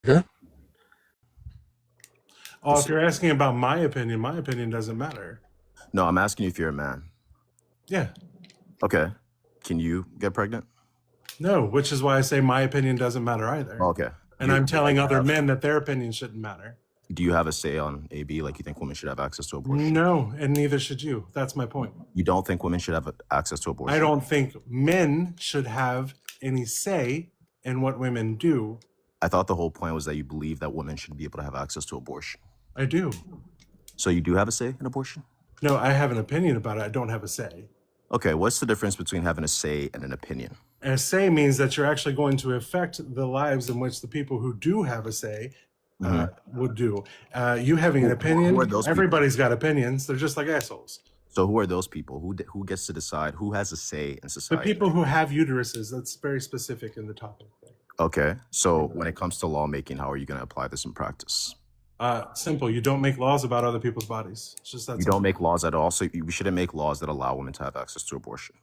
Yeah. Oh, if you're asking about my opinion doesn't matter. No, I'm asking you if you're a man. Yeah. Okay. Can you get pregnant? No, which is why I say my opinion doesn't matter either. Okay. And I'm telling other men that their opinion shouldn't matter. Do you have a say on AB? Like, you think women should have access to abortion? No, and neither should you. That's my point. You don't think women should have access to abortion? I don't think men should have any say in what women do. I thought the whole point was that you believe that women should be able to have access to abortion. I do. So you do have a say in abortion? No, I have an opinion about it. I don't have a say. Okay, what's the difference between having a say and an opinion? A say means that you're actually going to affect the lives in which the people who do have a say would do. You having an opinion, everybody's got opinions. They're just like assholes. So who are those people? Who gets to decide? Who has a say in society? The people who have uteruses. That's very specific in the topic. Okay, so when it comes to lawmaking, how are you going to apply this in practice? Simple. You don't make laws about other people's bodies. It's just that. You don't make laws at all. So we shouldn't make laws that allow women to have access to abortion.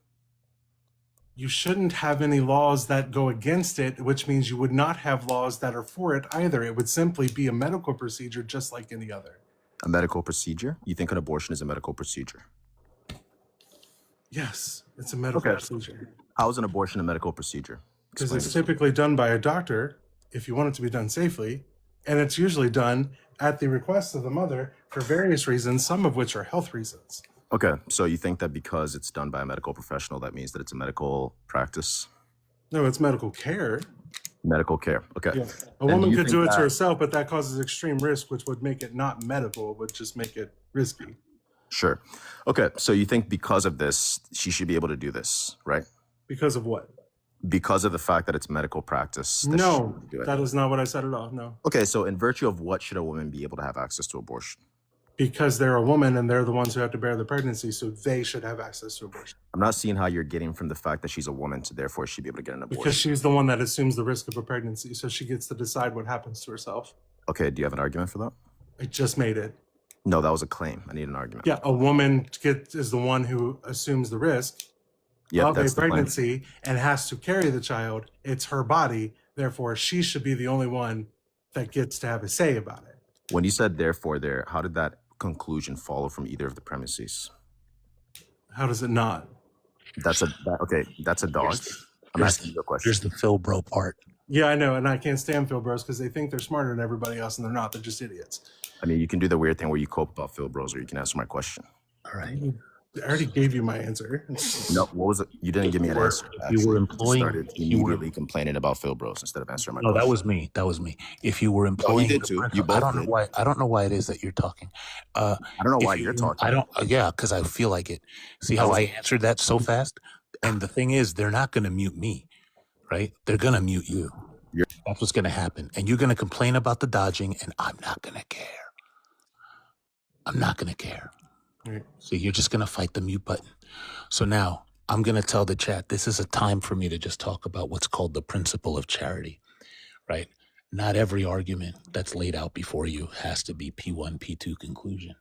You shouldn't have any laws that go against it, which means you would not have laws that are for it either. It would simply be a medical procedure just like any other. A medical procedure? You think an abortion is a medical procedure? Yes, it's a medical procedure. How is an abortion a medical procedure? Because it's typically done by a doctor if you want it to be done safely. And it's usually done at the request of the mother for various reasons, some of which are health reasons. Okay, so you think that because it's done by a medical professional, that means that it's a medical practice? No, it's medical care. Medical care, okay. Yeah. A woman could do it to herself, but that causes extreme risk, which would make it not medical, it would just make it risky. Sure. Okay, so you think because of this, she should be able to do this, right? Because of what? Because of the fact that it's medical practice. No, that is not what I said at all, no. Okay, so in virtue of what should a woman be able to have access to abortion? Because they're a woman and they're the ones who have to bear the pregnancy, so they should have access to abortion. I'm not seeing how you're getting from the fact that she's a woman to therefore she'd be able to get an abortion. Because she's the one that assumes the risk of a pregnancy, so she gets to decide what happens to herself. Okay, do you have an argument for that? I just made it. No, that was a claim. I need an argument. Yeah, a woman is the one who assumes the risk of a pregnancy and has to carry the child. It's her body, therefore she should be the only one that gets to have a say about it. When you said therefore there, how did that conclusion follow from either of the premises? How does it not? That's a dog. I'm asking you a question. Here's the Phil Bro part. Yeah, I know, and I can't stand Phil Bros because they think they're smarter than everybody else, and they're not. They're just idiots. I mean, you can do the weird thing where you cope about Phil Bros, or you can answer my question. All right. I already gave you my answer. No, what was it? You didn't give me an answer. You were employing. Started immediately complaining about Phil Bros instead of answering my question. No, that was me. That was me. If you were employing, you did too. You both I don't did. know why. I don't know why it is that you're talking. I don't know why you're talking. I don't. Yeah, because I feel like it. See how I answered that so fast? And the thing is, they're not going to mute me, right? They're going to mute you. That's what's going to happen. And you're going to complain about the dodging, and I'm not going to care. I'm not going to care. Right. So you're just going to fight the mute button. So now I'm going to tell the chat, this is a time for me to just talk about what's called the principle of charity, right? Not every argument that's laid out before you has to be P1, P2 conclusion,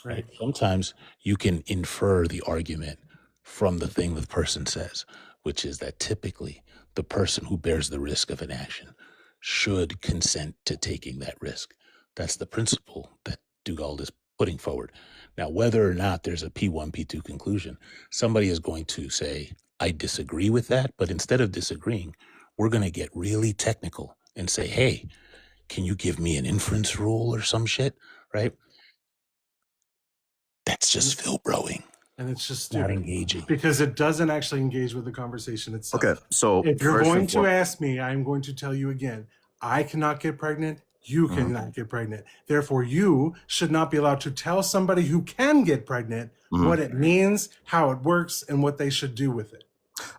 right? Sometimes you can infer the argument from the thing the person says, which is that typically the person who bears the risk of an action should consent to taking that risk. That's the principle that Dugald is putting forward. Now, whether or not there's a P1, P2 conclusion, somebody is going to say, I disagree with that, but instead of disagreeing, we're going to get really technical and say, hey, can you give me an inference rule or some shit, right? That's just Phil broing. And it's just not stupid engaging. because it doesn't actually engage with the conversation itself. Okay, so if you're going to ask me, I'm going to tell you again, I cannot get pregnant. You cannot get pregnant. Therefore, you should not be allowed to tell somebody who can get pregnant what it means, how it works, and what they should do with it.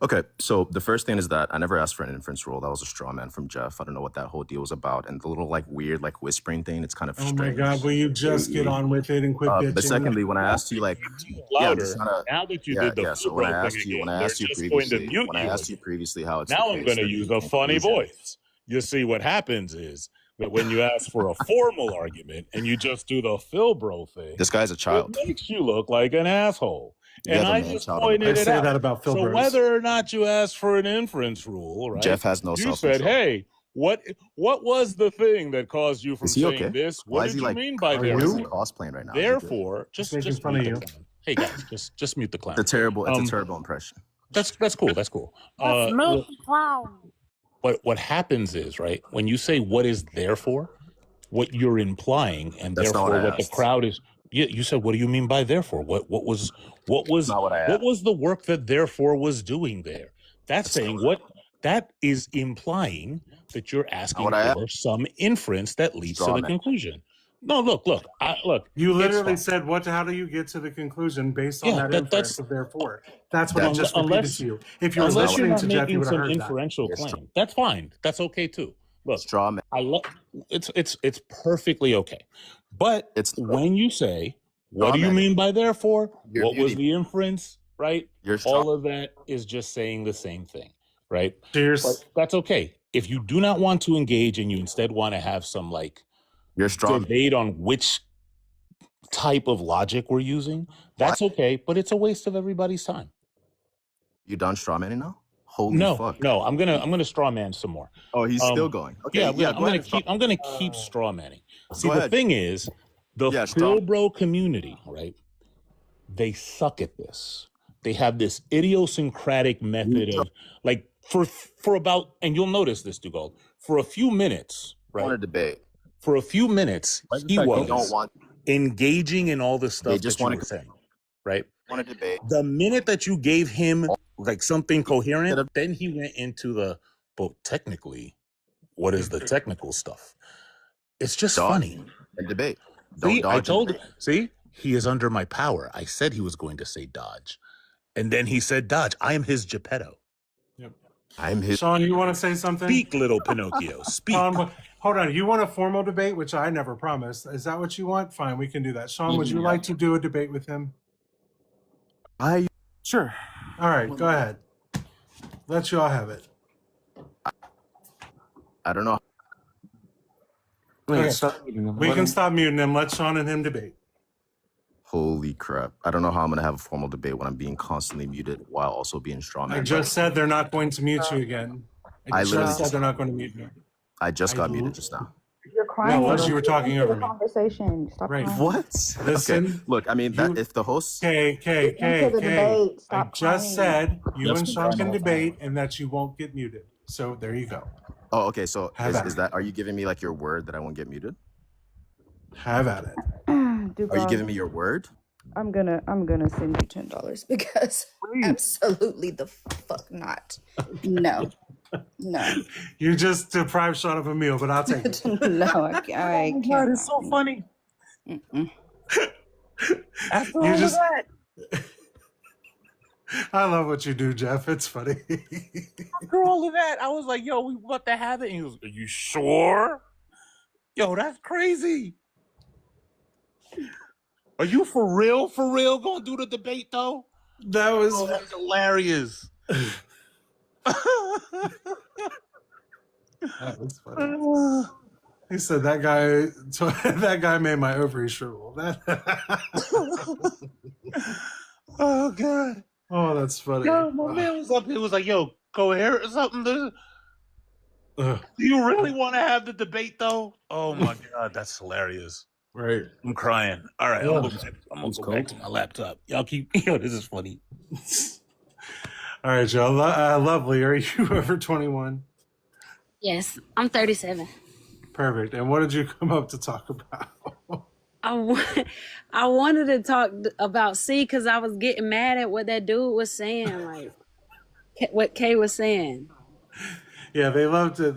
Okay, so the first thing is that I never asked for an inference rule. That was a straw man from Jeff. I don't know what that whole deal was about. And the little weird whispering thing, it's kind of strange. Oh my God, will you just get on with it and quit bitching? But secondly, when I asked you louder, now that you did the so when I asked you previously how it's now I'm going to use a funny voice. You see, what happens is that when you ask for a formal argument and you just do the Phil Bro thing, this guy's a child. It makes you look like an asshole. And I just pointed it out. That about Phil so Bros. whether or not you ask for an inference rule, right? Jeff has no You self-control. said, hey, What was the thing that caused you from Is he saying okay? this? Why What is did he you like? mean by Are Why is he you? therefore? cosplaying right now? Therefore, He's just making fun mute of the you. clown. Hey guys, just mute the clown. It's a terrible impression. That's cool. That's cool. Let's make the clown. What happens is, right, when you say what is therefore, what you're implying, and That's not therefore what I what the asked. crowd is. Yeah, you said, what do you mean by therefore? What was Not what I asked. what was the work that therefore was doing there? That's saying what that is implying that you're asking what I for some inference that leads to Straw the man. conclusion. No, look. You it's literally fine. said, "What? How do you get to the conclusion based on Yeah, that inference that's of therefore?" That's what he That's- just repeated unless to you. If you were That's not unless you're listening not to Jeff, you making would have some heard that. inferential You're claim. That's fine. That's okay too. Look, straw man. it's perfectly okay. But It's when you say, what straw do you man. mean by therefore? You're What was muting the inference, right? You're straw. All of that is just saying the same thing, right? Cheers. But that's okay. If you do not want to engage and you instead want to have some like You're straw man. debate on which type of logic we're using, that's okay, but it's a waste of everybody's time. You done straw manning now? Holy fuck! No, I'm gonna straw man some more. Oh, he's still going. Okay, Yeah, go ahead. I'm gonna keep straw manning. See, Go the ahead. thing is, the Yeah, straw- Philbro community, right? They suck at this. They have this idiosyncratic method of like for about, and you'll notice this, Dugald, for a few minutes, I want right? to debate. For a few minutes, he They was don't want. engaging in all the stuff just that you wanna- were saying, right? Want to debate. The minute that you gave him like something coherent, then he went into the, but technically, what is the technical stuff? It's just Dodge funny. and debate. See, Don't I dodge. told, see, he is under my power. I said he was going to say dodge. And then he said dodge. I am his Geppetto. Yep. I'm his. Sean, you want to say something? Speak, little Pinocchio. Speak. Sean, hold on. You want a formal debate, which I never promised. Is that what you want? Fine, we can do that. Sean, would you like to do a debate with him? Sure. All right, go ahead. Let you all have it. I don't know. Okay. We can stop muting him. Let Sean and him debate. Holy crap! I don't know how I'm gonna have a formal debate when I'm being constantly muted while also being straw man. I just said they're not going to mute you again. I literally just said they're not going to mute you. I just got muted just now. You're crying. No, unless you were talking Listen to over the me. conversation. Stop Right. crying. What? Listen. Okay. Look, I mean, that if the host. Okay. Listen to the debate. I Stop just crying. said you and Sean can debate and that you won't get muted. So there you go. Oh, okay. So Have at is it. that? Are you giving me like your word that I won't get muted? Have at it. Are you giving me your word? I'm gonna send you $10 because absolutely the fuck not. No. You just deprived Sean of a meal, but I'll take it. No, I can't. God, it's so funny. After all You of just- that, I love what you do, Jeff. It's funny. After all of that, I was like, yo, we about to have it. And he was, are you sure? Yo, that's crazy. Are you for real gonna do the debate though? That was Oh, that's hilarious. that was funny. He said that guy made my ovaries shrivel. Oh god. Oh, that's funny. Yo, my man was up here, was like, yo, coherent or something. Do Ugh, you really want to have the debate though? Oh my god, that's hilarious. right. I'm crying. All right, Yeah. I'm gonna go back to my laptop. Y'all keep, yo, this is funny. All right, Joe. Lovely. Are you over 21? yes, I'm 37. Perfect. And what did you come up to talk about? I wanted to talk about C because I was getting mad at what that dude was saying, like what Kay was saying. Yeah, they love to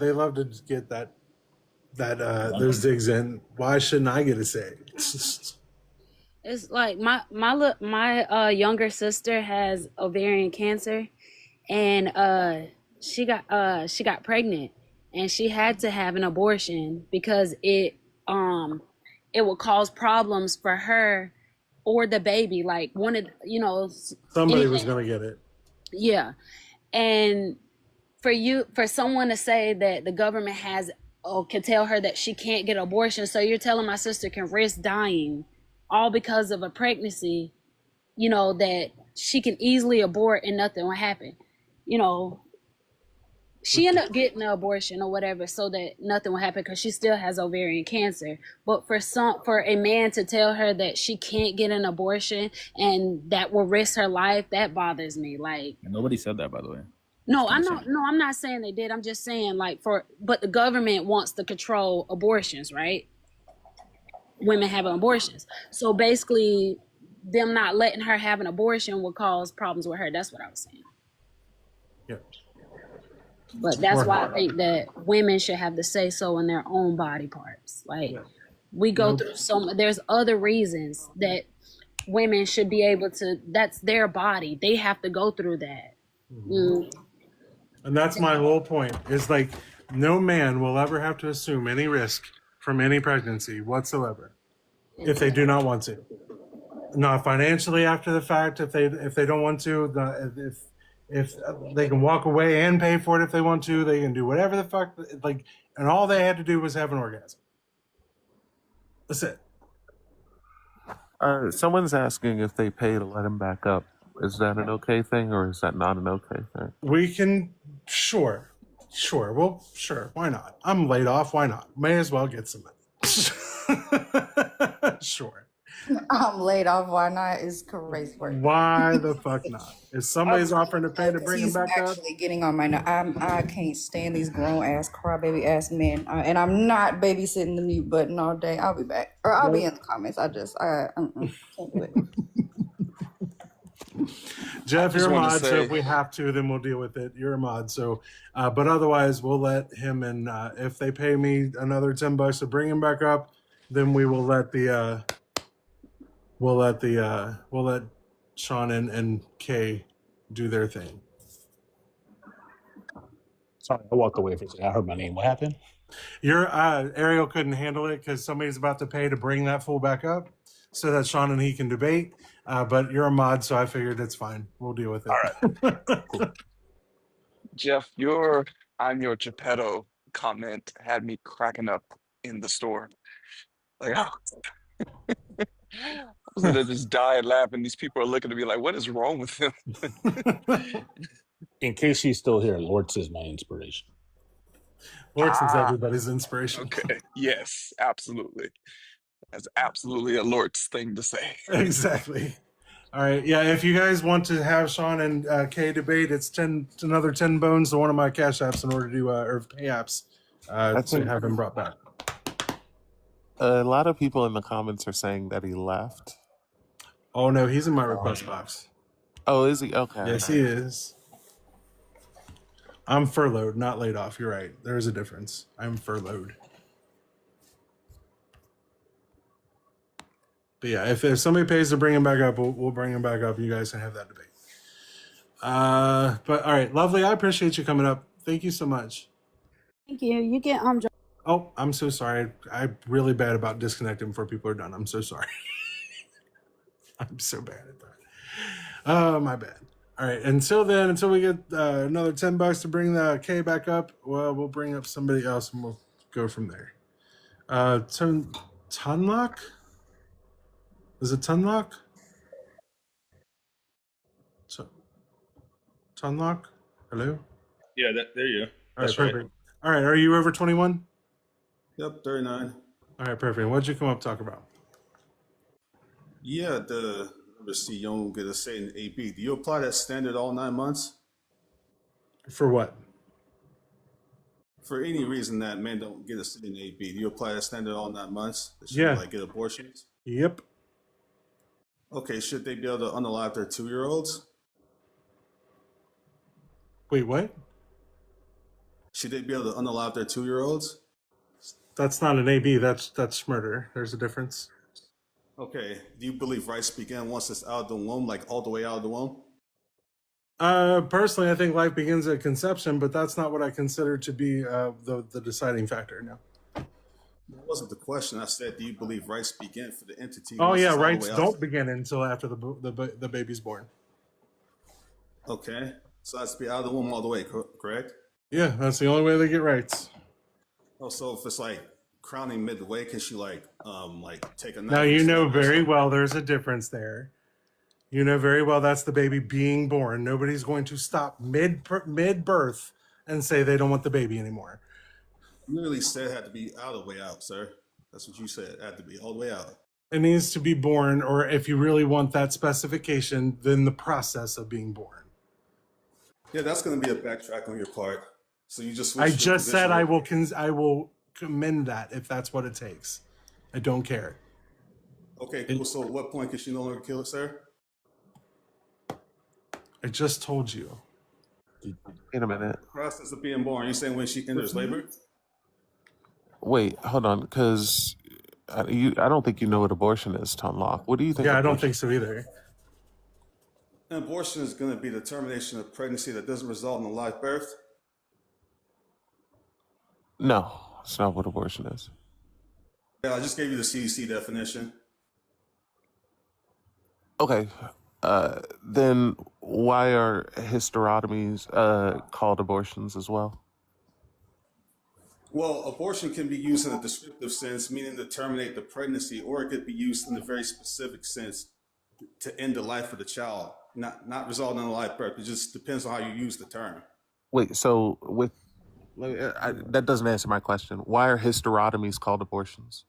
get that those digs in. Why shouldn't I get a say? It's like my younger sister has ovarian cancer, and she got pregnant, and she had to have an abortion because it would cause problems for her or the baby. Like Somebody was gonna get it. yeah, and for someone to say that the government can tell her that she can't get an abortion, so you're telling my sister can risk dying all because of a pregnancy, that she can easily abort and nothing will happen. she ended up getting an abortion or whatever so that nothing will happen because she still has ovarian cancer. But for a man to tell her that she can't get an abortion and that will risk her life, that bothers me. Like, And nobody said that, by the way. no, I'm not saying they did. I'm just saying like but the government wants to control abortions, right? Women having abortions. So basically them not letting her have an abortion will cause problems with her. That's what I was saying. Yeah. But that's why I think that women should have the say so in their own body parts. Like we go through there's other reasons that women should be able to, that's their body. They have to go through that. And that's my whole point, is like no man will ever have to assume any risk from any pregnancy whatsoever if they do not want to. Not financially after the fact if they don't want to, if they can walk away and pay for it if they want to, they can do whatever the fuck, like, and all they had to do was have an orgasm. That's it. Someone's asking if they pay to let him back up. Is that an okay thing, or is that not an okay thing? We can, sure. Well, sure. Why not? I'm laid off. Why not? May as well get some money. Sure. I'm laid off. Why not? Is crazy work. Why the fuck not? If somebody's offering to pay to bring him back up, actually getting on my nerves. I can't stand these grown ass crybaby ass men, and I'm not babysitting the mute button all day. I'll be back, or I'll be in the comments. I can't do it. Jeff, you're a mod, so if we have to, then we'll deal with it. You're a mod, so but otherwise we'll let him, and if they pay me another $10 to bring him back up, then we will let we'll let Sean and Kay do their thing. Sorry, I walked away for a second. I heard my name. What happened? Your Ariel couldn't handle it because somebody's about to pay to bring that fool back up so that Sean and he can debate. But you're a mod, so I figured it's fine. We'll deal with it. All right. Cool. Jeff, I'm your Geppetto comment had me cracking up in the store. Like, I was gonna just die laughing. These people are looking at me like, what is wrong with him? In case she's still here, Lortz is my inspiration. Lortz is everybody's inspiration. Okay. Yes, absolutely. That's absolutely a Lortz thing to say. Exactly. All right. Yeah. If you guys want to have Sean and Kay debate, it's another 10 bones to one of my cash apps in order to or pay apps to have him brought back. A lot of people in the comments are saying that he left. Oh no, he's in my request box. Oh, is he? Okay. Yes, he is. I'm furloughed, not laid off. You're right. There is a difference. I'm furloughed. But yeah, if somebody pays to bring him back up, we'll bring him back up. You guys can have that debate. But all right, lovely. I appreciate you coming up. Thank you so much. Thank you. You get Oh, I'm so sorry. I'm really bad about disconnecting before people are done. I'm so sorry. I'm so bad at that. Oh, my bad. All right. Until we get another $10 to bring the K back up, well, we'll bring up somebody else and we'll go from there. Tunlock? Is it Tunlock? Tunlock? Hello? Yeah, there you go. All right, perfect. All right, are you over 21? Yep, 39. All right, perfect. What'd you come up to talk about? Yeah, let's see, you don't get a say in AB. Do you apply that standard all 9 months? For what? For any reason that men don't get a say in AB, do you apply that standard all 9 months? Should Yeah. Like get abortions? Yep. Okay, should they be able to unalive their 2-year-olds? Wait, what? Should they be able to unalive their 2-year-olds? That's not an AB. That's murder. There's a difference. Okay. Do you believe rights begin once it's out of the womb, like all the way out of the womb? Personally, I think life begins at conception, but that's not what I consider to be the deciding factor. No. That wasn't the question. I said, do you believe rights begin for the entity? Oh once yeah, it's all the rights way out? don't begin until after the baby's born. Okay. So it has to be out of the womb all the way, correct? Yeah, that's the only way they get rights. Oh, so if it's like crowning midway, can she like take a knife? Now you know very well there's a difference there. You know very well that's the baby being born. Nobody's going to stop mid birth and say they don't want the baby anymore. You literally said it had to be out of the way out, sir. That's what you said. It had to be all the way out. It needs to be born, or if you really want that specification, then the process of being born. Yeah, that's going to be a backtrack on your part. So you just I switched the just said conditional. I will commend that if that's what it takes. I don't care. Okay, cool. So at what point can she no longer kill it, sir? I just told you. Wait a minute. Process of being born. You saying when she enters labor? Wait, hold on, because I don't think you know what abortion is, Tom Locke. What do you think? Yeah, I don't abortion- think so either. An abortion is going to be the termination of pregnancy that doesn't result in a live birth. No, it's not what abortion is. Yeah, I just gave you the CDC definition. Okay, then why are hysterotomies called abortions as well? Well, abortion can be used in a descriptive sense, meaning to terminate the pregnancy, or it could be used in a very specific sense to end the life of the child, not resulting in a live birth. It just depends on how you use the term. Wait, so that doesn't answer my question. Why are hysterotomies called abortions?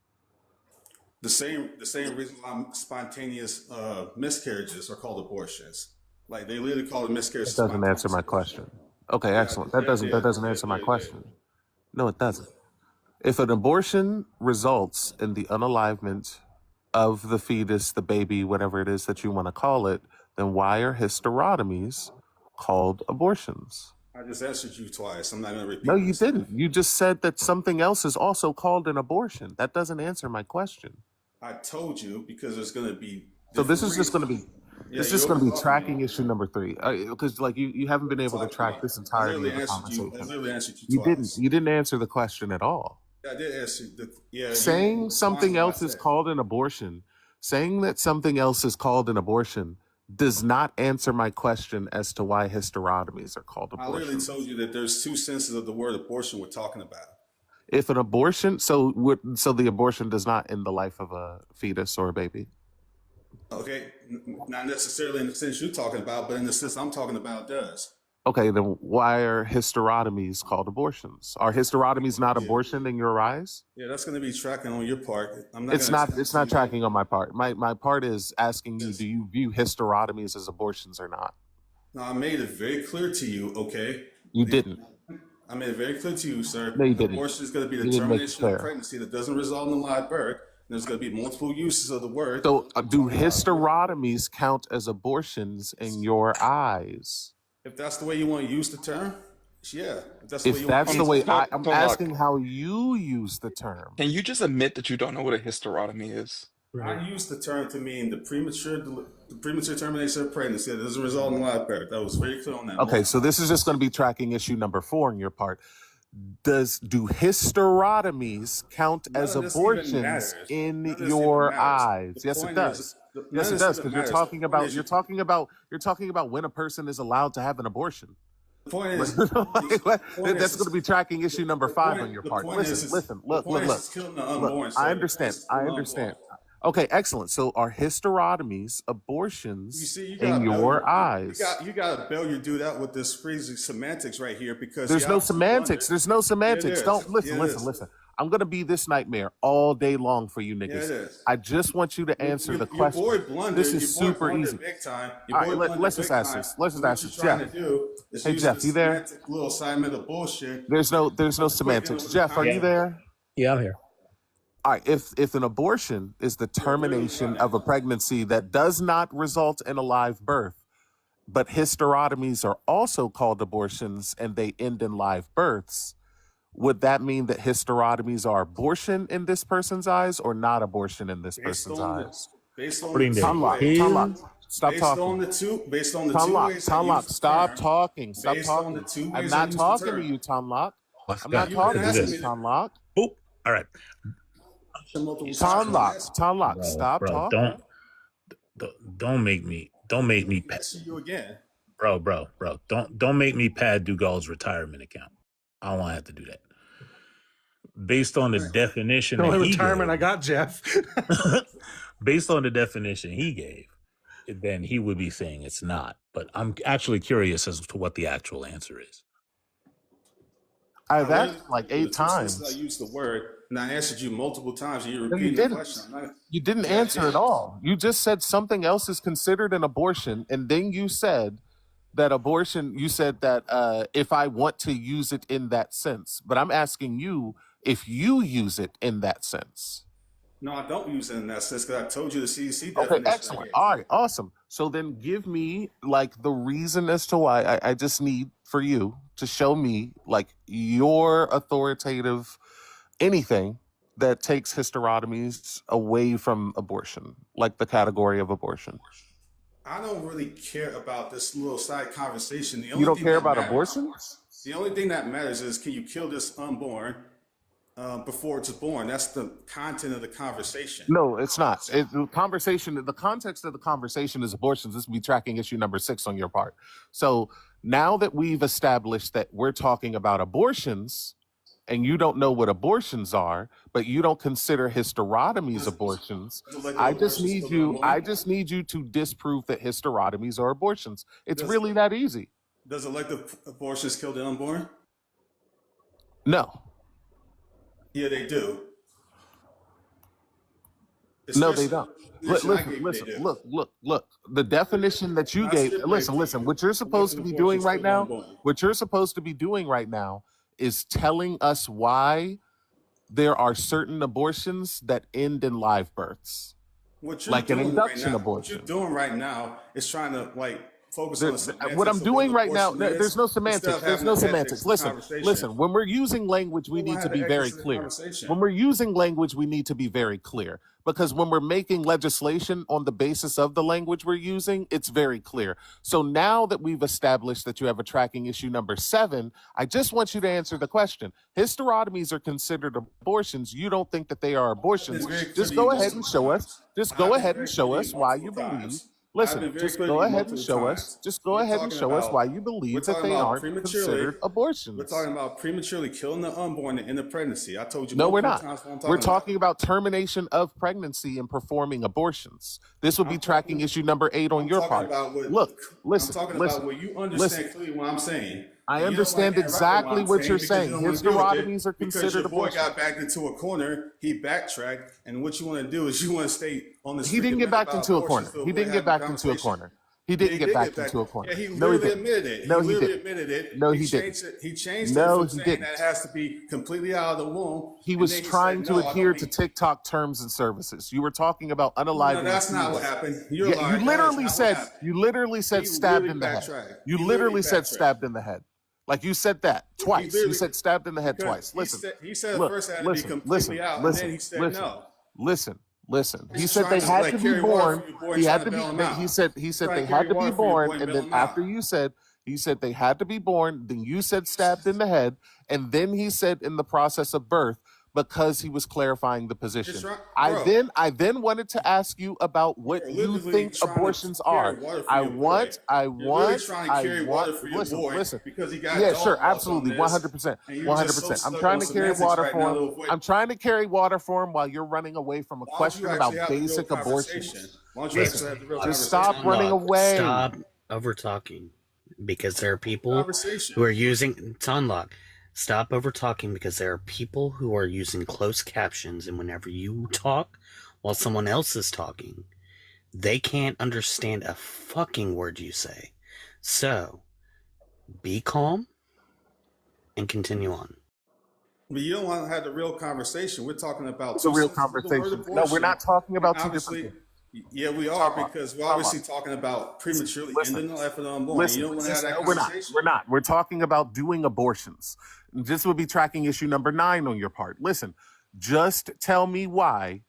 The same reason why spontaneous miscarriages are called abortions. Like they literally call it miscarriages. That doesn't answer my question. Okay, excellent. That doesn't answer my question. No, it doesn't. If an abortion results in the unalivement of the fetus, the baby, whatever it is that you want to call it, then why are hysterotomies called abortions? I just answered you twice. I'm not going to repeat. No, you didn't. You just said that something else is also called an abortion. That doesn't answer my question. I told you because there's going to be. So this is just going to be. This is just going to be tracking issue number 3, because like you haven't been able to track this entirety of the conversation. I literally answered you You twice. You didn't answer the question at all. Yeah, I did answer. Saying something else is called an abortion, saying that something else is called an abortion, does not answer my question as to why hysterotomies are called I abortions. literally told you that there's 2 senses of the word abortion we're talking about. If an abortion, so the abortion does not end the life of a fetus or a baby. Okay, not necessarily in the sense you're talking about, but in the sense I'm talking about, it does. Okay, then why are hysterotomies called abortions? Are hysterotomies not abortion in your eyes? Yeah, that's going to be tracking on your part. It's not tracking on my part. My part is asking you, do you view hysterotomies as abortions or not? No, I made it very clear to you, okay? You didn't. I made it very clear to you, sir. No, you didn't. Abortion is going to be the You didn't make it termination of clear. pregnancy that doesn't result in a live birth. There's going to be multiple uses of the word. So do hysterotomies count as abortions in your eyes? If that's the way you want to use the term, yeah. If that's the way, I'm Tom asking Locke, how you use the term. can you just admit that you don't know what a hysterotomy is? I use the term to mean the premature termination of pregnancy that doesn't result in live birth. That was very clear on that. Okay, so this is just going to be tracking issue number 4 on your part. Do hysterotomies count as abortions in your eyes? Yes, it does. Yes, it does, because you're talking about when a person is allowed to have an abortion. The point is, that's going to be tracking issue number 5 on your part. Listen, look. I understand. Okay, excellent. So are hysterotomies abortions in your eyes? You got to bail your dude out with this crazy semantics right here, because There's no semantics. There's no semantics. Yeah, Don't listen. I'm gonna be this nightmare all day long for you niggas. Yeah, it is. I just want you to answer the question. Your boy blundered. This is super easy. Big time. All right, let's just ask this. Let's just ask this. Jeff. Hey, Jeff, you there? Little assignment of bullshit. There's no semantics. Jeff, are you there? Yeah, I'm here. All right. If an abortion is the termination of a pregnancy that does not result in a live birth, but hysterotomies are also called abortions and they end in live births, would that mean that hysterotomies are abortion in this person's eyes or not abortion in this person's eyes? Based on Tom Locke, stop talking. Based on the Tom two Locke, ways Tom Locke, stop talking. Stop Based on the talking. two I'm ways not I use the talking to term. you, Tom Locke. Let's I'm go. not talking Let's to do you, this. Tom Locke. Boop. All right. Tom Locke, Bro, stop bro, talking. don't make me Answer you again. bro. Don't make me pad Dugald's retirement account. I don't want to have to do that. Based on the definition The only that he retirement gave, I got, Jeff. based on the definition he gave, then he would be saying it's not. But I'm actually curious as to what the actual answer is. I I've literally asked like told you 8 the 2 senses I times. used the word, and I answered you multiple times, and you're No, you repeating the didn't. question. I'm not, You didn't yeah, I answer at did. all. You just said something else is considered an abortion, and then you said that abortion. You said that if I want to use it in that sense, but I'm asking you if you use it in that sense. No, I don't use it in that sense because I told you the CDC Okay, definition I excellent. gave. All right, awesome. So then give me like the reason as to why I just need for you to show me like your authoritative anything that takes hysterotomies away from abortion, like the category of abortion. I don't really care about this little side conversation. You don't care about abortion? The only thing that matters is can you kill this unborn before it's born? That's the content of the conversation. No, it's not. The conversation, the context of the conversation is abortions. This would be tracking issue number 6 on your part. So now that we've established that we're talking about abortions, and you don't know what abortions are, but you don't consider hysterotomies abortions, I just need you to disprove that hysterotomies are abortions. It's really that easy. Does elective abortions kill the unborn? No. Yeah, they do. No, they don't. Look. The definition that you gave, listen, what you're supposed to be doing right now is telling us why there are certain abortions that end in live births. Like an induction abortion. What you're doing right now is trying to focus on the semantics. What I'm doing right now, abortion is, there's no semantics. instead of There's no having an semantics. ethics Listen, conversation. when we're using language, we We'll need to have be an very ethics clear. conversation. When we're using language, we need to be very clear. Because when we're making legislation on the basis of the language we're using, it's very clear. So now that we've established that you have a tracking issue number 7, I just want you to answer the question. Hysterotomies are considered abortions. You don't think that they are abortions. Just go ahead and show us. Just go ahead and show us why you believe. Listen, just go ahead and show us. Just go ahead and show us why you believe that they aren't considered abortions. We're talking about prematurely killing the unborn in the pregnancy. I told you. No, we're multiple not. times what I'm talking We're about. talking about termination of pregnancy and performing abortions. This would be tracking issue number 8 on your part. Look, listen, I'm talking listen. about what you understand clearly what I'm saying. I You don't understand like exactly what you're because saying. you don't wanna deal with it Hysterotomies are because considered your boy abortions. got backed into a corner. He backtracked, and what you want to do is you want to stay on this. He didn't get backed into a corner. He didn't get backed into a corner. He didn't get backed into a corner. Yeah, he No, he literally didn't. admitted it. No, he he literally didn't. admitted it. No, he changed didn't. it. He changed No, it from he saying didn't. that it has to be completely out of the womb. He and was then trying said, to "No, I adhere don't to need-" TikTok terms and services. You were talking about unaliving. No, that's not what happened. You're lying. You literally said He stabbed really in the head. backtracked. You He literally said backtracked. stabbed in the head. Like you said that twice. You said stabbed in the head twice. Listen. He said Look, at first it had to be completely out, and then he said no. Listen. He He's said they trying had to, to be carry water born. for your boy He trying had to to bail him be. out. He said Trying they to had to carry be water for your born, boy and and bail then him out. after he said they had to be born. Then you said stabbed in the head, and then he said in the process of birth because he was clarifying the position. It's right, I then wanted to ask you about what You're you literally think trying to abortions carry are. water for I your boy. want. You're literally trying to carry water for your boy Listen. because he got Yeah, dog sure, balls on absolutely, this, 100%, and you're just so 100%. I'm stuck trying on to carry semantics water right for now him. to avoid- I'm trying to carry water for him while you're running away from a Why don't question you about actually have the real basic abortions. conversation? Why don't you actually have the real Just conversation? stop running away. Stop over talking, because there are people Conversation. who are using it's unlock. Stop over talking because there are people who are using closed captions, and whenever you talk while someone else is talking, they can't understand a fucking word you say. So, be calm and continue on. But you don't want to have the real conversation. We're talking about It's a real conversation. No, we're not talking about two obviously, different things. yeah, we are because we're obviously talking about prematurely ending the life of the unborn. You don't want to have that no, we're not. conversation. We're not. We're talking about doing abortions. This would be tracking issue number 9 on your part. Listen, just tell me why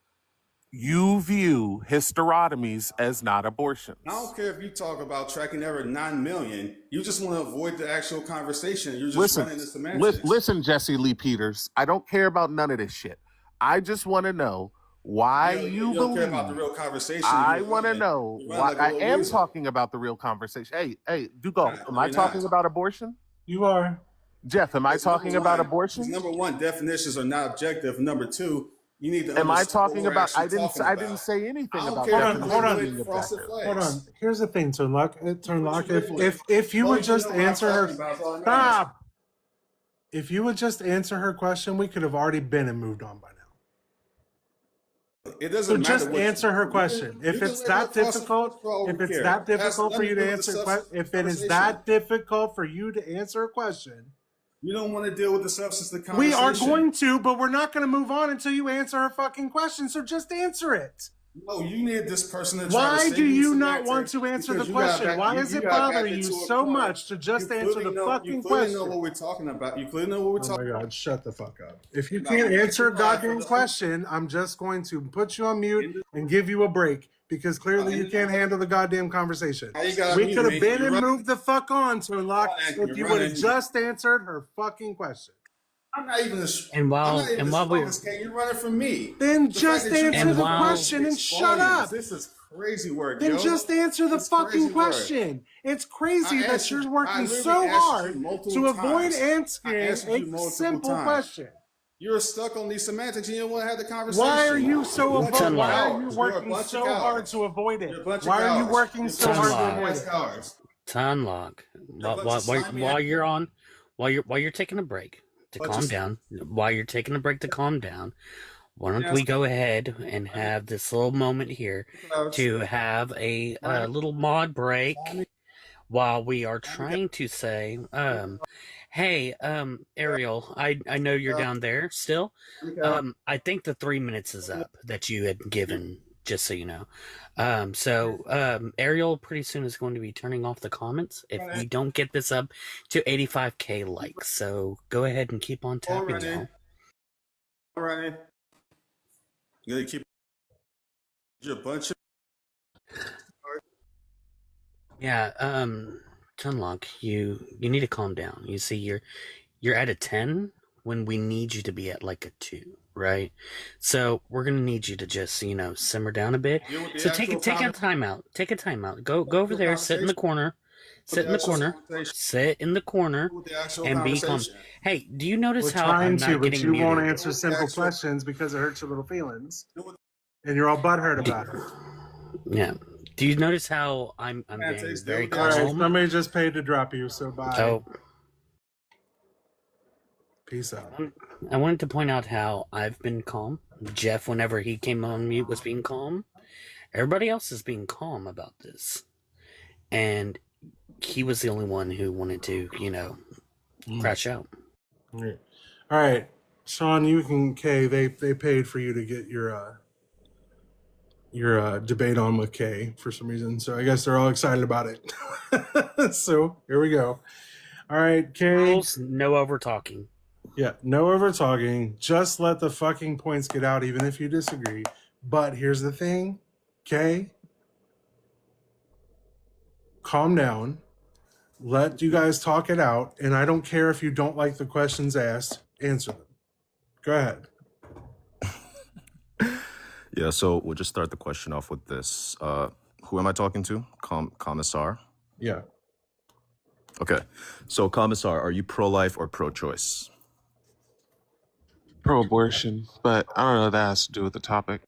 you view hysterotomies as not abortions. I don't care if you talk about tracking error 9 million. You just want to avoid the actual conversation. You're just running the semantics. Listen, Jesse Lee Peters. I don't care about none of this shit. I just want to know why You don't care about the real conversation. I want to know why. I am talking about the real conversation. Hey, Dugald, am I talking about abortion? You are. Jeff, am I talking about abortion? Number one, definitions are not objective. Number two, you need to. Am I understand talking what we're about? actually I talking didn't about. say anything I don't about care if definitions you Hold on. being frosted objective. flakes. Hold on. Here's the thing, Turnlock. What you If you would just answer her. Stop. If you would just answer her question, we could have already been and moved on by now. It So doesn't matter just what answer her you question. can, If it's that difficult, if it's that difficult for you to answer, if it is that difficult for you to answer a question, you don't want to deal with the substance of the we conversation. are going to, but we're not going to move on until you answer her fucking question. So just answer it. No, you need this person to try to Why save do you some not actor want to answer the because you got question? back- Why you- is you it got backed bothering into you a so corner. much to just You answer clearly the know- fucking you clearly know question? what we're talking about. You clearly know what we're Oh talking my about. God, shut the fuck up. If you No, can't answer a you goddamn laugh. question, I'm just going to put you on mute and give you a break because clearly you can't handle the goddamn conversation. How you gotta We mute could me? have been You're and running. moved the fuck on to unlock You're if you would have running. just answered her fucking question. I'm not even as And while- I'm not even and as while strong we- as Kay. You're running from me. Then The just fact that you answer And the while- question and speaks shut volumes. up. This is crazy work, Then yo. just answer the It's crazy fucking work. question. It's crazy I that answered- you're I working literally so answered hard you multiple to avoid times. I answering answered you a multiple simple times. question. You're stuck on these semantics and you don't want to have the conversation. Why are you so You're a bunch Ton of Why Why are are cowards. you You're a working bunch of so hard cowards. to avoid You're a it? bunch of Why are you cowards. working You're a so bunch Ton of hard to Lie. avoid ass it? cowards. Tunlock. While you're taking a break to Bunch calm of- down, while you're taking a break to calm down, why don't we go ahead and have this little moment here to have a little mod break while we are trying to say, hey, Ariel, I know you're down there still. I think the 3 minutes is up that you had given, just so you know. Ariel pretty soon is going to be turning off the comments if we don't get this up to 85K likes. So go ahead and keep on tapping, y'all. All right. You gotta keep. You're a bunch of. Yeah, Tunlock, you need to calm down. You see, you're at a 10 when we need you to be at like a 2, right? So we're gonna need you to just simmer down a bit. Deal with the So take a actual timeout. Take a timeout. Go over there, sit in the corner. Sit in the corner. Sit in the corner Deal with the actual and be calm. conversation. Hey, do you notice We're how trying I'm to, not but getting you won't muted? answer simple Actual- questions because it hurts your little feelings, and you're all butthurt about it. Yeah. Do you notice how I'm being Antics, very deal All with right, calm? somebody just paid to drop you, so bye. Oh, Peace out. I wanted to point out how I've been calm. Jeff, whenever he came on mute, was being calm. Everybody else is being calm about this. And he was the only one who wanted to, crash out. All right, Sean, you can Kay. They paid for you to get your debate on with Kay for some reason, so I guess they're all excited about it. So here we go. All right, Kay. Rules, no over talking. Yeah, no over talking. Just let the fucking points get out, even if you disagree. But here's the thing, Kay. Calm down. Let you guys talk it out, and I don't care if you don't like the questions asked. Answer them. Go ahead. Yeah, so we'll just start the question off with this. Who am I talking to? Commissar? Yeah. Okay. So, Commissar, are you pro-life or pro-choice? Pro-abortion, but I don't know what that has to do with the topic.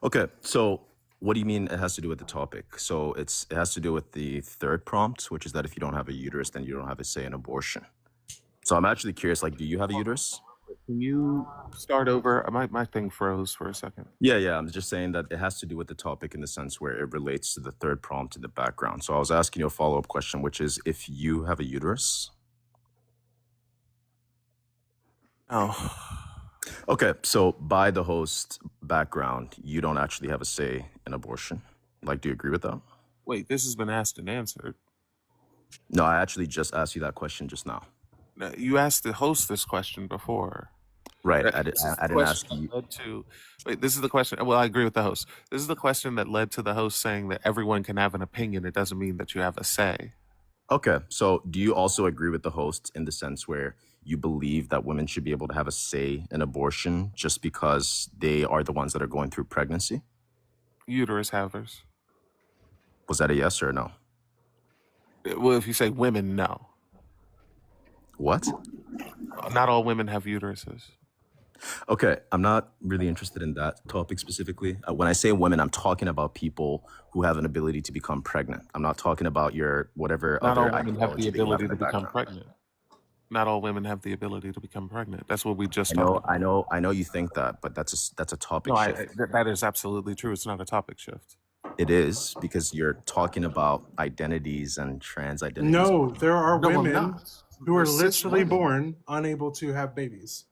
Okay, so what do you mean it has to do with the topic? So it has to do with the third prompt, which is that if you don't have a uterus, then you don't have a say in abortion. So I'm actually curious, do you have a uterus? Can you start over? My thing froze for a second. Yeah, I'm just saying that it has to do with the topic in the sense where it relates to the third prompt in the background. So I was asking you a follow-up question, which is if you have a uterus. Oh. Okay, so by the host background, you don't actually have a say in abortion. Do you agree with that? Wait, this has been asked and answered. No, I actually just asked you that question just now. No, you asked the host this question before. Right, This I is didn't the ask question you. that led to. Wait, this is the question. Well, I agree with the host. This is the question that led to the host saying that everyone can have an opinion. It doesn't mean that you have a say. Okay, so do you also agree with the host in the sense where you believe that women should be able to have a say in abortion just because they are the ones that are going through pregnancy? Uterus havers. Was that a yes or a no? Well, if you say women, no. What? Not all women have uteruses. Okay, I'm not really interested in that topic specifically. When I say women, I'm talking about people who have an ability to become pregnant. I'm not talking about your whatever Not other all women have ideology the that you have ability in to the become background. pregnant. Not all women have the ability to become pregnant. That's what we just I talked know, about. I know you think that, but that's a topic No, shift. that is absolutely true. It's not a topic shift. It is, because you're talking about identities and trans identities. No, there are No, I'm women not. who are They're cis literally women. born unable to have babies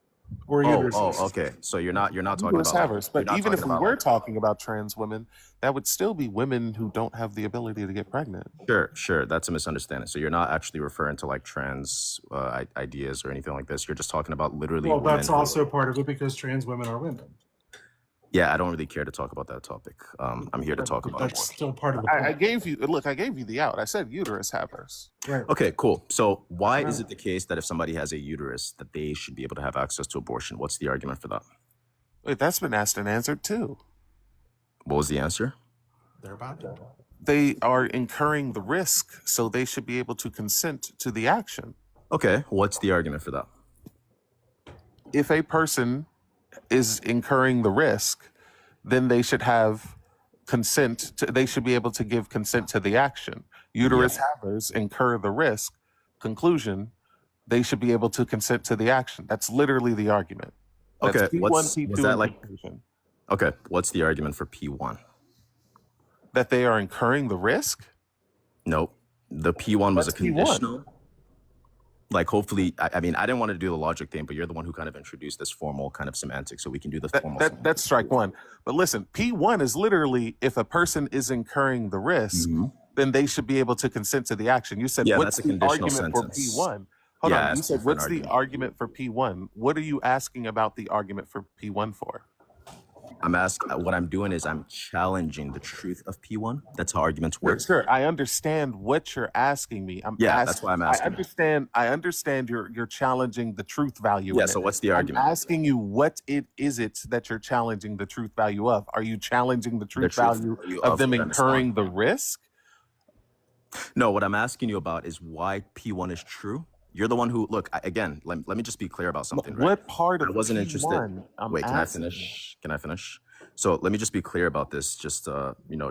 or Oh, uteruses. okay. So you're not talking Uterus about like, havers. you're But not even talking if we about were like, talking about trans women, that would still be women who don't have the ability to get pregnant. sure, that's a misunderstanding. So you're not actually referring to like trans ideas or anything like this. You're just talking about literally Well, women that's who, also part of it because trans women are women. yeah, I don't really care to talk about that topic. I'm here to talk about That's abortion. still part of the I point. gave you the out. I said uterus havers. Right. Okay, cool. So why is it the case that if somebody has a uterus that they should be able to have access to abortion? What's the argument for that? Wait, that's been asked and answered too. What was the answer? They're about to. They are incurring the risk, so they should be able to consent to the action. Okay, what's the argument for that? If a person is incurring the risk, then they should have consent. They should be able to give consent to the action. Uterus havers incur the risk. Conclusion: they should be able to consent to the action. That's literally the argument. That's Okay, P1, was P2, that and like, conclusion. okay, what's the argument for P1? That they are incurring the risk. Nope. The P1 was a That's P1. conditional. Like, hopefully, I mean, I didn't want to do the logic thing, but you're the one who kind of introduced this formal kind of semantic, so we can do the formal semantic. That's strike one. But listen, P1 is literally if a person is incurring the risk, then they should be able to consent to the action. You said, Yeah, what's that's a the conditional argument sentence. for P1? Hold Yeah, on. You it's a said, different what's the argument. argument for P1? What are you asking about the argument for P1 for? I'm asking, what I'm doing is I'm challenging the truth of P1. That's how arguments work. Sure, I understand what you're asking me. Yeah, that's why I'm asking. I understand you're challenging the truth value. Yeah, in so it. what's the I'm argument? asking you what it is that you're challenging the truth value of. Are you challenging the truth value of them premise incurring one. the risk? No, what I'm asking you about is why P1 is true. You're the one who, look, again, let me just be clear about something, right? What part of I wasn't interested. P1 Wait, can I finish? Can I finish? So let me just be clear about this, just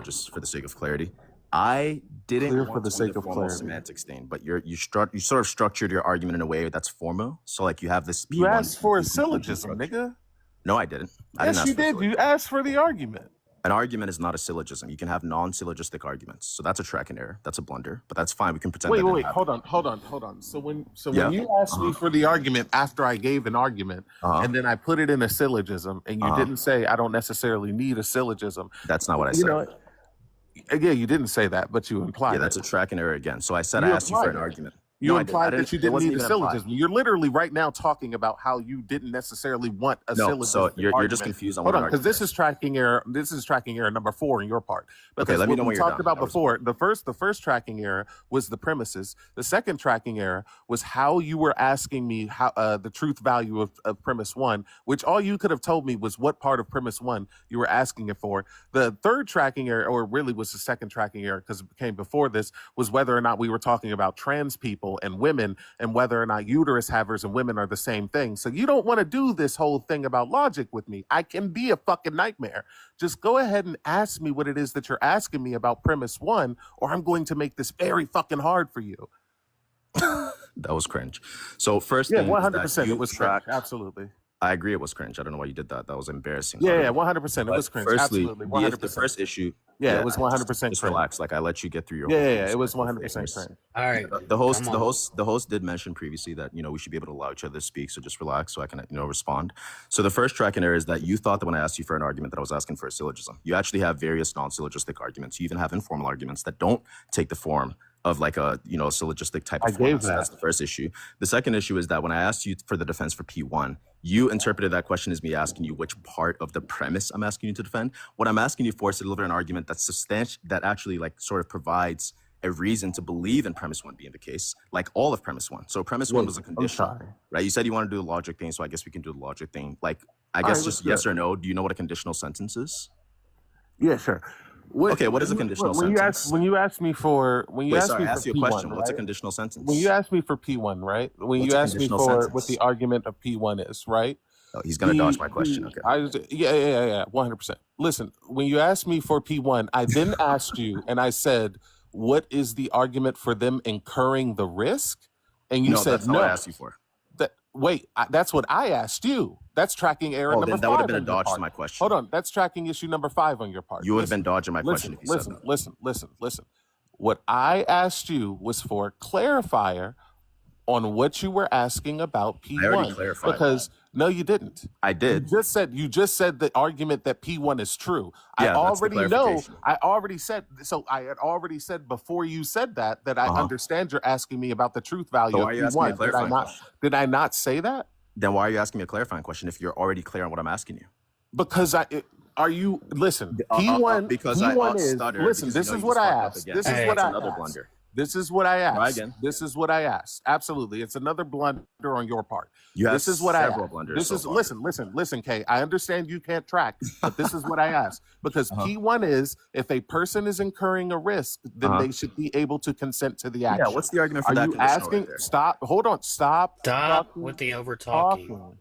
just for the sake of clarity. I didn't Clear want for the to do sake the of formal clarity. semantics thing, but you sort of structured your argument in a way that's formal. So like you have this P1. You asked for a P1 syllogism, structure. nigga. No, I didn't. I Yes, didn't ask you for a did. You syllogism. asked for the argument. An argument is not a syllogism. You can have non-syllogistic arguments. So that's a tracking error. That's a blunder. But that's fine. We can pretend Wait, that didn't happen. hold on. So when Yeah. you asked me for the argument after I gave an argument, and then I put it in a syllogism, and you didn't say I don't necessarily need a syllogism. That's not what I You said. know, yeah, you didn't say that, but you implied Yeah, that's it. a tracking error again. So I said You I asked you for implied an it. argument. You No, I didn't. implied that you It didn't wasn't need a even implied. syllogism. You're literally right now talking about how you didn't necessarily want a No, syllogism. so you're just confused on Hold what on, an because argument this is tracking error. This is tracking error number 4 in your part. Because let me what know we when you're talked done. about I'll before. The first tracking error was the premises. The second tracking error was how you were asking me how the truth value of premise 1, which all you could have told me was what part of premise 1 you were asking it for. The third tracking error, or really was the second tracking error because it came before this, was whether or not we were talking about trans people and women, and whether or not uterus havers and women are the same thing. So you don't want to do this whole thing about logic with me. I can be a fucking nightmare. Just go ahead and ask me what it is that you're asking me about premise 1, or I'm going to make this very fucking hard for you. That was cringe. So first Yeah, thing is 100%. that It you was cringe. tracked. Absolutely. I agree it was cringe. I don't know why you did that. That was embarrassing. Yeah, 100%. It was cringe. Firstly, Absolutely. 100%. the first issue. Yeah, it was 100% Just cringe. relax. Like I let you get through your. Yeah, whole yeah, thing, yeah, so it was like, 100% cringe. All right. The come on. host did mention previously that we should be able to allow each other to speak. So just relax, so I can respond. So the first tracking error is that you thought that when I asked you for an argument that I was asking for a syllogism. You actually have various non-syllogistic arguments. You even have informal arguments that don't take the form of like a syllogistic type of I gave So that. that's the first issue. The second issue is that when I asked you for the defense for P1, you interpreted that question as me asking you which part of the premise I'm asking you to defend. What I'm asking you for is to deliver an argument that's substantial, that actually like sort of provides a reason to believe in premise 1 being the case, like all of premise 1. So premise 1 was a condition, sorry. right? You said you want to do the logic thing, so I guess we can do the logic thing. Like, I All guess right, just let's yes or no. Do you know what a conditional sentence is? Yeah, sure. Okay, what is a conditional sentence? When you ask me for Wait, sorry, I asked you a P1, question. What's a right? conditional sentence? When you ask me for P1, right? When What's you a ask me conditional for sentence? what the argument of P1 is, right? Oh, he's gonna dodge my question. Okay. Yeah, 100%. Listen, when you asked me for P1, I then asked you, and I said, "What is the argument for them incurring the risk?" And you No, said that's not no. what I asked you for. Wait, that's what I asked you. That's tracking error Oh, number then that would have 5 been a on your dodge to part. my question. Hold on, that's tracking issue number 5 on your part. You would have been Listen, dodging my question if you said that. What I asked you was for clarifier on what you were asking about I already P1 clarified because no, you didn't. I did. You just said the argument that P1 is true. Yeah, that's the I clarification. already said before you said that I understand you're asking me about the truth value So of why are you asking me a P1. Did I clarifying not question? did I not say that? Then why are you asking me a clarifying question if you're already clear on what I'm asking you? Because listen, because I P1 is stuttered. listen, because this you is know you what just I fucked up asked. again. This is Hey, what That's I another asked. blunder. This is what I Try asked. again. This is what I asked. Absolutely. It's another blunder on your part. You have This is what I several asked. blunders This so is far. listen, Kay. I understand you can't track, but this is what I asked. Because P1 is if a person is incurring a risk, then they should be able to consent to the action. Yeah, what's the argument for Are that you conditional asking? right there? Stop. Hold on. Stop Stop with the over talking.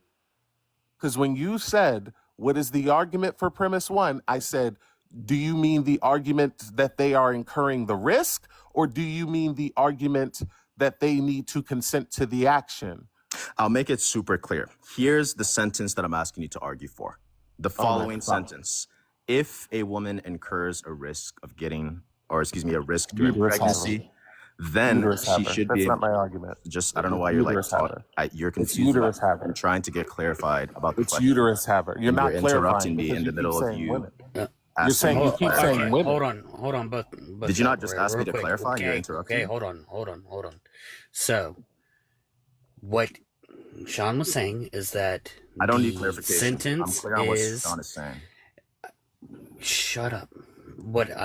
Because when you said, what is the argument for premise 1? I said, do you mean the argument that they are incurring the risk? Or do you mean the argument that they need to consent to the action? I'll make it super clear. Here's the sentence that I'm asking you to argue for. The following sentence. If a woman incurs a risk of getting, or excuse me, a risk during Uterus pregnancy, then Uterus she haver. should That's be not able. my argument. Just I don't know why you're like Uterus haver. you're It's confused. uterus about it. haver. I'm trying to get clarified about the It's question. uterus haver. You're And not you're clarifying interrupting me because in the you keep middle of saying you women. asking You're saying me you a keep question. saying Okay, women. hold on, but Did you not just ask me real to quick. clarify? You're Okay, interrupting me. hold on. So, what Sean was saying is that I don't need the clarification. I'm sentence clear on what is. Sean is saying. Shut up. What No,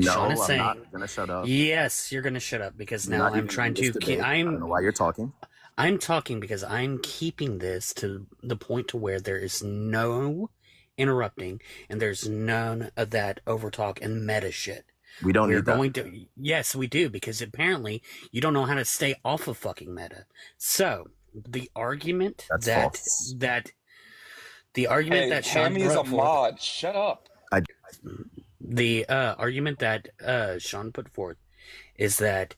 Sean is I'm saying? not gonna shut up. Yes, you're gonna shut up because You're now not I'm even trying in this to. debate. I don't know why you're talking. I'm talking because I'm keeping this to the point to where there is no interrupting and there's none of that overtalk and meta shit. We don't We're need that. going to. Yes, we do because apparently you don't know how to stay off of fucking meta. So the argument That's that false. the argument Hey, that Sean Hammy is a brought forth. mod. Shut up. The argument that Sean put forth is that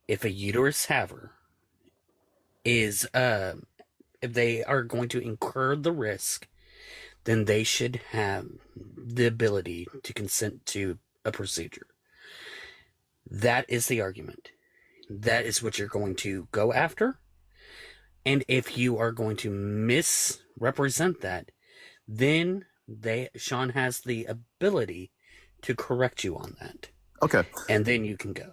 if a uterus haver is if they are going to incur the risk, then they should have the ability to consent to a procedure. That is the argument. That is what you're going to go after. And if you are going to misrepresent that, then Sean has the ability to correct you on that. Okay. And then you can go.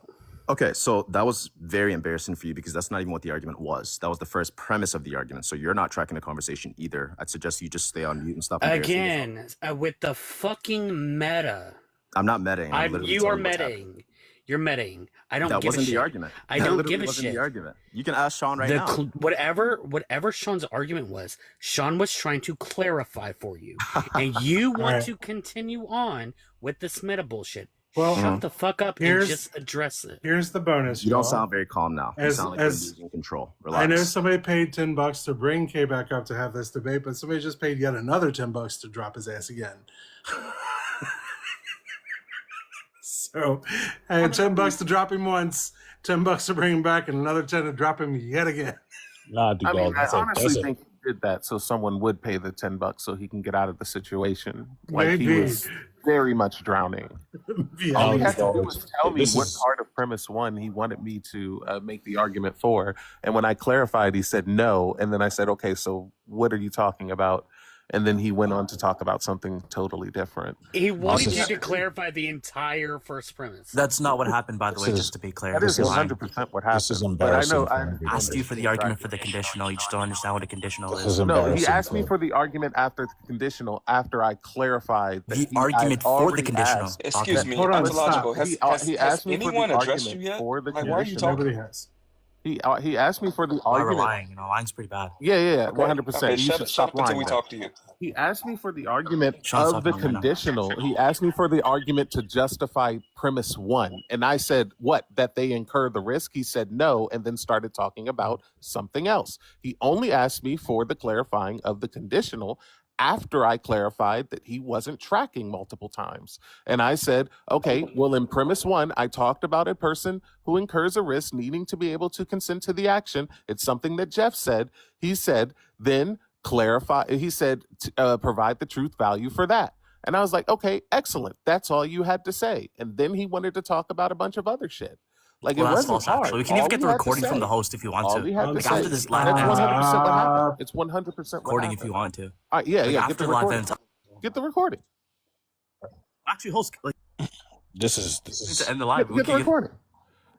Okay, so that was very embarrassing for you because that's not even what the argument was. That was the first premise of the argument. So you're not tracking the conversation either. I'd suggest you just stay on mute and stop embarrassing yourself. Again, with the fucking meta. I'm not metaing. I'm literally You are telling you what's happening. metaing. You're metaing. I don't That give a wasn't shit. the argument. I That don't literally give a wasn't shit. the argument. You can ask Sean right now. Whatever Sean's argument was, Sean was trying to clarify for you. And you want Right. to continue on with this meta bullshit. Well, Shut the fuck up and here's- just address it. Here's the bonus. You don't y'all. sound very calm now. You As- sound like as- you're losing control. Relax. I know somebody paid $10 to bring Kay back up to have this debate, but somebody just paid yet another $10 to drop his ass again. So, and $10 to drop him once, $10 to bring him back, and another 10 to drop him yet again. Nah, I Dugald, mean, I that's a honestly think he did that so someone would pay the $10 so he can get out of the situation. Like he Maybe. was very much drowning. Yeah. All he Oh, had to do Dugald, was tell me this what is- part of premise 1 he wanted me to make the argument for. And when I clarified, he said no. And then I said, okay, so what are you talking about? And then he went on to talk about something totally different. He wanted This you is- to clarify the entire first premise. That's not what happened, by the way, This is- just to be clear. That is This is- 100% what happened. This is But I embarrassing. know for I everybody. Asked you for the argument for the conditional. You just don't understand what a conditional This is. is No, he embarrassing asked me for- for the argument after the conditional, after I clarified that The he, argument I'd for the already conditional. asked- Excuse me, Hold on, ontological. stop. He asked me for the anyone addressed you argument yet? for the Like, why are you conditional. talking? Nobody has. He asked me for the Why we're argument. lying? Lying's pretty bad. Yeah, Okay, 100%. okay, You shut should up stop until lying. we now. talk to you. He asked me for the argument Sean's of the talking right now. conditional. He asked me for the argument to justify premise 1. And I said, what? That they incur the risk? He said no, and then started talking about something else. He only asked me for the clarifying of the conditional after I clarified that he wasn't tracking multiple times. And I said, okay, well, in premise one, I talked about a person who incurs a risk needing to be able to consent to the action. It's something that Jeff said. He said, then clarify. He said, provide the truth value for that. And I was like, okay, excellent. That's all you had to say. And then he wanted to talk about a bunch of other shit. Like, Well, it that's wasn't false, hard. actually. We can even All get he the had to recording from say- the host if you want all to. he had to Like, say. after this live That's event. 100% what happened. It's 100% what Recording if happened. you want to. All right, yeah, Like, yeah. Get after the live recording. event. Get the recording. Actually, host, like, This is to end the live. Get the recording.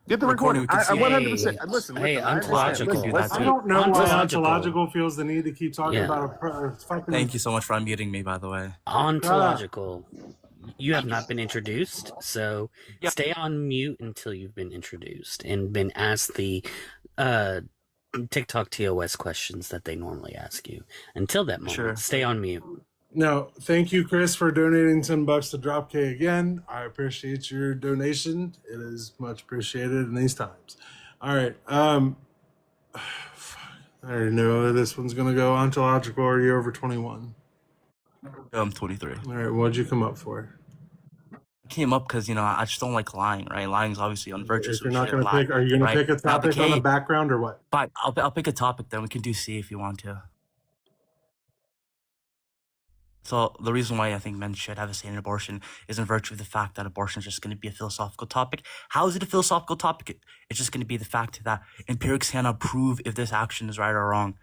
Get the recording. We can I see. 100%. Hey, Listen, hey, listen. I understand. ontological. Listen, do that listen. I too. don't know why Ontological. ontological feels the need to keep talking Yeah. about a fucking. Thank you so much for unmuting me, by the way. Ontological. You have not been introduced, so Yeah. stay on mute until you've been introduced and been asked the TikTok TOS questions that they normally ask you. Until that moment, Sure. stay on mute. No, thank you, Chris, for donating $10 to Drop K again. I appreciate your donation. It is much appreciated in these times. All right. I already know where this one's gonna go. Ontological, are you over 21? I'm 23. All right, what'd you come up for? Came up because, you know, I just don't like lying, right? Lying is obviously unvirtuous. If you're not gonna pick, are you gonna pick a topic on the background or what? But I'll pick a topic, then we can do C if you want to. So the reason why I think men should have a say in abortion is in virtue of the fact that abortion is just going to be a philosophical topic. How is it a philosophical topic? It's just going to be the fact that empirics cannot prove if this action is right or wrong.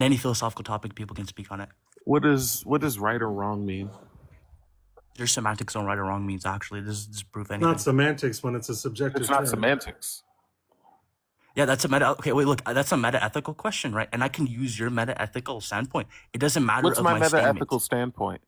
Any philosophical topic, people can speak on it. What does right or wrong mean? There's semantics on right or wrong means, actually. This doesn't prove anything. Not semantics when it's a subjective It's not term. semantics. Yeah, that's a meta. Okay, wait, look, that's a meta-ethical question, right? And I can use your meta-ethical standpoint. It doesn't matter. What's of my statement. meta-ethical standpoint?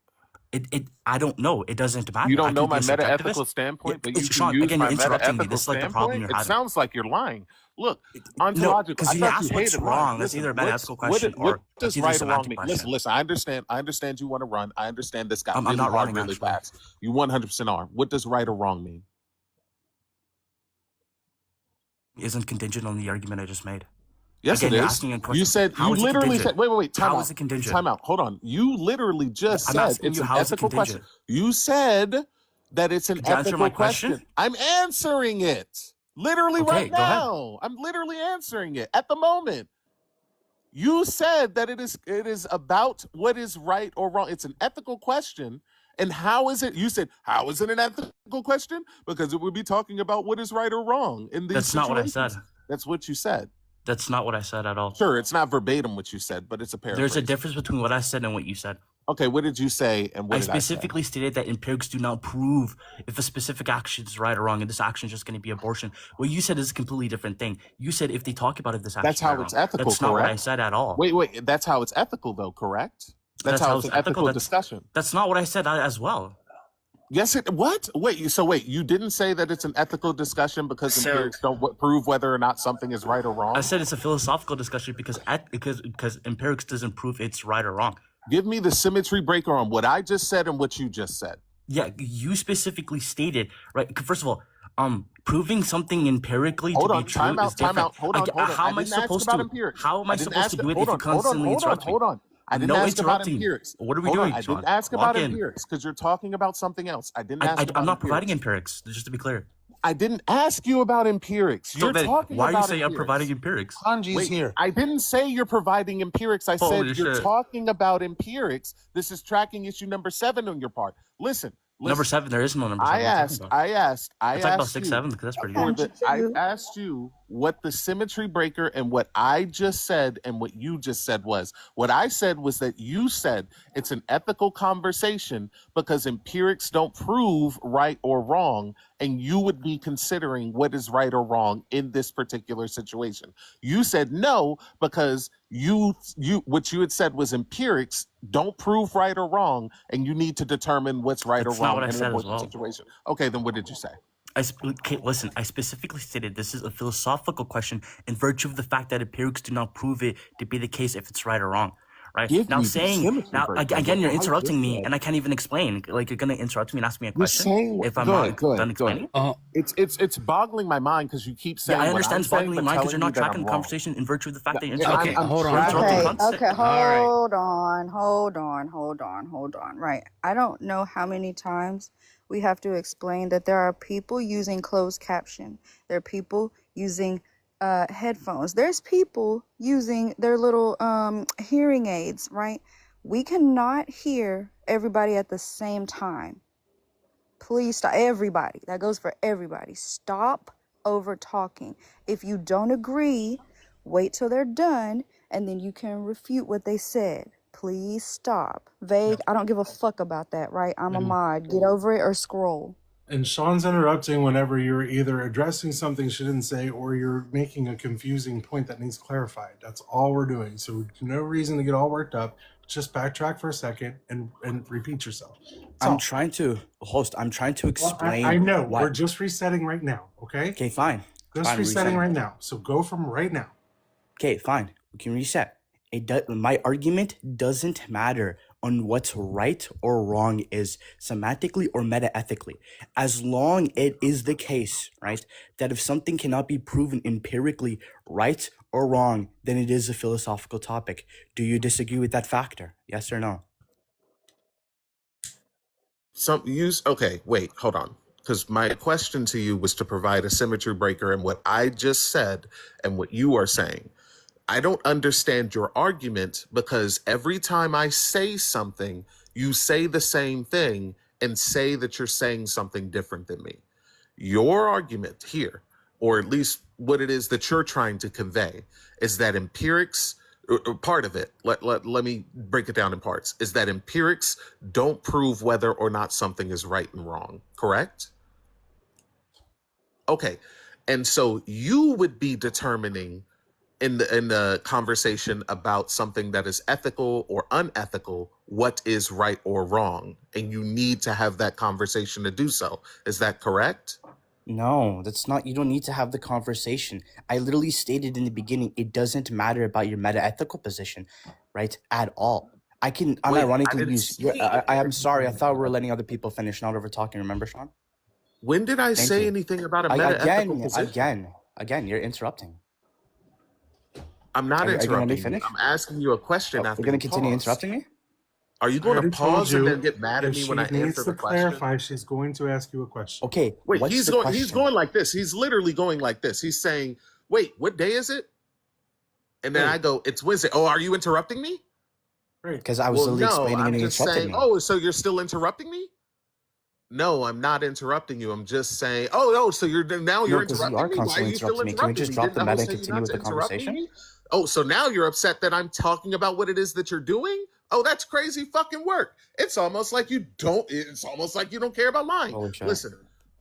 I don't know. It doesn't matter. You I don't know can be my a meta-ethical subjectivist. standpoint, Yeah, but you Sean, can use again, my you're interrupting me. meta-ethical This is like the problem standpoint? you're It having. sounds like you're lying. Look, No, ontological. because I you thought asked you what's hated wrong. lying. That's either a Listen, meta-ethical question what or does that's either a right or wrong semantic mean? question. Listen, I understand you want to run. I understand this got I'm really not hard running, really actually. fast. You 100% are. What does right or wrong mean? Isn't contingent on the argument I just made. Yes, Again, it you're is. asking a question. You said, How you is it literally contingent? said, wait, time How out. is it contingent? Time out. Hold on. You literally just I'm said asking it's you, an how is it ethical question. contingent? You said that it's an Could you answer ethical my question? I'm answering it. Literally Okay, right go ahead. now. I'm literally answering it at the moment. You said that it is about what is right or wrong. It's an ethical question. And how is it? You said, how is it an ethical question? Because it would be talking about what is right or wrong in these That's not what I situations. said. That's what you said. That's not what I said at all. Sure, it's not verbatim what you said, but it's a paraphrase. There's a difference between what I said and what you said. Okay, what did you say and what I did I say? specifically stated that empirics do not prove if a specific action is right or wrong, and this action is just going to be abortion. What you said is a completely different thing. You said if they talk about if this action That's is right how or it's wrong. ethical, That's not what I correct? said at all. Wait, that's how it's ethical though, correct? That's how it's an ethical That's- discussion. That's not what I said as well. Yes, what? Wait, you didn't say that it's an ethical discussion because So- empirics don't prove whether or not something is right or wrong? I said it's a philosophical discussion because empirics doesn't prove it's right or wrong. Give me the symmetry breaker on what I just said and what you just said. Yeah, you specifically stated, right? First of all, proving something empirically Hold to on, be true time is out, time different. out. Hold on. How am I didn't ask supposed about to? empirics. How am I didn't supposed ask- to do it hold if you on, constantly interrupt me? Hold on. I didn't No ask about interrupting. empirics. What are we Hold on, doing, I Sean? didn't ask Lock about in. empirics because you're talking about something else. I didn't ask about I'm not empirics. providing empirics, just to be clear. I didn't ask you about empirics. So You're then, talking why are you about saying I'm empirics. providing empirics? Kanji's Wait, here. I didn't say you're providing empirics. I Holy said you're shit. talking about empirics. This is tracking issue number 7 on your part. Listen. Number 7, there is no number 7. I asked I talked about you 6, 7 because that's pretty for good. I asked you what the symmetry breaker and what I just said and what you just said was. What I said was that you said it's an ethical conversation because empirics don't prove right or wrong, and you would be considering what is right or wrong in this particular situation. You said no because you what you had said was empirics don't prove right or wrong, and you need to determine what's right That's or not wrong what I in an said as abortion well. situation. Okay, then what did you say? Okay, listen, I specifically stated this is a philosophical question in virtue of the fact that empirics do not prove it to be the case if it's right or wrong. right? Give Now me the saying, symmetry now breakdown. again, you're I interrupting just me said and I can't even explain. Like, you're going to interrupt me and ask me a you're question saying if I'm good, not done good, good. explaining? It's boggling my mind because you keep Yeah, I saying what understand I'm it's saying, boggling your but mind because telling you're me not that tracking I'm the wrong. conversation in virtue of the fact that you're Yeah, interrupting. I'm hold on, You're hold interrupting on. Okay, constantly. okay, All right. hold on. Right. I don't know how many times we have to explain that there are people using closed caption. There are people using headphones. There's people using their little hearing aids, right? We cannot hear everybody at the same time. Please stop. Everybody. That goes for everybody. Stop over talking. If you don't agree, wait till they're done and then you can refute what they said. Please stop. Vague, I don't give a fuck about that, right? I'm a And mod. Get over it or scroll. and Sean's interrupting whenever you're either addressing something she didn't say or you're making a confusing point that needs clarified. That's all we're doing. So no reason to get all worked up. Just backtrack for a second and repeat yourself. That's I'm all. trying to Well, explain I know. why. We're just resetting right now, okay? Okay, fine. Just Fine, we're resetting resetting. right now. So go from right now. Okay, fine. We can reset. My argument doesn't matter on what's right or wrong is semantically or metaethically. As long it is the case, right, that if something cannot be proven empirically right or wrong, then it is a philosophical topic. Do you disagree with that factor? Yes or no? Okay, wait, hold on. Because my question to you was to provide a symmetry breaker, and what I just said and what you are saying. I don't understand your argument because every time I say something, you say the same thing and say that you're saying something different than me. Your argument here, or at least what it is that you're trying to convey, is that empirics, or part of it, let me break it down in parts, is that empirics don't prove whether or not something is right and wrong, correct? Okay. And so you would be determining in the conversation about something that is ethical or unethical, what is right or wrong, and you need to have that conversation to do so. Is that correct? No, that's not. You don't need to have the conversation. I literally stated in the beginning, it doesn't matter about your metaethical position, right? At all. I can Wait, I unironically didn't use. say I'm sorry. I thought we were letting other people finish, not over talking. Remember, Sean? when did I Thank say you. anything about a metaethical position? Again, you're interrupting. I'm not Are you gonna let me interrupting you. finish? I'm asking you a question Oh, after you're gonna you continue pause. interrupting me? Are you I going to already told pause and you then get mad at if me she when I needs answer to the question? clarify, she's going to ask you a question. Okay. Wait, What's he's the going. question? He's going like this. He's literally going like this. He's saying, "Wait, what day is it?" And then I go, "It's Wednesday." Oh, are you interrupting me? Great. Because I was Well, literally no. explaining I'm and you just interrupted saying. me. Oh, so you're still interrupting me? No, I'm not interrupting you. I'm just saying. Oh, no. So you're No, because you are interrupting me. Why are constantly you still interrupting me. Can we interrupting just me? drop Didn't the the meta host and say you're continue not with the interrupting conversation? me? Oh, so now you're upset that I'm talking about what it is that you're doing? Oh, that's crazy fucking work. It's almost like you don't. It's almost like you don't care about lying. Holy shit. Listen,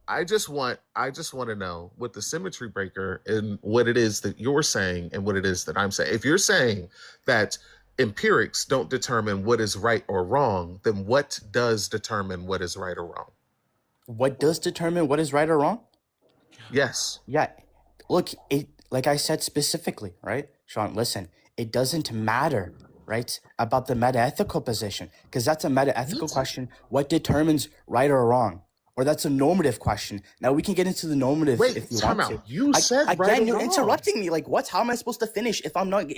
I just want to know what the symmetry breaker and what it is that you're saying and what it is that I'm saying. If you're saying that empirics don't determine what is right or wrong, then what does determine what is right or wrong? What does determine what is right or wrong? Yes. Yeah. Look, like I said specifically, right? Sean, listen, it doesn't matter, right, about the metaethical position, because that's a metaethical question. What determines right or wrong? Or that's a normative question. Now we can get into the normative Wait, if you time want out. to. You said right Again, or you're wrong. interrupting me. Like, what? How am I supposed to finish if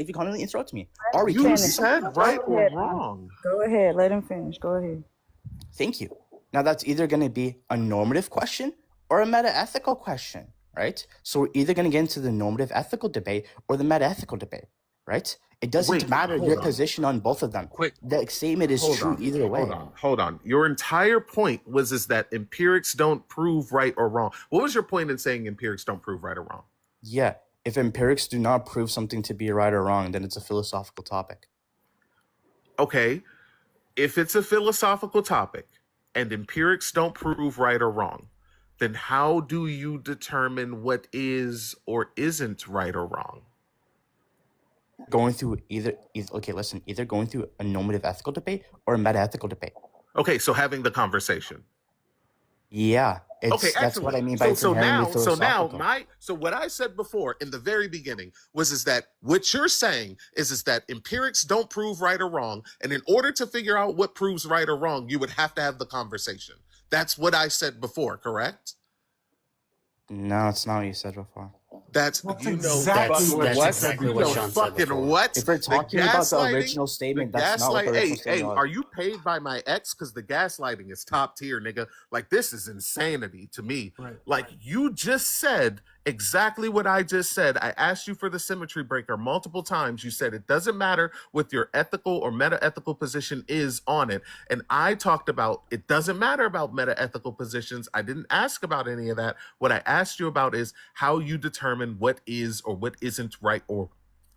you constantly interrupt me? Ari, can You you say said something? right or wrong. Go ahead. Let him finish. Go ahead. Thank you. Now that's either going to be a normative question or a metaethical question, right? So we're either going to get into the normative ethical debate or the metaethical debate, right? It doesn't Wait, matter hold your on. position on both of them. Quick. The statement is Hold true on. either way. Hold on. Your entire point was is that empirics don't prove right or wrong. What was your point in saying empirics don't prove right or wrong? Yeah, if empirics do not prove something to be right or wrong, then it's a philosophical topic. Okay. If it's a philosophical topic and empirics don't prove right or wrong, then how do you determine what is or isn't right or wrong? Going through either going through a normative ethical debate or a metaethical debate. Okay, so having the conversation. Yeah, Okay, That's what I excellent. mean by So it's so inherently now so now philosophical. what I said before in the very beginning is that what you're saying is that empirics don't prove right or wrong, and in order to figure out what proves right or wrong, you would have to have the conversation. That's what I said before, correct? No, it's not what you said before. That's That's you know exactly fucking what That's you what said exactly you what know before. Sean said fucking before. what If we're the talking about the gaslighting original the statement, that's not what gaslight the original hey statement was. are you paid by my ex because the gaslighting is top tier, nigga? Like, this is insanity to me. Right. Like, you just said exactly what I just said. I asked you for the symmetry breaker multiple times. You said it doesn't matter what your ethical or meta-ethical position is on it, and I talked about it doesn't matter about meta-ethical positions. I didn't ask about any of that. What I asked you about is how you determine what is or what isn't right or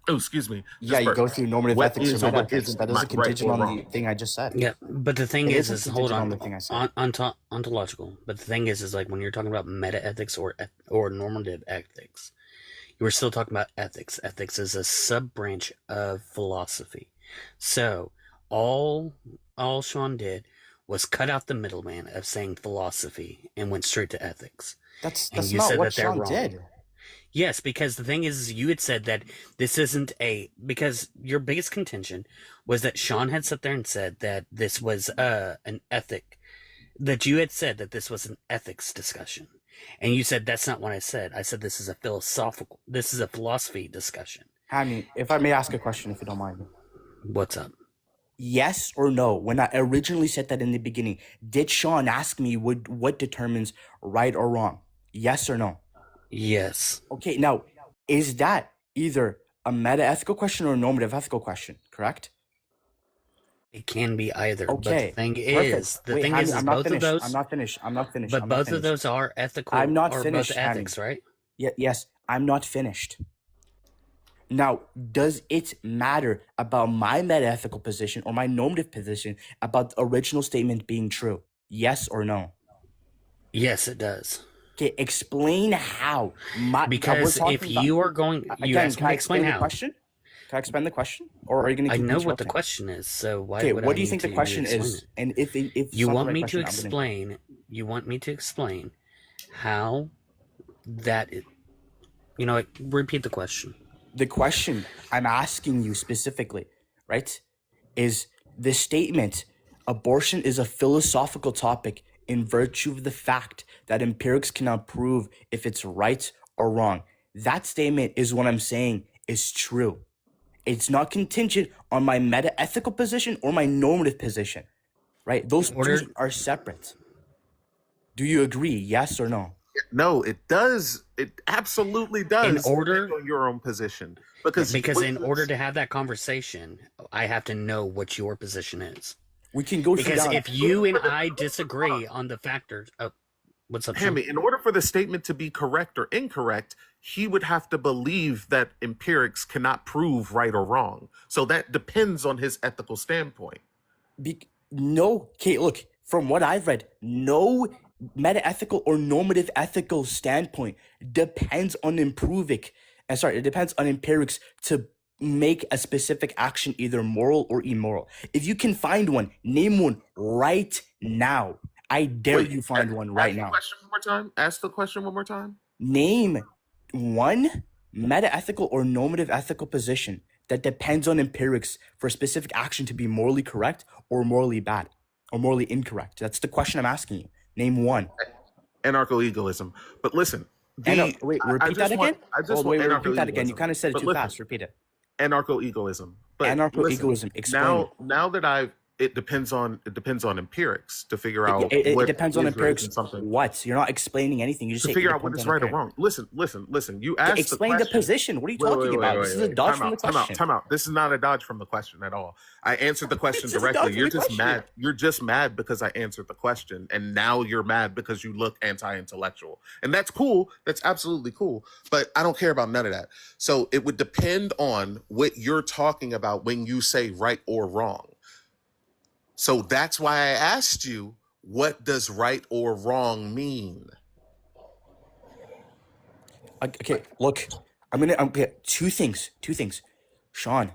excuse me, Yeah, you go through normative what ethics or is or meta what ethics. isn't That doesn't right contingent or on the wrong. thing I just said. Yeah, but the thing It is isn't hold contingent on on, the thing I said. ontological. But the thing is like when you're talking about meta ethics or normative ethics, you were still talking about ethics. Ethics is a sub branch of philosophy. So all Sean did was cut out the middleman of saying philosophy and went straight to ethics. That's And you not said what that they're Sean wrong. did. Yes, because the thing is, you had said that this isn't because your biggest contention was that Sean had sat there and said that this was an ethic, that you had said that this was an ethics discussion. And you said, that's not what I said. I said, this is a philosophy discussion. I mean, if I may ask a question, if you don't mind. What's up? Yes or no? When I originally said that in the beginning, did Sean ask me what determines right or wrong? Yes or no? Yes. Okay, now, is that either a meta-ethical question or a normative ethical question, correct? It can be either. But the Okay, thing perfect. is, Wait, Hammy, I'm not both of finished. those, I'm not finished. but both of those are ethical, I'm not or finished, both Hammy. ethics, right? Yes, I'm not finished. Now, does it matter about my meta-ethical position or my normative position about the original statement being true? Yes or no? Yes, it does. Okay, explain how. Because if you are going, you asked me to explain the how. question? Can I explain the question, or are you going to I keep know what the interrupting? question is, so why Okay, would what I do you need think the to question explain is? it? And if You it's not the want right me to question, I'm gonna- explain? You want me to explain how that? You know, like, repeat the question. The question I'm asking you specifically, right, is the statement: abortion is a philosophical topic in virtue of the fact that empirics cannot prove if it's right or wrong. That statement is what I'm saying is true. It's not contingent on my meta-ethical position or my normative position, right? Those two are separate. Do you agree? Yes or no? No, it does. It absolutely does. In order, depend on your own position, because in order to have that conversation, I have to know what your position is. We can go because down. if you and I disagree on the factors, what's up, Sean? Hammy, in order for the statement to be correct or incorrect, he would have to believe that empirics cannot prove right or wrong. So that depends on his ethical standpoint. No, okay, look, from what I've read, no meta-ethical or normative ethical standpoint depends on it depends on empirics to make a specific action either moral or immoral. If you can find one, name one right now. I dare you find one right now. Ask the question one more time. Name one meta-ethical or normative ethical position that depends on empirics for a specific action to be morally correct or morally bad or morally incorrect. That's the question I'm asking you. Name one. Anarcho-egoism. But listen. Wait, repeat that again? Repeat that again. You kind of said it too fast. Repeat it. Anarcho-egoism. But anarcho-egoism. Explain. Now that it depends on empirics to figure out it depends on empirics. What? You're not explaining anything. You just to figure out what is right or wrong. Listen. You asked explain the position. What are you talking about? This is a dodge from the question. Time out. This is not a dodge from the question at all. I answered the question directly. You're just mad. You're just mad because I answered the question, and now you're mad because you look anti-intellectual, and that's cool. That's absolutely cool. But I don't care about none of that. So it would depend on what you're talking about when you say right or wrong. So that's why I asked you, what does right or wrong mean? Okay, look, I'm gonna two things. Sean,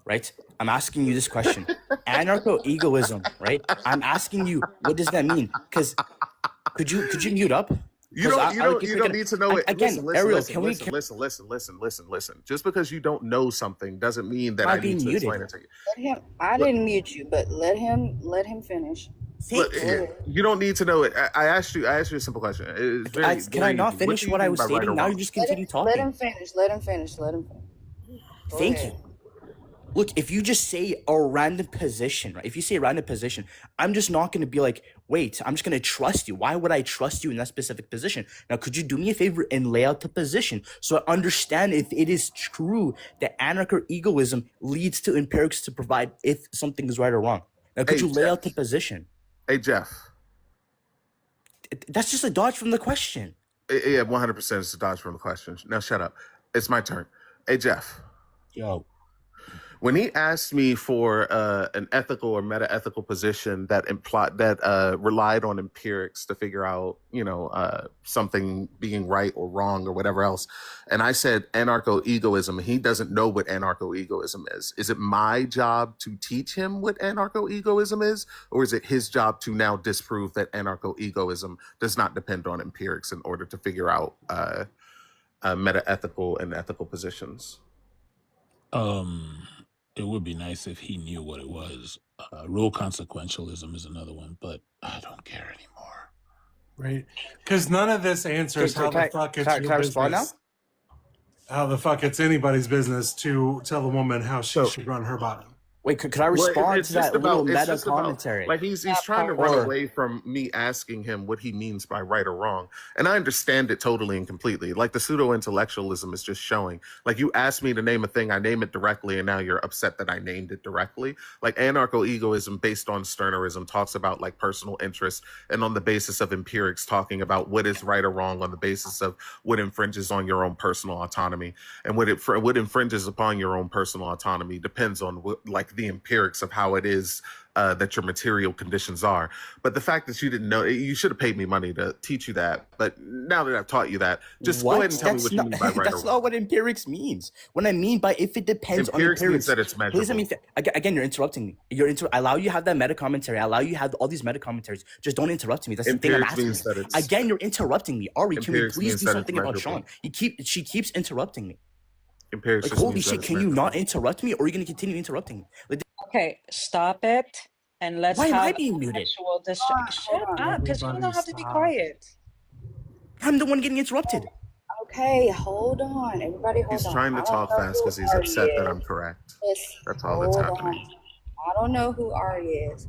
right? I'm asking you this question. Anarcho-egoism, right? I'm asking you, what does that mean? Because Could you mute up? You don't need to know it. Again, Listen, Ariel, listen. Just because you don't know something doesn't mean that Am I I need being to muted? explain it to you. Let him. I didn't mute you, but let him finish. Look, Thank you. you don't need to know it. I asked you a simple question. It's very, Can I not easy. finish do you what I mean was by right stating? or Now wrong? you just Let continue him talking. finish. Let him finish. Go Thank ahead. you. Look, if you just say a random position, right? If you say a random position, I'm just not going to be like, wait, I'm just going to trust you. Why would I trust you in that specific position? Now, could you do me a favor and lay out the position so I understand if it is true that anarcho-egoism leads to empirics to provide if something is right or wrong? Now, could Hey, you lay Jeff. out the position? Hey, Jeff. That's just a dodge from the question. Yeah, 100% is a dodge from the question. Now shut up. It's my turn. Hey, Jeff. Yo, When he asked me for an ethical or meta-ethical position that relied on empirics to figure out, something being right or wrong or whatever else, and I said anarcho-egoism, he doesn't know what anarcho-egoism is. Is it my job to teach him what anarcho-egoism is, or is it his job to now disprove that anarcho-egoism does not depend on empirics in order to figure out meta-ethical and ethical positions? it would be nice if he knew what it was. Real consequentialism is another one, but I don't care anymore. Right? Because none of this answers how the fuck it's can your I respond now? business. How the fuck it's anybody's business to tell a woman how she should run her body. Wait, could I respond to that little meta commentary? Like he's trying to run away from me asking him what he means by right or wrong. And I understand it totally and completely. Like the pseudo-intellectualism is just showing. Like you asked me to name a thing, I name it directly, and now you're upset that I named it directly. Like anarcho-egoism based on Stirnerism talks about like personal interest, and on the basis of empirics talking about what is right or wrong on the basis of what infringes on your own personal autonomy. And what infringes upon your own personal autonomy depends on the empirics of how it is that your material conditions are. But the fact that you didn't know, you should have paid me money to teach you that. But now that I've taught you that, just go ahead and tell me what you mean by right or That's wrong. not what empirics means. What I mean by if it depends on empirics means that it's measurable. Again, you're interrupting me. I allow you to have that meta commentary. I allow you to have all these meta commentaries. Just don't interrupt me. That's the thing I'm Empirics asking means you. that it's Again, you're interrupting me. Ari, can we Empirics please means do that it's something about measurable. Sean? She keeps interrupting me. empirics. Like, just holy means that shit, it's can you measurable. not interrupt me, or are you going to continue interrupting me? Like, Okay, stop it, and let's why am I have being an muted? actual Shut up, because you don't have to be Stop. quiet. I'm the one getting interrupted. Okay, hold on. Everybody hold He's on. trying to I don't talk know fast who because he's Ari upset that is. I'm correct. Just That's all that's hold happening. on. I don't know who Ari is,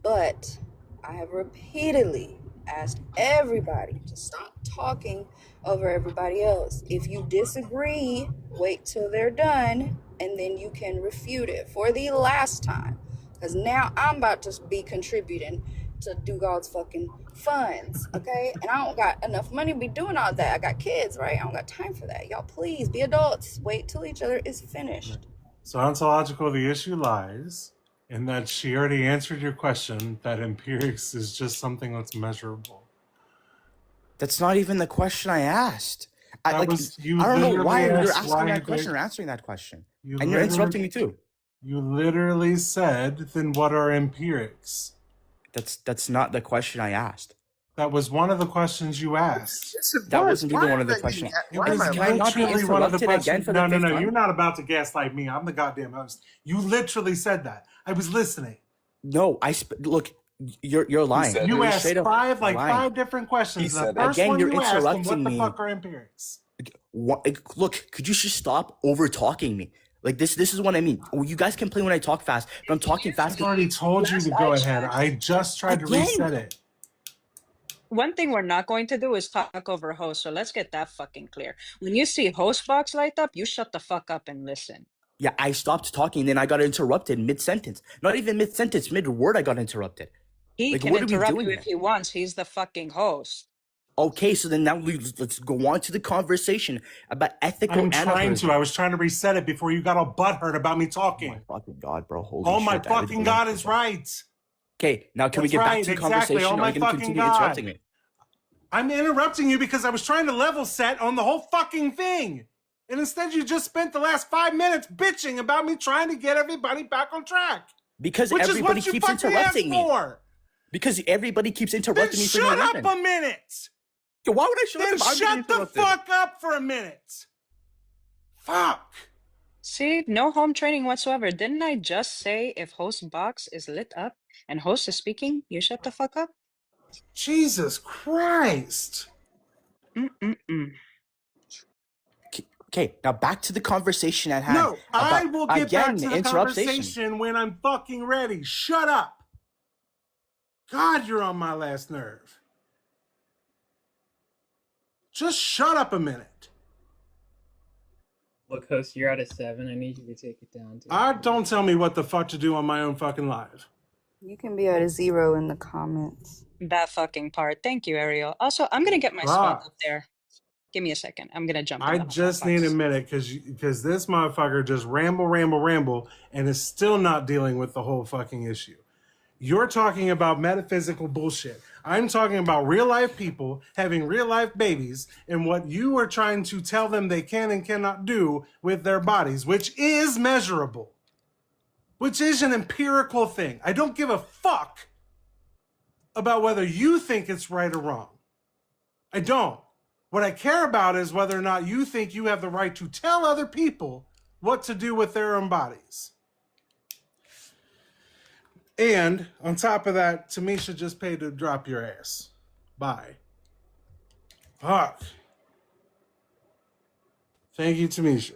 but I have repeatedly asked everybody to stop talking over everybody else. If you disagree, wait till they're done and then you can refute it for the last time. Because now I'm about to be contributing to Dugald's fucking funds, okay? And I don't got enough money to be doing all that. I got kids, right? I don't got time for that. Y'all, please be adults. Wait till each other is finished. So ontological, the issue lies in that she already answered your question that empirics is just something that's measurable. That's not even the question I asked. I That don't was- you know literally why you're asked asking why that they- question or answering that question. You And you're literally- interrupting me too. You literally said, then what are empirics? That's not the question I asked. That was one of the questions you asked. Yes, it That was. wasn't even Why one of the am I questions. being- why am I Can I not be literally one of the interrupted again questions. for the No, fifth time? you're not about to gaslight me. I'm the goddamn host. You literally said that. I was listening. No, look, you're lying. said You You're asked straight up five lying. different questions. He The said it. first Again, one you're you asked him, what interrupting the me. fuck are empirics? Look, could you just stop over talking me? Like this is what I mean. You guys complain when I talk fast, but I'm talking fast. I've already told you to go ahead. I just tried to Again? reset it. One thing we're not going to do is talk over host, so let's get that fucking clear. When you see host box light up, you shut the fuck up and listen. Yeah, I stopped talking, then I got interrupted mid-sentence. Not even mid-sentence, mid-word I got interrupted. He Like, can what are we interrupt doing you here? if he wants. He's the fucking host. Okay, so then now let's go on to the conversation about ethical I'm trying anarchism. to. I was trying to reset it before you got all butthurt about me Oh talking. my fucking god, bro! Holy Oh shit! my I really fucking don't god like is this. right. Okay, now can we That's get back right, to the exactly. conversation? Oh Or are my you gonna fucking continue God. interrupting me? I'm interrupting you because I was trying to level set on the whole fucking thing. And instead you just spent the last 5 minutes bitching about me trying to get everybody back on track. Because Which is everybody what you keeps fucking interrupting asked me. for. Because everybody keeps interrupting me for no Shut reason. up a minute! Yo, why would I shut Then up? I'm getting shut the interrupted. fuck up for a minute! Fuck! See, no home training whatsoever. Didn't I just say if host box is lit up and host is speaking, you shut the fuck up? Jesus Christ! Okay, now back to the conversation at hand. No, I will get back to the interruption. conversation when I'm fucking ready. Shut up! God, you're on my last nerve. Just shut up a minute. Look, host, you're at a 7. I need you to take it down to. Don't tell me what the fuck to do on my own fucking live. You can be at a 0 in the comments. That fucking part. Thank you, Ariel. Also, I'm gonna get my spot up there. Give me a second. I'm gonna jump. I just need a minute because this motherfucker just ramble, and is still not dealing with the whole fucking issue. You're talking about metaphysical bullshit. I'm talking about real life people having real life babies and what you are trying to tell them they can and cannot do with their bodies, which is measurable, which is an empirical thing. I don't give a fuck about whether you think it's right or wrong. I don't. What I care about is whether or not you think you have the right to tell other people what to do with their own bodies. And on top of that, Tamisha just paid to drop your ass. Bye. Fuck. Thank you, Tamisha.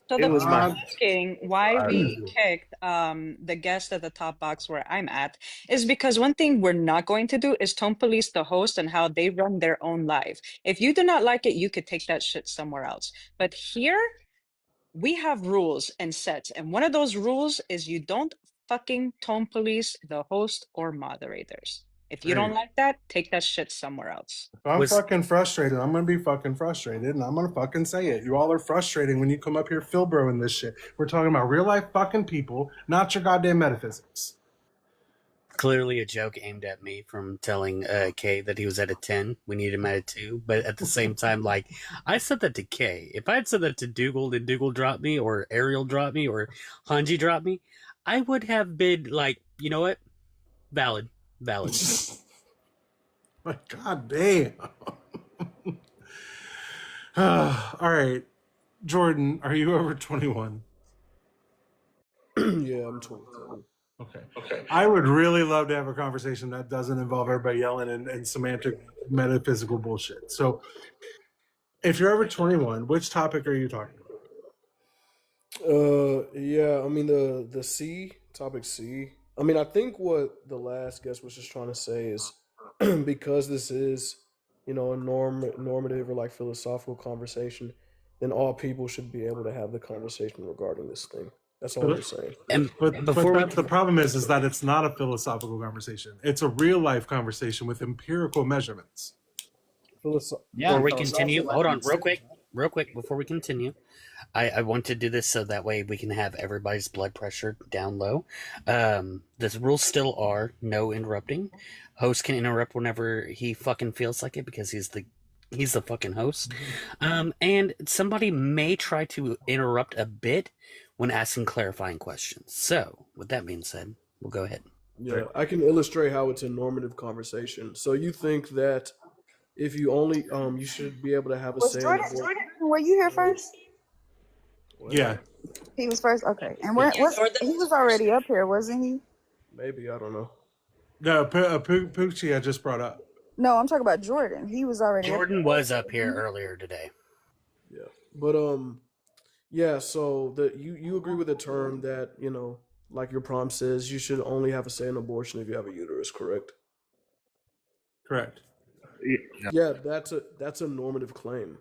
So the people asking why we kicked the guest at the top box where I'm at is because one thing we're not going to do is tone police the host and how they run their own live. If you do not like it, you could take that shit somewhere else. But here, we have rules and sets. And one of those rules is you don't fucking tone police the host or moderators. If you don't like that, take that shit somewhere else. If I'm fucking frustrated, I'm going to be fucking frustrated, and I'm going to fucking say it. You all are frustrating when you come up here Philbro this shit. We're talking about real life fucking people, not your goddamn metaphysics. Clearly a joke aimed at me from telling Kay that he was at a 10. We need him at a 2. But at the same time, like, I said that to Kay. If I had said that to Dugald and Dugald dropped me, or Ariel dropped me, or Hanji dropped me, I would have been like, you know what? Valid. My god damn. All right. Jordan, are you over 21? Yeah, I'm 27. Okay. I would really love to have a conversation that doesn't involve everybody yelling and semantic metaphysical bullshit. So if you're over 21, which topic are you talking about? Yeah, I mean the C, topic C. I mean, I think what the last guest was just trying to say is because this is, a normative or like philosophical conversation, then all people should be able to have the conversation regarding this thing. That's all I'm saying. But the problem is that it's not a philosophical conversation. It's a real life conversation with empirical measurements. Before we continue, hold on real quick before we continue. I want to do this so that way we can have everybody's blood pressure down low. The rules still are no interrupting. Host can interrupt whenever he fucking feels like it because he's the fucking host. And somebody may try to interrupt a bit when asking clarifying questions. So, with that being said, we'll go ahead. Yeah, I can illustrate how it's a normative conversation. So you think that if you only you should be able to have a say. Jordan, were you here first? Yeah. He was first? Okay. And he was already up here, wasn't he? Maybe, I don't know. No, Poochie I just brought up. No, I'm talking about Jordan. He was already Jordan was up here earlier today. Yeah. But yeah, so you agree with the term that, like your prompt says, you should only have a say in abortion if you have a uterus, correct? Correct. Yeah, that's a normative claim.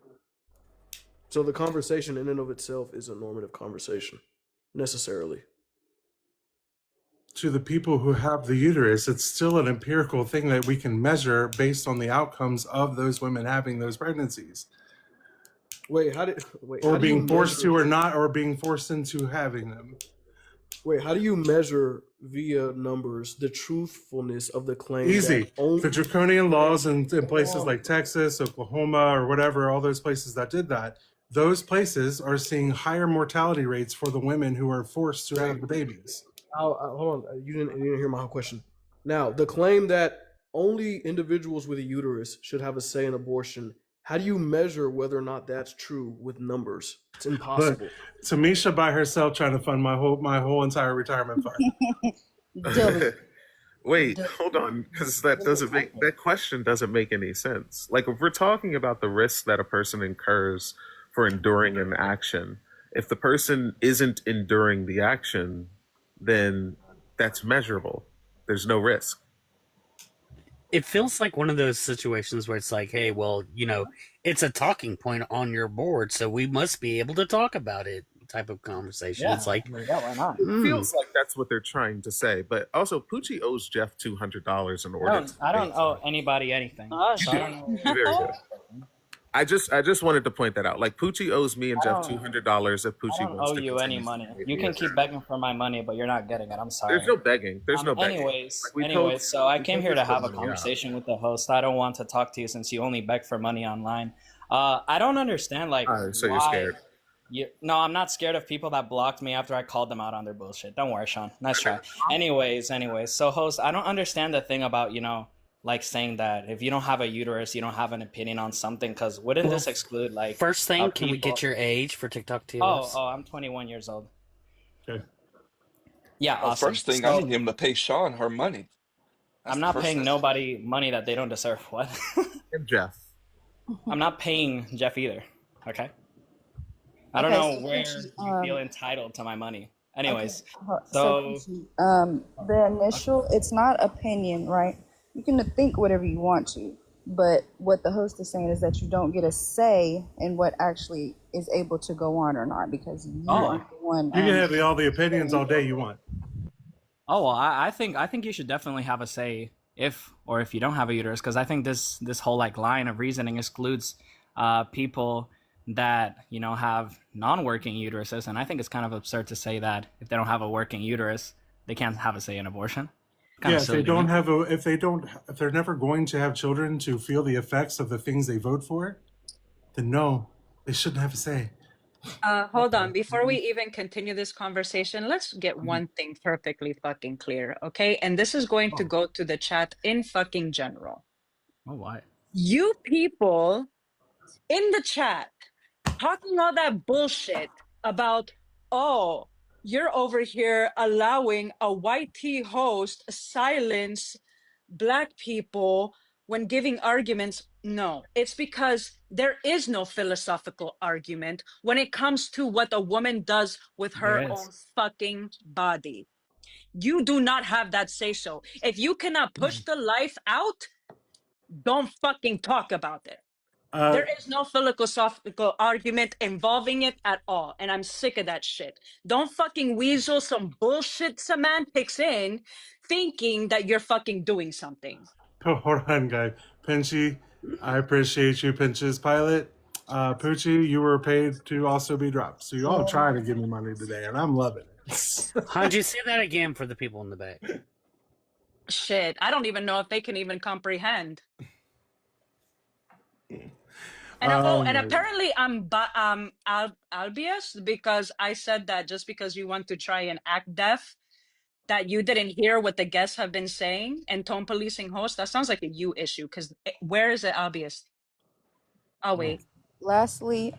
So the conversation in and of itself is a normative conversation, necessarily. To the people who have the uterus, it's still an empirical thing that we can measure based on the outcomes of those women having those pregnancies. Or being forced to or not, or being forced into having them. Wait, how do you measure via numbers the truthfulness of the claim? Easy. The draconian laws in places like Texas, Oklahoma, or whatever, all those places that did that, those places are seeing higher mortality rates for the women who are forced to have the babies. Hold on, you didn't hear my whole question. Now, the claim that only individuals with a uterus should have a say in abortion, how do you measure whether or not that's true with numbers? It's Look, impossible. Tamisha by herself trying to fund my whole entire retirement fund. Wait, hold on, because that question doesn't make any sense. Like, if we're talking about the risk that a person incurs for enduring an action, if the person isn't enduring the action, then that's measurable. There's no risk. It feels like one of those situations where it's like, hey, well, it's a talking point on your board, so we must be able to talk about it type of conversation. Yeah, It's like, yeah, why not? It feels like that's what they're trying to say. But also, Poochie owes Jeff $200 in order to I don't owe anybody anything. Oh, So I don't know. Very good. I just wanted to point that out. Like, Poochie owes me and Jeff $200 if Poochie I don't wants owe to you any continue money. to pay You me can as keep a- begging for my money, but you're not getting it. I'm sorry. There's no begging. There's no begging. Anyways, so I came here to have a conversation. conversation with the host. I don't want to talk to you since you only beg for money online. I don't understand, like, So you're why. scared. No, I'm not scared of people that blocked me after I called them out on their bullshit. Don't worry, Sean. Nice try. Anyways, so host, I don't understand the thing about, like saying that if you don't have a uterus, you don't have an opinion on something, because wouldn't this exclude, like, first thing, can we people- get your age for TikTok TOS? Oh, I'm 21 years old. Okay. Yeah, awesome. First thing, I need him to pay Sean her money. That's I'm the not first paying thing. nobody money that they don't deserve. What? And Jeff. I'm not paying Jeff either. Okay. I don't know where you feel entitled to my money. Anyways, so the initial, it's not opinion, right? You can think whatever you want to, but what the host is saying is that you don't get a say in what actually is able to go on or not, because you are the one. You can have all the opinions all day you want. oh well, I think you should definitely have a say if you don't have a uterus, because I think this whole like line of reasoning excludes people that have non-working uteruses, and I think it's kind of absurd to say that if they don't have a working uterus, they can't have a say in abortion. Kind Yeah, of if silly they to me. don't if they're never going to have children to feel the effects of the things they vote for, then no, they shouldn't have a say. Hold on. Before we even continue this conversation, let's get one thing perfectly fucking clear, okay? And this is going to go to the chat in fucking general. Oh, why? You people in the chat talking all that bullshit about, oh, you're over here allowing a white tea host silence Black people when giving arguments. No, it's because there is no philosophical argument when it comes to what a woman does with her There own is. fucking body. You do not have that say so. If you cannot push the life out, don't fucking talk about it. There is no philosophical argument involving it at all. And I'm sick of that shit. Don't fucking weasel some bullshit semantics in thinking that you're fucking doing something. Hold on, guys. Pinchy, I appreciate you, Pinch's pilot. Poochie, you were paid to also be dropped. So you all trying to give me money today, and I'm loving it. How'd you say that again for the people in the back? Shit, I don't even know if they can even comprehend. And and apparently I'm albious, because I said that just because you want to try and act deaf, that you didn't hear what the guests have been saying and tone policing host. That sounds like a you issue, because where is it albious? Oh wait. Lastly,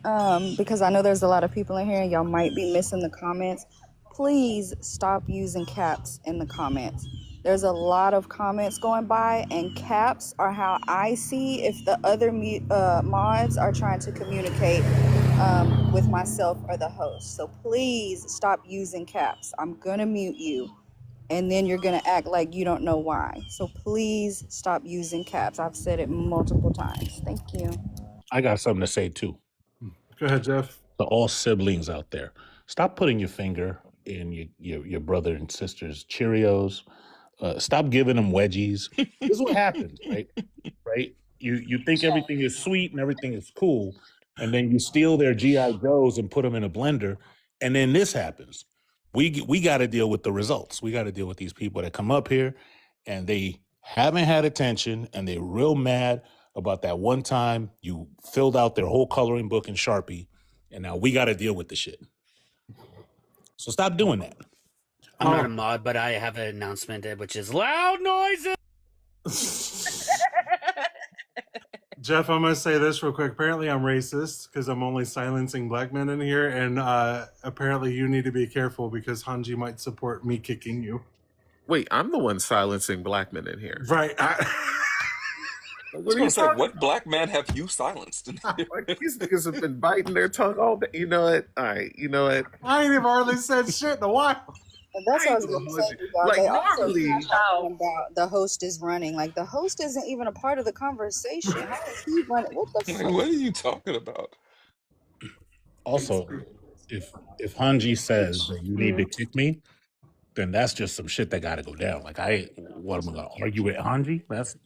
because I know there's a lot of people in here and y'all might be missing the comments, please stop using caps in the comments. There's a lot of comments going by, and caps are how I see if the other mods are trying to communicate with myself or the host. So please stop using caps. I'm gonna mute you, and then you're gonna act like you don't know why. So please stop using caps. I've said it multiple times. Thank you. I got something to say too. Go ahead, Jeff. To all siblings out there, stop putting your finger in your brother and sister's Cheerios. Stop giving them wedgies. This is what happens, right? Right? You think everything is sweet and everything is cool, and then you steal their GI Joes and put them in a blender, and then this happens. We got to deal with the results. We got to deal with these people that come up here and they haven't had attention and they're real mad about that one time you filled out their whole coloring book in Sharpie, and now we got to deal with the shit. So stop doing that. I'm not a Oh, mod, but I have an announcement, which is loud noises. Jeff, I'm gonna say this real quick. Apparently, I'm racist because I'm only silencing black men in here, and apparently, you need to be careful because Hanji might support me kicking you. Wait, I'm the one silencing black men in here. Right. I What was are going you to say, talking what black man have you silenced? about? Like, these niggas have been biting their tongue all day. You know what? All right, you know what? I ain't even hardly said shit in a while. And that's what I I was ain't going gonna to hold say, you. Dugald. Like They also normally, keep talking about the host is running. Like, the host isn't even a part of the conversation. How is he running? What the Like, fuck? what are you talking about? Also, if Hanji says that you need to kick me, then that's just some shit that got to go down. Like what am I gonna argue with Hanji? That's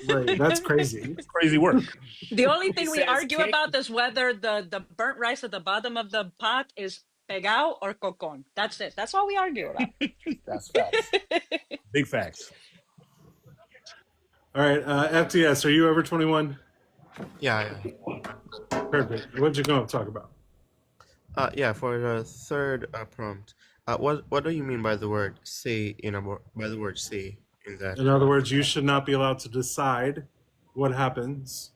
Right. That's crazy. crazy work. The only He thing we says argue kick. about is whether the burnt rice at the bottom of the pot is pegao or cocon. That's it. That's all we argue about. That's facts. Big facts. All right, FTS, are you over 21? Yeah, Perfect. What'd you go talk about? yeah. For the third prompt, what do you mean by the word "say" by the word "say" in that? In other words, you should not be allowed to decide what happens.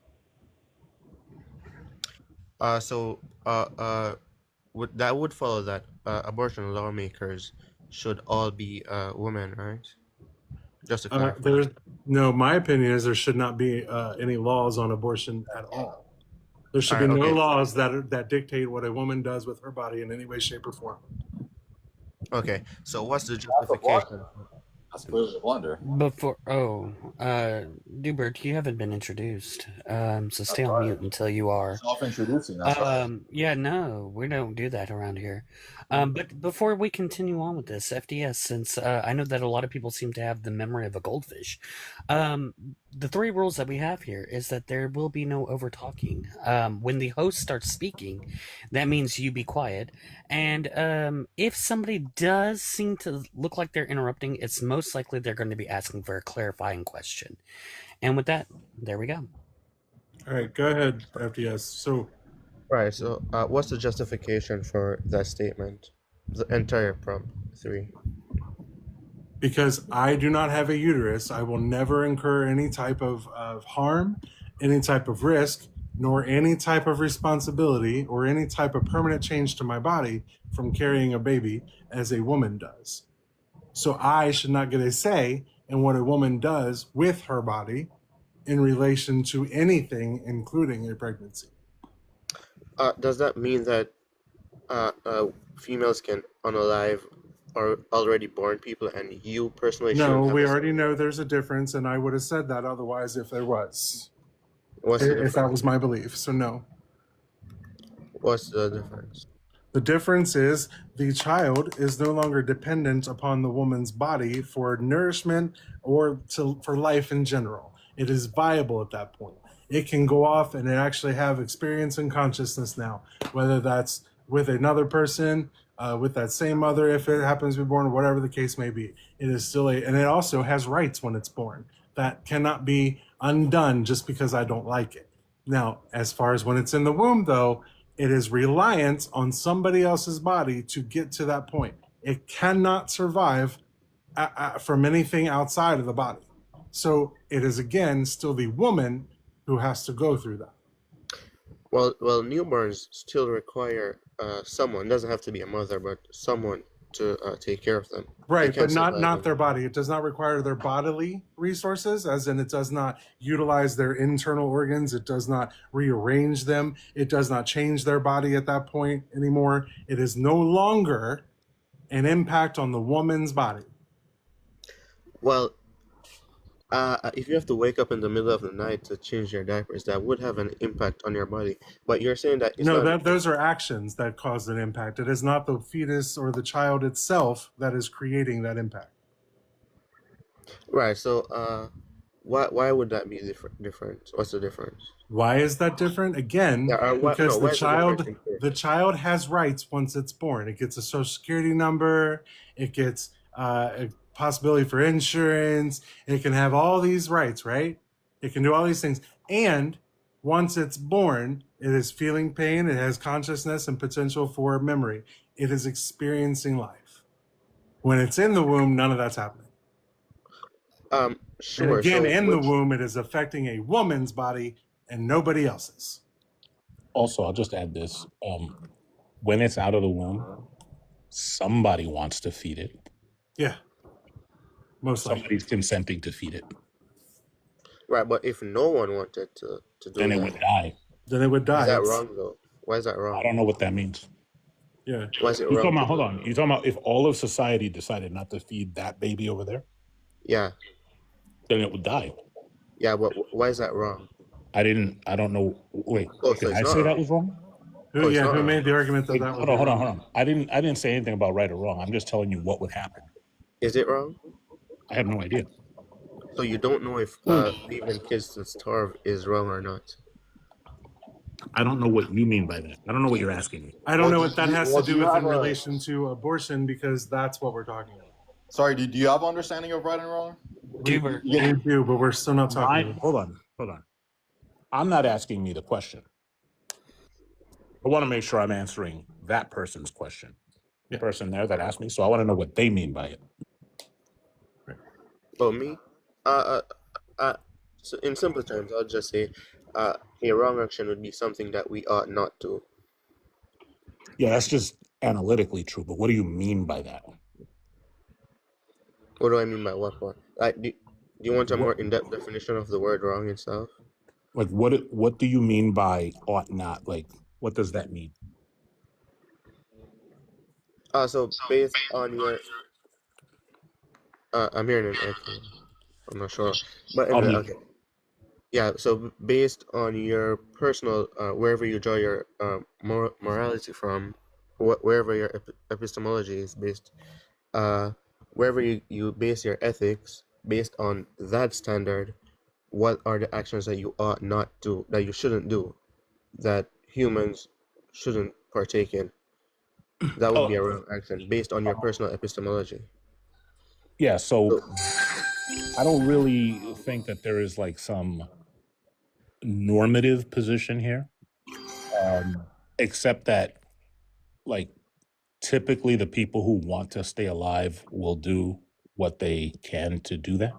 Would follow that abortion lawmakers should all be women, right? Just to clarify. My opinion is there should not be any laws on abortion at all. There should be Alright, no okay. laws that dictate what a woman does with her body in any way, shape, or form. Okay, so what's the justification? That's clearly a blunder. Dubert, you haven't been introduced. So stay on mute until you are. Self-introducing, that's right. Yeah, no, we don't do that around here. But before we continue on with this, FDS, since I know that a lot of people seem to have the memory of a goldfish, the 3 rules that we have here is that there will be no over talking. When the host starts speaking, that means you be quiet. And if somebody does seem to look like they're interrupting, it's most likely they're going to be asking for a clarifying question. And with that, there we go. All right, go ahead, FDS. So, Right, so what's the justification for that statement? The entire prompt 3. because I do not have a uterus, I will never incur any type of harm, any type of risk, nor any type of responsibility or any type of permanent change to my body from carrying a baby as a woman does. So I should not get a say in what a woman does with her body in relation to anything, including a pregnancy. Does that mean that females can unalive or already born people, and you personally No, shouldn't have we a say? already know there's a difference, and I would have said that otherwise if there was. What's the If that difference? was my belief. So, no. What's the difference? The difference is the child is no longer dependent upon the woman's body for nourishment or for life in general. It is viable at that point. It can go off and actually have experience and consciousness now, whether that's with another person, with that same mother, if it happens to be born, whatever the case may be. It is still and it also has rights when it's born that cannot be undone just because I don't like it. Now, as far as when it's in the womb, though, it is reliant on somebody else's body to get to that point. It cannot survive from anything outside of the body. So it is, again, still the woman who has to go through that. Well, newborns still require someone. It doesn't have to be a mother, but someone to take care of them. Right, but not their body. It does not require their bodily resources, as in it does not utilize their internal organs. It does not rearrange them. It does not change their body at that point anymore. It is no longer an impact on the woman's body. Well, if you have to wake up in the middle of the night to change your diapers, that would have an impact on your body. But you're saying that it's those are actions that cause an impact. It is not the fetus or the child itself that is creating that impact. Right. So, why would that be different? What's the difference? Why is that different? Again, because the child has rights once it's born. It gets a social security number. It gets a possibility for insurance. It can have all these rights, right? It can do all these things. And once it's born, it is feeling pain. It has consciousness and potential for memory. It is experiencing life. When it's in the womb, none of that's happening. Sure. And again, So in the womb, it is affecting a woman's body and nobody else's. Also, I'll just add this. When it's out of the womb, somebody wants to feed it. Yeah. Most likely. Somebody's consenting to feed it. Right, but if no one wanted to do Then it that, would die. Then it would die. Is that It's- wrong though? Why is that wrong? I don't know what that means. Yeah. Why is it You're wrong? talking about, hold on. You're talking about if all of society decided not to feed that baby over there, Yeah. then it would die. Yeah, but why is that wrong? I don't know. Wait, Oh, so did it's I not say that wrong. was wrong? Who, Oh, it's yeah, not who wrong. made the argument that Wait, that hold would on, be hold on, wrong? hold on. I didn't say anything about right or wrong. I'm just telling you what would happen. Is it wrong? I have no idea. So you don't know if leaving kids to starve is wrong or not? I don't know what you mean by that. I don't know what you're asking me. I don't know what that do you- has well, to do do you with have in a- relation to abortion, because that's what we're talking about. Sorry, do you have an understanding of right and wrong? We do, but we're still not talking about it. Hold on. I'm not asking me the question. I want to make sure I'm answering that person's question. The person there that asked me. So I want to know what they mean by it. Oh, me? So in simple terms, I'll just say, a wrong action would be something that we ought not to. Yeah, that's just analytically true. But what do you mean by that? What do I mean by what part? Like, do you want a more in-depth definition of the word wrong itself? Like, what do you mean by ought not? Like, what does that mean? So based on your, I'm hearing an echo. I'm not sure, but I'll anyway, mute. okay. Yeah, so based on your personal, wherever you draw your morality from, wherever your epistemology is based, wherever you base your ethics based on that standard, what are the actions that you ought not do, that you shouldn't do, that humans shouldn't partake in? That would be a wrong action based on your personal epistemology. Yeah, so I don't really think that there is like some normative position here, except that like typically the people who want to stay alive will do what they can to do that.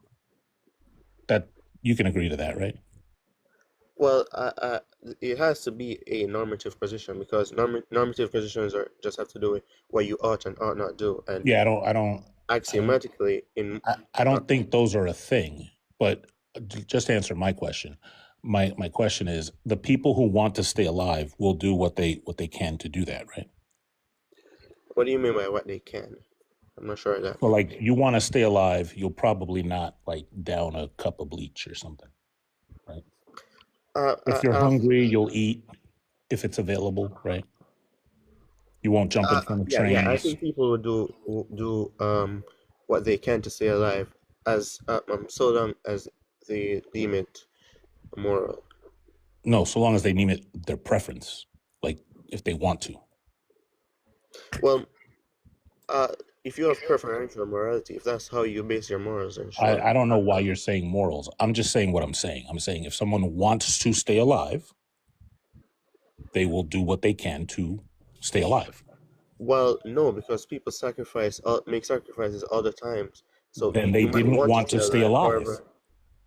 That you can agree to that, right? Well, it has to be a normative position, because normative positions are just have to do with what you ought and ought not do, and Yeah, I don't axiomatically I don't think those are a thing. But just answer my question. My question is the people who want to stay alive will do what they can to do that, right? What do you mean by what they can? I'm not sure of that. So like you want to stay alive, you'll probably not like down a cup of bleach or something, right? If you're hungry, you'll eat if it's available, right? You won't jump in front of trains. Yeah, I think people will do what they can to stay alive, as so long as they deem it moral. No, so long as they deem it their preference, like if they want to. Well, if you have preferential morality, if that's how you base your morals, then sure. I don't know why you're saying morals. I'm just saying what I'm saying. I'm saying if someone wants to stay alive, they will do what they can to stay alive. Well, no, because people make sacrifices all the time. So Then they you might didn't want to stay alive.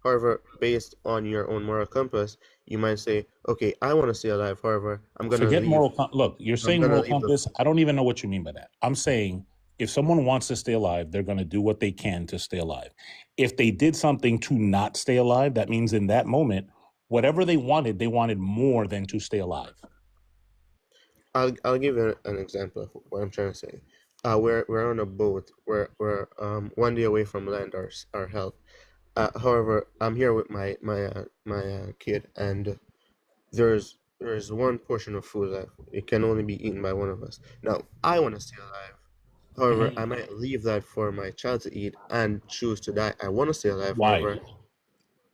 However, based on your own moral compass, you might say, "Okay, I want to stay alive. However, I'm gonna Forget leave." look, you're saying gonna moral leave the- compass. I don't even know what you mean by that. I'm saying if someone wants to stay alive, they're going to do what they can to stay alive. If they did something to not stay alive, that means in that moment, whatever they wanted more than to stay alive. I'll give you an example of what I'm trying to say. We're on a boat. We're 1 day away from land, our health. However, I'm here with my kid, and there's one portion of food left. It can only be eaten by one of us. Now, I want to stay alive. However, I might leave that for my child to eat and choose to die. I want to stay alive. Why? However,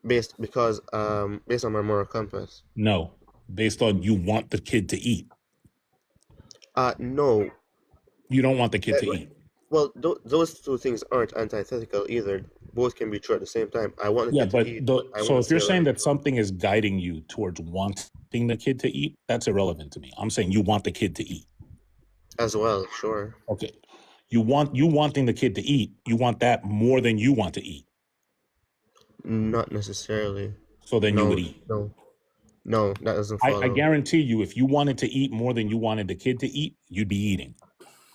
based on my moral compass. No, based on you want the kid to eat. No. You don't want the kid to eat. Well, those two things aren't antithetical either. Both can be true at the same time. I want the kid to eat. So if you're saying that something is guiding you towards wanting the kid to eat, that's irrelevant to me. I'm saying you want the kid to eat. As well, sure. Okay. You wanting the kid to eat, you want that more than you want to eat. Not necessarily. So then you No, would eat. no, that doesn't I follow. guarantee you, if you wanted to eat more than you wanted the kid to eat, you'd be eating.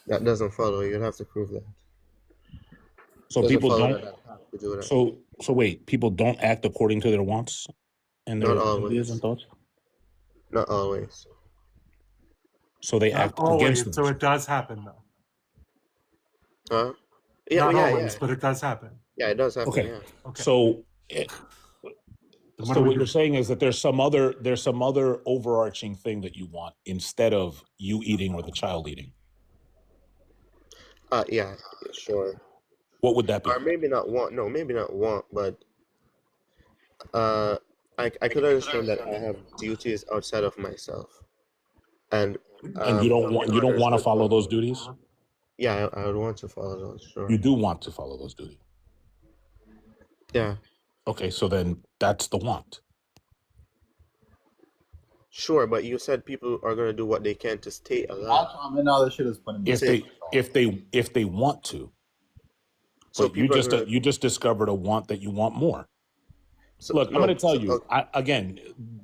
That doesn't follow. You'd have to prove that. So Doesn't people follow don't. that I have to do that. So wait, people don't act according to their wants and Not their ideas always. and thoughts. Not always. So they Not act against always. them. So it does happen, though. Huh? Yeah, Not yeah, always, yeah. but it does happen. Yeah, it does happen. Okay. Yeah. Okay. So Then so do we what do? you're saying is that there's some other overarching thing that you want instead of you eating or the child eating. Yeah, sure. What would that be? Or maybe not want. No, maybe not want, but I could understand that I have duties outside of myself, and And you don't in want order to follow those duties? Yeah, I would want to follow those. Sure. You do want to follow those duties. Yeah. Okay, so then that's the want. Sure, but you said people are gonna do what they can to stay alive. If they want to. So But you people are gonna. just discovered a want that you want more. So, Look, I'm no, going to tell so, you again.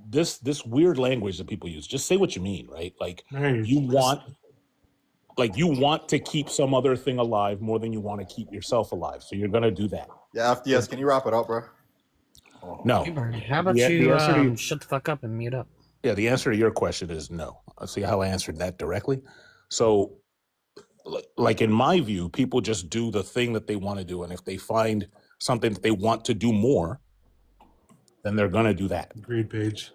This weird language that people use. Just say what you mean, right? Like you want to keep some other thing alive more than you want to keep yourself alive. So you're going to do that. Yeah, FDS, can you wrap it up, bro? No. How about you shut the fuck up and mute up? Yeah, the answer to your question is no. See how I answered that directly? So, like in my view, people just do the thing that they want to do. And if they find something that they want to do more, then they're going to do that. Agreed, Paige.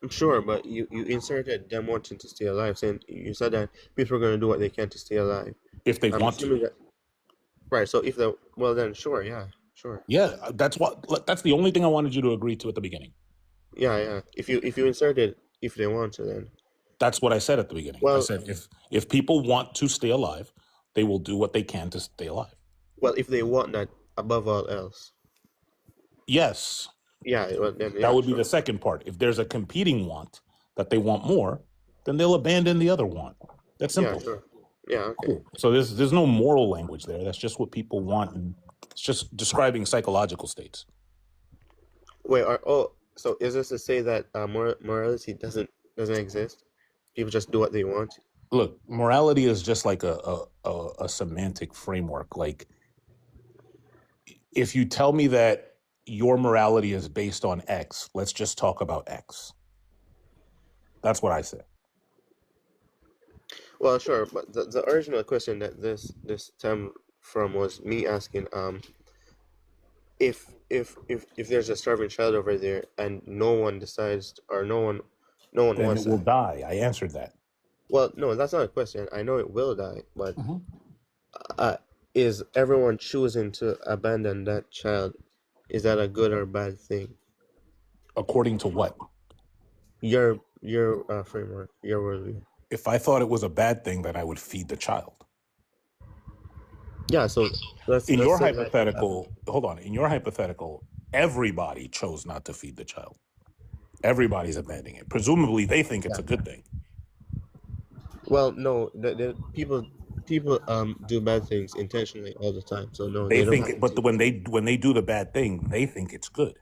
I'm sure, but you inserted them wanting to stay alive, saying you said that people are going to do what they can to stay alive. If they want to. That, right, so if they, well then sure, yeah, sure. Yeah, that's the only thing I wanted you to agree to at the beginning. Yeah. If you inserted if they want to, then that's what I said at the beginning. Well, I said if people want to stay alive, they will do what they can to stay alive. Well, if they want that above all else. Yes. Yeah, well, then, that would be the second part. If there's a competing want that they want more, then they'll abandon the other want. That's simple. Yeah, sure. Yeah, okay. Cool. So there's no moral language there. That's just what people want, and it's just describing psychological states. Wait, so is this to say that morality doesn't exist? People just do what they want. Look, morality is just like a semantic framework. Like, if you tell me that your morality is based on X, let's just talk about X. That's what I said. Well, sure, but the original question that this stemmed from was me asking, if there's a starving child over there and no one decides, or no one then wants it will die. I answered that. Well, no, that's not a question. I know it will die, but is everyone choosing to abandon that child? Is that a good or bad thing? According to what? Your framework, your worldview. If I thought it was a bad thing, then I would feed the child. Yeah, so in your hypothetical, hold on. In your hypothetical, everybody chose not to feed the child. Everybody's abandoning it. Presumably, they think it's a good thing. Well, no, the people do bad things intentionally all the time. So no, they think. But when they do the bad thing, they think it's good.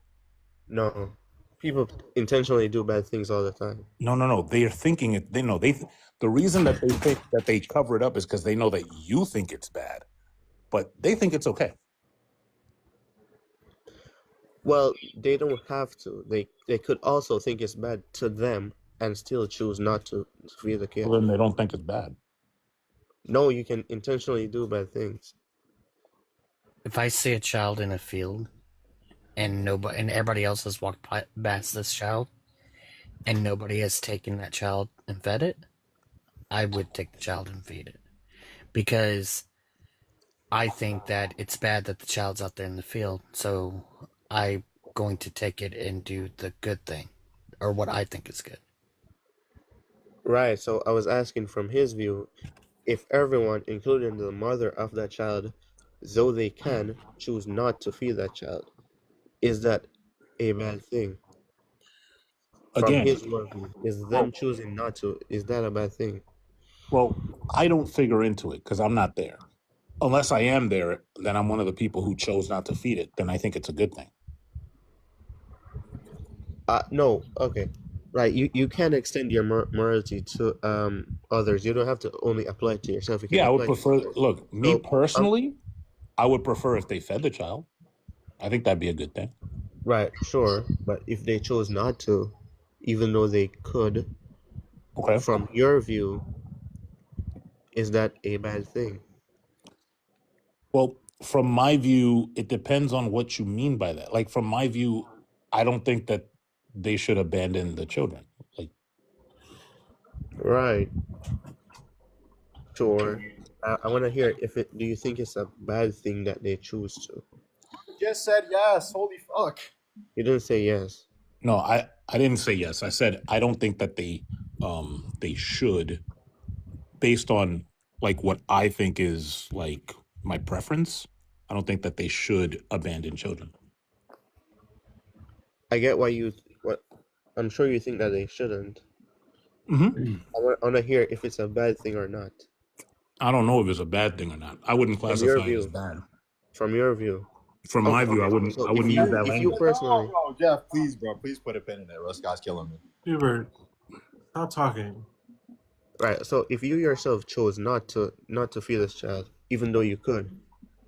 No, people intentionally do bad things all the time. No. They are thinking it. They know the reason that they think that they cover it up is because they know that you think it's bad, but they think it's okay. Well, they don't have to. They could also think it's bad to them and still choose not to feed the kid. Well, then they don't think it's bad. No, you can intentionally do bad things. If I see a child in a field and everybody else has walked past this child and nobody has taken that child and fed it, I would take the child and feed it. Because I think that it's bad that the child's out there in the field, so I'm going to take it and do the good thing, or what I think is good. Right, so I was asking from his view, if everyone, including the mother of that child, though they can, choose not to feed that child, is that a bad thing? From Again, his worldview, is them choosing not to, is that a bad thing? Well, I don't figure into it because I'm not there. Unless I am there, then I'm one of the people who chose not to feed it. Then I think it's a good thing. No, okay. Right, you can extend your morality to others. You don't have to only apply it to yourself. You can Yeah, I would apply it to prefer. others. Look, me So, personally, I would prefer if they fed the child. I think that'd be a good thing. right, sure, but if they chose not to, even though they could, Okay. from your view, is that a bad thing? Well, from my view, it depends on what you mean by that. Like, from my view, I don't think that they should abandon the children. Like, Right, sure. I want to hear if it. Do you think it's a bad thing that they choose to? Just said yes. Holy fuck. You didn't say yes. no, I didn't say yes. I said I don't think that they should, based on like what I think is like my preference. I don't think that they should abandon children. I get why you. What I'm sure you think that they shouldn't. Mm-hmm. I want to hear if it's a bad thing or not. I don't know if it's a bad thing or not. I wouldn't From your classify it as view. bad. From your view. From my view, I Okay. wouldn't. So I wouldn't use that if you language. personally, No, Jeff, please, bro. Please put a pin in it. This guy's killing me. Hubert, stop talking. right? So if you yourself chose not to feed this child, even though you could,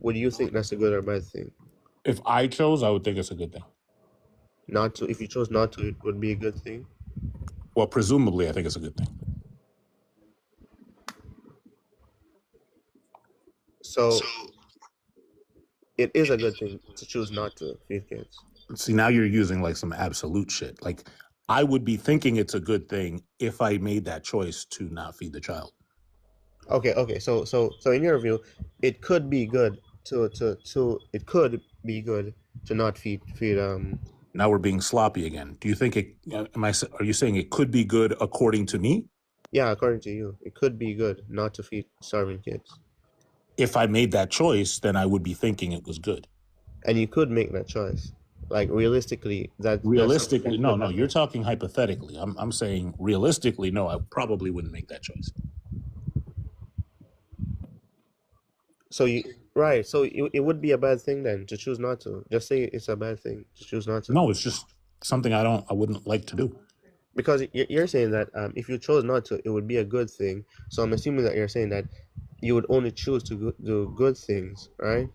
would you think that's a good or bad thing? If I chose, I would think it's a good thing. Not to. If you chose not to, it would be a good thing. Well, presumably, I think it's a good thing. So it is a good thing to choose not to feed kids. See, now you're using like some absolute shit. Like, I would be thinking it's a good thing if I made that choice to not feed the child. Okay. So in your view, it could be good to it could be good to not feed. Now we're being sloppy again. Do you think it? Are you saying it could be good according to me? Yeah, according to you, it could be good not to feed starving kids. If I made that choice, then I would be thinking it was good. And you could make that choice. Like realistically, Realistically, no. You're talking hypothetically. I'm saying realistically, no. I probably wouldn't make that choice. So it would be a bad thing then to choose not to. Just say it's a bad thing to choose not to. No, it's just something I wouldn't like to do. Because you're saying that if you chose not to, it would be a good thing. So I'm assuming that you're saying that you would only choose to do good things, right?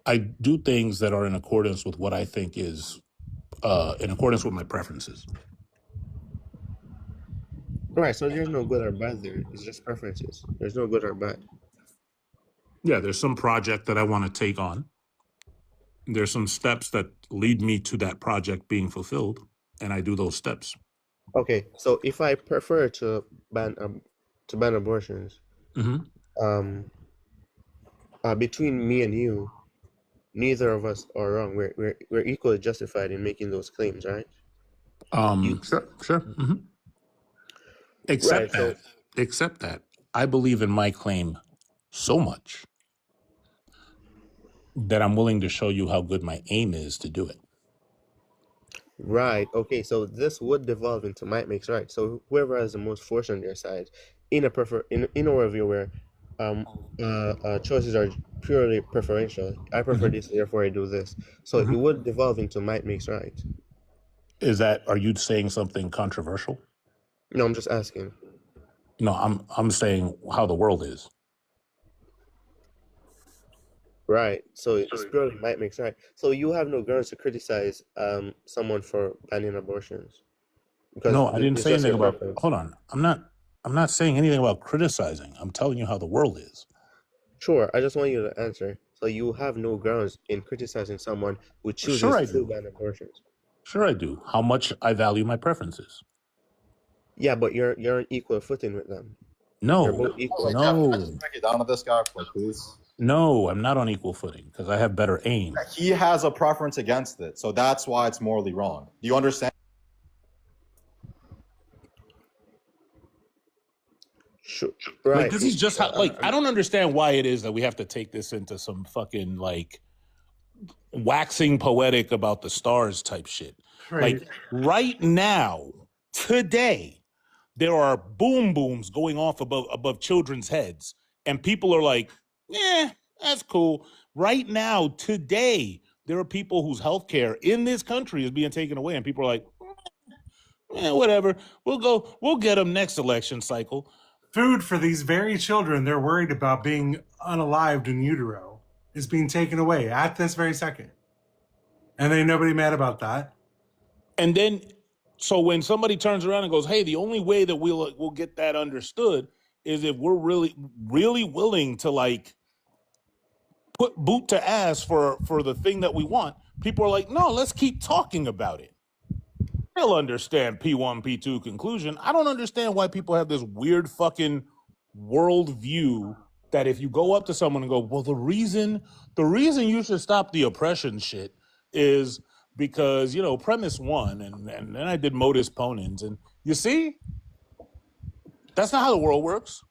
I do things that are in accordance with what I think is in accordance with my preferences. Right. So there's no good or bad there. It's just preferences. There's no good or bad. Yeah, there's some project that I want to take on. There's some steps that lead me to that project being fulfilled, and I do those steps. Okay, so if I prefer to ban abortions, between me and you, neither of us are wrong. We're equally justified in making those claims, right? Sure. Mm-hmm. Except that I believe in my claim so much that I'm willing to show you how good my aim is to do it. Right. Okay. So this would devolve into might makes right. So whoever has the most force on their side, in a review where choices are purely preferential. I prefer this, therefore I do this. So it would devolve into might makes right. Are you saying something controversial? No, I'm just asking. No, I'm saying how the world is. Right. So it's purely might makes right. So you have no grounds to criticize someone for banning abortions. Because no, I didn't say anything about. preference. Hold on, I'm not saying anything about criticizing. I'm telling you how the world is. Sure, I just want you to answer. So you have no grounds in criticizing someone who chooses to ban abortions. Sure, I do. How much I value my preferences. Yeah, but you're on equal footing with them. No, you're both equal. No. Jeff, break it down to this guy, please. No, I'm not on equal footing because I have better aim. He has a preference against it, so that's why it's morally wrong. Do you understand? Sure. Right. Like, this is just how. Like, I don't understand why it is that we have to take this into some fucking like waxing poetic about the stars type shit. Right. Like right now, today, there are boom booms going off above children's heads, and people are like, "Yeah, that's cool." Right now, today, there are people whose health care in this country is being taken away, and people are like, whatever. We'll get them next election cycle. Food for these very children they're worried about being unalived in utero is being taken away at this very second. And ain't nobody mad about that. And then, so when somebody turns around and goes, "Hey, the only way that we'll get that understood is if we're really, really willing to like put boot to ass for the thing that we want," people are like, "No, let's keep talking about it. They'll understand P1, P2 conclusion." I don't understand why people have this weird fucking world view that if you go up to someone and go, "Well, the reason you should stop the oppression shit is because, premise one, and then I did modus ponens." And you see, that's not how the world works.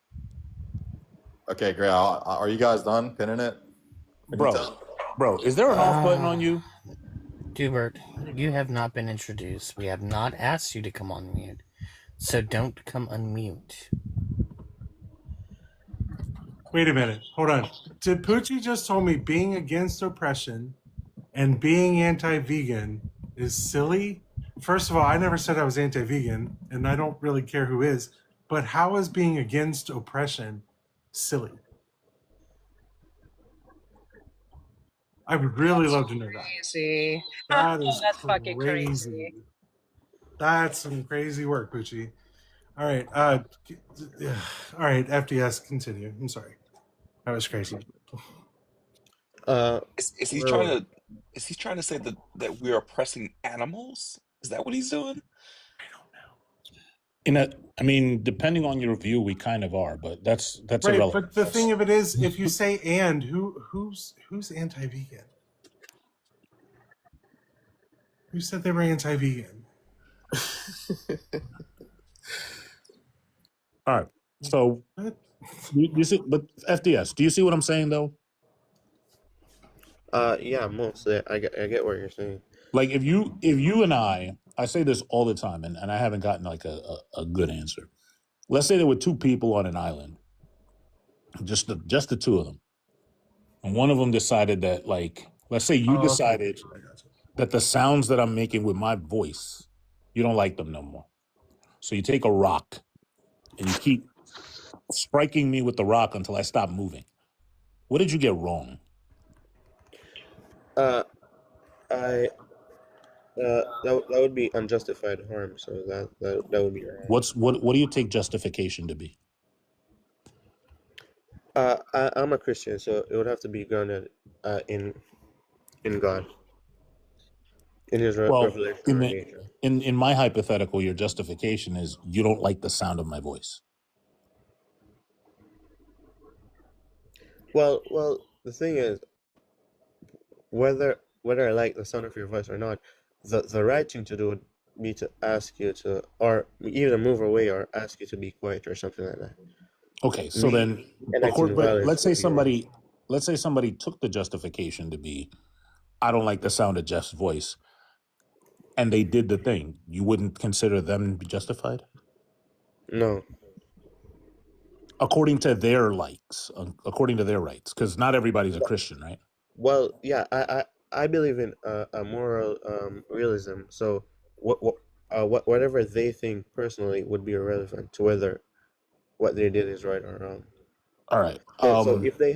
Okay, great. Are you guys done pinning it? Bro, is there an off button on you? Dubert, you have not been introduced. We have not asked you to come on mute. So don't come unmute. Wait a minute. Hold on. Did Poochie just told me being against oppression and being anti-vegan is silly? First of all, I never said I was anti-vegan, and I don't really care who is. But how is being against oppression silly? I would really love to know that. Crazy. That is That's fucking crazy. crazy. That's some crazy work, Poochie. All right. All right, FDS, continue. I'm sorry. That was crazy. Is he trying to say that we're oppressing animals? Is that what he's doing? Depending on your view, we kind of are, but that's right, irrelevant. But the thing of it is, if you say "and," who's anti-vegan? Who said they were anti-vegan? All right. So you see, but FDS, do you see what I'm saying though? Yeah, mostly. I get what you're saying. Like if you and I say this all the time, and I haven't gotten like a good answer. Let's say there were two people on an island, just the two of them, and one of them decided that, like, let's say you decided that the sounds that I'm making with my voice, you don't like them no more. So you take a rock and you keep striking me with the rock until I stop moving. What did you get wrong? That would be unjustified harm. So that would be wrong. What do you take justification to be? I'm a Christian, so it would have to be grounded in God, in His revelation. In my hypothetical, your justification is you don't like the sound of my voice. Well, the thing is, whether I like the sound of your voice or not, the right thing to do would be to ask you to, or either move away or ask you to be quiet or something like that. Okay, so then, but let's say somebody took the justification to be, I don't like the sound of Jeff's voice, and they did the thing. You wouldn't consider them justified? No. According to their likes, according to their rights, because not everybody's a Christian, right? Well, yeah, I believe in a moral realism. So whatever they think personally would be irrelevant to whether what they did is right or wrong. All right. So if they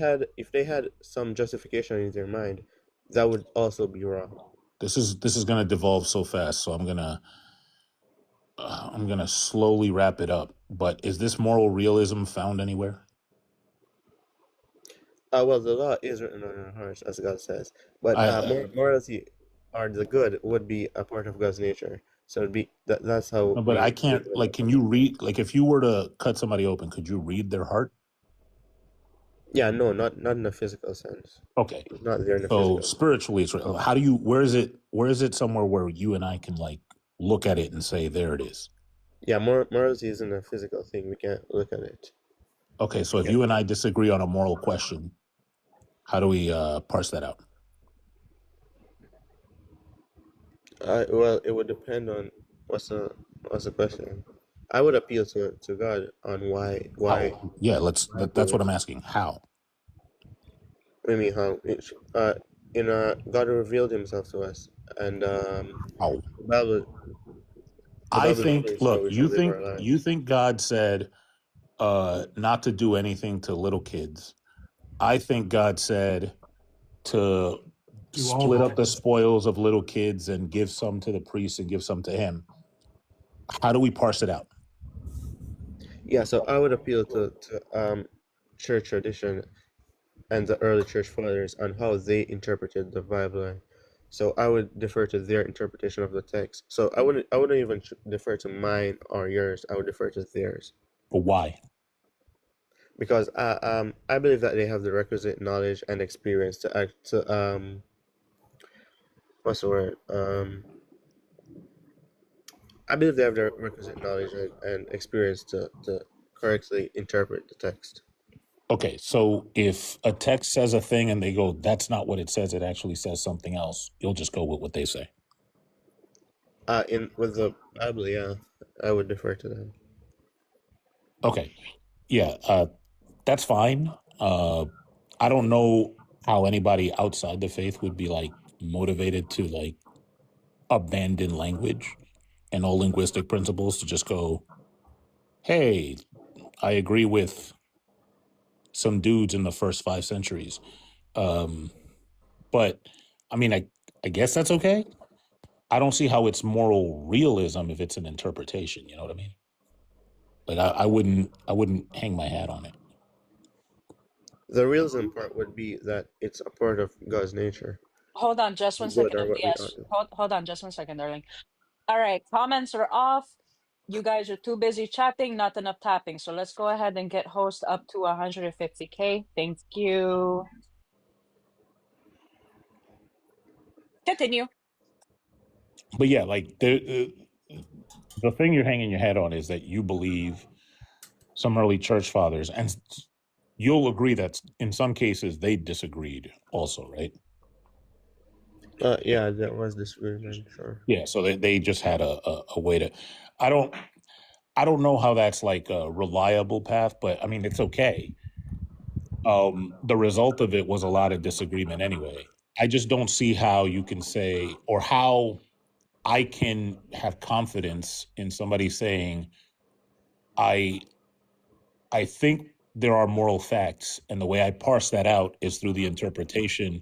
had some justification in their mind, that would also be wrong. This is going to devolve so fast, so I'm gonna slowly wrap it up. But is this moral realism found anywhere? Well, the law is written on our hearts, as God says. But morality or the good would be a part of God's nature. So it'd be that's how. No, but I can't. Like, can you read? Like, if you were to cut somebody open, could you read their heart? Yeah, no, not in a physical sense. Okay, it's not there in a so spiritually, it's right. How do you? Where is it somewhere where you and I can like look at it and say, there it is? Yeah, morality isn't a physical thing. We can't look at it. Okay, so if you and I disagree on a moral question, how do we parse that out? Well, it would depend on what's the question. I would appeal to God on why How? Yeah, that's what I'm asking. How? I mean how God revealed Himself to us, and How? the Bible the I Bible think, dictates how look, we should live our you lives. think God said not to do anything to little kids. I think God said to Do all split the up the things. spoils of little kids and give some to the priests and give some to him. How do we parse it out? Yeah, so I would appeal to church tradition and the early church fathers on how they interpreted the Bible. So I would defer to their interpretation of the text. So I wouldn't even defer to mine or yours. I would defer to theirs. But why? Because I believe that they have the requisite knowledge and experience to act to what's the word I believe they have the requisite knowledge and experience to correctly interpret the text. Okay, so if a text says a thing and they go, that's not what it says, it actually says something else, you'll just go with what they say. In with the Bible, yeah, I would defer to them. Okay. Yeah, that's fine. I don't know how anybody outside the faith would be like motivated to like abandon language and all linguistic principles to just go, hey, I agree with some dudes in the first 5 centuries. But I mean, I guess that's okay. I don't see how it's moral realism if it's an interpretation. You know what I mean? Like I wouldn't hang my hat on it. The realism part would be that it's a part of God's nature. Hold on just one Good second, are what we ought MDS. to. Hold on just one second, darling. All right, comments are off. You guys are too busy chatting, not enough tapping. So let's go ahead and get host up to 150K. Thank you. Continue. But yeah, like the thing you're hanging your hat on is that you believe some early church fathers, and you'll agree that in some cases they disagreed also, right? Yeah, that was disagreement, sure. Yeah, so they just had a way to. I don't know how that's like a reliable path, but I mean it's okay. The result of it was a lot of disagreement anyway. I just don't see how you can say, or how I can have confidence in somebody saying, I think there are moral facts, and the way I parse that out is through the interpretation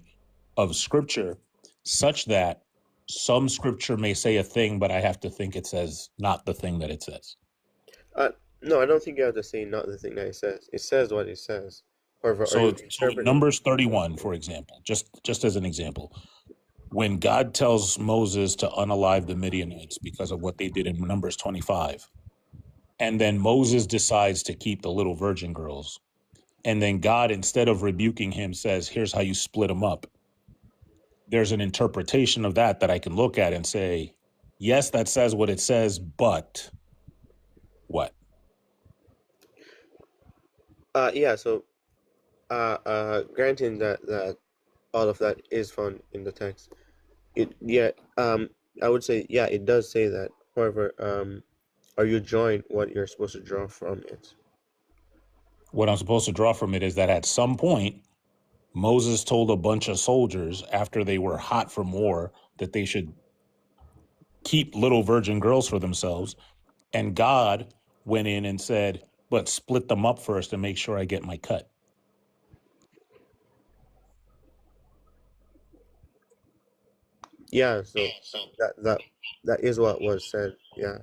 of scripture, such that some scripture may say a thing, but I have to think it says not the thing that it says. No, I don't think you have to say not the thing that it says. It says what it says. However, are you So in interpreting? Numbers 31, for example, just as an example, when God tells Moses to unalive the Midianites because of what they did in Numbers 25, and then Moses decides to keep the little virgin girls, and then God, instead of rebuking him, says, here's how you split them up. There's an interpretation of that I can look at and say, yes, that says what it says, but what? Yeah. So, granting that all of that is found in the text, I would say yeah, it does say that. However, are you drawing what you're supposed to draw from it? What I'm supposed to draw from it is that at some point, Moses told a bunch of soldiers after they were hot from war that they should keep little virgin girls for themselves. And God went in and said, but split them up first and make sure I get my cut. Yeah. So that is what was said. Yeah.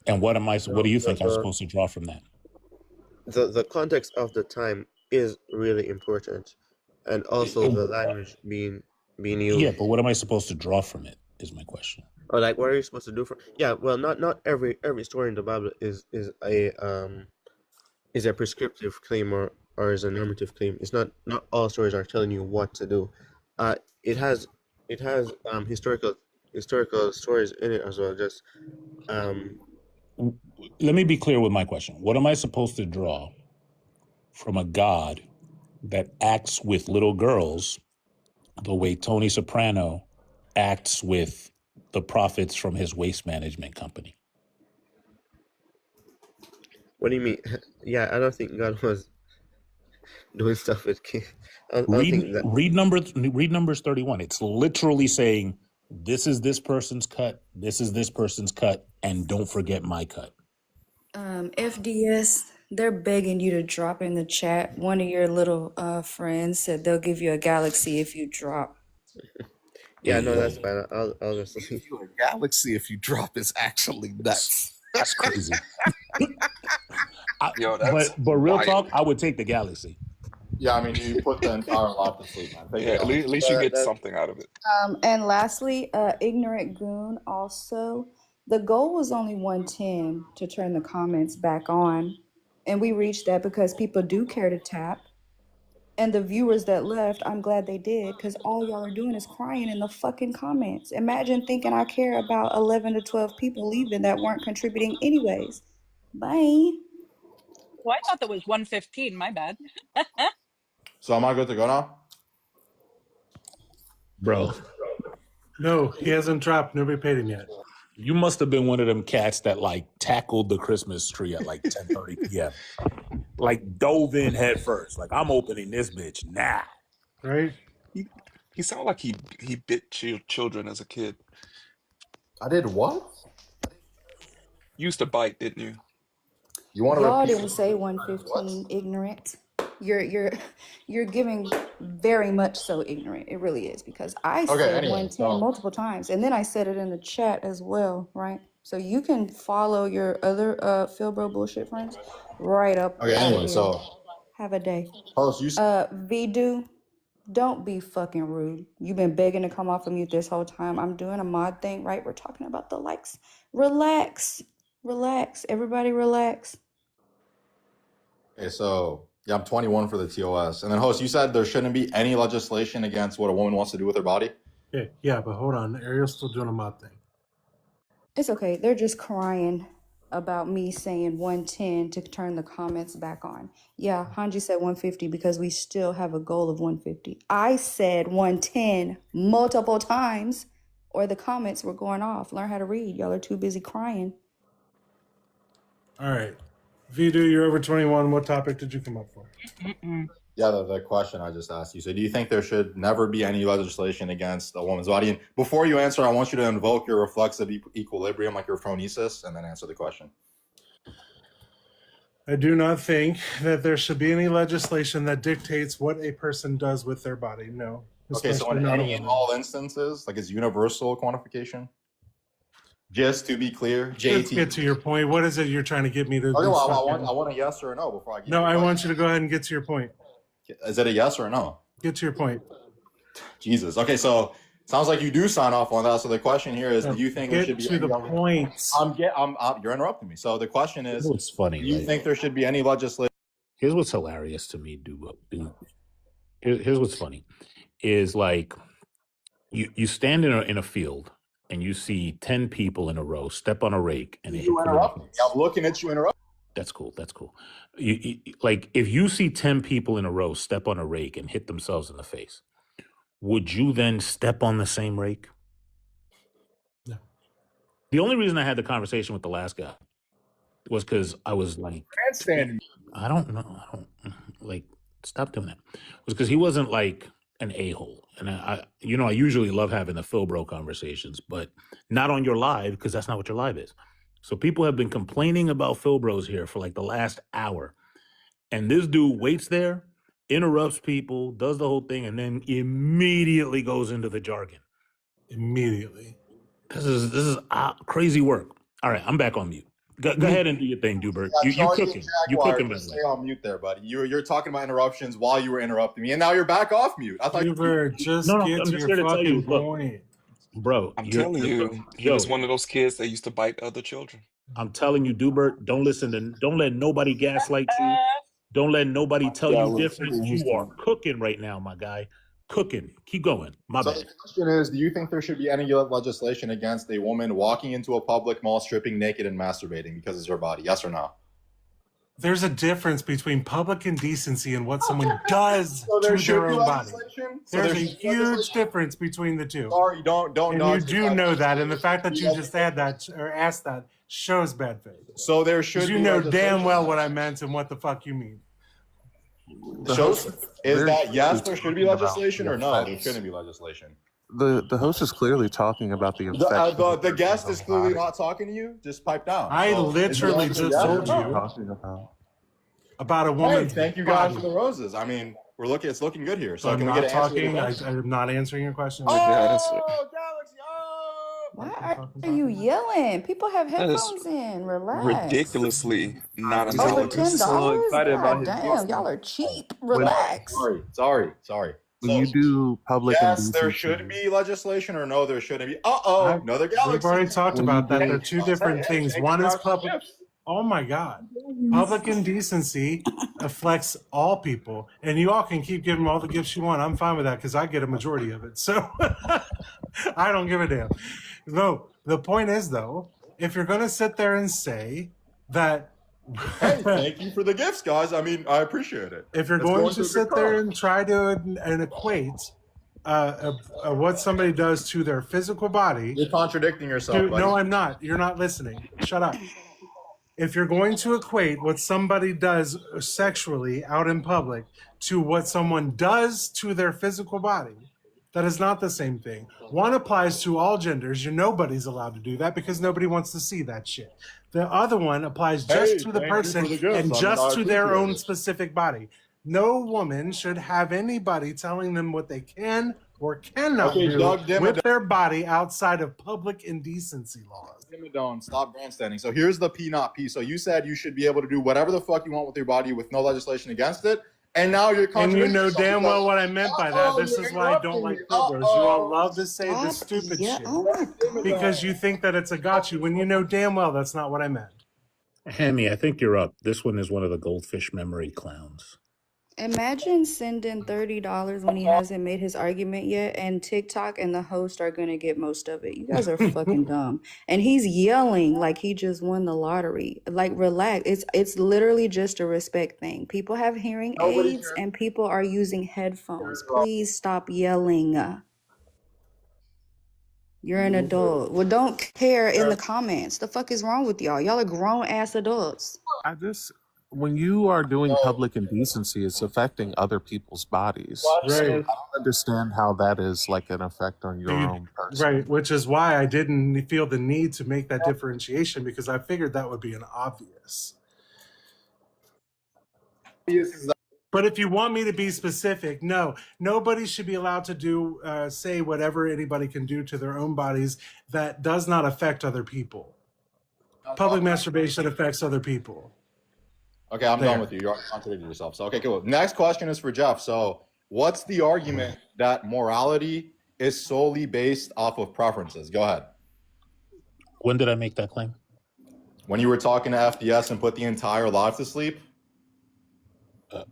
And what do you think I'm The, supposed to draw from that? the context of the time is really important, and also the language being Yeah, used. but what am I supposed to draw from it is my question. Or like, what are you supposed to do for? Yeah, well, not every story in the Bible is a prescriptive claim or is a normative claim. It's not all stories are telling you what to do. It has historical stories in it as well. Just Let me be clear with my question. What am I supposed to draw from a God that acts with little girls the way Tony Soprano acts with the profits from his waste management company? What do you mean? Yeah, I don't think God was doing stuff with kids. I don't Read think that. read Numbers 31. It's literally saying this is this person's cut, this is this person's cut, and don't forget my cut. FDS, they're begging you to drop in the chat. One of your little friends said they'll give you a galaxy if you drop. Yeah, Hey, no, yo, that's fine. I'll just Give you a galaxy if you drop is actually nuts. that's crazy. Yo, that's But real wild. talk, I would take the galaxy. Yeah, I mean, you put the entire lot to sleep, man. Take Yeah, it out. at least you get that something out of it. And lastly, Ignorant Goon also. The goal was only 110 to turn the comments back on. And we reached that because people do care to tap. And the viewers that left, I'm glad they did, because all y'all are doing is crying in the fucking comments. Imagine thinking I care about 11 to 12 people leaving that weren't contributing anyways. Bye. Well, I thought that was 115. My bad. So am I good to go now? Bro, No, he hasn't dropped. Nobody paid him yet. you must have been one of them cats that like tackled the Christmas tree at like 10:30 p.m. Like dove in head first. Like I'm opening this bitch now. Right? He sounded like he bit children as a kid. I did what? You used to bite, didn't you? You want to Y'all repeat? didn't say What? 115, ignorant. You're giving very much so ignorant. It really is, because I Okay, said anyway, 110 so multiple times, and then I said it in the chat as well, right? So you can follow your other Philbro bullshit friends right up okay, out of anyway, here. so Have a day. host, you Vidu, don't be fucking rude. You've been begging to come off of mute this whole time. I'm doing a mod thing, right? We're talking about the likes. Relax. Relax. Everybody relax. okay, so yeah, I'm 21 for the TOS, and then host, you said there shouldn't be any legislation against what a woman wants to do with her body. Okay, yeah, but hold on. Ariel's still doing a mod thing. It's okay. They're just crying about me saying 110 to turn the comments back on. Yeah, Hanji said 150 because we still have a goal of 150. I said 110 multiple times, or the comments were going off. Learn how to read. Y'all are too busy crying. All right. Vidu, you're over 21. What topic did you come up for? Yeah, the question I just asked you. So do you think there should never be any legislation against a woman's body? And before you answer, I want you to invoke your reflexive equilibrium, like your phronesis, and then answer the question. I do not think that there should be any legislation that dictates what a person does with their body. No. Okay, so Especially in not a any and woman. all instances, like it's universal quantification? Just to be clear, Let's JT. get to your point. What is it you're trying to get me to Okay, do? well, I want a yes or a no before I get No, I want you to go ahead and get to your point. Is it a yes or a no? Get to your point. Jesus. Okay, so sounds like you do sign off on that. So the question here is, No, do you think there get should be to any the points. you're interrupting me. So the question is, What's funny, do you right? think there should be any legislation? Here's what's hilarious to me, dude. Here's what's funny is like you stand in a field and you see 10 people in a row step on a rake and it hits You them in the interrupt me. face. I'm looking at you interrupt. That's cool. That's cool. Like if you see 10 people in a row step on a rake and hit themselves in the face, would you then step on the same rake? No. The only reason I had the conversation with the last guy was because I was like, I don't know. I don't like stop doing that. Was because he wasn't like an a-hole. And I usually love having the Phil Bro conversations, but not on your live because that's not what your live is. So people have been complaining about Phil Bros here for like the last hour. And this dude waits there, interrupts people, does the whole thing, and then immediately goes into the jargon. Immediately. This is crazy work. All right, I'm back on mute. Go ahead and do your thing, Dubert. Yeah, You Charlie cooking. You Jaguar, cooking, by just the stay way. on mute there, buddy. You're talking about interruptions while you were interrupting me, and now you're back off mute. I thought Just No, get I'm to just your here to tell you, fucking look, point. bro, I'm telling you, he was one of those kids that used to bite other children. I'm telling you, Dubert, don't let nobody gaslight you. Don't let nobody tell you different. You are cooking right now, my guy. Cooking. Keep going. My So bad. the question is, do you think there should be any legislation against a woman walking into a public mall stripping naked and masturbating because it's her body? Yes or no? There's a difference between public indecency and what someone does So there to should their be own body. legislation. So There's there a should be huge legislation. difference between the two. Sorry, don't And you dodge the do question. know that, and the fact that Should you be just had that or asked that shows bad faith. So there Because should you be know legislation. damn well what I meant and what the fuck you mean. The Shows host is is that yes, clearly there should be talking about legislation, the or no, there effects. shouldn't be legislation. The host is clearly talking about the effects. The guest is clearly not talking to you. Just pipe down. I So, literally is the just answer told yes or you no? Talking about a Hey, woman's thank you guys body. for the roses. I mean, it's looking good here. So So I'm can we not get an answer to the talking. question? I'm not answering your question. Oh, That's Galaxy! Oh! Why are you yelling? People have that is headphones in. Relax. ridiculously not Over intelligent. $10? excited about God his damn, y'all are cheap. When Relax. Sorry. when you do public Yes, there indecency, should be legislation, or no, there shouldn't be. Another We've Galaxy. already talked when you about that. do They're two different things. Thank One you is guys for the public. gifts. Oh my God. Public indecency affects all people. And you all can keep giving all the gifts you want. I'm fine with that because I get a majority of it. So I don't give a damn. No, the point is, though, if you're going to sit there and say that. Hey, thank you for the gifts, guys. I mean, I appreciate it. If you're It's going to to a good sit there cause. and try to and equate what somebody does to their physical body. You're contradicting yourself, Dude, buddy. no, I'm not. You're not listening. Shut up. If you're going to equate what somebody does sexually out in public to what someone does to their physical body, that is not the same thing. One applies to all genders. Nobody's allowed to do that because nobody wants to see that shit. The other one applies just to the thank you person for the gifts. and I just mean, I to their appreciate own it. specific body. No woman should have anybody telling them what they can or cannot Okay, do Doug with their body outside of public indecency laws. Dimmadome, stop grandstanding. So here's the P not P. So you said you should be able to do whatever the fuck you want with your body with no legislation against it. And now you're And you contradicting know yourself damn because- well what I meant by that. This you're is why I don't interrupting like me. Pueblos. You all love to say this stupid Yeah. shit Oh my God. because you think that it's a got you when you know damn well that's not what I meant. Hemi, I think you're up. This one is one of the goldfish memory clowns. Imagine sending $30 when he hasn't made his argument yet, and TikTok and the host are gonna get most of it. You guys are fucking dumb. And he's yelling like he just won the lottery. Like, relax. It's literally just a respect thing. People have hearing Nobody's aids hearing- and people are using headphones. Please stop yelling. You're an adult. Well, don't care in the comments. The fuck is wrong with y'all? Y'all are grown ass adults. when you are doing public indecency, it's affecting other people's bodies. Right. So I don't understand how that is like an effect on your own person. Right, which is why I didn't feel the need to make that differentiation because I figured that would be an obvious. But if you want me to be specific, no, nobody should be allowed to do say whatever anybody can do to their own bodies that does not affect other people. Public masturbation affects other people. Okay, I'm There. done with you. You're contradicting yourself. So, okay, cool. Next question is for Jeff. So, what's the argument that morality is solely based off of preferences? Go ahead. When did I make that claim? When you were talking to FDS and put the entire live to sleep?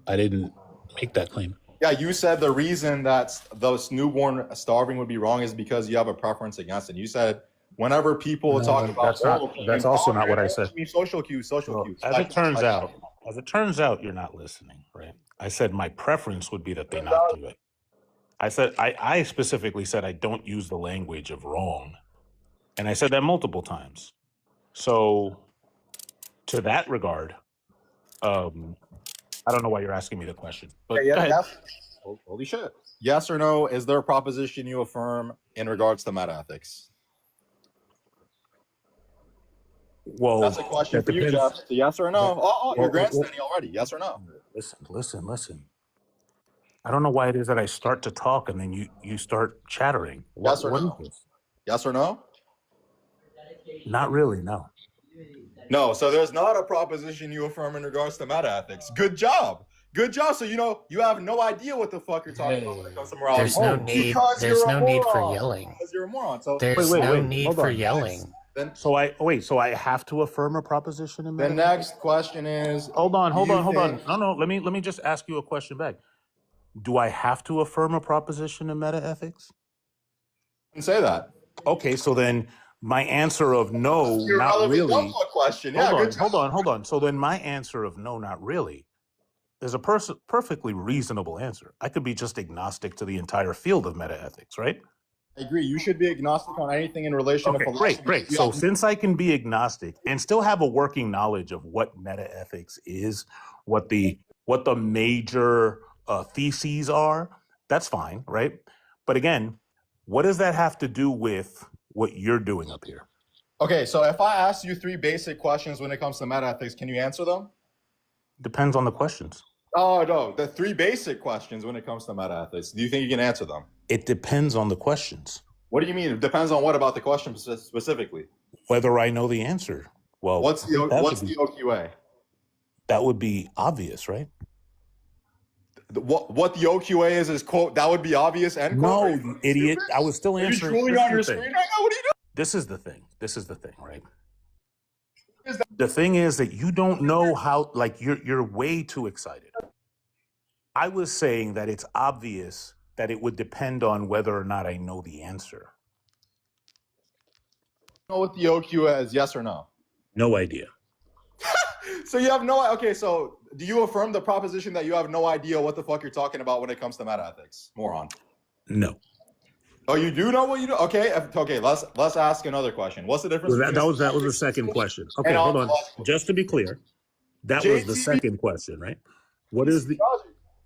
I didn't make that claim. Yeah, you said the reason that those newborn starving would be wrong is because you have a preference against it. You said whenever people No, talk about that's also not what I said. Social cues, social cues. As it turns out, you're not listening, right? I said my preference would be that they not do it. I specifically said I don't use the language of wrong. And I said that multiple times. So to that regard, I don't know why you're asking me the question. But Okay, go ahead. yes. Holy shit. Yes or no, is there a proposition you affirm in regards to metaethics? Well, that's a question that for you, depends. Jeff. Yes or no? You're Well, grandstanding already. Yes or no? Listen. I don't know why it is that I start to talk and then you start chattering. Yes or what no? is this? Yes or no? Not really, no. No, so there's not a proposition you affirm in regards to metaethics. Good job. Good job. So you have no idea what the fuck you're talking about when it comes to morality. There's no need. Because There's you're a no need for moron. yelling. Because you're a moron. So There's no need hold for on. yelling. Then So I have to affirm a proposition in the metaphysics? next question is Hold on. do you No, think- let me just ask you a question back. Do I have to affirm a proposition in metaethics? You can say that. Okay, so then my answer of no, You're not relevant really. dumb fuck question. Yeah, good job. Hold on. So then my answer of no, not really, is a perfectly reasonable answer. I could be just agnostic to the entire field of metaethics, right? I agree. You should be agnostic on anything in relation to philosophy. Great. So since I can be agnostic and still have a working knowledge of what metaethics is, what the major theses are, that's fine, right? But again, what does that have to do with what you're doing up here? Okay, so if I ask you 3 basic questions when it comes to metaethics, can you answer them? Depends on the questions. Oh, no. The 3 basic questions when it comes to metaethics. Do you think you can answer them? It depends on the questions. What do you mean? It depends on what about the question specifically? Whether I know the answer. Well, what's the OQA? That would be obvious, right? What the OQA is quote, that would be obvious, end quote? No, you idiot. I was still answering. Are you truly on your screen right now? What are you doing? This is the thing, right? The thing is that you don't know how, like, you're way too excited. I was saying that it's obvious that it would depend on whether or not I know the answer. Know what the OQA is, yes or no? No idea. So you have no, okay, so do you affirm the proposition that you have no idea what the fuck you're talking about when it comes to metaethics? Moron. No. Oh, you do know what you do? Okay, let's ask another question. What's the difference? That was the second question. Okay, hold on. Just to be clear, that was the second question, right? What is the...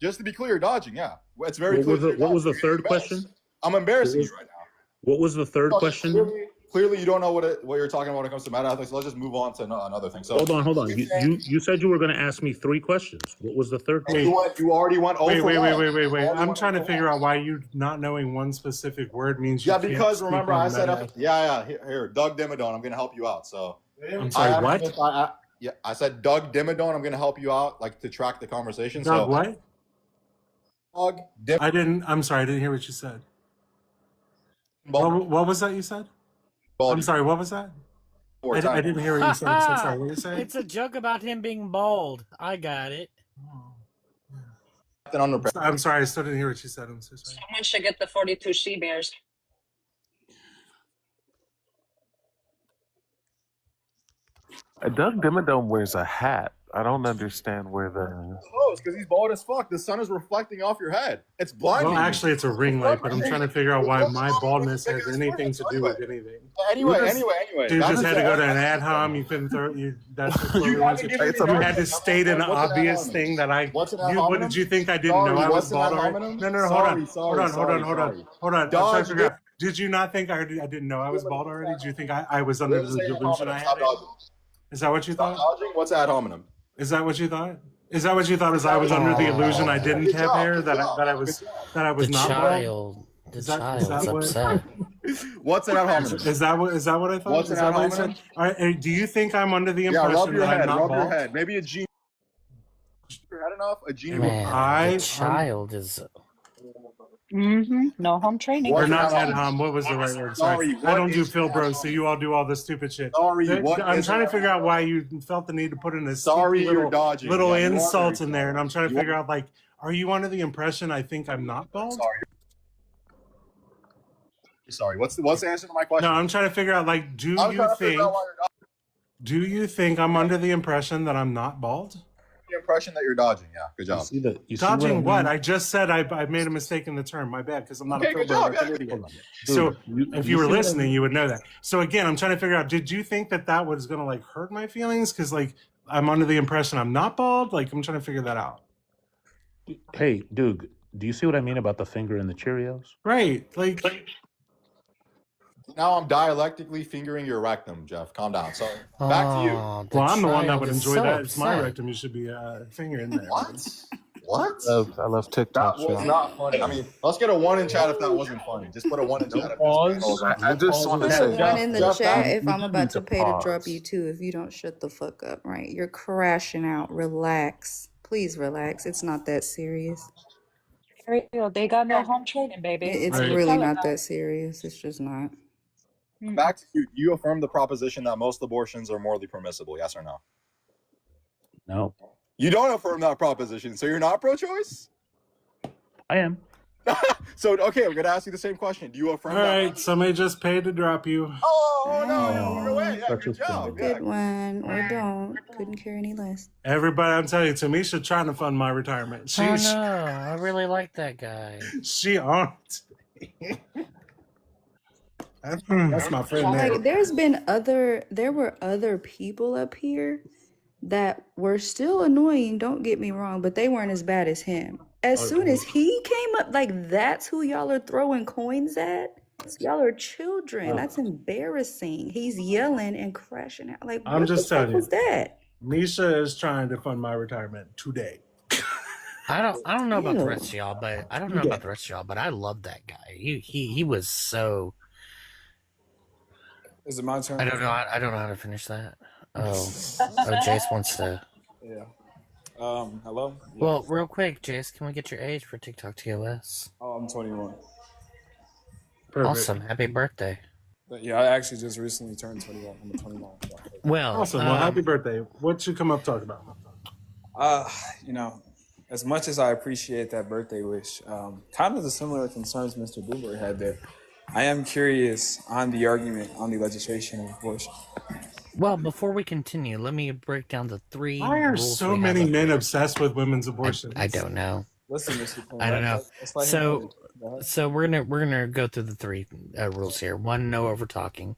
Just to be clear, dodging, yeah. It's very clear. What was the third question? I'm embarrassing you right now. What was the third question? Clearly, you don't know what you're talking about when it comes to metaethics. So let's just move on to another thing. So hold on. You said you were going to ask me 3 questions. What was the third question? You already went over. Wait. I'm trying to figure out why you not knowing one specific word means you can't because remember I said metaethics. here, Doug Dimmadome, I'm going to help you out. So I'm sorry, what? I said Doug Dimmadome, I'm going to help you out, like to track the conversation. Doug, what? Doug I'm sorry, I didn't hear what you said. What was that you said? I'm sorry, what was that? I didn't hear what you said. I'm so sorry. What were you saying? It's a joke about him being bald. I got it. I'm sorry, I still didn't hear what you said. I'm so sorry. Someone should get the 42 she bears. Doug Dimmadome wears a hat. I don't understand where the... Close, because he's bald as fuck. The sun is reflecting off your head. It's blinding. Well, actually, it's a ring light, but I'm trying to figure out why my baldness has anything to do with anything. Anyway. You just had to go to an ad hom. You couldn't throw you. That's you had to state an obvious thing that I. What did you think I didn't know? I was bald already. No. Hold on. I'm trying to figure out. Did you not think I didn't know I was bald already? Do you think I was under the delusion I had? Is that what you thought? What's ad hominem? Is that what you thought? Is that what you thought? As I was under the illusion I didn't have hair, that I was not bald? The child's upset. What's an ad hominem? Is that what I thought? What's an ad hominem? All right, do you think I'm under the impression that I'm not bald? Rub your head. Maybe a gene. Your head enough? A gene. Man, the child is. No home training. Or not ad hom. What was the right word? Sorry. I don't do Phil Bros, so you all do all the stupid shit. Sorry. I'm trying to figure out why you felt the need to put in a little insult in there, and I'm trying to figure out, like, are you under the impression I think I'm not bald? Sorry. What's the answer to my question? No, I'm trying to figure out, like, do you think I'm under the impression that I'm not bald? The impression that you're dodging, yeah. Good job. Dodging what? I just said I made a mistake in the term. My bad, because I'm not a Phil Bro, I'm an idiot. So if you were listening, you would know that. So again, I'm trying to figure out, did you think that was going to, like, hurt my feelings? Because, like, I'm under the impression I'm not bald? Like, I'm trying to figure that out. Hey, Doug, do you see what I mean about the finger in the Cheerios? Right. Like now I'm dialectically fingering your rectum, Jeff. Calm down. So back to you. Well, I'm the one that would enjoy that. It's my rectum. You should be fingering there. What? I love TikTok. That was not funny. I mean, let's get a 1 in chat if that wasn't funny. Just put a 1 in chat. I just want to say, one in the chat if I'm about to pay to drop you too. If you don't shut the fuck up, right? You're crashing out. Relax. Please relax. It's not that serious. They got no home training, baby. It's really not that serious. It's just not. Back to you. You affirm the proposition that most abortions are morally permissible, yes or no? No. You don't affirm that proposition, so you're not pro-choice? I am. So, okay, we're going to ask you the same question. Do you affirm All that? right, somebody just paid to drop you. Oh, no, you're away. Yeah, Such a good job. Have a Yeah. good one, or don't. Couldn't care any less. Everybody, I'm telling you, Tamisha trying to fund my retirement. Oh no, I really like that guy. She on it. That's my friend there. Like, there were other people up here that were still annoying, don't get me wrong, but they weren't as bad as him. As soon as he came up, like, that's who y'all are throwing coins at? So y'all are children. That's embarrassing. He's yelling and crashing out. Like, I'm what just the fuck telling was you. that? Misha is trying to fund my retirement today. I don't know about the Ew. rest of y'all, but I love that guy. He was so. Is it my turn? I don't know how to finish that. Oh, Jace wants to. Yeah. Hello? Yeah. Well, real quick, Jace, can we get your age for TikTok TOS? Oh, I'm 21. Perfect. Awesome. Happy birthday. But yeah, I actually just recently turned 21. I'm a 21. Well, Awesome. Well, happy birthday. What you come up talk about? You know, as much as I appreciate that birthday wish, kind of the similar concerns Mr. Dugald had there. I am curious on the argument on the legislation of abortion. Well, before we continue, let me break down the three. Why are rules so we many have up men here. obsessed with women's abortions? I don't know. Listen, Mr. Quinn, I don't know. let's let him know. Go ahead. So we're gonna go through the three rules here. One, no over talking,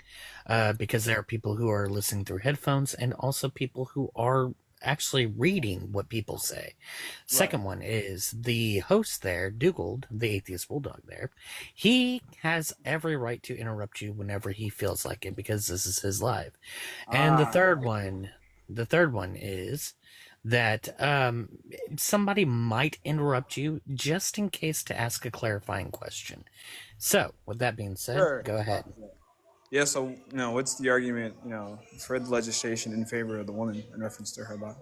because there are people who are listening through headphones, and also people who are actually reading what people say. Second one is the host there, Dugald, the atheist bulldog there. He has every right to interrupt you whenever he feels like it, because this is his live. And the third one is that somebody might interrupt you just in case to ask a clarifying question. So, with that being said, Sure. go ahead. Yeah, so, what's the argument, for the legislation in favor of the woman in reference to her body?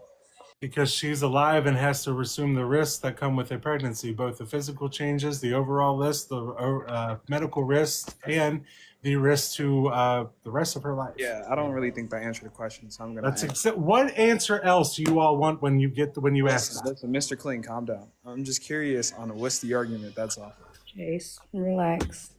Because she's alive and has to assume the risks that come with a pregnancy, both the physical changes, the overall risk, the medical risks, and the risk to the rest of her life. Yeah, I don't really think that answered the question, so I'm gonna. What answer else do you all want when you ask that? Listen, Mr. Clean, calm down. I'm just curious on what's the argument. That's all. Jace, relax.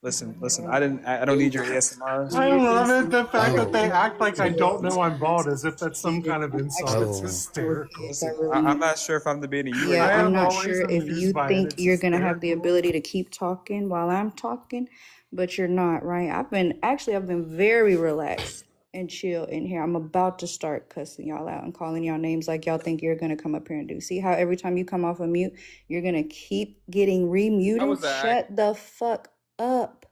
Listen. I don't need your ASMR. I love it. The fact that they act like I don't know I'm bald, as if that's some kind of insult. It's hysterical. Listen, I'm not sure if I'm debating you. Yeah, or I'm not. not sure if you think you're gonna have the ability to keep talking while I'm talking, but you're not, right? I've been very relaxed and chill in here. I'm about to start cussing y'all out and calling y'all names like y'all think you're gonna come up here and do. See how every time you come off a mute, you're gonna keep getting remuted? Shut the fuck up.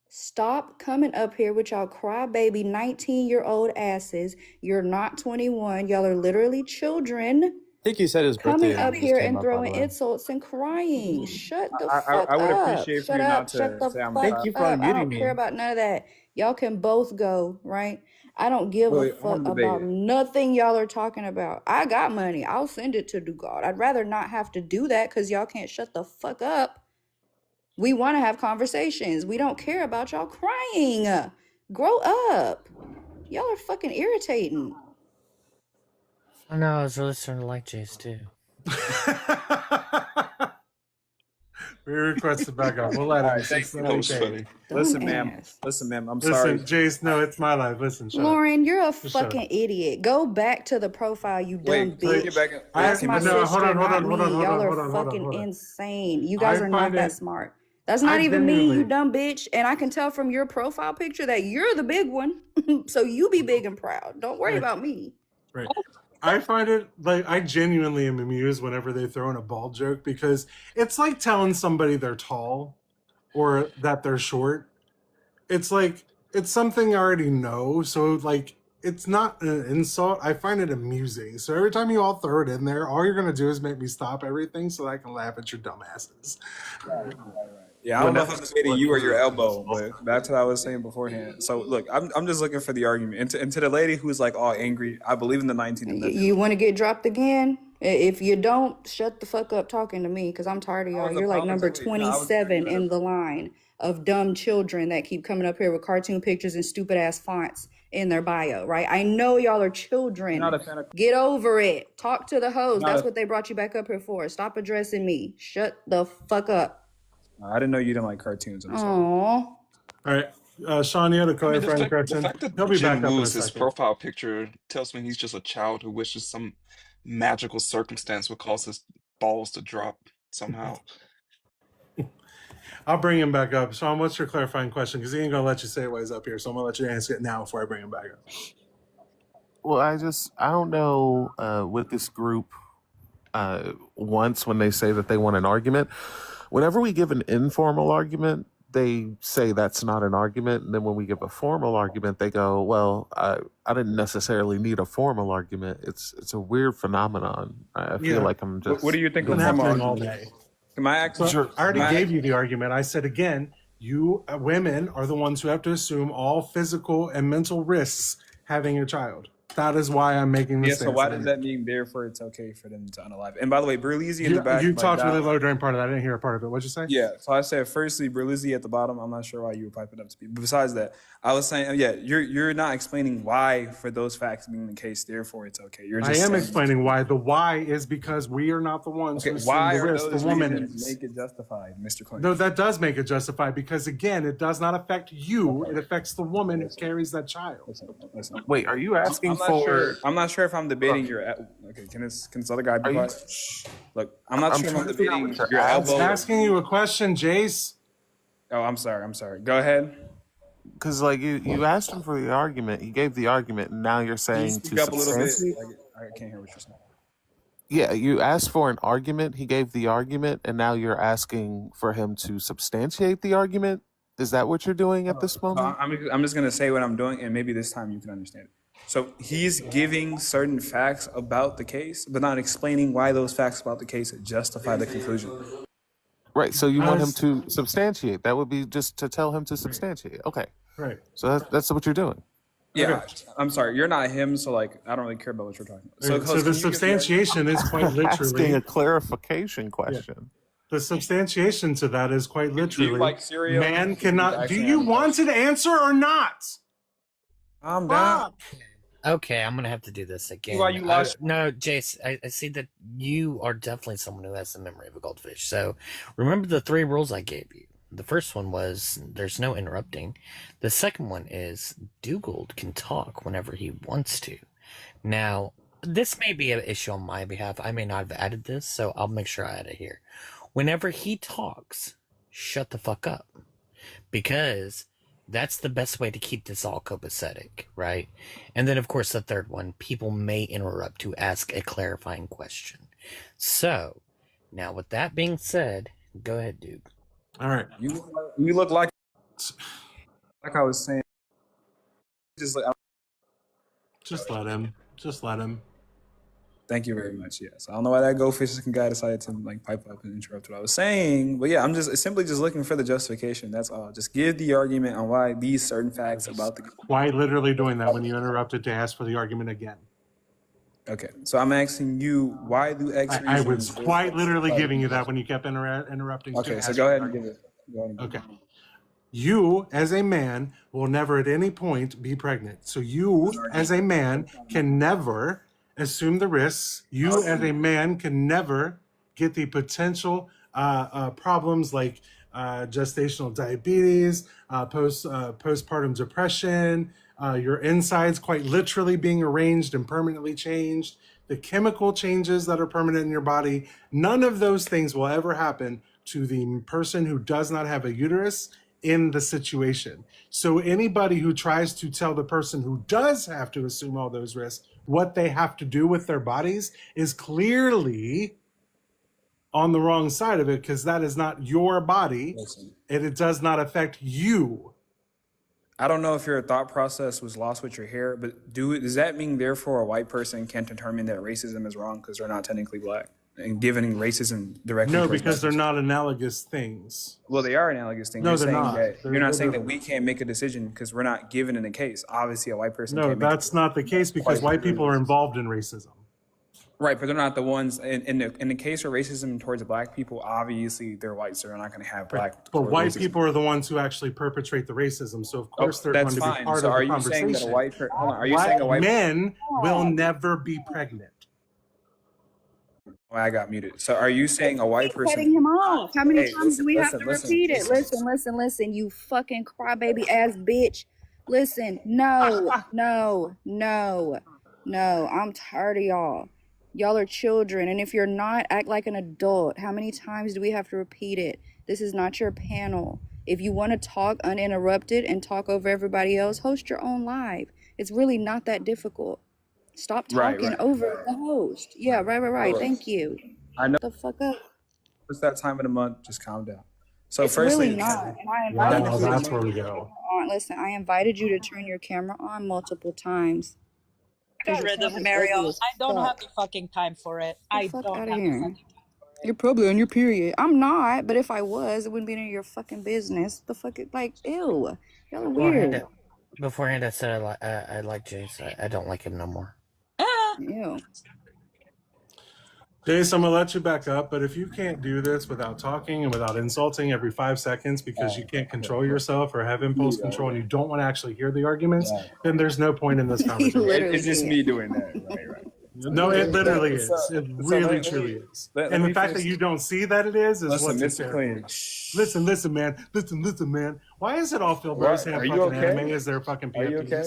Stop coming up here with y'all crybaby 19-year-old asses. You're not 21. Y'all are literally children. I think you said his birthday. Coming up here and throwing insults and crying. Shut the fuck I would up. appreciate Shut for you up. not to Shut the say I'm fuck proud. up. Thank you for I unmuting don't me. care about none of that. Y'all can both go, right? I don't give Wait, a I fuck wanna debate about it. nothing y'all are talking about. I got money. I'll send it to Dugald. I'd rather not have to do that because y'all can't shut the fuck up. We want to have conversations. We don't care about y'all crying. Grow up. Y'all are fucking irritating. I know, I was really starting to like Jace too. We request to back up. We'll let him. All right, thank you. That was funny. Listen, ma'am. I'm sorry. Listen, Jace, no, it's my life. Listen, shut Lauren, up. you're a Just shut fucking idiot. Go back to the profile, you dumb Wait, can we bitch. get back in- That's wait, my can we- sister, hold on, not hold me. on, Y'all hold are on, fucking hold on. insane. You guys I are not find that it- smart. That's not I even me, you genuinely- dumb bitch. And I can tell from your profile picture that you're the big one. So you be big and proud. Don't worry about me. Right. I find it like I genuinely am amused whenever they throw in a bald joke because it's like telling somebody they're tall or that they're short. It's like it's something I already know, so like it's not an insult. I find it amusing. So every time you all throw it in there, all you're gonna do is make me stop everything so that I can laugh at your dumbasses. Yeah, I don't know if I'm debating you or your elbow, but that's what I was saying beforehand. So look, I'm just looking for the argument. And to the lady who's like all angry, I believe in the 19th Amendment. You want to get dropped again? If you don't, shut the fuck up talking to me because I'm tired of y'all. You're like number 27 in the line of dumb children that keep coming up here with cartoon pictures and stupid ass fonts in their bio, right? I know y'all are children. Not a fan of. Get over it. Talk to the host. Not That's a, what they brought you back up here for. Stop addressing me. Shut the fuck up. I didn't know you didn't like cartoons. I'm sorry. Aww. All right. Sean, you had a I mean, clarifying the question. fact that He'll be Jim back up in a Woo's his second. profile picture tells me he's just a child who wishes some magical circumstance would cause his balls to drop somehow. I'll bring him back up. Sean, what's your clarifying question? Because he ain't going to let you say it while he's up here. So I'm going to let you answer it now before I bring him back up. Well, I don't know with this group once when they say that they want an argument. Whenever we give an informal argument, they say that's not an argument. And then when we give a formal argument, they go, well, I didn't necessarily need a formal argument. It's a weird phenomenon. I feel like I'm just... What do you think Been of formal happening all argument? day. Can I ask? So I already gave you the argument. I said again, you women are the ones who have to assume all physical and mental risks having a child. That is why I'm making this. Yeah, so why does that mean therefore it's okay for them to unalive? And by the way, Berlizzi in the back. You talked really low during part of that. I didn't hear a part of it. What'd you say? Yeah, so I said firstly, Berlizzi at the bottom. I'm not sure why you were piping up to me. But besides that, I was saying, yeah, you're not explaining why for those facts being the case, therefore it's okay. You're just saying, explaining why. The why is because we are not the ones who assume why the are risk. those The woman reasons is. make it justified, Mr. Clinton? No, that does make it justified because again, it does not affect you. It affects the woman who carries that child. Listen. Wait, are you asking I'm not sure if I'm debating your. Okay, can this other guy be quiet? Shh. Look, I'm not sure if I'm debating your elbow. I'm asking you a question, Jace. Oh, I'm sorry. Go ahead. Because like you asked him for the argument, he gave the argument, and now you're saying Speak to up a little bit. substantiate. I can't hear what you're saying. Yeah, you asked for an argument, he gave the argument, and now you're asking for him to substantiate the argument. Is that what you're doing at this moment? I'm just gonna say what I'm doing, and maybe this time you can understand it. So he's giving certain facts about the case, but not explaining why those facts about the case justify the conclusion. Right. So you want him to substantiate. That would be just to tell him to substantiate. Okay. Right. So that's what you're doing. Yeah. Okay. I'm sorry. You're not him, so like I don't really care about what you're talking about. So Coach, the substantiation is quite Asking literally a clarification question. the substantiation to that is quite literally. Do you like cereal? Man cannot. Do you want an answer or not? I'm down. Okay, I'm gonna have to do this again. Why you lost? No, Jace, I see that you are definitely someone who has the memory of a goldfish. So remember the 3 rules I gave you. The first one was there's no interrupting. The second one is Dugald can talk whenever he wants to. Now, this may be an issue on my behalf. I may not have added this, so I'll make sure I add it here. Whenever he talks, shut the fuck up. Because that's the best way to keep this all copacetic, right? And then, of course, the third one, people may interrupt to ask a clarifying question. So, now with that being said, go ahead, dude. All right. You look like I was saying. Just let him. Just let him. Thank you very much. Yes, I don't know why that goldfish guy decided to like pipe up and interrupt what I was saying, but yeah, I'm just simply looking for the justification. That's all. Just give the argument on why these certain facts about the. Quite literally doing that when you interrupted to ask for the argument again. Okay, so I'm asking you why do X I was reasons- quite literally giving you that when you kept interrupting. Okay, to so ask go for ahead the and give argument. it. Go ahead and give Okay. it. You, as a man, will never at any point be pregnant. So you, as a man, can never assume the risks. You, as a man, can never get the potential problems like gestational diabetes, postpartum depression, your insides quite literally being arranged and permanently changed, the chemical changes that are permanent in your body. None of those things will ever happen to the person who does not have a uterus in the situation. So anybody who tries to tell the person who does have to assume all those risks what they have to do with their bodies is clearly on the wrong side of it, because that is not your body and it does not affect you. I don't know if your thought process was lost with your hair, but does that mean therefore a white person can't determine that racism is wrong because they're not technically black and giving racism directly? No, because they're not analogous things. Well, they are analogous things. No, You're they're saying not. that They're- you're not they're saying not. that we can't make a decision because we're not given in a case. Obviously, a white person No, can't make that's not the case because white people are involved in racism. Right, but they're not the ones in the case of racism towards black people. Obviously, they're white, so they're not going to have black. But white racism. people are the ones who actually perpetrate the racism, so of course they're that's going to be fine. part So of are the you saying that a conversation. white? Hold on. Are you saying a white men will never be pregnant? Oh, I got muted. So are you saying a white person? Cutting him off. How many Hey, times do we have to repeat it? listen. Listen, you fucking crybaby ass bitch. Listen, no. I'm tired of y'all. Y'all are children, and if you're not, act like an adult. How many times do we have to repeat it? This is not your panel. If you want to talk uninterrupted and talk over everybody else, host your own live. It's really not that difficult. Stop talking over the host. Yeah, right. Thank you. I know. The fuck up. It's that time of the month. Just calm down. So It's firstly, really not. And I invited you that's to where turn we your go. camera on. Listen, I invited you to turn your camera on multiple times. Got rid of Mario. I don't have the fucking time for it. I Fuck don't out have of the here. fucking. You're probably on your period. I'm not, but if I was, it wouldn't be none of your fucking business. The fuck, like, ew. Y'all are weird. Beforehand, I said I like Jace. I don't like him no more. Ew. Jace, I'm gonna let you back up, but if you can't do this without talking and without insulting every 5 seconds because you can't control yourself or have impulse control and you don't want to actually hear the arguments, then there's no point in this conversation. It's just me doing that. Right. No, it literally is. It really, truly is. And the fact that you don't see that it is what's hysterical. Listen, man. Listen, man. Why is it all Phil Bros have fucking anime as their fucking PFPs? Are you okay?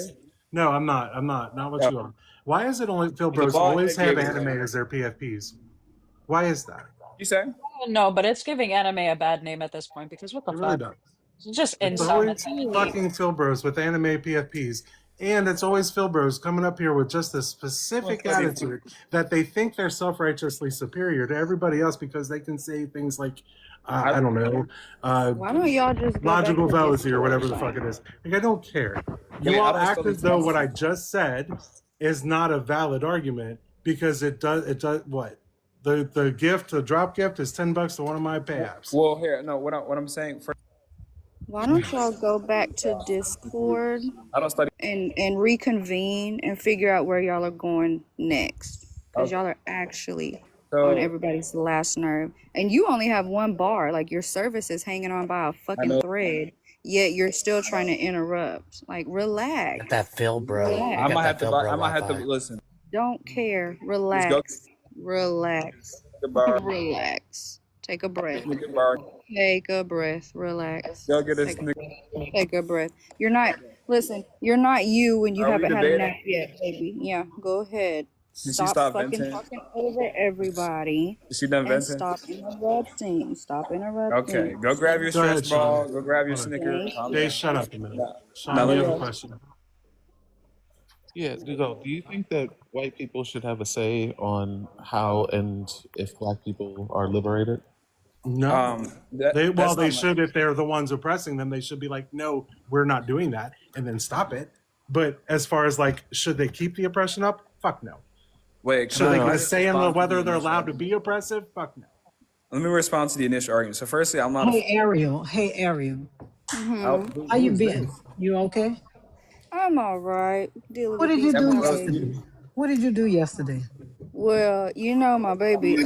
No, I'm not. Not what you are. Why is it only Phil Bros always have anime as their PFPs? Why is that? You say? No, but it's giving anime a bad name at this point because what the It fuck? really does. It's just It's insult. always fucking Phil Bros with anime PFPs. And it's always Phil Bros coming up here with just a specific attitude that they think they're self-righteously superior to everybody else because they can say things like, I don't know, Why don't y'all just go logical back to fallacy or Discord whatever the then? fuck it is. Like, I don't care. You all act as though what I just said is not a valid argument because it does what? The drop gift is $10 to one of my pay apps. Well, here, no, what I'm saying. Why don't y'all go back to Discord and reconvene and figure out where y'all are going next? Because y'all are actually on everybody's last nerve. And you only have one bar. Like, your service is hanging on by a fucking thread. Yet you're still trying to interrupt. Like, relax. Got that Phil, bro. Relax. I might have to listen. Don't care. Relax. Relax. Relax. Take a breath. Take a breath. Relax. Take a breath. You're not you when you haven't had a nap yet, baby. Yeah, go ahead. Stop fucking talking over everybody. Is she done venting? Stop interrupting. Stop interrupting. Okay, go grab your stretch ball. Go grab your Snicker. Jay, shut up a minute. Sean, you have a question. Yeah, Dugald, do you think that white people should have a say on how and if black people are liberated? No. They should if they're the ones oppressing them. They should be like, no, we're not doing that, and then stop it. But as far as like, should they keep the oppression up? Fuck no. Wait, should they get a say in whether they're allowed to be oppressive? Fuck no. Let me respond to the initial argument. So firstly, I'm not. Hey, Ariel. Mm-hmm. How you been? You okay? I'm all right. What did you do yesterday? What did you do yesterday? Well, you know, my baby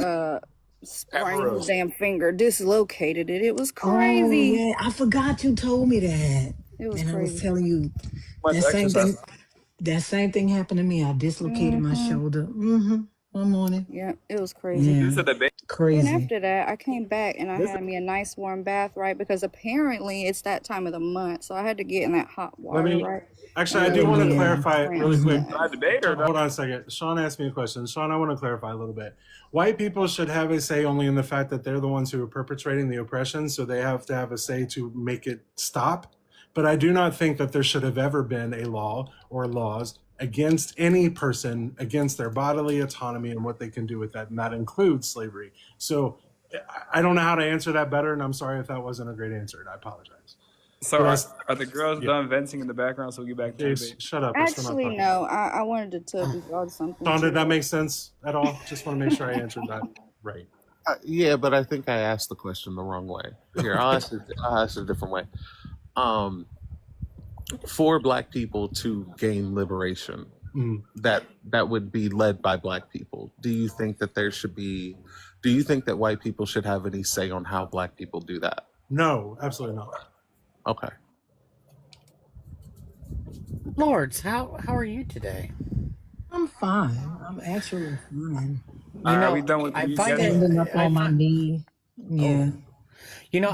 sprained his damn finger, dislocated it. It was crazy. Oh, yeah, I forgot you told me that. It was and crazy. I was telling you that same thing happened to me. I dislocated my shoulder. One morning. Yeah, it was crazy. Yeah. Crazy. And after that, I came back and I had me a nice warm bath, right? Because apparently it's that time of the month, so I had to get in that hot water, right? Actually, I do want to clarify really quick. Hold on a second. Sean asked me a question. Sean, I want to clarify a little bit. White people should have a say only in the fact that they're the ones who are perpetrating the oppression, so they have to have a say to make it stop. But I do not think that there should have ever been a law or laws against any person, against their bodily autonomy and what they can do with that, and that includes slavery. So I don't know how to answer that better, and I'm sorry if that wasn't a great answer, and I apologize. So are the girls done venting in the background so we'll get back to the shut up. Actually, no. I wanted to tell you something. Sean, did that make sense at all? Just want to make sure I answered that right. Yeah, but I think I asked the question the wrong way. Here, I'll ask it a different way. For black people to gain liberation, that would be led by Black people. Do you think that do you think that white people should have any say on how Black people do that? No, absolutely not. Okay. Lords, how are you today? I'm fine. I'm actually fine. All right, are we done with the I find it. Standing up on my knee. Yeah.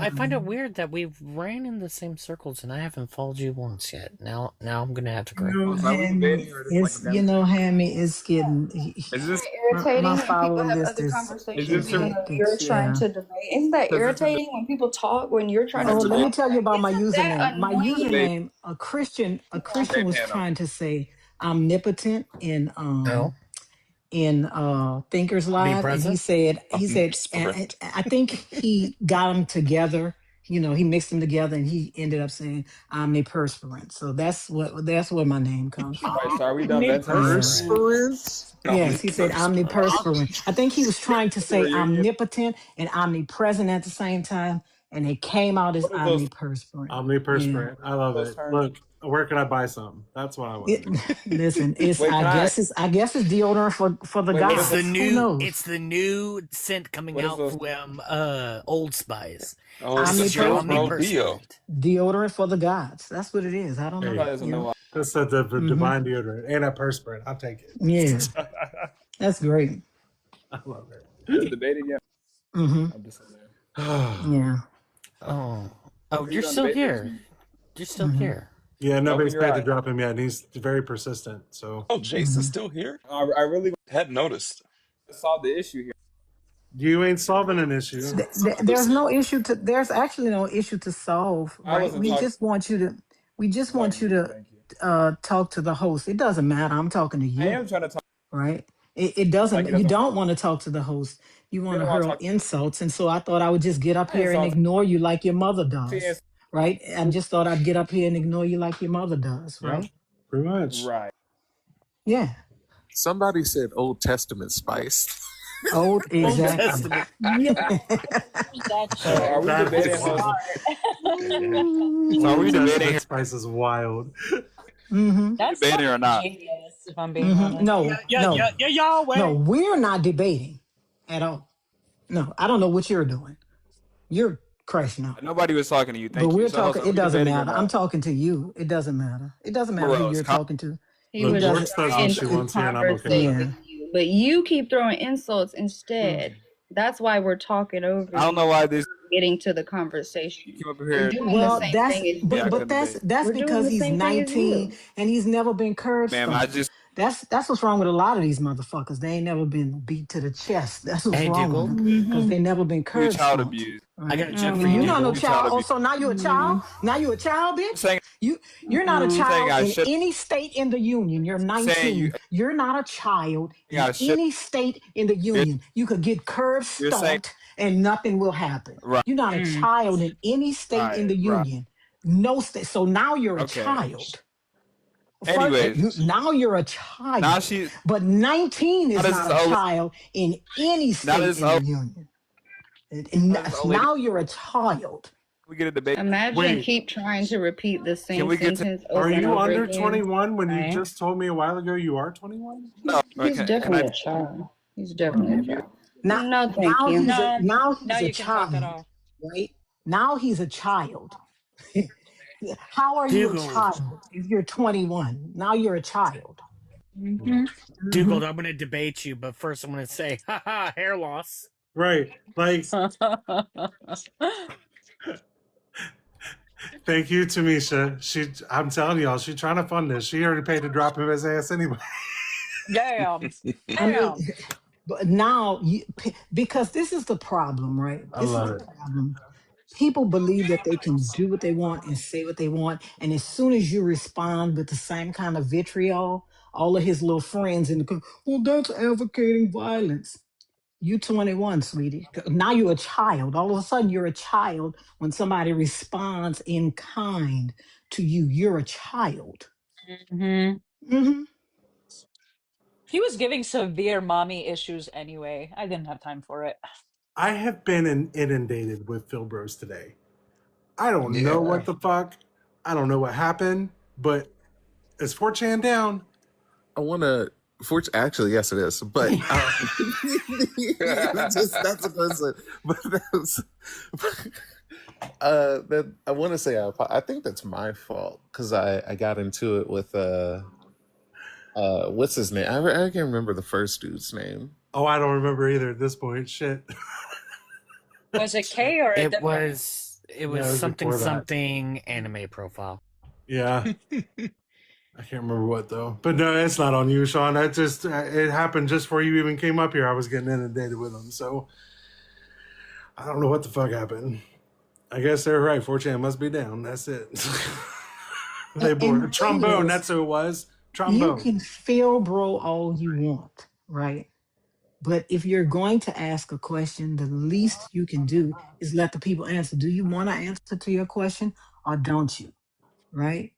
I find it weird that we've ran in the same circles and I haven't followed you once yet. Now I'm gonna have to correct No, myself. Hammy, it's Hammy, it's getting Is this Irritating my when people follower have list other is conversations even though hectic. you're trying Yeah. to debate. Isn't that because it's a irritating when people talk when you're trying to Oh, let me talk? tell you about my Isn't that username. My annoying? debate username, a Christian was panel? trying to say omnipotent No, in Thinkers Live, and omnipresent. he said I think he got them together. He mixed them together, and he ended up saying omniperspirant. So that's where my name comes All from. right, so are we done venting? Yeah. Perspirant? Yes, he said omniperspirant. I think he was trying to say You're- you're- omnipotent and omnipresent at the same time, and it came out as What are those omniperspirant. Yeah. Omniperspirant. I love those it. terms? Look, where can I buy some? That's what I want to know. Listen, Wait, can I? I guess it's deodorant for the Wait, what is It's the gods. Who knows? the new scent coming what is out those? from Old Spice. Oh, It's it's Joe Pro Omniperspirant. Dio. omniperspirant. Deodorant for the gods. That's what it is. I don't Hey, know. Probably doesn't know. that's the Hmm. divine deodorant and a perspirant. I'll take it. Yeah, that's great. I love it. Let's debate again. Hmm. I'm just saying. Yeah. Oh, Are you're done still debating? here. You're still Hmm. here. Yeah, Open nobody's your paid to eyes. drop him yet, and he's very persistent. So Oh, Jace is still here? I really Hadn't noticed. solved the issue here. you ain't solving an issue. There's no issue to. There's actually no issue to solve, I right? wasn't We talking just want you to. We just talking want to you you. to Thank you. talk to the host. It doesn't matter. I'm talking to I you, am trying to talk. right? It Like doesn't. it You doesn't. don't want to talk to the host. You You want to don't want to hurl talk. insults, and so I thought I would just get up I ain't here and solved. ignore you like your mother See, does, right? I just thought I'd get up here and ignore you like your mother does, Yeah, right? pretty much. right. Yeah. Somebody said Old Testament spice. Old, Old exactly. Testament. So are we That debating? is So are we Old debating Testament here? spice is wild. Mm-hmm. That's Debating or not? genius, if I'm being Mm-hmm. honest. No, no, Yahweh. no. We're not debating at all. No, I don't know what you're doing. You're crashing out. Nobody was talking to you. But Thank you. we're So, talking. are It we doesn't debating or matter. I'm not? talking to you. It doesn't matter. It doesn't matter who Morose. you're talking to. He It Look, was doesn't. Lord says what trying she to wants here, and I'm okay with conversate it. with you, but you keep throwing insults instead. That's why we're talking over I don't you. know why this Getting to the conversation. came up We're here. doing the Well, same that's thing as Yeah, I you. but couldn't that's debate. We're doing because the he's same thing as 19 you. and he's never been curb Ma'am, I stomped. just That's what's wrong with a lot of these motherfuckers. They ain't never been beat to the chest. That's what's Hey, wrong with Dugald. them because they never been you curb child stomped. abuse. I Right? got a joke for Well, you, you're not no You Dugald. child child. Oh, abuse. so now you're a child? Now you're a child, You bitch? saying You're not a you saying child I in should any state in the union. You're saying 19. You're not a child you in I should any state in the you're, union. You could get curb you're saying stomped and nothing will happen. right You're not a child in any state in the right union. No state. So now you're a okay. child. Anyways, Now you're a now child. she But 19 now is this not is a old child in any now state this in the old union. now this old lady. Now you're a child. We get a debate. Imagine Wait, keep trying to repeat the Can same we get to sentence are over and you over under again. 21 when you Right. just told me a while ago you are 21? no? He's Can definitely I a child. He's can definitely a I be child. No, thank Now you. he's a No, now now he's a you can talk at child, all. right? Now he's a child. How are you a Dugald. child if you're 21? Now you're a child. Mm-hmm. Dugald, I'm gonna debate you, but first I'm gonna say, haha, hair loss. Right. Like, thank you, Tamisha. I'm telling y'all, she's trying to fund this. She already paid to drop him his ass anyway. Damn. I mean, Damn. but now because this is the problem, right? I This is love the it. problem. People believe that they can do what they want and say what they want, and as soon as you respond with the same kind of vitriol, all of his little friends in the well, that's advocating violence. You 21, sweetie. Now you're a child. All of a sudden, you're a child when somebody responds in kind to you. You're a child. Mm-hmm. He was giving severe mommy issues anyway. I didn't have time for it. I have been inundated with Phil Bros today. I don't know Yeah. what the fuck. I don't know what happened, but it's 4chan down. want to. Actually, yes, it is. But that's a question. But that I want to say I think that's my fault because I got into it with what's his name? I can't remember the first dude's name. Oh, I don't remember either at this point. Shit. Was it K or a It different? was something before that. something anime profile. Yeah. I can't remember what though. But no, it's not on you, Sean. That just it happened just before you even came up here. I was getting inundated with them, so I don't know what the fuck happened. I guess they're right. 4chan must be down. That's it. They And bored. the thing Trombone. is, That's who it was. you Trombone. can feel bro all you want, right? But if you're going to ask a question, the least you can do is let the people answer. Do you want to answer to your question or don't you? Right?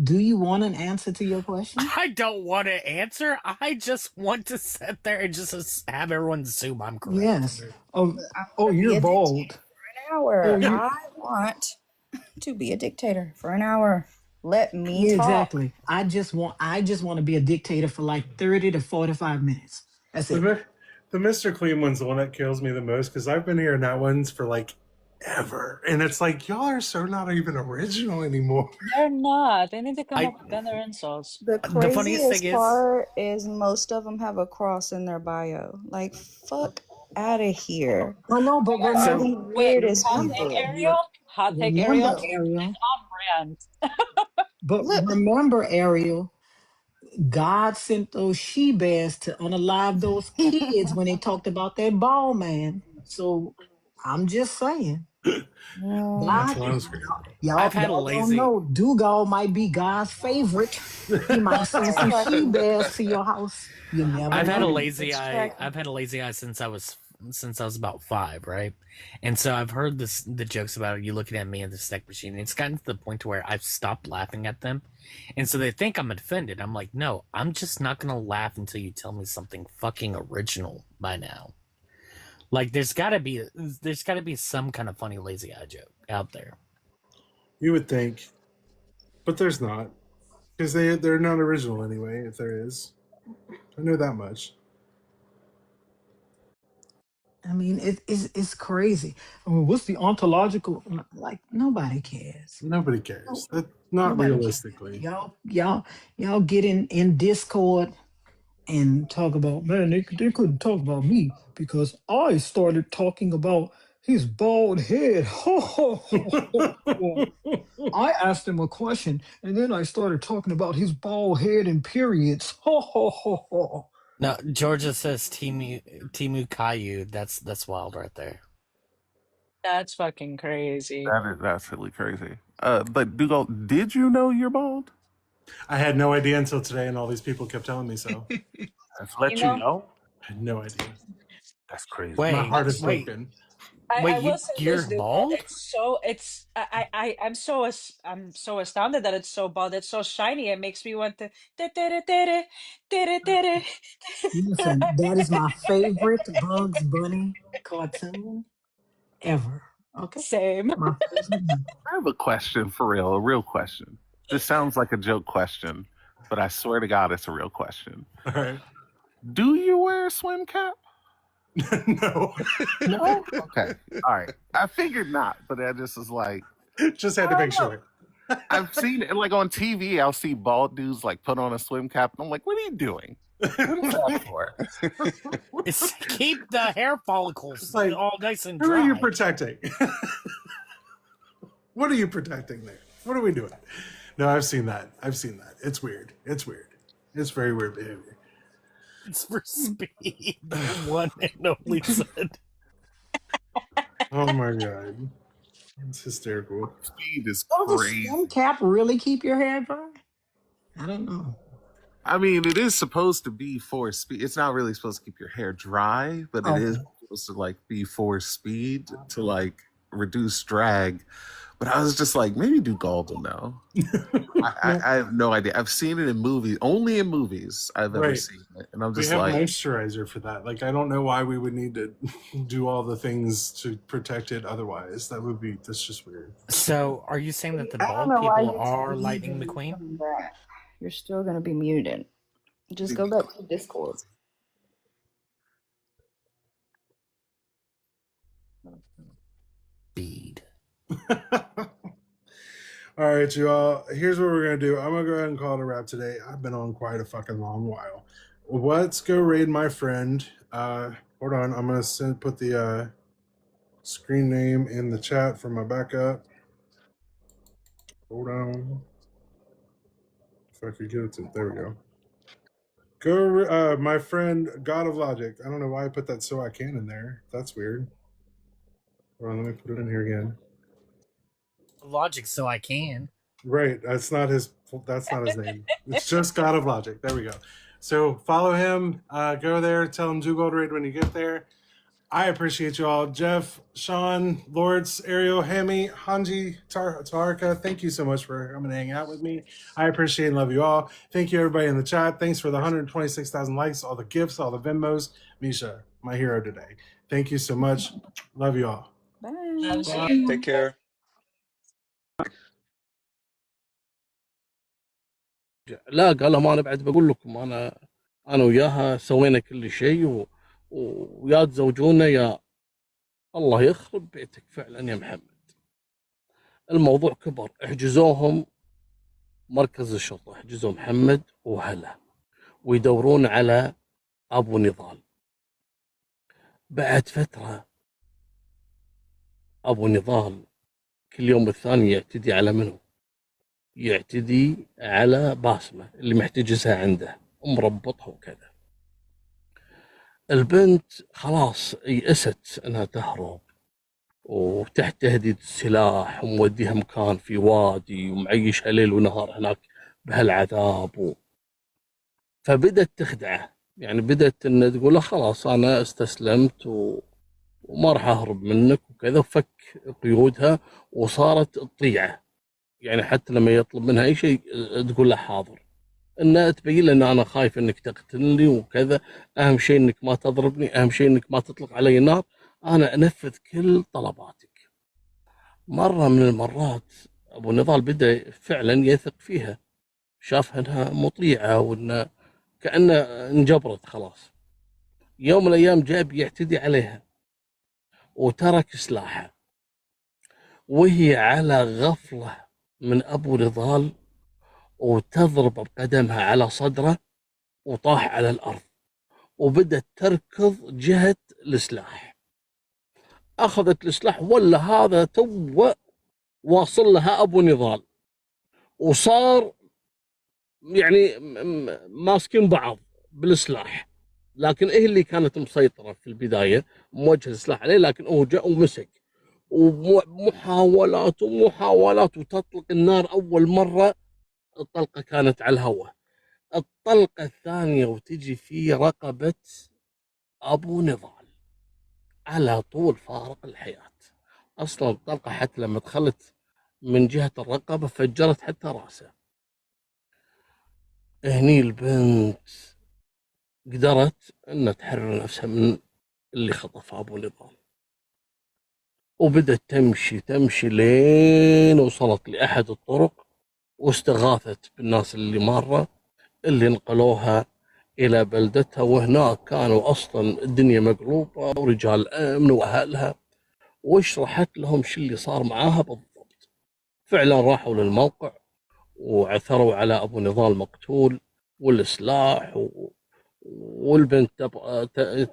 Do you want an answer to your question? I don't want to answer. I just want to sit there and just have everyone assume I'm correct. Yes. Oh, Be you're a dictator bold. for an hour. Oh, you. I want to be a dictator for an hour. Let me Yeah, talk. exactly. I just want to be a dictator for like 30 to 45 minutes. That's it. The Mr. Clean one's the one that kills me the most because I've been hearing that ones for like ever. And it's like, y'all are so not even original anymore. They're not. They need to come up with better insults. The The funniest craziest thing part is most of them have a cross in their bio. Like, fuck out of here. I know, but Are So the remember, weirdest Hot take people. Ariel. Hot take Ariel. remember It's Ariel. on brand. But Look, remember, Ariel, God sent those she bears to unalive those kids when they talked about that ball man. So I'm just saying. That's God, what I was figuring. y'all I've had a don't lazy. know. Dugald might be God's favorite. He might send some she bears to your house. You never I've had a know. lazy eye. I've had a lazy eye since I was about 5, right? And so I've heard the jokes about you looking at me in the snack machine. And it's gotten to the point to where I've stopped laughing at them, and so they think I'm offended. I'm like, no, I'm just not gonna laugh until you tell me something fucking original by now. Like there's gotta be some kind of funny lazy eye joke out there. You would think, but there's not because they're not original anyway. If there is, I know that much. I mean, it's crazy. I mean, what's the ontological? Like nobody cares. Nobody cares. That not Nobody cares. realistically. Y'all get in Discord and talk about, man, they couldn't talk about me because I started talking about his bald head. I asked him a question and then I started talking about his bald head and periods. No, Georgia says Timu Caillou. That's wild right there. That's fucking crazy. That's really crazy. But Dugald, did you know you're bald? I had no idea until today, and all these people kept telling me so. That's let you know. I had no idea. That's crazy. Wait, My heart is broken. I will say you're this, dude. bald? I'm so astounded that it's so bald. It's so shiny. It makes me want to. Listen, that is my favorite Bugs Bunny cartoon ever. Okay. Same. My favorite. I have a question for real, a real question. This sounds like a joke question, but I swear to God, it's a real question. All right. Do you wear a swim cap? No. No? Okay. All right. I figured not, but I just was like. Just had to make sure. I've seen it, like on TV, I'll see bald dudes like put on a swim cap, and I'm like, what are you doing? What is that for? It's to keep the hair follicles like, all nice and Who dry. are you protecting? What are you protecting there? What are we doing? No, I've seen that. It's weird. It's very weird behavior. It's for speed. The one and only said. Oh my God. It's hysterical. Speed is Oh, does crazy. swim cap really keep your hair dry? I don't know. I mean, it is supposed to be for speed. It's not really supposed to keep your hair dry, but it is supposed to like be for speed to like reduce drag. But I was just like, maybe Dugald will know. I have no idea. I've seen it in movies, only in movies I've ever seen it. And I'm just we have like, moisturizer for that. Like, I don't know why we would need to do all the things to protect it otherwise. That's just weird. So, are you saying that the I bald don't know why people you are keep Lightning leaving McQueen? and coming back. You're still going to be muted. Just go back to Discord. Bead. All right, you all. Here's what we're gonna do. I'm gonna go ahead and call it a wrap today. I've been on quite a fucking long while. Let's go raid my friend. Hold on. I'm gonna put the screen name in the chat for my backup. Hold on. If I could get it to, there we go. Go, my friend God of Logic. I don't know why I put that so I can in there. That's weird. Hold on, let me put it in here again. Logic, so I can. Right, that's not his name. It's just God of Logic. There we go. So follow him. Go there. Tell him Dugald raid when you get there. I appreciate you all. Jeff, Sean, Lords, Ariel, Hemi, Hanji, Tarika, thank you so much for coming to hang out with me. I appreciate and love you all. Thank you, everybody in the chat. Thanks for the 126,000 likes, all the gifts, all the Venmos. Misha, my hero today. Thank you so much. Love you all. Bye. Take care. لا قال انا بعد بقول لكم انا وياها سوينا كل شيء ويا تزوجونا يا الله يخرب بيتك فعلا يا محمد. الموضوع كبر، احجزوهم مركز الشرطه، احجزوا محمد وهلا ويدورون على ابو نضال. بعد فتره ابو نضال كل يوم الثاني يعتدي على منو؟ يعتدي على باسمه اللي محتجزها عنده ومربطها وكذا. البنت خلاص يئست انها تهرب وتحت تهديد السلاح وموديها مكان في وادي ومعيشها ليل ونهار هناك بهالعذاب فبدت تخدعه، يعني بدت ان تقول له خلاص انا استسلمت وما راح اهرب منك وكذا، وفك قيودها وصارت تطيعه، يعني حتى لما يطلب منها اي شيء تقول له حاضر، انها تبين له ان انا خايف انك تقتلني وكذا، اهم شيء انك ما تضربني، اهم شيء انك ما تطلق علي النار، انا انفذ كل طلباتك. مره من المرات ابو نضال بدا فعلا يثق فيها، شافها انها مطيعه وان كانه انجبرت خلاص. يوم من الايام جاب يعتدي عليها وترك سلاحه وهي على غفله من ابو نضال وتضرب بقدمها على صدره وطاح على الارض وبدت تركض جهه السلاح. اخذت السلاح ولا هذا تو واصل لها ابو نضال وصار يعني ماسكين بعض بالسلاح، لكن ايه اللي كانت مسيطره في البدايه موجه السلاح عليه، لكن هو جاء ومسك ومحاولات وتطلق النار. اول مره الطلقه كانت على الهواء، الطلقه الثانيه وتجي في رقبه ابو نضال على طول فارق الحياه. اصلا الطلقه حتى لما دخلت من جهه الرقبه فجرت حتى راسه. هني البنت قدرت ان تحرر نفسها من اللي خطف ابو نضال وبدت تمشي لين وصلت لاحد الطرق واستغاثت بالناس اللي ماره اللي نقلوها الى بلدتها، وهناك كانوا اصلا الدنيا مقلوبه ورجال امن واهلها، وشرحت لهم شو اللي صار معاها بالضبط. فعلا راحوا للموقع وعثروا على ابو نضال مقتول والسلاح والبنت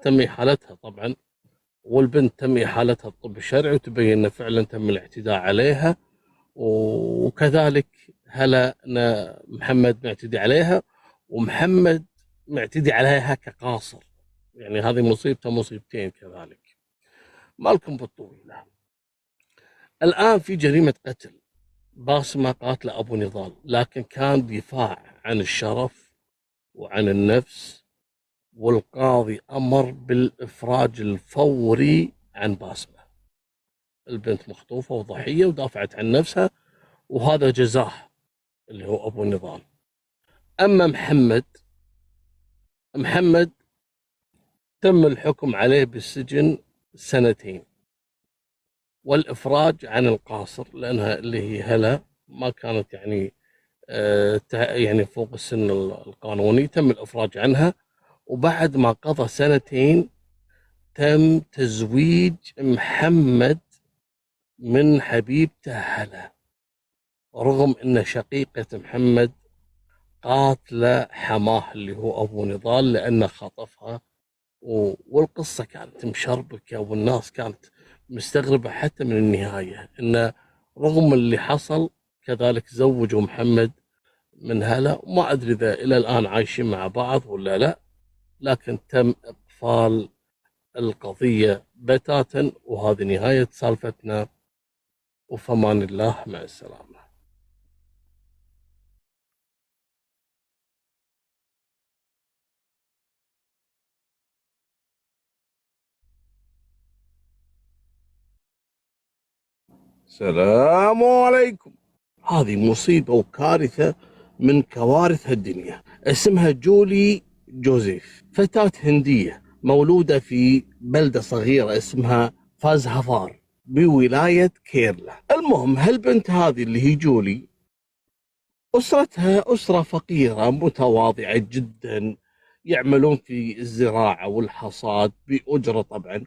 تم احالتها طبعا، والبنت تم احالتها الطب الشرعي وتبين انه فعلا تم الاعتداء عليها، وكذلك هلا محمد معتدي عليها ومحمد معتدي عليها كقاصر، يعني هذه مصيبته مصيبتين كذلك. مالكم بالطويله. الان في جريمه قتل، باسمه قاتله ابو نضال، لكن كان دفاع عن الشرف وعن النفس، والقاضي امر بالافراج الفوري عن باسمه. البنت مخطوفه وضحيه ودافعت عن نفسها وهذا جزاه اللي هو ابو نضال. اما محمد تم الحكم عليه بالسجن 2 والافراج عن القاصر، لانها اللي هي هلا ما كانت يعني يعني فوق السن القانوني تم الإفراج عنها، وبعد ما قضى 2 تم تزويج محمد من حبيبته هلا، رغم أن شقيقة محمد قاتلة حماه اللي هو أبو نضال لأنه خطفها، والقصة كانت مشربكة والناس كانت مستغربة حتى من النهاية، إنه رغم اللي حصل كذلك زوجوا محمد من هلا، وما أدري إذا إلى الآن عايشين مع بعض ولا لا، لكن تم إقفال القضية بتاتا، وهذه نهاية سالفتنا، وفمان الله، مع السلامة. السلام عليكم. هذه مصيبة وكارثة من كوارث هالدنيا. اسمها جولي جوزيف، فتاة هندية مولودة في بلدة صغيرة اسمها فازهفار بولاية كيرلا. المهم هالبنت هذه اللي هي جولي أسرتها أسرة فقيرة متواضعة جدا، يعملون في الزراعة والحصاد بأجرة طبعا.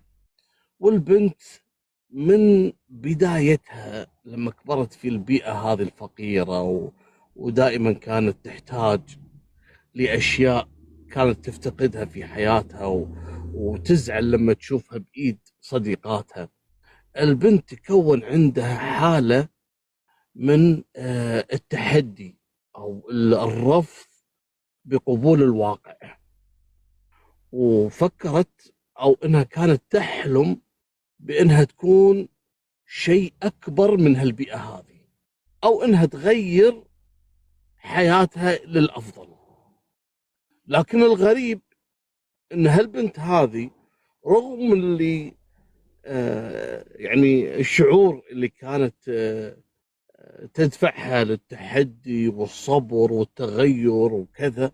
والبنت من بدايتها لما كبرت في البيئة هذه الفقيرة ودائما كانت تحتاج لأشياء كانت تفتقدها في حياتها وتزعل لما تشوفها بإيد صديقاتها. البنت تكون عندها حالة من التحدي أو الرفض بقبول الواقع، وفكرت أو إنها كانت تحلم بإنها تكون شيء أكبر من هالبيئة هذه، أو إنها تغير حياتها للأفضل. لكن الغريب إن هالبنت هذه رغم اللي يعني الشعور اللي كانت تدفعها للتحدي والصبر والتغير وكذا،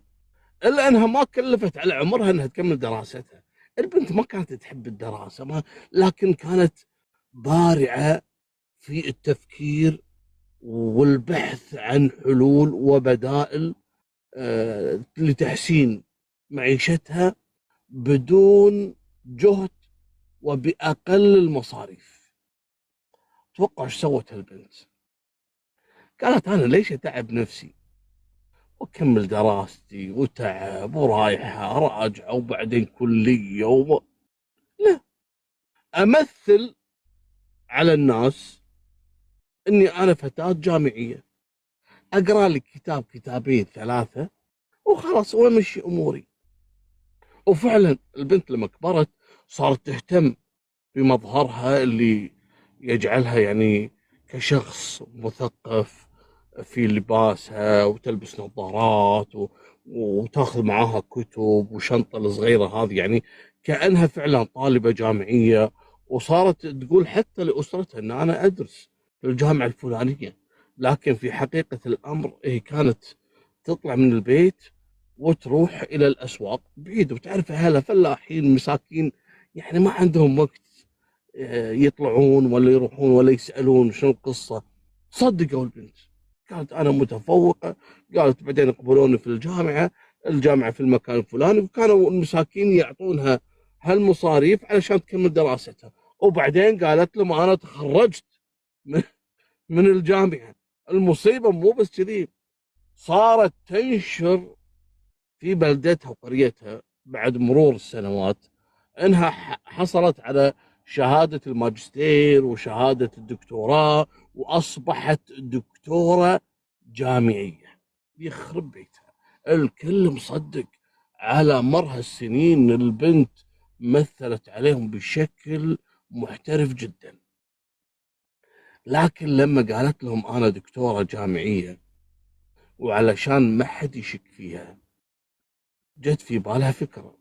إلا أنها ما كلفت على عمرها أنها تكمل دراستها. البنت ما كانت تحب الدراسة، لكن كانت بارعة في التفكير والبحث عن حلول وبدائل لتحسين معيشتها بدون جهد وبأقل المصاريف. توقع ايش سوت البنت؟ قالت أنا ليش أتعب نفسي وأكمل دراستي وتعب ورايحة راجعة وبعدين كلية لا، أمثل على الناس إني أنا فتاة جامعية، أقرأ لي كتاب كتابين 3 وخلاص وأمشي أموري. وفعلا البنت لما كبرت صارت تهتم بمظهرها اللي يجعلها يعني كشخص مثقف في لباسها، وتلبس نظارات وتاخذ معاها كتب وشنطة الصغيرة هذه، يعني كأنها فعلا طالبة جامعية. وصارت تقول حتى لأسرتها أن أنا أدرس في الجامعة الفلانية، لكن في حقيقة الأمر هي كانت تطلع من البيت وتروح إلى الأسواق بعيد، وتعرف أهلها فلاحين مساكين يعني ما عندهم وقت يطلعون ولا يروحون ولا يسألون شنو القصة. صدقوا البنت، قالت أنا متفوقة، قالت بعدين يقبلوني في الجامعة في المكان الفلاني، وكانوا المساكين يعطونها هالمصاريف علشان تكمل دراستها. وبعدين قالت لهم أنا تخرجت من الجامعة. المصيبة مو بس كذي، صارت تنشر في بلدتها وقريتها بعد مرور السنوات انها حصلت على شهادة الماجستير وشهادة الدكتوراه، واصبحت دكتورة جامعية. يخرب بيتها، الكل مصدق. على مر السنين البنت مثلت عليهم بشكل محترف جدا. لكن لما قالت لهم انا دكتورة جامعية وعلشان ما حد يشك فيها، جت في بالها فكرة.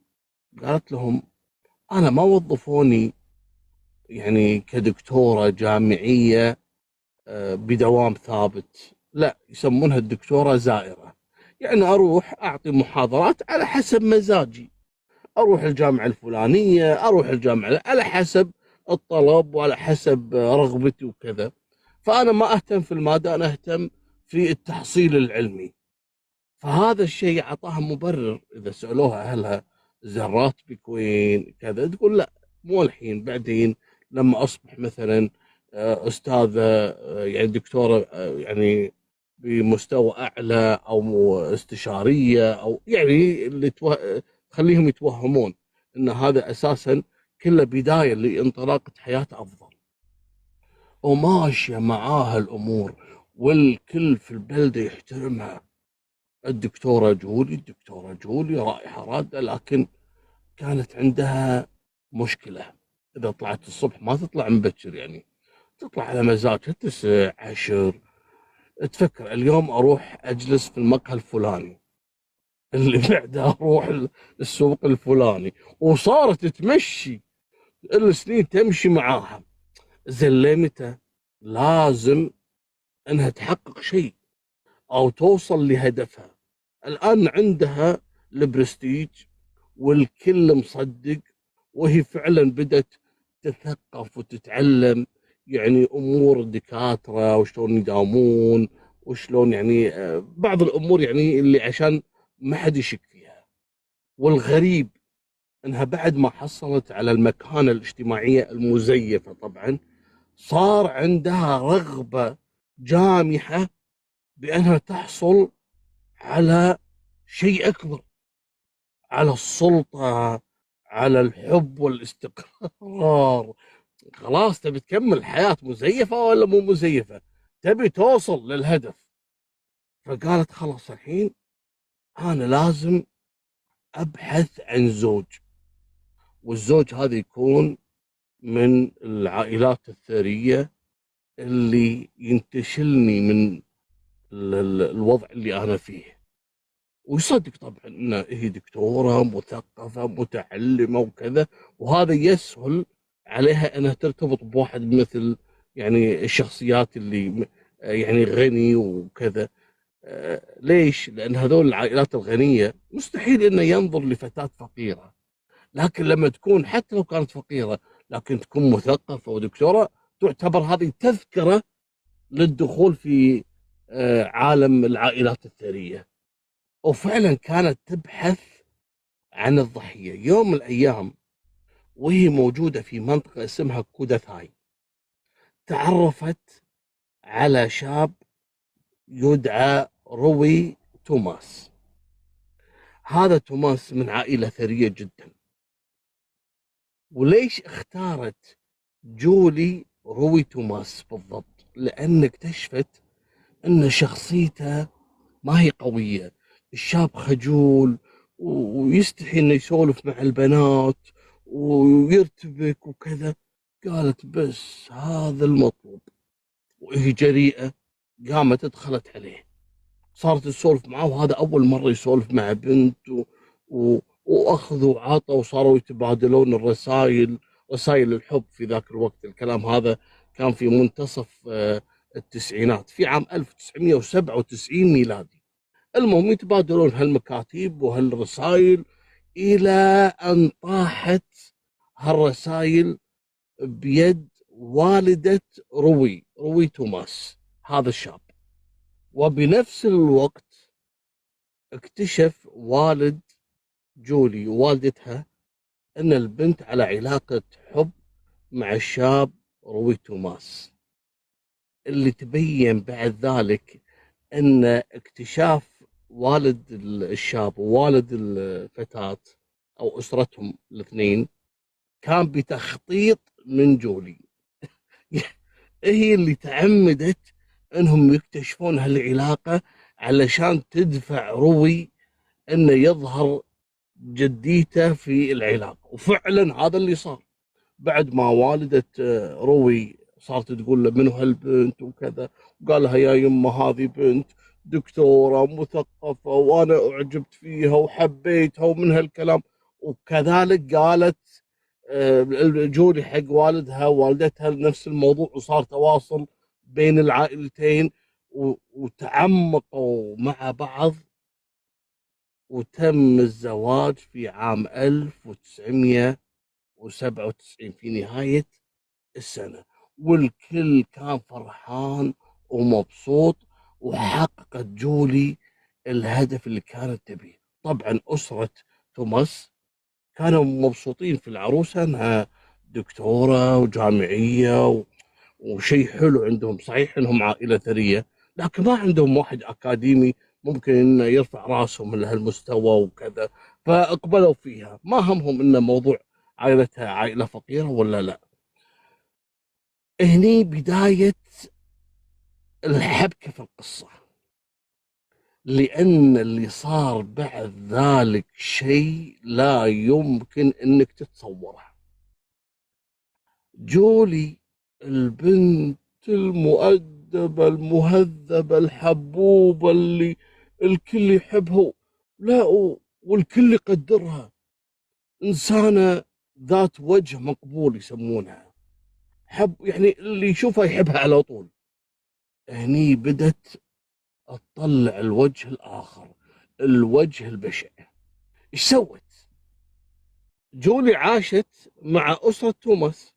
قالت لهم أنا ما وظفوني يعني كدكتورة جامعية بدوام ثابت، لا، يسمونها الدكتورة زائرة. يعني أروح أعطي محاضرات على حسب مزاجي، أروح الجامعة الفلانية، أروح الجامعة على حسب الطلب وعلى حسب رغبتي وكذا. فأنا ما أهتم في المادة، أنا أهتم في التحصيل العلمي. فهذا الشيء أعطاها مبرر. إذا سألوها أهلها زين راتبك وين كذا، تقول لا مو الحين، بعدين لما أصبح مثلا أستاذة، يعني دكتورة، يعني بمستوى أعلى، أو استشارية، أو يعني اللي تخليهم يتوهمون أن هذا أساسا كله بداية لانطلاقة حياة أفضل. وماشية معاها الأمور، والكل في البلدة يحترمها. الدكتورة جولي رائحة رادة، لكن كانت عندها مشكلة. إذا طلعت الصبح ما تطلع مبكر، يعني تطلع على مزاجها 9 10. تفكر اليوم أروح أجلس في المقهى الفلاني، اللي بعده أروح السوق الفلاني، وصارت تمشي السنين تمشي معاها. زين متى لازم انها تحقق شيء او توصل لهدفها. الان عندها البرستيج والكل مصدق، وهي فعلا بدأت تثقف وتتعلم يعني امور الدكاتره وشلون يداومون، وشلون يعني بعض الامور يعني اللي عشان ما حد يشك فيها. والغريب انها بعد ما حصلت على المكانه الاجتماعيه المزيفه طبعا، صار عندها رغبه جامحه بانها تحصل على شيء اكبر، على السلطه، على الحب والاستقرار. خلاص تبي تكمل حياه مزيفه ولا مو مزيفه؟ تبي توصل للهدف. فقالت خلاص الحين انا لازم ابحث عن زوج، والزوج هذا يكون من العائلات الثريه اللي ينتشلني من الوضع اللي انا فيه. ويصدق طبعا ان هي دكتوره مثقفه متعلمه وكذا، وهذا يسهل عليها انها ترتبط بواحد مثل يعني الشخصيات اللي يعني غني وكذا. ليش؟ لان هذول العائلات الغنيه مستحيل انه ينظر لفتاه فقيره، لكن لما تكون حتى لو كانت فقيره لكن تكون مثقفه ودكتوره، تعتبر هذه تذكره للدخول في عالم العائلات الثريه. وفعلا كانت تبحث عن الضحية. يوم من الأيام وهي موجودة في منطقة اسمها كوداثاي، تعرفت على شاب يدعى روي توماس. هذا توماس من عائلة ثرية جدا. وليش اختارت جولي روي توماس بالضبط؟ لأن اكتشفت أن شخصيته ما هي قوية. الشاب خجول ويستحي انه يسولف مع البنات ويرتبك وكذا. قالت بس هذا المطلوب. وهي جريئة، قامت دخلت عليه، صارت تسولف معه. وهذا أول مرة يسولف مع بنت وأخذ وعطى، وصاروا يتبادلون الرسائل، رسائل الحب في ذاك الوقت. الكلام هذا كان في منتصف التسعينات، في عام 1997 ميلادي. المهم يتبادلون هالمكاتيب وهالرسائل، إلى أن طاحت هالرسائل بيد والدة روي توماس هذا الشاب. وبنفس الوقت اكتشف والد جولي ووالدتها أن البنت على علاقة حب مع الشاب روي توماس، اللي تبين بعد ذلك أن اكتشاف والد الشاب ووالد الفتاة أو أسرتهم الاثنين كان بتخطيط من جولي. هي اللي تعمدت أنهم يكتشفون هالعلاقة علشان تدفع روي أنه يظهر جديته في العلاقة. وفعلا هذا اللي صار. بعد ما والدة روي صارت تقول له منو هالبنت وكذا، وقال لها يا يمه هذه بنت دكتورة مثقفة وأنا أعجبت فيها وحبيتها ومن هالكلام. وكذلك قالت جولي حق والدها ووالدتها نفس الموضوع، وصار تواصل بين العائلتين وتعمقوا مع بعض. وتم الزواج في عام 1997 في نهاية السنة، والكل كان فرحان ومبسوط. وحققت جولي الهدف اللي كانت تبيه. طبعا أسرة توماس كانوا مبسوطين في العروسة أنها دكتورة وجامعية وشيء حلو عندهم. صحيح أنهم عائلة ثرية لكن ما عندهم واحد أكاديمي ممكن إنه يرفع راسهم لهالمستوى وكذا، فاقبلوا فيها. ما همهم إن موضوع عائلتها عائلة فقيرة ولا لا. هني بداية الحبكة في القصة، لأن اللي صار بعد ذلك شيء لا يمكن إنك تتصوره. جولي البنت المؤدبة المهذبة الحبوبة اللي الكل يحبها، لا والكل يقدرها، إنسانة ذات وجه مقبول يسمونها، يعني اللي يشوفها يحبها على طول. هني بدت تطلع الوجه الآخر، الوجه البشع. إيش سوت؟ جولي عاشت مع أسرة توماس.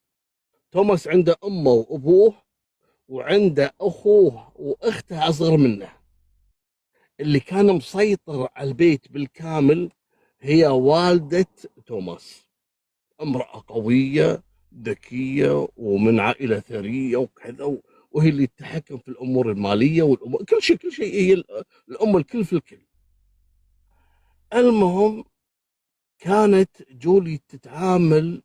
توماس عنده أمه وأبوه وعنده أخوه وأخته أصغر منه. اللي كان مسيطر على البيت بالكامل هي والدة توماس، امرأة قوية ذكية ومن عائلة ثرية وكذا، وهي اللي تتحكم في الأمور المالية والأمور كل شيء. كل شيء هي الأم، الكل في الكل. المهم كانت جولي تتعامل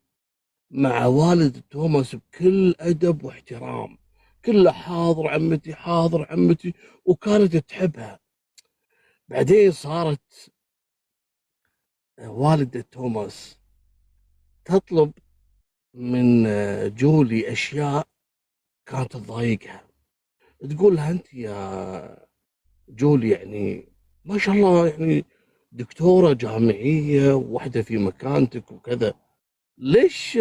مع والد توماس بكل أدب واحترام، كله حاضر عمتي حاضر عمتي، وكانت تحبها. بعدين صارت والدة توماس تطلب من جولي أشياء كانت تضايقها. تقول لها أنت يا جولي يعني ما شاء الله يعني دكتورة جامعية وواحدة في مكانتك وكذا، ليش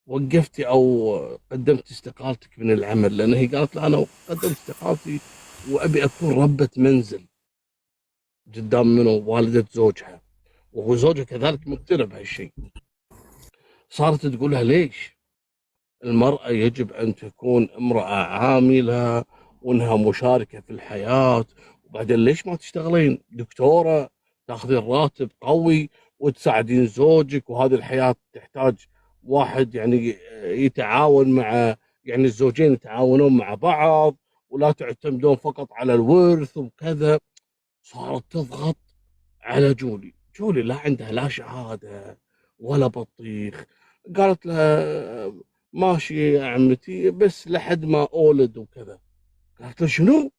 وقفتي أو قدمت استقالتك من العمل؟ لأن هي قالت لها أنا قدمت استقالتي وأبي أكون ربة منزل قدام منه والدة زوجها، وهو زوجها كذلك مقتنع بهالشيء. صارت تقول لها ليش المرأة يجب أن تكون امرأة عاملة وأنها مشاركة في الحياة، وبعدين ليش ما تشتغلين دكتورة تاخذين راتب قوي وتساعدين زوجك؟ وهذه الحياة تحتاج واحد يعني يتعاون مع، يعني الزوجين يتعاونون مع بعض ولا تعتمدون فقط على الورث وكذا. صارت تضغط على جولي. جولي لا عندها لا شهادة ولا بطيخ. قالت لها ماشي يا عمتي بس لحد ما أولد وكذا. قالت له شنو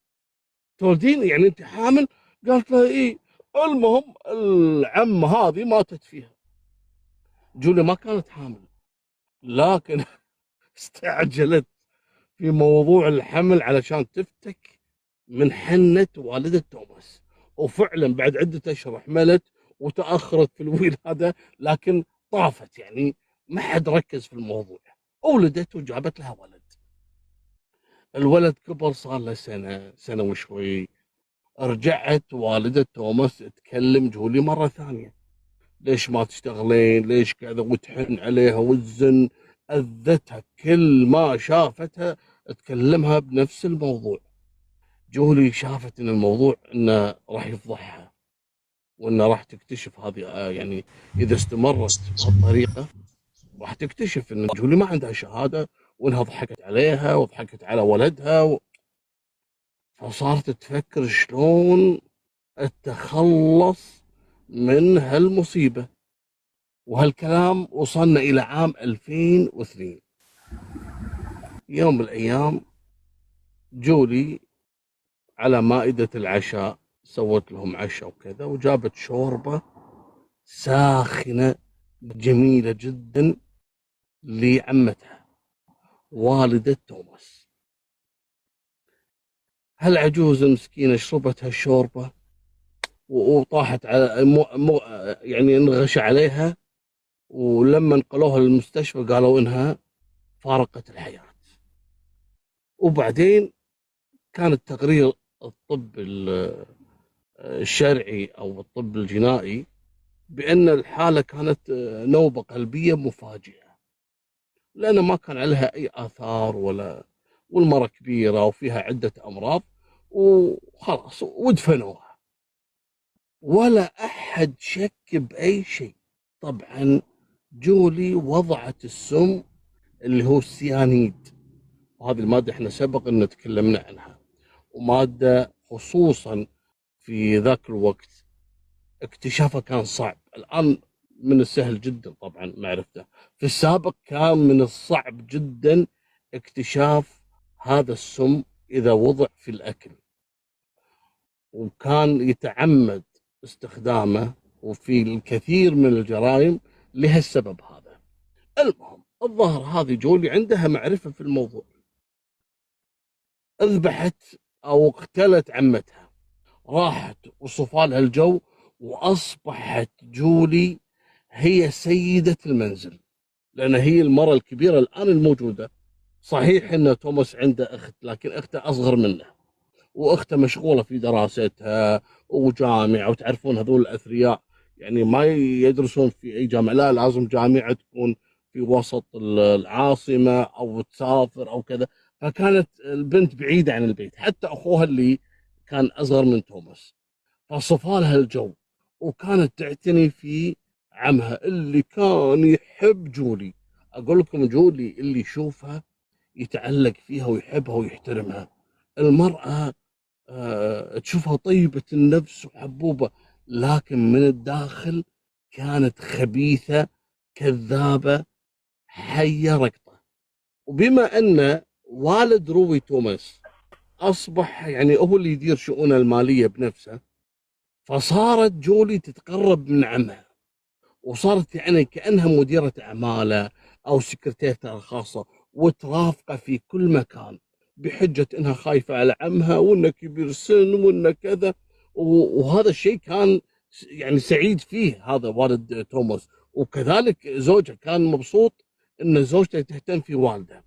تولدين يعني أنت حامل؟ قالت لها إيه. المهم العم هذه ماتت فيها. جولي ما كانت حامل لكن استعجلت في موضوع الحمل علشان تفتك من حنة والدة توماس، وفعلا بعد عدة أشهر حملت وتأخرت في الولادة لكن طافت، يعني ما حد ركز في الموضوع. ولدت وجابت لها ولد. الولد كبر صار له سنة سنة وشوي. رجعت والدة توماس تكلم جولي مرة ثانية، ليش ما تشتغلين ليش كذا، وتحن عليها وتزن. أذتها كل ما شافتها تكلمها بنفس الموضوع. جولي شافت ان الموضوع انه راح يفضحها وانه راح تكتشف هذه يعني اذا استمرت بهالطريقه راح تكتشف ان جولي ما عندها شهاده وانها ضحكت عليها وضحكت على ولدها فصارت تفكر شلون التخلص من هالمصيبه. وهالكلام وصلنا الى عام 2002. يوم من الايام جولي على مائدة العشاء سوت لهم عشاء وكذا، وجابت شوربة ساخنة جميلة جدا لعمتها والدة توماس. هالعجوز المسكينة شربت هالشوربة وطاحت على يعني انغش عليها، ولما نقلوها للمستشفى قالوا انها فارقت الحياة. وبعدين كان التقرير الطب الشرعي او الطب الجنائي بأن الحالة كانت نوبة قلبية مفاجئة، لأن ما كان عليها أي آثار والمرة كبيرة وفيها عدة أمراض، وخلاص ودفنوها، ولا أحد شك بأي شيء. طبعا جولي وضعت السم اللي هو السيانيد، وهذه المادة احنا سبق ان تكلمنا عنها، ومادة خصوصا في ذاك الوقت اكتشافها كان صعب. الآن من السهل جدا طبعا معرفته، في السابق كان من الصعب جدا اكتشاف هذا السم إذا وضع في الأكل، وكان يتعمد استخدامه وفي الكثير من الجرائم لهالسبب هذا. المهم الظاهر هذه جولي عندها معرفة في الموضوع، اذبحت أو اقتلت عمتها، راحت وصفالها الجو، وأصبحت جولي هي سيدة المنزل، لأن هي المرأة الكبيرة الآن الموجودة. صحيح أن توماس عنده أخت، لكن أخته أصغر منه، واخته مشغوله في دراستها وجامعه، وتعرفون هذول الاثرياء يعني ما يدرسون في اي جامعه، لا لازم جامعه تكون في وسط العاصمه او تسافر او كذا. فكانت البنت بعيده عن البيت، حتى اخوها اللي كان اصغر من توماس فصفالها الجو، وكانت تعتني في عمها اللي كان يحب جولي. اقول لكم جولي اللي يشوفها يتعلق فيها ويحبها ويحترمها. المرأة تشوفها طيبة النفس وحبوبة، لكن من الداخل كانت خبيثة كذابة حية رقطة. وبما أن والد روي توماس أصبح يعني هو اللي يدير شؤونه المالية بنفسه، فصارت جولي تتقرب من عمها، وصارت يعني كأنها مديرة أعماله أو سكرتيرته الخاصة، وترافقه في كل مكان بحجة إنها خايفة على عمها وإنه كبير السن وإنه كذا. وهذا الشيء كان يعني سعيد فيه هذا والد توماس، وكذلك زوجها كان مبسوط إن زوجته تهتم في والده.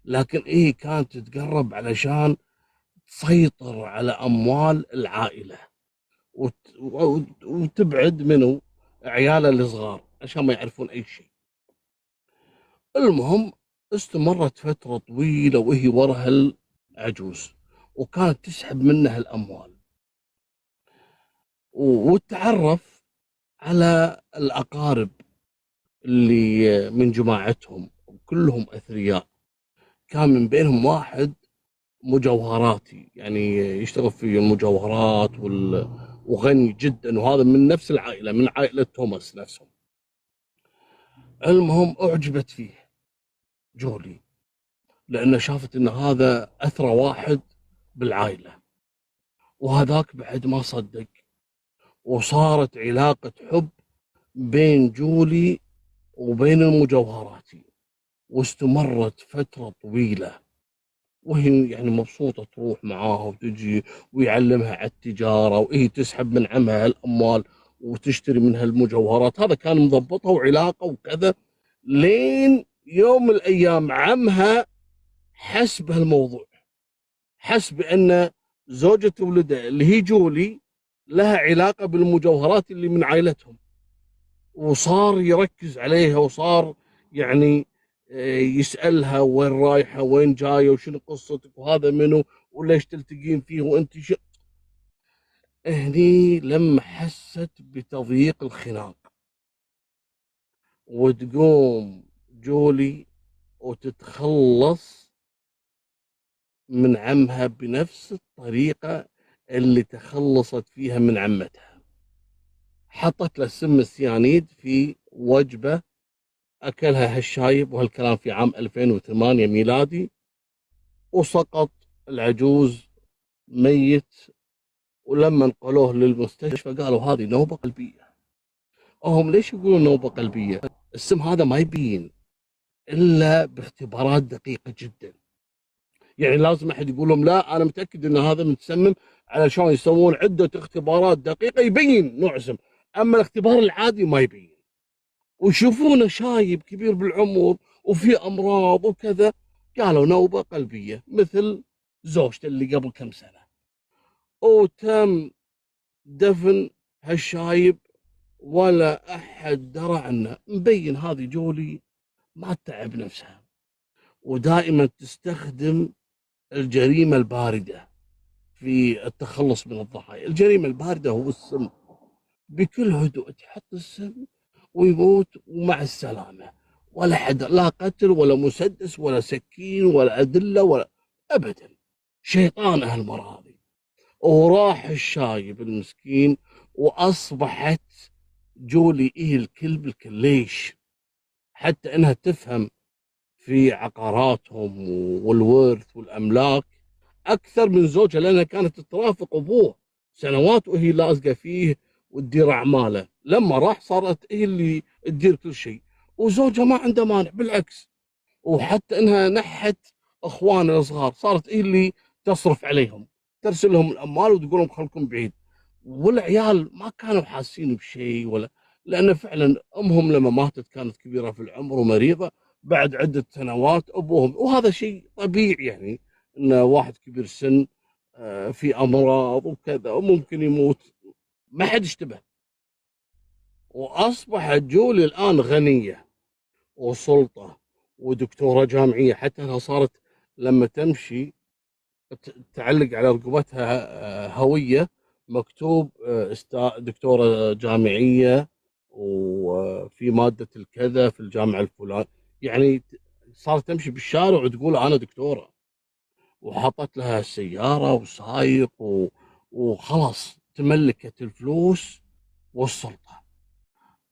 لكن إيه كانت تتقرب علشان تسيطر على أموال العائلة، وتبعد منه عياله الصغار عشان ما يعرفون اي شيء. المهم استمرت فتره طويله وهي ورا هالعجوز، وكانت تسحب منها الاموال، وتعرف على الاقارب اللي من جماعتهم كلهم اثرياء. كان من بينهم واحد مجوهراتي، يعني يشتغل في المجوهرات وغني جدا، وهذا من نفس العائله، من عائله توماس نفسهم. المهم أعجبت فيه جولي، لأن شافت أن هذا أثرى واحد بالعائلة، وهذاك بعد ما صدق، وصارت علاقة حب بين جولي وبين المجوهراتي، واستمرت فترة طويلة، وهي يعني مبسوطة تروح معاها وتجي، ويعلمها على التجارة، وهي تسحب من عمها الأموال وتشتري منها المجوهرات. هذا كان مضبطها وعلاقة وكذا، لين يوم من الأيام عمها حس بهالموضوع، حس بأن زوجة ولده اللي هي جولي لها علاقة بالمجوهرات اللي من عائلتهم، وصار يركز عليها، وصار يعني يسألها وين رايحة وين جاية وشنو قصتك وهذا منو وليش تلتقين فيه وانت هني لما حست بتضييق الخناق، وتقوم جولي وتتخلص من عمها بنفس الطريقة اللي تخلصت فيها من عمتها. حطت له سم السيانيد في وجبة أكلها هالشايب، وهالكلام في عام 2008 ميلادي، وسقط العجوز ميت. ولما نقلوه للمستشفى قالوا هذه نوبة قلبية. هم ليش يقولون نوبة قلبية؟ السم هذا ما يبين إلا باختبارات دقيقة جدا، يعني لازم أحد يقول لهم لا أنا متأكد أن هذا متسمم، علشان يسوون عدة اختبارات دقيقة يبين نوع سم. أما الاختبار العادي ما يبين، ويشوفونه شايب كبير بالعمر وفي أمراض وكذا، قالوا نوبة قلبية مثل زوجته اللي قبل كم سنة. وتم دفن هالشايب ولا أحد درى عنه، مبين هذه جولي ما تتعب نفسها، ودائما تستخدم الجريمة الباردة في التخلص من الضحايا. الجريمة الباردة هو السم، بكل هدوء تحط السم ويموت ومع السلامة، ولا حد، لا قتل ولا مسدس ولا سكين ولا أدلة ولا أبدا. شيطان هالمرة هذه. وراح الشايب المسكين، وأصبحت جولي إيه الكل بالكل. ليش؟ حتى إنها تفهم في عقاراتهم والورث والأملاك أكثر من زوجها، لأنها كانت ترافق أبوه سنوات وهي لازقة فيه وتدير أعماله. لما راح صارت هي اللي تدير كل شيء، وزوجها ما عنده مانع، بالعكس. وحتى انها نحت اخوانها الصغار، صارت هي اللي تصرف عليهم، ترسل لهم الاموال وتقول لهم خلكم بعيد. والعيال ما كانوا حاسين بشيء ولا، لان فعلا امهم لما ماتت كانت كبيره في العمر ومريضه بعد عده سنوات. ابوهم، وهذا شيء طبيعي يعني، ان واحد كبير السن في امراض وكذا وممكن يموت، ما حد اشتبه. واصبحت جولي الان غنيه وسلطة ودكتورة جامعية، حتى أنها صارت لما تمشي تعلق على رقبتها هوية مكتوب دكتورة جامعية وفي مادة الكذا في الجامعة الفلان. يعني صارت تمشي بالشارع وتقول أنا دكتورة، وحطت لها سيارة وسايق وخلاص تملكت الفلوس والسلطة.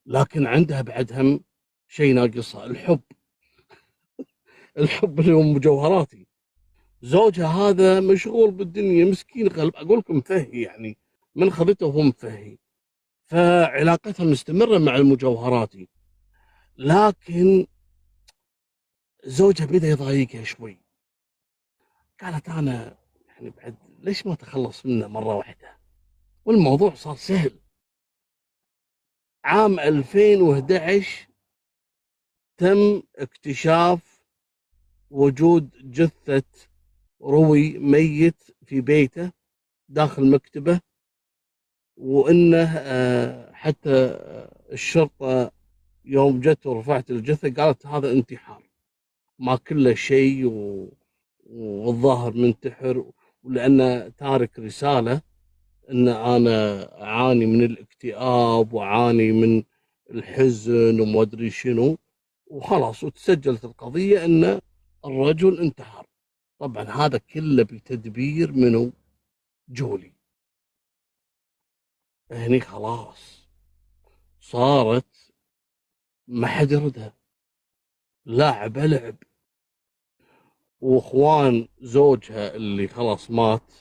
لكن عندها بعد هم شيء ناقصها، الحب. الحب اللي هو مجوهراتي. زوجها هذا مشغول بالدنيا، مسكين قلب، اقول لكم مفهي يعني، من خذته وهو مفهي. فعلاقتها مستمره مع المجوهراتي، لكن زوجها بدا يضايقها شوي. قالت انا يعني بعد ليش ما اتخلص منه مره واحده؟ والموضوع صار سهل. عام 2011 تم اكتشاف وجود جثه روي ميت في بيته داخل مكتبه، وانه حتى الشرطه يوم جت ورفعت الجثه قالت هذا انتحار، ما كله شيء والظاهر منتحر، ولانه تارك رساله ان انا اعاني من الاكتئاب واعاني من الحزن وما ادري شنو، وخلاص. وتسجلت القضيه ان الرجل انتحر. طبعا هذا كله بتدبير منو؟ جولي. هني خلاص صارت ما حد يردها، لاعبة لعب. واخوان زوجها اللي خلاص مات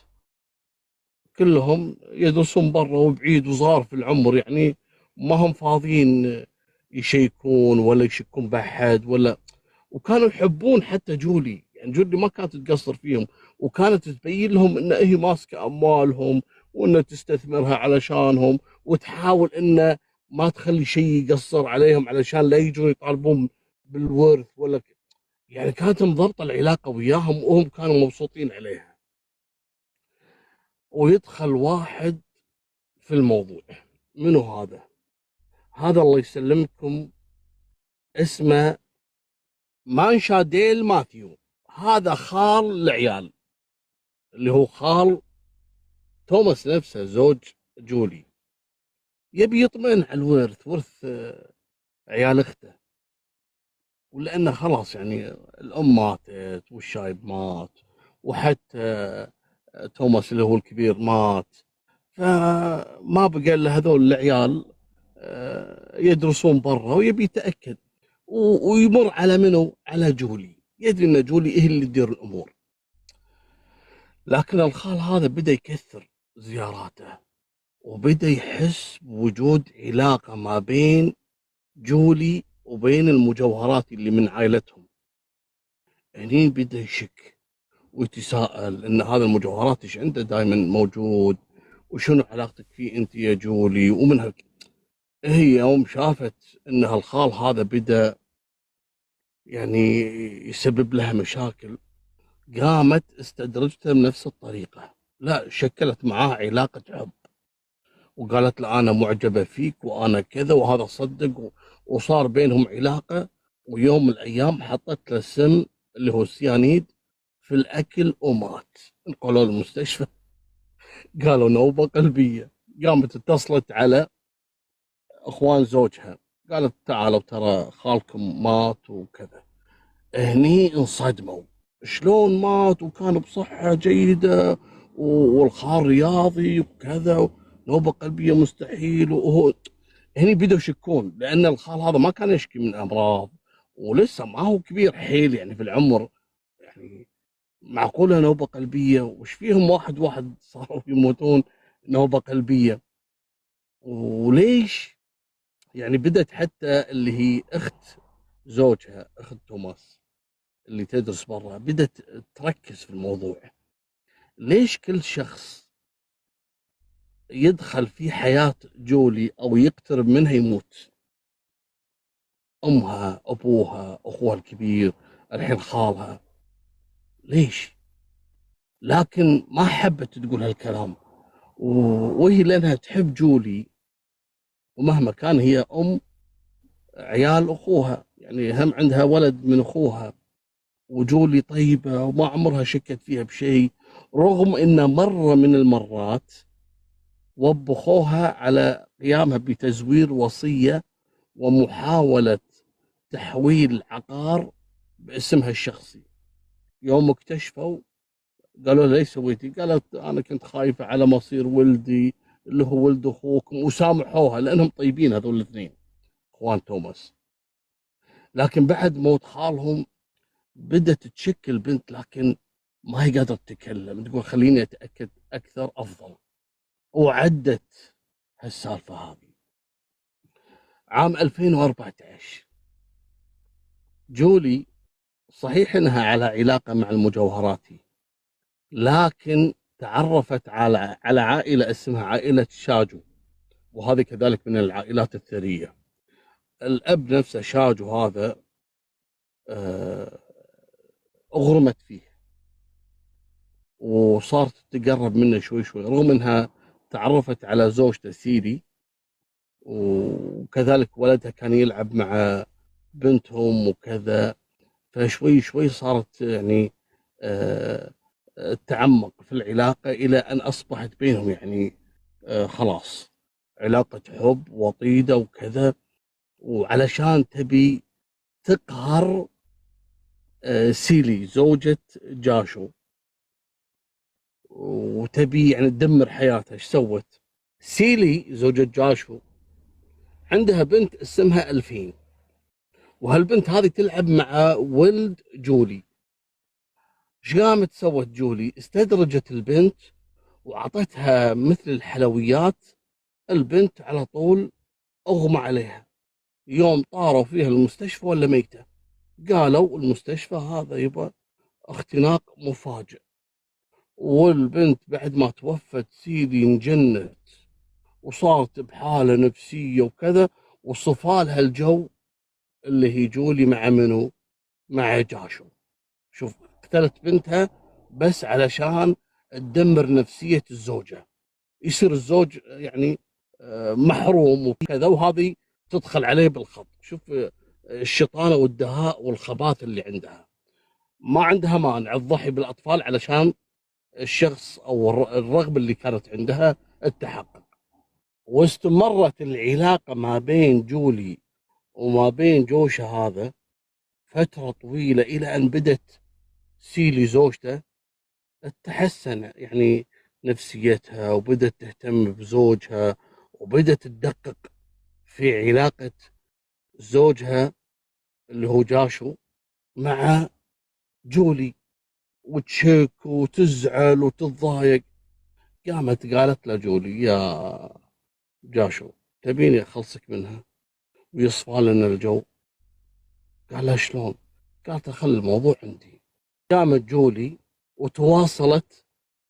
كلهم يدرسون برا وبعيد وصغار في العمر، يعني ما هم فاضيين يشيكون ولا يشكون بأحد ولا. وكانوا يحبون حتى جولي، يعني جولي ما كانت تقصر فيهم، وكانت تبين لهم ان هي ماسكه اموالهم وانها تستثمرها علشانهم، وتحاول انه ما تخلي شيء يقصر عليهم علشان لا يجون يطالبون بالورث ولا يعني كانت مضبطه العلاقه وياهم وهم كانوا مبسوطين عليها. ويدخل واحد في الموضوع. منو هذا؟ هذا الله يسلمكم اسمه مانشا ديل ماثيو. هذا خال العيال، اللي هو خال توماس نفسه زوج جولي. يبي يطمئن على الورث، ورث عيال اخته، ولانه خلاص يعني الام ماتت والشايب مات، وحتى توماس اللي هو الكبير مات، فما بقى الا هذول العيال يدرسون برا، ويبي يتاكد ويمر على منو؟ على جولي. يدري ان جولي هي اللي تدير الامور. لكن الخال هذا بدا يكثر زياراته، وبدا يحس بوجود علاقه ما بين جولي وبين المجوهرات اللي من عائلتهم. هني بدا يشك ويتساءل ان هذا المجوهرات ايش عنده دائما موجود، وشنو علاقتك فيه انت يا جولي؟ ومن هي يوم شافت ان الخال هذا بدا يعني يسبب لها مشاكل، قامت استدرجته بنفس الطريقة. لا، شكلت معاه علاقة حب، وقالت له أنا معجبة فيك وأنا كذا، وهذا صدق وصار بينهم علاقة. ويوم من الأيام حطت له السم اللي هو السيانيد في الأكل ومات، نقلوه المستشفى. قالوا نوبة قلبية. قامت اتصلت على اخوان زوجها، قالت تعالوا ترى خالكم مات وكذا. هني انصدموا، شلون مات وكان بصحة جيدة والخال رياضي وكذا، نوبة قلبية مستحيل. وهو هني بدوا يشكون، لأن الخال هذا ما كان يشكي من أمراض ولسه ما هو كبير حيل يعني في العمر، يعني معقولة نوبة قلبية؟ وش فيهم واحد واحد صاروا يموتون نوبة قلبية؟ وليش؟ يعني بدت حتى اللي هي أخت زوجها، أخت توماس اللي تدرس برا، بدت تركز في الموضوع. ليش كل شخص يدخل في حياة جولي أو يقترب منها يموت؟ أمها، أبوها، أخوها الكبير، الحين خالها. ليش؟ لكن ما حبت تقول هالكلام، وهي لأنها تحب جولي، ومهما كان هي أم عيال أخوها، يعني هم عندها ولد من أخوها، وجولي طيبة وما عمرها شكت فيها بشيء، رغم إن مرة من المرات وبخوها على قيامها بتزوير وصية ومحاولة تحويل عقار باسمها الشخصي. يوم اكتشفوا قالوا لها ليش سويتي؟ قالت أنا كنت خايفة على مصير ولدي اللي هو ولد أخوكم، وسامحوها لأنهم طيبين هذول الاثنين أخوان توماس. لكن بعد موت خالهم بدت تشك البنت، لكن ما هي قادرة تتكلم، تقول خليني أتأكد أكثر أفضل، وعدت هالسالفة هذه. عام 2014 جولي صحيح انها على علاقة مع المجوهراتي، لكن تعرفت على عائلة اسمها عائلة شاجو، وهذه كذلك من العائلات الثرية. الأب نفسه شاجو هذا أغرمت فيه وصارت تقرب منه شوي شوي، رغم انها تعرفت على زوجته سيدي، وكذلك ولدها كان يلعب مع بنتهم وكذا، فشوي شوي صارت يعني تعمق في العلاقة إلى أن أصبحت بينهم يعني خلاص علاقة حب وطيدة وكذا، وعلشان تبي تقهر سيلي زوجة جاشو، وتبي يعني تدمر حياتها. ايش سوت؟ سيلي زوجة جاشو عندها بنت اسمها ألفين، وهالبنت هذه تلعب مع ولد جولي. ايش قامت سوت جولي؟ استدرجت البنت وأعطتها مثل الحلويات، البنت على طول أغمى عليها، يوم طاروا فيها المستشفى ولا ميتة. قالوا المستشفى هذا يبقى اختناق مفاجئ، والبنت بعد ما توفت سيدي انجنت وصارت بحالة نفسية وكذا، وصفالها الجو اللي هي جولي مع منو؟ مع جاشو. شوف، قتلت بنتها بس علشان تدمر نفسية الزوجة، يصير الزوج يعني محروم وكذا، وهذه تدخل عليه بالخط. شوف الشيطانة والدهاء والخباث اللي عندها، ما عندها مانع تضحي بالأطفال علشان الشخص أو الرغبة اللي كانت عندها التحقق. واستمرت العلاقة ما بين جولي وما بين جوشة هذا فترة طويلة، إلى أن بدت سيلي زوجته تحسن يعني نفسيتها، وبدت تهتم بزوجها، وبدت تدقق في علاقة زوجها اللي هو جاشو مع جولي، وتشك وتزعل وتتضايق. قامت قالت له جولي يا جاشو تبيني أخلصك منها ويصفى لنا الجو؟ قال لها شلون؟ قالت خل الموضوع عندي. قامت جولي وتواصلت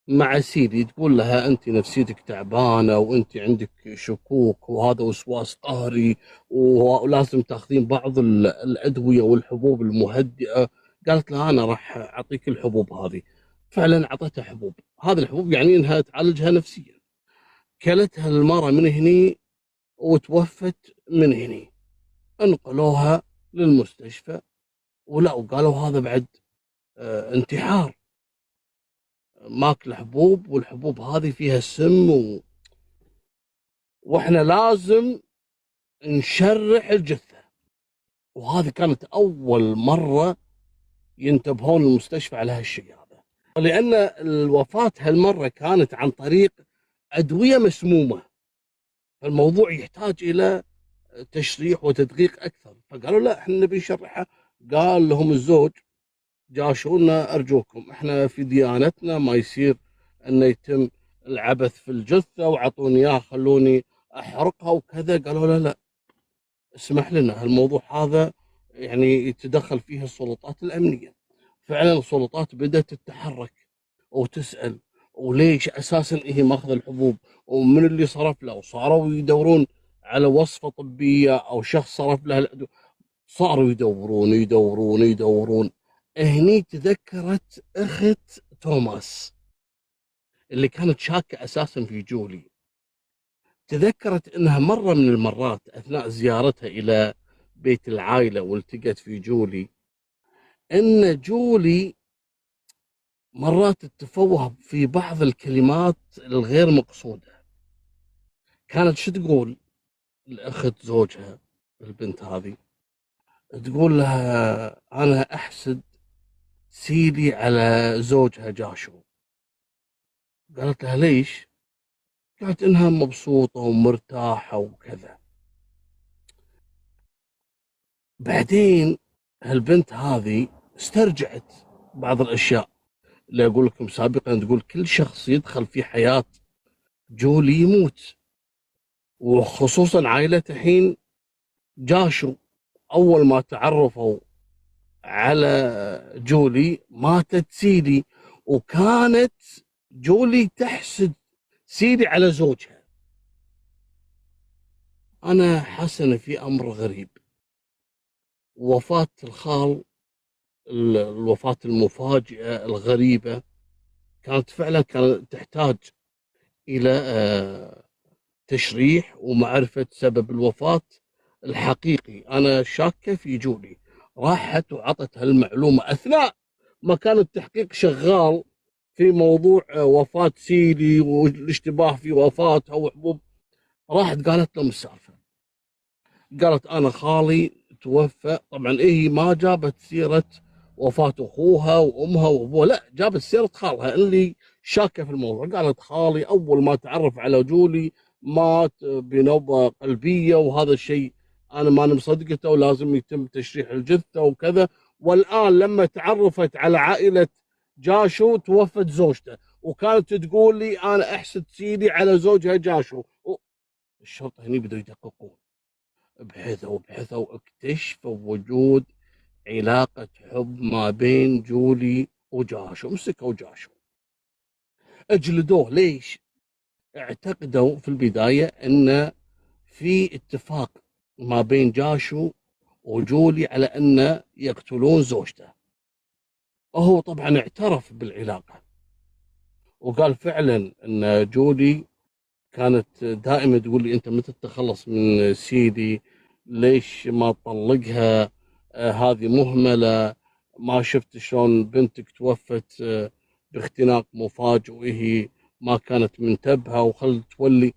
مع سيدي تقول لها أنت نفسيتك تعبانة وأنت عندك شكوك وهذا وسواس قهري ولازم تاخذين بعض الأدوية والحبوب المهدئة. قالت لها أنا راح أعطيك الحبوب هذه. فعلا أعطتها حبوب، هذه الحبوب يعني إنها تعالجها نفسيا. كلتها المرة من هني وتوفت من هني. انقلوها للمستشفى، ولا وقالوا هذا بعد انتحار. ماكل حبوب، والحبوب هذه فيها سم واحنا لازم نشرح الجثة. وهذه كانت أول مرة ينتبهون المستشفى على هالشيء هذا، ولأن الوفاة هالمرة كانت عن طريق أدوية مسمومة، فالموضوع يحتاج إلى تشريح وتدقيق أكثر. فقالوا لا احنا نبي نشرحها. قال لهم الزوج جاشونا أرجوكم احنا في ديانتنا ما يصير أن يتم العبث في الجثة وعطوني إياها خلوني أحرقها وكذا. قالوا لا لا اسمح لنا هالموضوع هذا يعني يتدخل فيه السلطات الأمنية. فعلا السلطات بدأت تتحرك وتسأل وليش أساسا هي ماخذ الحبوب ومن اللي صرف له، وصاروا يدورون على وصفة طبية أو شخص صرف لها الأدوية. صاروا يدورون يدورون يدورون. هني تذكرت أخت توماس اللي كانت شاكة أساسا في جولي. تذكرت أنها مرة من المرات أثناء زيارتها إلى بيت العائلة والتقت في جولي أن جولي مرات تتفوه في بعض الكلمات الغير مقصودة. كانت شو تقول الأخت زوجها البنت هذه؟ تقول لها أنا أحسد سيدي على زوجها جاشو. قالت لها ليش؟ قالت إنها مبسوطة ومرتاحة وكذا. بعدين هالبنت هذه استرجعت بعض الأشياء اللي أقول لكم سابقا. تقول كل شخص يدخل في حياة جولي يموت، وخصوصا عائلة الحين جاشو أول ما تعرفوا على جولي ماتت سيدي، وكانت جولي تحسد سيدي على زوجها. أنا حاسة في أمر غريب. وفاة الخال، الوفاة المفاجئة الغريبة، كانت فعلا كانت تحتاج إلى تشريح ومعرفة سبب الوفاة الحقيقي. أنا شاكة في جولي راحت وعطت هالمعلومة أثناء ما كان التحقيق شغال في موضوع وفاة سيدي والاشتباه في وفاتها وحبوب. راحت قالت لهم السالفة. قالت أنا خالي توفى. طبعا إيه ما جابت سيرة وفاة أخوها وأمها وأبوها، لا جابت سيرة خالها اللي شاكة في الموضوع. قالت خالي أول ما تعرف على جولي مات بنوبة قلبية، وهذا الشيء أنا ما مصدقته ولازم يتم تشريح الجثة وكذا. والآن لما تعرفت على عائلة جاشو توفت زوجته، وكانت تقول لي أنا أحسد سيدي على زوجها جاشو. الشرطة هني بدأوا يدققون، بحثوا اكتشفوا وجود علاقة حب ما بين جولي وجاشو. مسكوا جاشو اجلدوه. ليش؟ اعتقدوا في البداية ان في اتفاق ما بين جاشو وجولي على ان يقتلون زوجته. وهو طبعا اعترف بالعلاقة وقال فعلا ان جولي كانت دائما تقول لي انت متى تتخلص من سيدي؟ ليش ما تطلقها؟ هذه مهملة. ما شفت شلون بنتك توفت باختناق مفاجئ وهي ما كانت منتبهة وخلت تولي.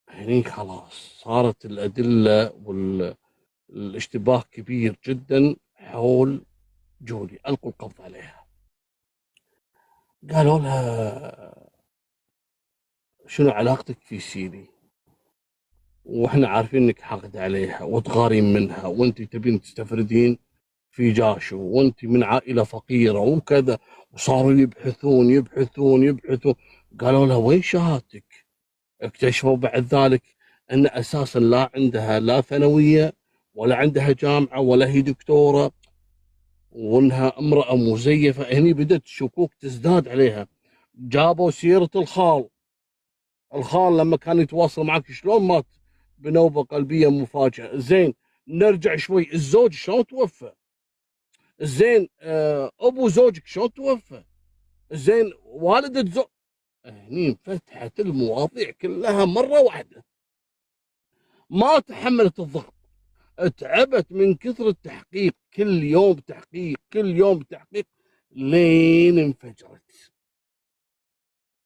هني خلاص صارت الأدلة والاشتباه كبير جدا حول جولي. ألقوا القبض عليها. قالوا لها شنو علاقتك في سيدي؟ واحنا عارفين انك حاقد عليها وتغارين منها وانت تبين تستفردين في جاشو وانت من عائلة فقيرة وكذا. وصاروا يبحثون يبحثون يبحثون. قالوا لها وين شهادتك؟ اكتشفوا بعد ذلك ان اساسا لا عندها لا ثانوية ولا عندها جامعة ولا هي دكتورة، وانها امرأة مزيفة. هني بدت الشكوك تزداد عليها. جابوا سيرة الخال لما كان يتواصل معك شلون مات بنوبة قلبية مفاجئة. زين نرجع شوي، الزوج شلون توفى؟ زين ابو زوجك شلون توفى؟ زين والدة زوج. هني انفتحت المواضيع كلها مرة واحدة. ما تحملت الضغط، تعبت من كثر التحقيق. كل يوم تحقيق كل يوم تحقيق لين انفجرت.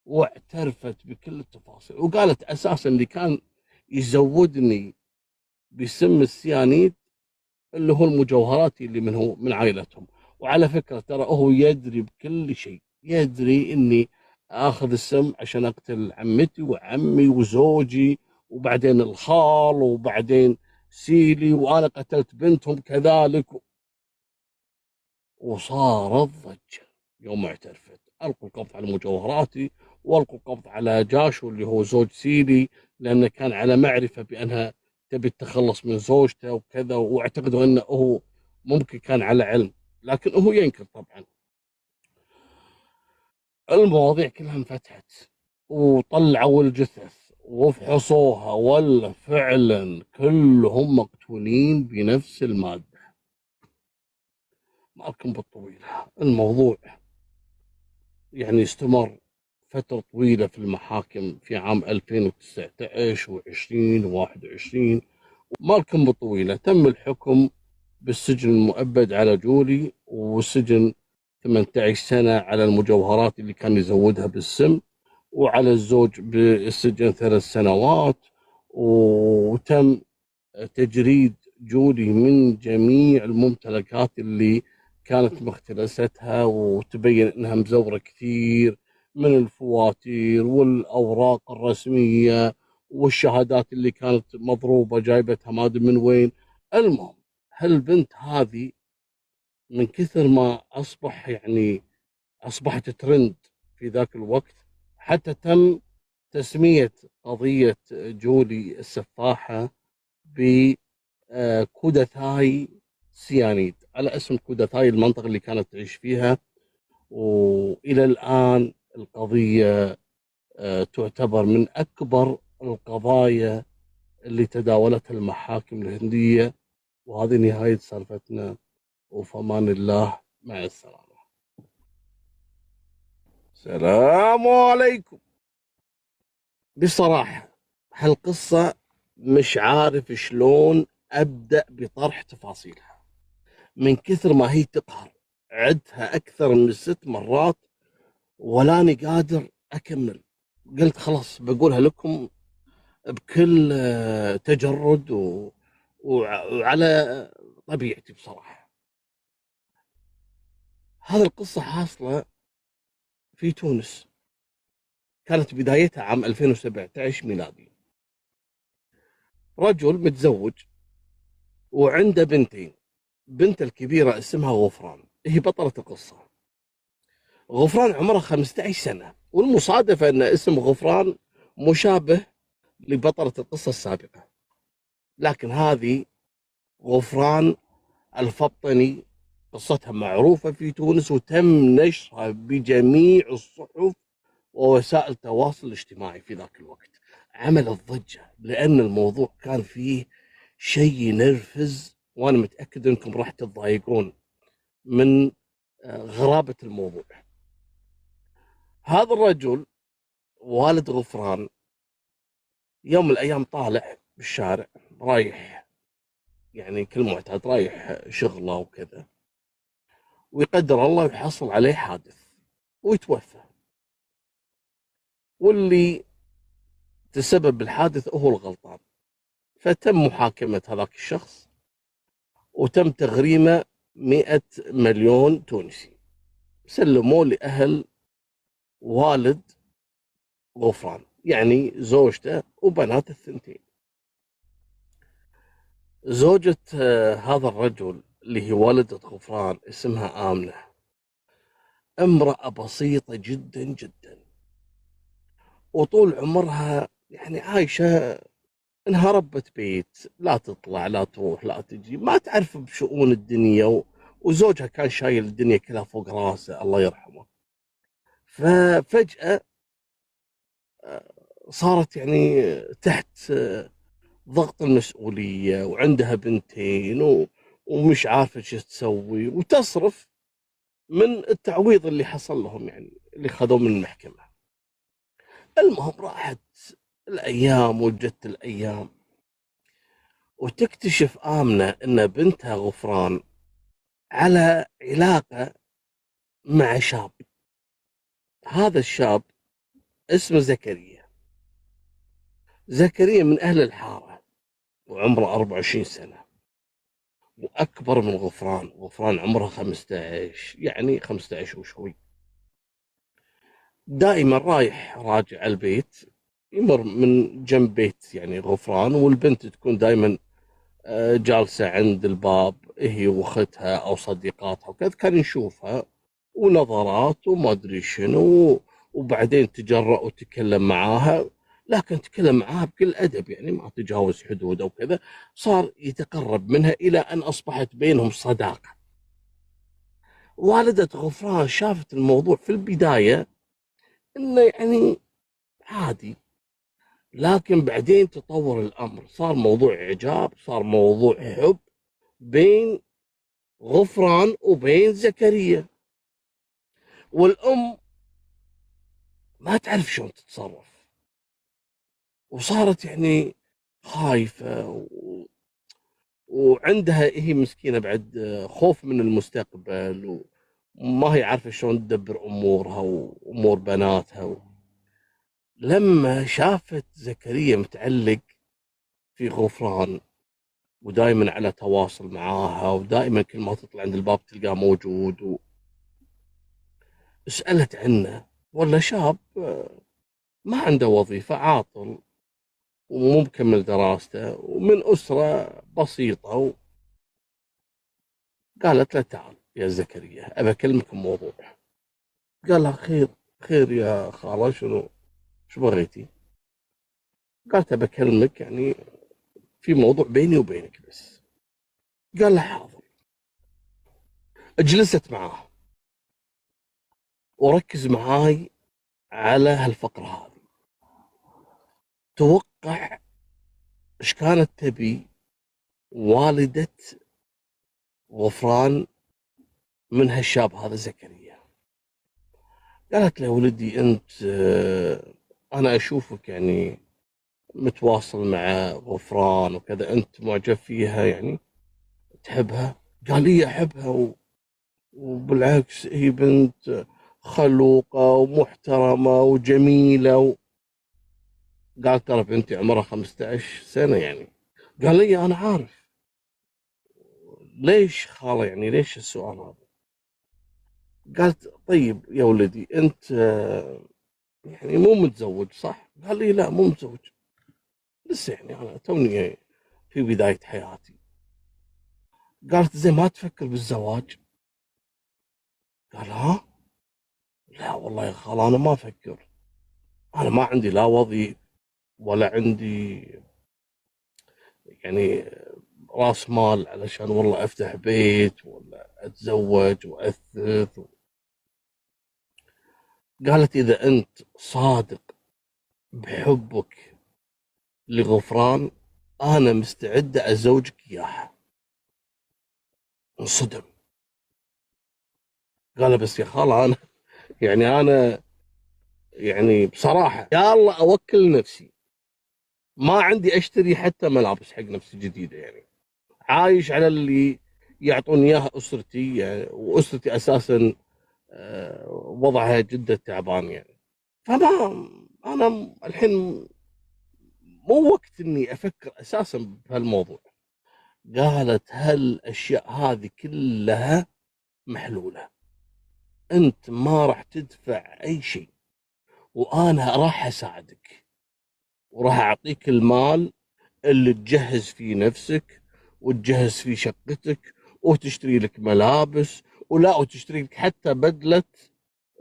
واعترفت بكل التفاصيل، وقالت أساسا اللي كان يزودني بسم السيانيد اللي هو المجوهرات اللي من عائلتهم. وعلى فكرة ترى هو يدري بكل شيء، يدري إني آخذ السم عشان أقتل عمتي وعمي وزوجي وبعدين الخال وبعدين سيلي، وأنا قتلت بنتهم كذلك. وصارت ضجة يوم اعترفت، ألقوا القبض على مجوهراتي وألقوا القبض على جاشو اللي هو زوج سيلي، لأنه كان على معرفة بأنها تبي التخلص من زوجته وكذا، واعتقدوا أنه هو ممكن كان على علم، لكن هو ينكر طبعا. المواضيع كلها انفتحت وطلعوا الجثث وفحصوها، ولا فعلا كلهم مقتولين بنفس المادة. مالكم بالطويلة، الموضوع يعني استمر فترة طويلة في المحاكم في عام 2019 و20 و21. مالكم بالطويلة تم الحكم بالسجن المؤبد على جولي، والسجن 18 سنة على المجوهرات اللي كان يزودها بالسم، وعلى الزوج بالسجن 3 سنوات. وتم تجريد جولي من جميع الممتلكات اللي كانت مختلستها، وتبين انها مزورة كثير من الفواتير والاوراق الرسمية والشهادات اللي كانت مضروبة جايبتها ما ادري من وين. المهم هالبنت هذه من كثر ما اصبحت ترند في ذاك الوقت، حتى تم تسمية قضية جولي السفاحة ب كوداثاي سيانيد، على اسم كوداثاي المنطقة اللي كانت تعيش فيها. وإلى الآن القضية تعتبر من أكبر القضايا اللي تداولتها المحاكم الهندية. وهذه نهاية سالفتنا، وفمان الله، مع السلامة. السلام عليكم. بصراحة هالقصة مش عارف شلون أبدأ بطرح تفاصيلها من كثر ما هي تقهر. عدتها أكثر من 6 مرات ولاني قادر أكمل. قلت خلاص بقولها لكم بكل تجرد وعلى طبيعتي. بصراحة هذه القصة حاصلة في تونس، كانت بدايتها عام 2017 ميلادي. رجل متزوج وعنده بنتين، بنت الكبيرة اسمها غفران، هي بطلة القصة. غفران عمرها 15 سنة، والمصادفة أن اسم غفران مشابه لبطلة القصة السابقة، لكن هذه غفران الفطني قصتها معروفة في تونس وتم نشرها بجميع الصحف ووسائل التواصل الاجتماعي في ذاك الوقت. عملت ضجة لأن الموضوع كان فيه شيء ينرفز، وأنا متأكد أنكم راح تتضايقون من غرابة الموضوع. هذا الرجل والد غفران يوم من الأيام طالع بالشارع، رايح يعني كل معتاد رايح شغله وكذا، ويقدر الله يحصل عليه حادث ويتوفى، واللي تسبب بالحادث هو الغلطان. فتم محاكمة هذاك الشخص وتم تغريمه 100 مليون تونسي، سلموه لأهل والد غفران، يعني زوجته وبنات الثنتين. زوجة هذا الرجل اللي هي والدة غفران اسمها آمنة، امرأة بسيطة جدا جدا، وطول عمرها يعني عايشة انها ربة بيت، لا تطلع لا تروح لا تجي، ما تعرف بشؤون الدنيا. وزوجها كان شايل الدنيا كلها فوق راسه الله يرحمه. ففجأة صارت يعني تحت ضغط المسؤولية، وعندها بنتين ومش عارفة شو تسوي، وتصرف من التعويض اللي حصل لهم، يعني اللي خذوه من المحكمة. المهم راحت الأيام وجت الأيام، وتكتشف آمنة أن بنتها غفران على علاقة مع شاب. هذا الشاب اسمه زكريا. زكريا من أهل الحارة، وعمره 24 سنة، وأكبر من غفران. غفران عمرها 15، يعني 15 وشوي. دائما رايح راجع البيت، يمر من جنب بيت يعني غفران، والبنت تكون دائما جالسة عند الباب، هي واختها أو صديقاتها وكذا. كان يشوفها ونظرات وما أدري شنو، وبعدين تجرأ وتكلم معاها، لكن تكلم معاها بكل أدب، يعني ما تجاوز حدود أو كذا. صار يتقرب منها إلى أن أصبحت بينهم صداقة. والدة غفران شافت الموضوع في البداية إنه يعني عادي، لكن بعدين تطور الأمر، صار موضوع إعجاب، صار موضوع حب بين غفران وبين زكريا. والأم ما تعرف شلون تتصرف، وصارت يعني خايفة وعندها هي مسكينة بعد خوف من المستقبل، وما هي عارفة شلون تدبر أمورها وأمور بناتها. لما شافت زكريا متعلق في غفران ودائما على تواصل معاها، ودائما كل ما تطلع عند الباب تلقاه موجود، سألت عنه. ولا شاب ما عنده وظيفة، عاطل ومو مكمل دراسته ومن أسرة بسيطة. قالت له تعال يا زكريا أبى أكلمك بموضوع. قال لها خير. خير يا خالة، شو بغيتي؟ قالت أبى أكلمك يعني في موضوع بيني وبينك بس. قال لها حاضر. جلست معاه وركز معاي على هالفقرة هذه. توقع إيش كانت تبي والدة غفران من هالشاب هذا زكريا؟ قالت له ولدي أنت أنا أشوفك يعني متواصل مع غفران وكذا، أنت معجب فيها يعني تحبها؟ قال لي أحبها وبالعكس هي بنت خلوقة ومحترمة وجميلة قال ترى بنتي عمرها 15 سنة يعني. قال لي أنا عارف. ليش خالة يعني ليش السؤال هذا؟ قالت طيب يا ولدي أنت يعني مو متزوج صح؟ قال لي لا مو متزوج، لسه يعني أنا توني في بداية حياتي. قالت زين ما تفكر بالزواج؟ قال ها؟ لا والله يا خال أنا ما أفكر، أنا ما عندي لا وظيفة ولا عندي يعني راس مال علشان والله أفتح بيت ولا أتزوج وأثث. قالت إذا أنت صادق بحبك لغفران أنا مستعدة أزوجك إياها. انصدم. قال بس يا خالة أنا يعني أنا يعني بصراحة يا الله أوكل نفسي، ما عندي أشتري حتى ملابس حق نفسي جديدة، يعني عايش على اللي يعطوني إياها أسرتي يعني، وأسرتي أساسا وضعها جدا تعبان يعني. فما أنا الحين مو وقت إني أفكر أساسا بهالموضوع. قالت هالأشياء هذه كلها محلولة، أنت ما راح تدفع أي شيء وأنا راح أساعدك وراح أعطيك المال اللي تجهز فيه نفسك وتجهز فيه شقتك وتشتري لك ملابس، ولا وتشتري لك حتى بدلة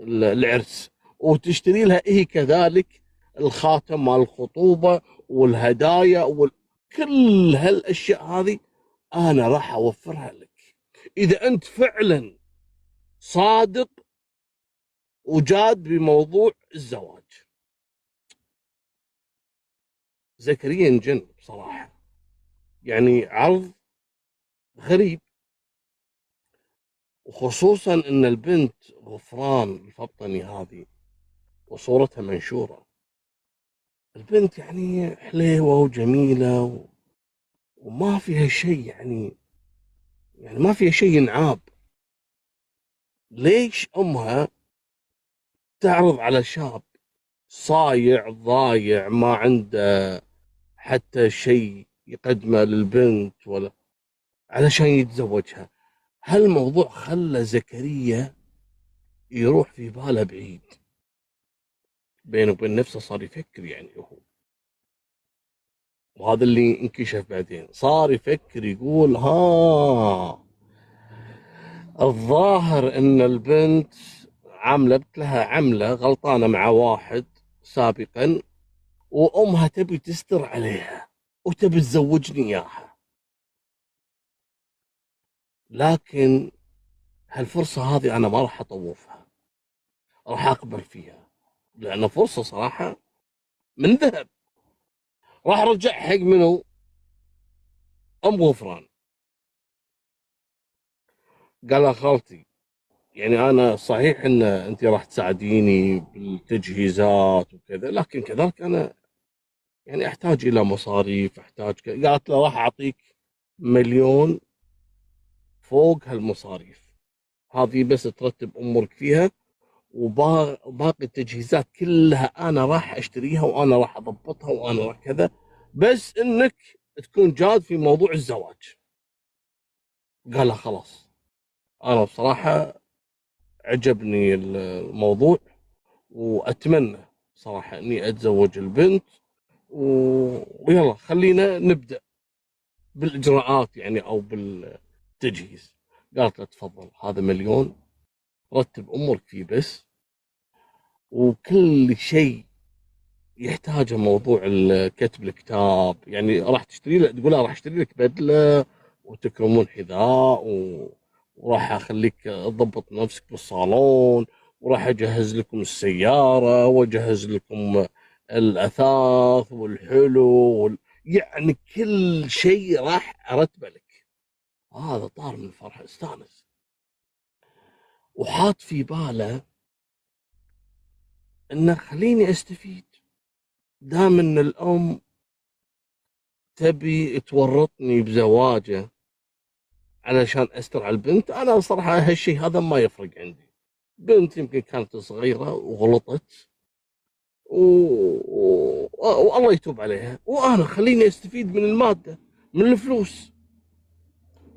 العرس، وتشتري لها هي كذلك الخاتم مال الخطوبة والهدايا كل هالأشياء هذه أنا راح أوفرها لك إذا أنت فعلا صادق وجاد بموضوع الزواج. زكريا انجن بصراحة، يعني عرض غريب، وخصوصا ان البنت غفران الفطني هذه وصورتها منشورة. البنت يعني حليوة وجميلة وما فيها شيء يعني ما فيها شيء ينعاب. ليش امها تعرض على شاب صايع ضايع ما عنده حتى شيء يقدمه للبنت ولا علشان يتزوجها. هالموضوع خلى زكريا يروح في باله بعيد، بينه وبين نفسه صار يفكر يعني هو، وهذا اللي انكشف بعدين. صار يفكر يقول الظاهر ان البنت عملت لها عملة غلطانة مع واحد سابقا، وامها تبي تستر عليها وتبي تزوجني اياها، لكن هالفرصة هذه انا ما راح اطوفها، راح اقبل فيها لان فرصة صراحة من ذهب. راح رجع حق منو؟ ام غفران. قال لها خالتي يعني انا صحيح ان انت راح تساعديني بالتجهيزات وكذا، لكن كذلك انا يعني احتاج الى مصاريف، احتاج قالت له راح اعطيك 1,000,000 فوق هالمصاريف هذه، بس ترتب امورك فيها، وباقي التجهيزات كلها انا راح اشتريها وانا راح اضبطها وانا راح كذا، بس انك تكون جاد في موضوع الزواج. قال خلاص، انا بصراحة عجبني الموضوع واتمنى صراحة اني اتزوج البنت ويلا خلينا نبدأ بالاجراءات يعني او بالتجهيز. قالت له تفضل هذا 1,000,000 رتب امورك فيه بس، وكل شيء يحتاجه موضوع كتب الكتاب، يعني راح تشتري له، تقول له راح اشتري لك بدله وتكرمون حذاء وراح اخليك تضبط نفسك بالصالون، وراح اجهز لكم السياره واجهز لكم الاثاث والحلو يعني كل شيء راح ارتبه لك. هذا طار من الفرح، استانس وحاط في باله انه خليني استفيد، دام ان الام تبي تورطني بزواجه علشان استر على البنت، انا صراحه هالشيء هذا ما يفرق عندي. بنت يمكن كانت صغيره وغلطت والله يتوب عليها، وانا خليني استفيد من الماده، من الفلوس.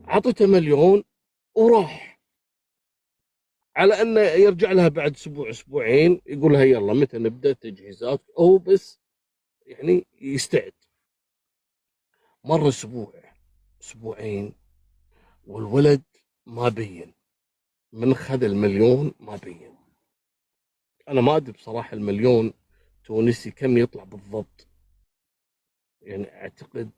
اعطيته 1,000,000 وراح، على انه يرجع لها بعد اسبوع اسبوعين يقول لها يلا متى نبدا تجهيزات، هو بس يعني يستعد. مر اسبوع اسبوعين والولد ما بين، من خذ 1,000,000 ما بين. انا ما ادري بصراحه 1,000,000 تونسي كم يطلع بالضبط، يعني اعتقد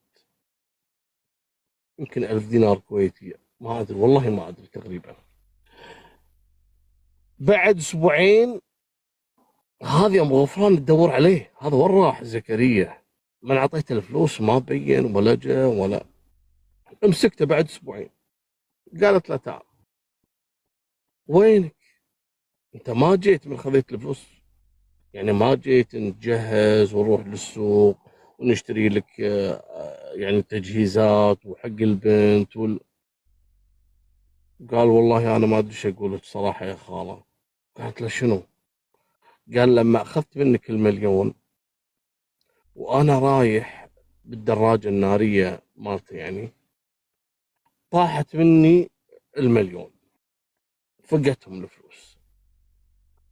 يمكن 1,000 دينار كويتي، ما ادري والله ما ادري تقريبا. بعد اسبوعين هذه ام غفران تدور عليه، هذا وين راح زكريا؟ من اعطيته الفلوس ما بين ولا جاء ولا. مسكته بعد اسبوعين، قالت له تعال وينك؟ انت ما جيت من خذيت الفلوس، يعني ما جيت نجهز ونروح للسوق ونشتري لك يعني تجهيزات وحق البنت قال والله انا ما ادري ايش اقول لك صراحه يا خاله. قالت له شنو؟ قال لما اخذت منك 1,000,000 وانا رايح بالدراجه الناريه مالتي يعني، طاحت مني 1,000,000، فقتهم الفلوس،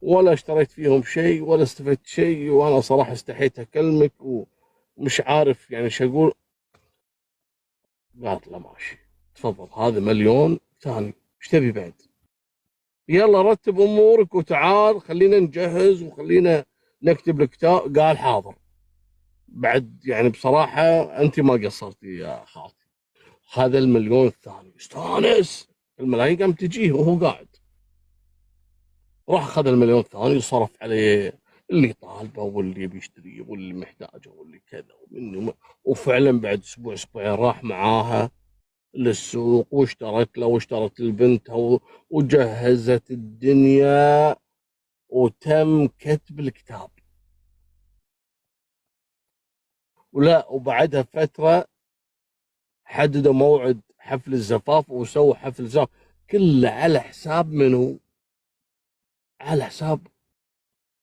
ولا اشتريت فيهم شيء ولا استفدت شيء، وانا صراحه استحيت اكلمك ومش عارف يعني ايش اقول. قالت له ماشي تفضل هذا 1,000,000 ثاني، ايش تبي بعد؟ يلا رتب امورك وتعال خلينا نجهز وخلينا نكتب الكتاب. قال حاضر. بعد يعني بصراحه انت ما قصرتي يا خالتي. هذا 1,000,000 الثاني استانس، الملايين قام تجيه وهو قاعد. راح اخذ 1,000,000 الثاني وصرف عليه اللي طالبه واللي بيشتريه واللي محتاجه واللي كذا وفعلا بعد اسبوع اسبوعين راح معاها للسوق واشترت له واشترت لبنتها وجهزت الدنيا وتم كتب الكتاب. ولا وبعدها فترة حددوا موعد حفل الزفاف وسووا حفل الزفاف، كله على حساب منو؟ على حساب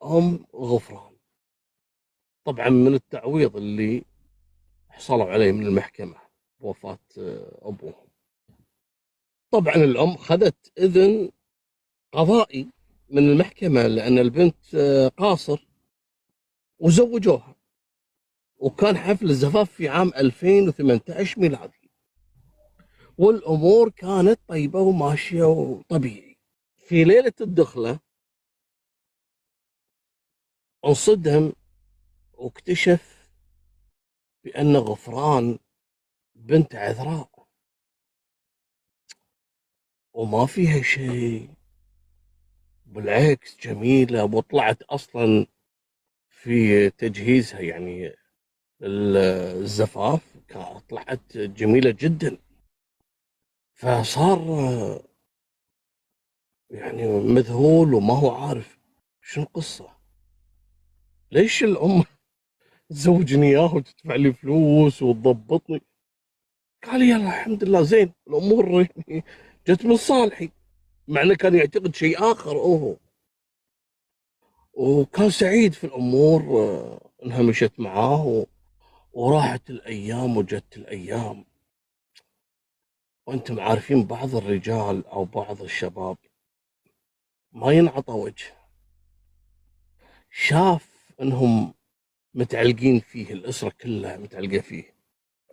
أم غفران. طبعا من التعويض اللي حصلوا عليه من المحكمة بوفاة أبوهم. طبعا الأم خذت إذن قضائي من المحكمة لأن البنت قاصر، وزوجوها، وكان حفل الزفاف في عام 2018 ميلادي، والأمور كانت طيبة وماشية وطبيعي. في ليلة الدخلة انصدم واكتشف بأن غفران بنت عذراء وما فيها شيء، بالعكس جميلة، وطلعت أصلا في تجهيزها يعني الزفاف طلعت جميلة جدا. فصار يعني مذهول وما هو عارف شنو القصة، ليش الأم تزوجني إياه وتدفع لي فلوس وتضبطني. قال يلا الحمد لله زين، الأمور يعني جت من صالحي، مع انه كان يعتقد شيء آخر وكان سعيد في الأمور إنها مشت معاه وراحت الأيام وجت الأيام. وأنتم عارفين بعض الرجال أو بعض الشباب ما ينعطى وجه، شاف إنهم متعلقين فيه، الأسرة كلها متعلقة فيه،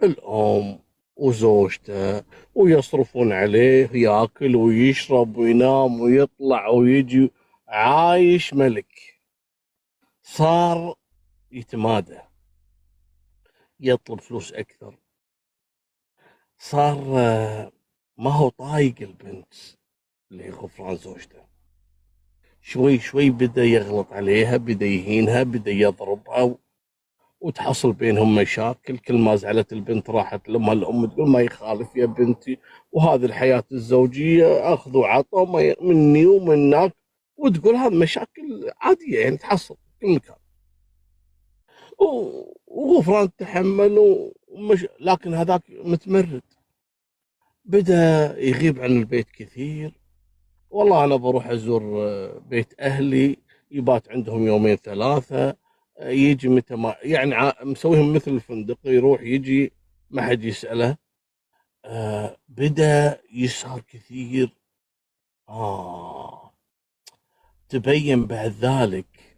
الأم وزوجته، ويصرفون عليه، ياكل ويشرب وينام ويطلع ويجي، عايش ملك. صار يتمادى، يطلب فلوس أكثر، صار ما هو طايق البنت اللي هي غفران زوجته. شوي شوي بدأ يغلط عليها، بدأ يهينها، بدأ يضربها، وتحصل بينهم مشاكل. كل ما زعلت البنت راحت لأمها، الأم تقول ما يخالف يا بنتي، وهذه الحياة الزوجية أخذ وعطاء مني ومنك، وتقول هذه مشاكل عادية يعني تحصل في كل مكان. وغفران تحمل لكن هذاك متمرد، بدأ يغيب عن البيت كثير. والله أنا بروح أزور بيت أهلي، يبات عندهم يومين ثلاثة، يجي متى ما يعني مسويهم مثل الفندق، يروح يجي ما حد يسأله. بدأ يسهر كثير. تبين بعد ذلك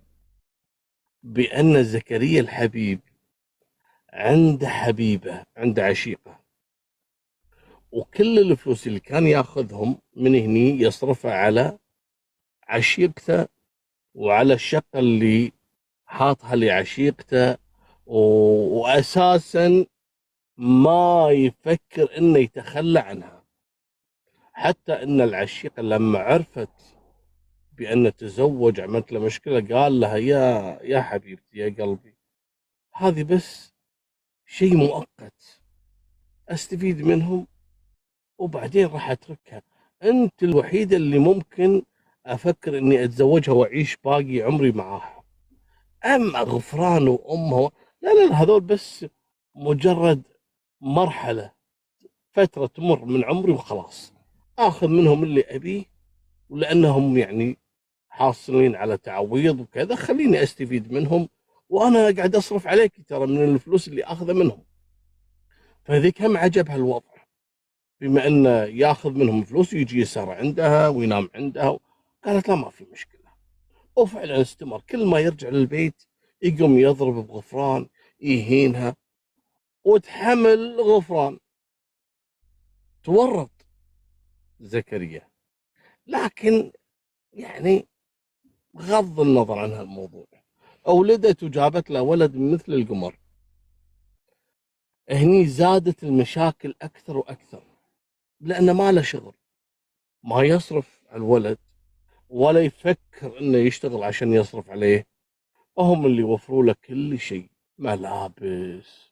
بأن زكريا الحبيب عنده حبيبة، عنده عشيقة، وكل الفلوس اللي كان ياخذهم من هني يصرفها على عشيقته وعلى الشقة اللي حاطها لعشيقته، وأساسا ما يفكر إنه يتخلى عنها. حتى إن العشيقة لما عرفت بأن تزوج عملت له مشكلة، قال لها يا حبيبتي يا قلبي، هذه بس شيء مؤقت أستفيد منهم وبعدين راح أتركها، أنت الوحيدة اللي ممكن أفكر إني أتزوجها وأعيش باقي عمري معاها. أما غفران وأمه لا لا لا، هذول بس مجرد مرحلة، فترة تمر من عمري وخلاص، آخذ منهم اللي أبيه، ولأنهم يعني حاصلين على تعويض وكذا خليني أستفيد منهم، وأنا قاعد أصرف عليك ترى من الفلوس اللي أخذه منهم. فذيك هم عجبها الوضع، بما أنه ياخذ منهم فلوس ويجي يسهر عندها وينام عندها. قالت لا ما في مشكلة، وفعلا استمر، كل ما يرجع للبيت يقوم يضرب بغفران، يهينها، وتحمل غفران، تورط زكريا. لكن يعني بغض النظر عن هالموضوع، أولدت وجابت له ولد مثل القمر. هني زادت المشاكل أكثر وأكثر، لأنه ما له شغل، ما يصرف على الولد ولا يفكر إنه يشتغل عشان يصرف عليه، وهم اللي يوفروا له كل شيء، ملابس،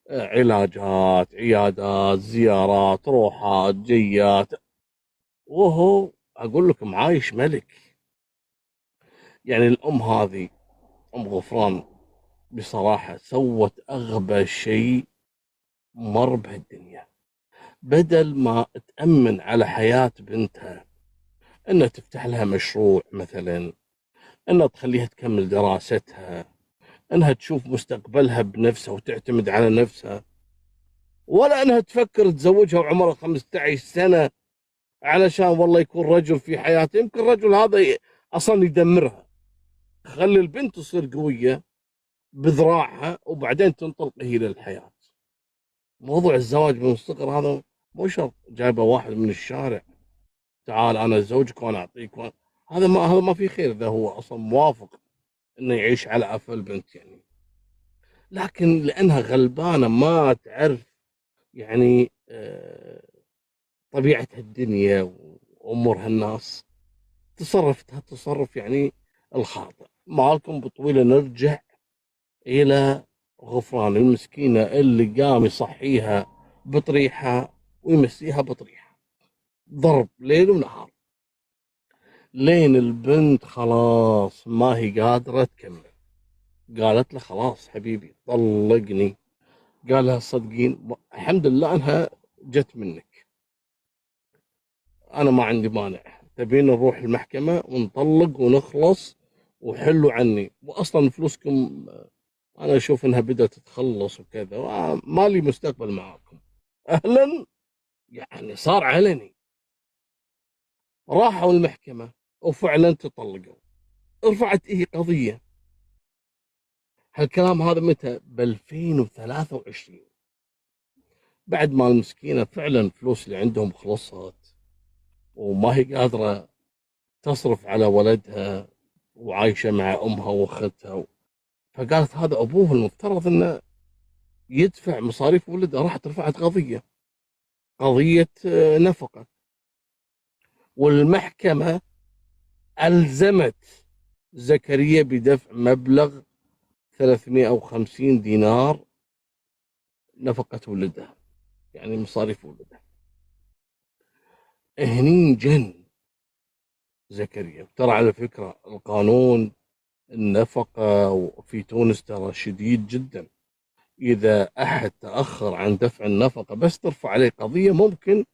علاجات، عيادات، زيارات، روحات، جيات، وهو أقول لكم عايش ملك. يعني الأم هذه، أم غفران، بصراحة سوت أغبى شيء مر بهالدنيا. بدل ما تأمن على حياة بنتها، إنها تفتح لها مشروع مثلا، إنها تخليها تكمل دراستها، انها تشوف مستقبلها بنفسها وتعتمد على نفسها، ولا انها تفكر تزوجها وعمرها 15 سنة علشان والله يكون رجل في حياتها. يمكن الرجل هذا اصلا يدمرها. خلي البنت تصير قوية بذراعها وبعدين تنطلق هي للحياة. موضوع الزواج من الصغر هذا مو شرط جايبه واحد من الشارع، تعال انا ازوجك وانا اعطيك هذا ما في خير اذا هو اصلا موافق انه يعيش على عفا البنت يعني. لكن لانها غلبانه ما تعرف يعني طبيعه الدنيا وامور هالناس، تصرفت هالتصرف يعني الخاطئ. مالكم بطويله نرجع الى غفران المسكينه اللي قام يصحيها بطريحه ويمسيها بطريحه، ضرب ليل ونهار لين البنت خلاص ما هي قادره تكمل. قالت له خلاص حبيبي طلقني. قال لها صدقين الحمد لله انها جت منك، انا ما عندي مانع، تبين نروح المحكمة ونطلق ونخلص وحلوا عني، واصلا فلوسكم انا اشوف انها بدأت تتخلص وكذا، ما لي مستقبل معاكم. اهلا، يعني صار علني. راحوا المحكمة وفعلا تطلقوا. رفعت قضية. هالكلام هذا متى؟ ب 2023، بعد ما المسكينة فعلا فلوس اللي عندهم خلصت وما هي قادرة تصرف على ولدها وعايشة مع أمها وأختها. فقالت هذا أبوه المفترض أنه يدفع مصاريف ولده. راحت رفعت قضية نفقة، والمحكمة ألزمت زكريا بدفع مبلغ 350 دينار نفقة ولده، يعني مصاريف ولده. هني جن زكريا. ترى على فكرة القانون النفقة في تونس ترى شديد جدا. إذا أحد تأخر عن دفع النفقة بس ترفع عليه قضية ممكن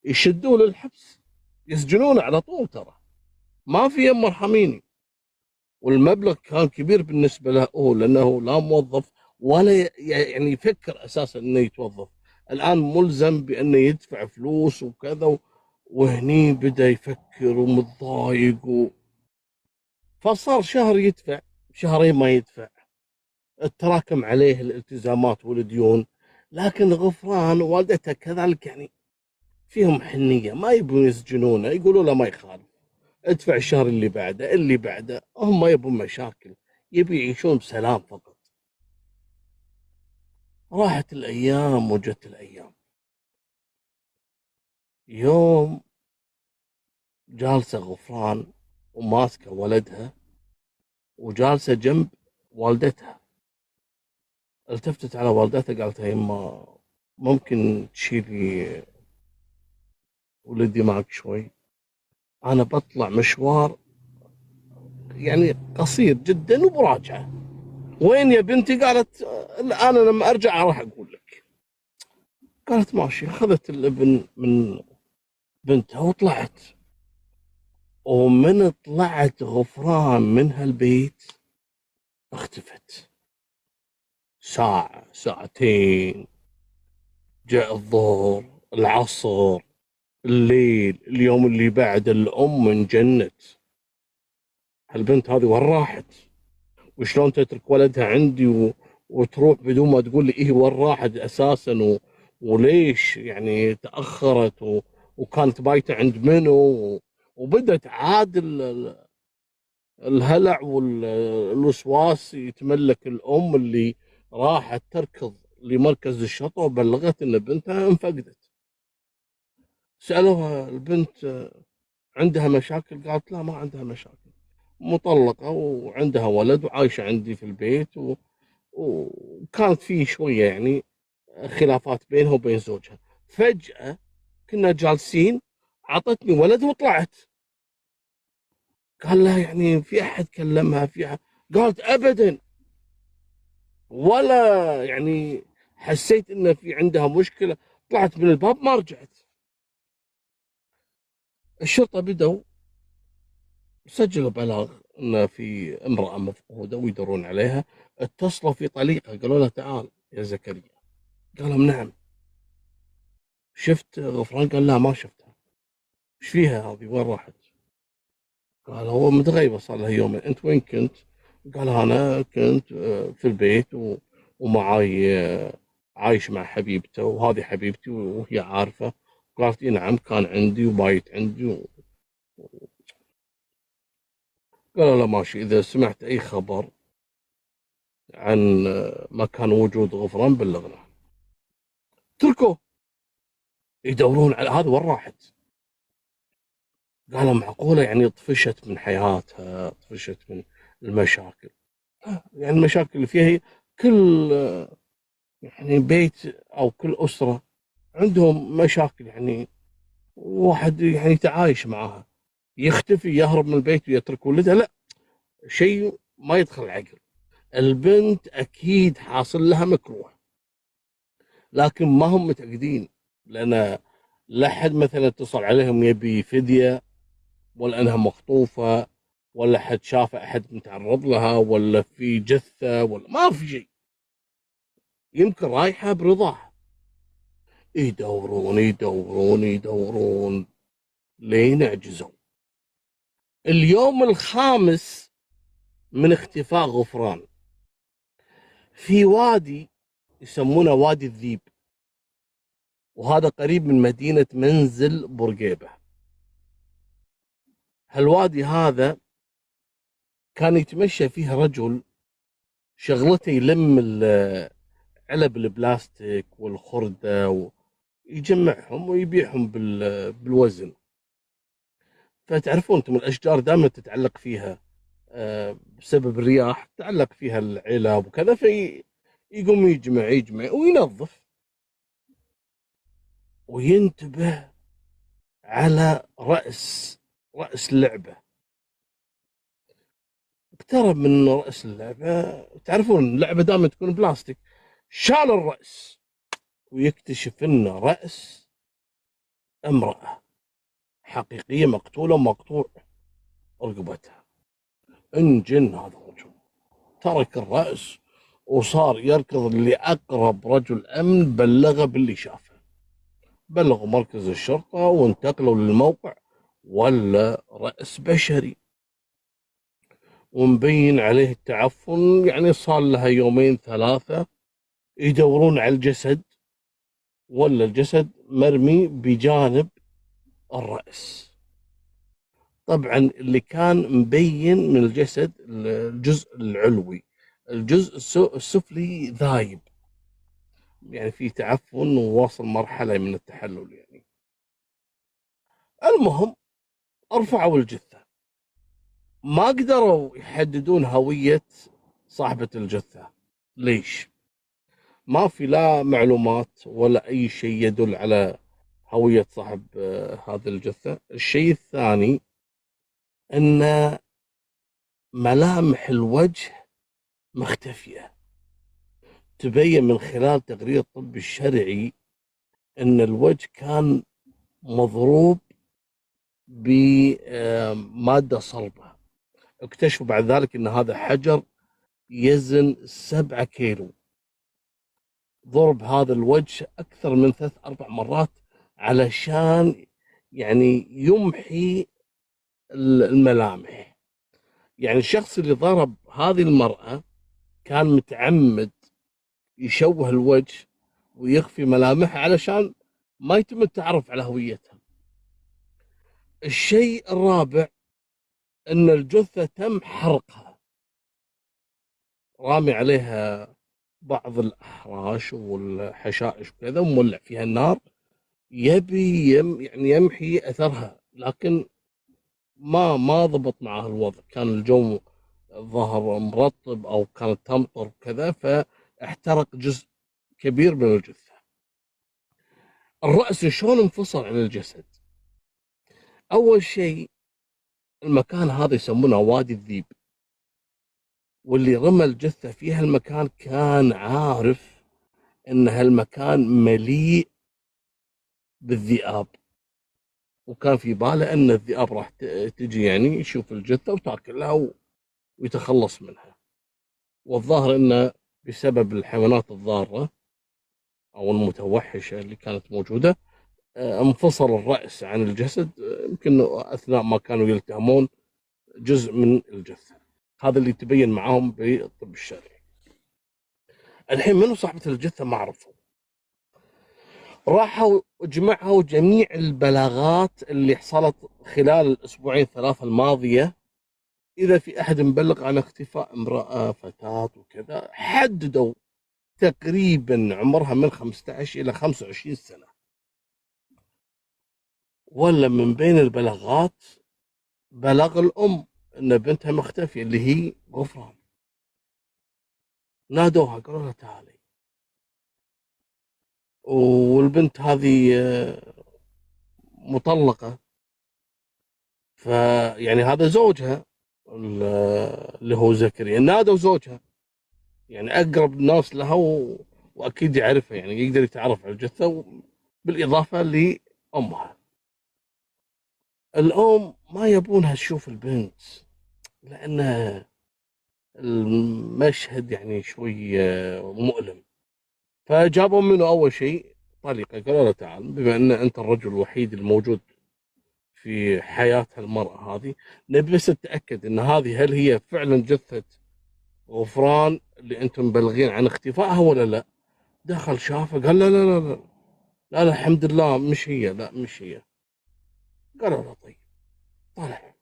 يشدوه للحبس، يسجنونه على طول. ترى ما في مرحميني. والمبلغ كان كبير بالنسبة له هو، لأنه لا موظف ولا يعني يفكر أساسا أنه يتوظف. الآن ملزم بأنه يدفع فلوس وكذا، وهني بدأ يفكر ومتضايق فصار شهر يدفع، شهرين ما يدفع، تراكم عليه الالتزامات والديون. لكن غفران والدته كذلك يعني فيهم حنية، ما يبون يسجنونه، يقولوا له ما يخالف ادفع الشهر اللي بعده اللي بعده. هم ما يبون مشاكل، يبي يعيشون بسلام فقط. راحت الأيام وجت الأيام. يوم جالسة غفران وماسكة ولدها وجالسة جنب والدتها، التفتت على والدتها قالت يا يما ممكن تشيلي ولدي معك شوي؟ أنا بطلع مشوار يعني قصير جدا وبراجعة. وين يا بنتي؟ قالت الآن لما أرجع راح أقول لك. قالت ماشي. أخذت الابن من بنتها وطلعت. ومن طلعت غفران من هالبيت اختفت ساعة ساعتين. جاء الظهر، العصر، الليل، اليوم اللي بعد الأم انجنت. هالبنت هذه وين راحت؟ وشلون تترك ولدها عندي وتروح بدون ما تقول لي إيه وين راحت أساسا وليش يعني تأخرت وكانت بايتة عند منو؟ وبدت عاد الهلع والوسواس يتملك الأم اللي راحت تركض لمركز الشرطة وبلغت إن بنتها انفقدت. سألوها البنت عندها مشاكل؟ قالت لا ما عندها مشاكل، مطلقة وعندها ولد وعايشة عندي في البيت وكانت في شوية يعني خلافات بينها وبين زوجها. فجأة كنا جالسين عطتني ولد وطلعت. قال لها يعني في أحد كلمها في أحد؟ قالت أبدا، ولا يعني حسيت إن في عندها مشكلة. طلعت من الباب ما رجعت. الشرطة بدأوا سجلوا بلاغ ان في امرأة مفقودة ويدورون عليها. اتصلوا في طليقة قالوا له تعال يا زكريا، قال لهم نعم. شفت غفران؟ قال لا ما شفتها. ايش فيها هذه؟ وين راحت؟ قال هو متغيبة صار لها يومين. انت وين كنت؟ قال انا كنت في البيت ومعاي عايش مع حبيبته، وهذه حبيبتي وهي عارفة. قالت إي نعم كان عندي وبايت عندي قال له ماشي، إذا سمعت أي خبر عن مكان وجود غفران بلغنا. تركوه يدورون على هذا وين راحت. قالوا معقولة يعني طفشت من حياتها، طفشت من المشاكل. يعني المشاكل اللي فيها هي كل يعني بيت أو كل أسرة عندهم مشاكل، يعني واحد يعني يتعايش معها، يختفي يهرب من البيت ويترك ولدها، لا شيء ما يدخل العقل. البنت أكيد حاصل لها مكروه، لكن ما هم متأكدين، لأن لا حد مثلا اتصل عليهم يبي فدية، ولا أنها مخطوفة، ولا حد شاف أحد متعرض لها، ولا في جثة، ولا ما في شيء. يمكن رايحة برضاها. يدورون يدورون يدورون لين عجزوا. اليوم الخامس من اختفاء غفران في وادي يسمونه وادي الذيب، وهذا قريب من مدينة منزل برقيبة. هالوادي هذا كان يتمشى فيه رجل شغلته يلم علب البلاستيك والخردة ويجمعهم ويبيعهم بالوزن. فتعرفون انتم الاشجار دائما تتعلق فيها بسبب الرياح، تعلق فيها العلب وكذا، فيقوم يجمع وينظف وينتبه على رأس اللعبة. اقترب من رأس اللعبة، تعرفون اللعبة دائما تكون بلاستيك. شال الرأس ويكتشف انه رأس امرأة حقيقية مقتولة، مقطوع رقبتها. انجن هذا الرجل، ترك الرأس وصار يركض لأقرب رجل أمن، بلغه باللي شافه، بلغوا مركز الشرطة وانتقلوا للموقع. ولا رأس بشري ومبين عليه التعفن، يعني صار لها يومين ثلاثة يدورون على الجسد، ولا الجسد مرمي بجانب الرأس. طبعا اللي كان مبين من الجسد الجزء العلوي، الجزء السفلي ذايب، يعني في تعفن وواصل مرحلة من التحلل يعني. المهم ارفعوا الجثة، ما قدروا يحددون هوية صاحبة الجثة. ليش؟ ما في لا معلومات ولا أي شيء يدل على هوية صاحب هذه الجثة. الشيء الثاني أن ملامح الوجه مختفية. تبين من خلال تقرير الطب الشرعي أن الوجه كان مضروب بمادة صلبة. اكتشفوا بعد ذلك أن هذا حجر يزن 7 كيلو. ضرب هذا الوجه أكثر من 3-4 مرات علشان يعني يمحي الملامح. يعني الشخص اللي ضرب هذه المرأة كان متعمد يشوه الوجه ويخفي ملامحها علشان ما يتم التعرف على هويتها. الشيء الرابع أن الجثة تم حرقها، رامي عليها بعض الأحراش والحشائش وكذا، ومولع فيها النار، يبي يعني يمحي أثرها، لكن ما ضبط معه الوضع. كان الجو ظهر مرطب أو كانت تمطر كذا، فاحترق جزء كبير من الجثة. الرأس شلون انفصل عن الجسد؟ أول شيء المكان هذا يسمونه وادي الذيب، واللي رمى الجثة في هالمكان كان عارف ان هالمكان مليء بالذئاب، وكان في باله ان الذئاب راح تجي يعني يشوف الجثة وتاكلها ويتخلص منها. والظاهر انه بسبب الحيوانات الضارة او المتوحشة اللي كانت موجودة انفصل الرأس عن الجسد، يمكن اثناء ما كانوا يلتهمون جزء من الجثة. هذا اللي تبين معاهم بالطب الشرعي. الحين منو صاحبة الجثة ما عرفوا، راحوا جمعوا جميع البلاغات اللي حصلت خلال الأسبوعين ثلاثة الماضية، إذا في أحد مبلغ عن اختفاء امرأة فتاة وكذا، حددوا تقريبا عمرها من 15 إلى 25 سنة. ولا من بين البلاغات بلغ الأم أن بنتها مختفية اللي هي غفران. نادوها قالوا لها تعالي، والبنت هذه مطلقة، فيعني هذا زوجها اللي هو زكريا. نادوا زوجها، يعني أقرب الناس لها وأكيد يعرفها، يعني يقدر يتعرف على الجثة، بالإضافة لأمها. الأم ما يبونها تشوف البنت لأن المشهد يعني شوي مؤلم. فجابوا منه أول شيء طليقة، قالوا له تعال، بما أن أنت الرجل الوحيد الموجود في حياة المرأة هذه، نبي بس نتأكد أن هذه هل هي فعلا جثة غفران اللي أنتم مبلغين عن اختفائها ولا لا. دخل شافه قال لا لا لا لا لا, لا الحمد لله مش هي، لا مش هي. قالوا له طيب طلع.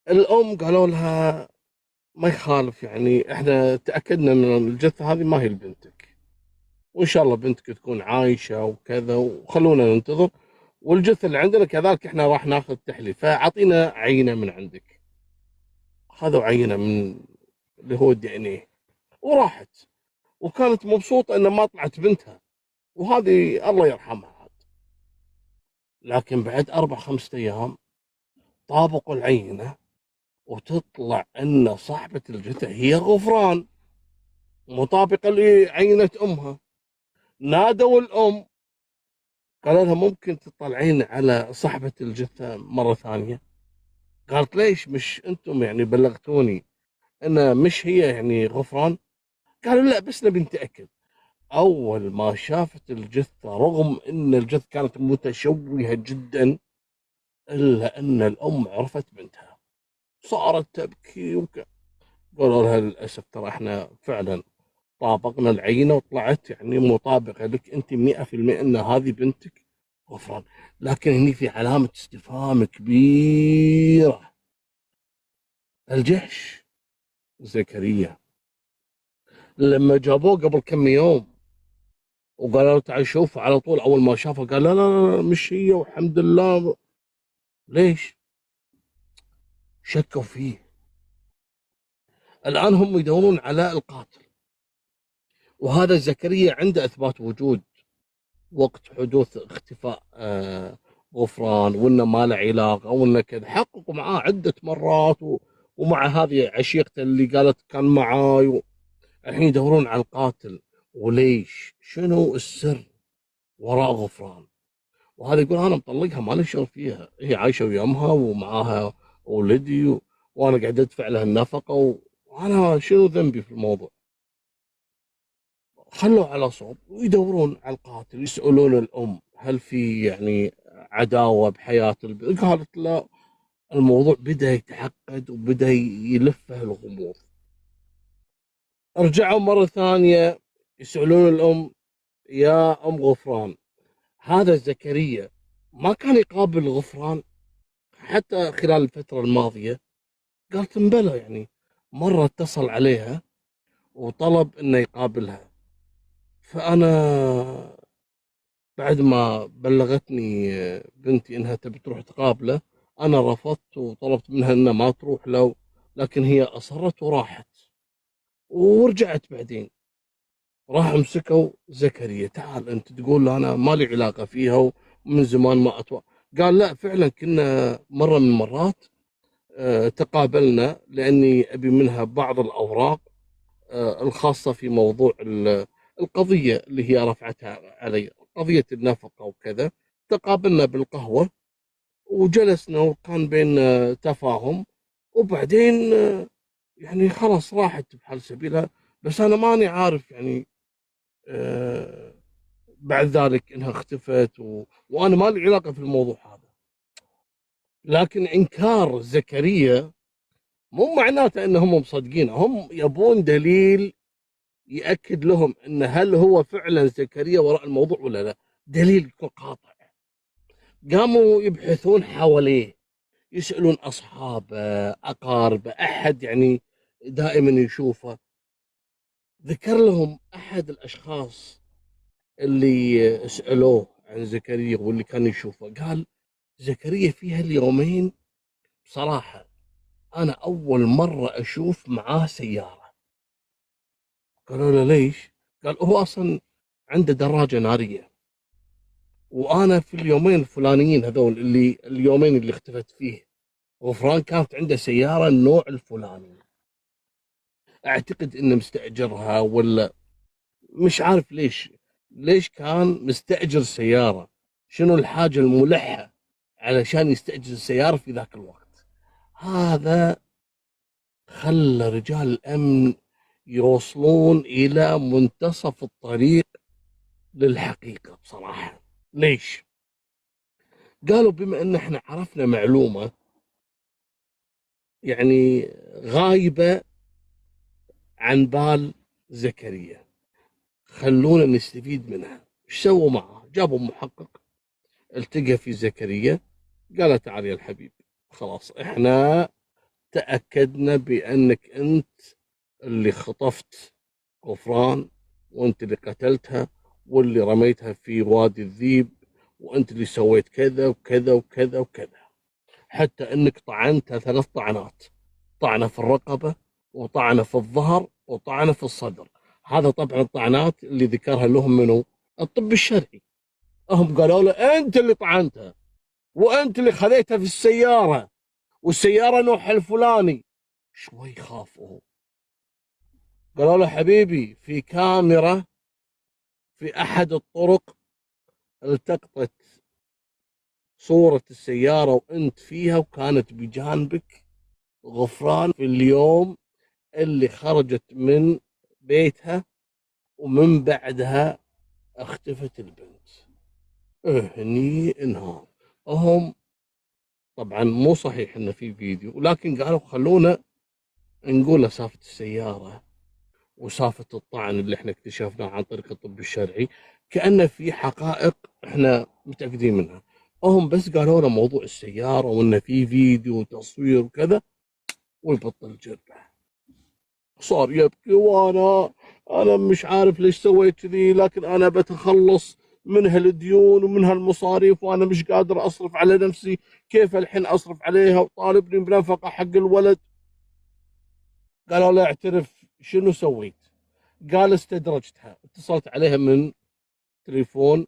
الأم قالوا لها ما يخالف، يعني احنا تأكدنا من الجثة هذه ما هي لبنتك، وإن شاء الله بنتك تكون عايشة وكذا، وخلونا ننتظر، والجثة اللي عندنا كذلك احنا راح ناخذ تحليل، فأعطينا عينة من عندك. خذوا عينة من اللي هو الدي ان ايه وراحت، وكانت مبسوطة ان ما طلعت بنتها، وهذه الله يرحمها. لكن بعد 4-5 أيام طابقوا العينة وتطلع ان صاحبة الجثة هي غفران، مطابقة لعينة امها. نادوا الام قالوا لها ممكن تطلعين على صاحبة الجثة مرة ثانية. قالت ليش، مش انتم يعني بلغتوني ان مش هي يعني غفران؟ قالوا لا بس نبي نتأكد. اول ما شافت الجثة، رغم ان الجثة كانت متشوهة جدا، الا ان الام عرفت بنتها، صارت تبكي قالوا لها للاسف ترى احنا فعلا طابقنا العينة وطلعت يعني مطابقة لك انت 100% ان هذه بنتك غفران. لكن هني في علامة استفهام كبيرة. الجيش زكريا لما جابوه قبل كم يوم وقالوا له تعال شوف، على طول اول ما شافه قال لا لا لا مش هي والحمد لله. ليش؟ شكوا فيه. الان هم يدورون على القاتل، وهذا زكريا عنده اثبات وجود وقت حدوث اختفاء غفران، وانه ما له علاقه وانه كذا. حققوا معاه عده مرات ومع هذه عشيقته اللي قالت كان معاي الحين يدورون على القاتل. وليش؟ شنو السر وراء غفران؟ وهذا يقول انا مطلقها مالي شغل فيها، هي عايشه ويا امها ومعاها ولدي وانا قاعد ادفع لها النفقه وانا شنو ذنبي في الموضوع؟ خلوا على صوب ويدورون على القاتل. يسالون الام هل في يعني عداوه بحياه البنت؟ قالت لا. الموضوع بدا يتعقد وبدا يلفه الغموض. رجعوا مره ثانيه يسالون الام يا ام غفران، هذا زكريا ما كان يقابل غفران حتى خلال الفترة الماضية؟ قالت مبلى، يعني مرة اتصل عليها وطلب انه يقابلها. فانا بعد ما بلغتني بنتي انها تبي تروح تقابله، انا رفضت وطلبت منها انها ما تروح له، لكن هي اصرت وراحت ورجعت. بعدين راح مسكوا زكريا، تعال انت تقول له انا ما لي علاقة فيها ومن زمان ما قال لا فعلا كنا مرة من المرات تقابلنا لاني ابي منها بعض الاوراق الخاصة في موضوع القضية اللي هي رفعتها علي، قضية النفقة وكذا. تقابلنا بالقهوة وجلسنا وكان بين تفاهم، وبعدين يعني خلاص راحت بحال سبيلها. بس أنا ماني عارف يعني آه بعد ذلك إنها اختفت وأنا ما لي علاقة في الموضوع هذا. لكن إنكار زكريا مو معناته إنهم مصدقين، هم يبون دليل يأكد لهم إن هل هو فعلا زكريا وراء الموضوع ولا لا، دليل يكون قاطع. قاموا يبحثون حواليه، يسألون أصحابه أقاربه أحد يعني دائما يشوفه. ذكر لهم أحد الأشخاص اللي سألوه عن زكريا واللي كان يشوفه، قال زكريا في هاليومين بصراحة أنا أول مرة أشوف معاه سيارة. قالوا له ليش؟ قال هو أصلا عنده دراجة نارية، وأنا في اليومين الفلانيين هذول اليومين اللي اختفت فيه غفران كانت عنده سيارة النوع الفلاني، أعتقد إنه مستأجرها ولا مش عارف ليش كان مستأجر سيارة، شنو الحاجة الملحة علشان يستأجر السيارة في ذاك الوقت. هذا خلى رجال الأمن يوصلون إلى منتصف الطريق للحقيقة بصراحة. ليش؟ قالوا بما أن احنا عرفنا معلومة يعني غايبة عن بال زكريا، خلونا نستفيد منها. ايش سووا معه؟ جابوا محقق التقى في زكريا، قال تعال يا الحبيب خلاص احنا تأكدنا بأنك أنت اللي خطفت غفران، وأنت اللي قتلتها، واللي رميتها في وادي الذيب، وأنت اللي سويت كذا وكذا وكذا وكذا، حتى أنك طعنتها 3 طعنات، طعنة في الرقبة وطعنة في الظهر وطعنة في الصدر. هذا طبعا الطعنات اللي ذكرها لهم منه الطب الشرعي. هم قالوا له أنت اللي طعنتها، وأنت اللي خذيتها في السيارة، والسيارة نوعها الفلاني. شوي خافوا، قالوا له حبيبي في كاميرا في أحد الطرق التقطت صورة السيارة وأنت فيها، وكانت بجانبك غفران في اليوم اللي خرجت من بيتها ومن بعدها اختفت البنت. هني انهار. هم طبعا مو صحيح انه في فيديو، لكن قالوا خلونا نقول سالفة السيارة وسالفة الطعن اللي احنا اكتشفناه عن طريق الطب الشرعي كأنه في حقائق احنا متأكدين منها. هم بس قالوا له موضوع السيارة وانه في فيديو وتصوير وكذا، ويبطل جربه. صار يبكي انا مش عارف ليش سويت كذي، لكن انا بتخلص من هالديون ومن هالمصاريف، وانا مش قادر اصرف على نفسي، كيف الحين اصرف عليها وطالبني بنفقة حق الولد. قالوا له اعترف شنو سويت؟ قال استدرجتها، اتصلت عليها من تليفون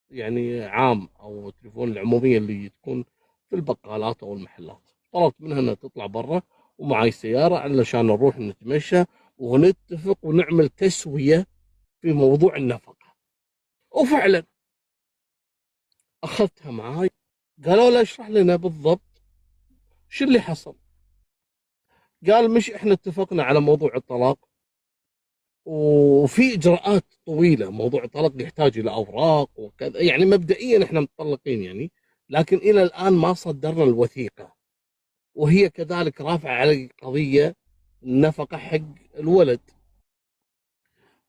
يعني عام او تليفون العمومية اللي تكون في البقالات او المحلات، طلبت منها انها تطلع برا ومعي سيارة علشان نروح نتمشى ونتفق ونعمل تسوية في موضوع النفقة. وفعلا اخذتها معاي. قالوا له اشرح لنا بالضبط شو اللي حصل. قال مش احنا اتفقنا على موضوع الطلاق، وفي اجراءات طويله، موضوع الطلاق يحتاج الى اوراق وكذا، يعني مبدئيا احنا متطلقين يعني، لكن الى الان ما صدرنا الوثيقه، وهي كذلك رافعه علي قضيه النفقه حق الولد.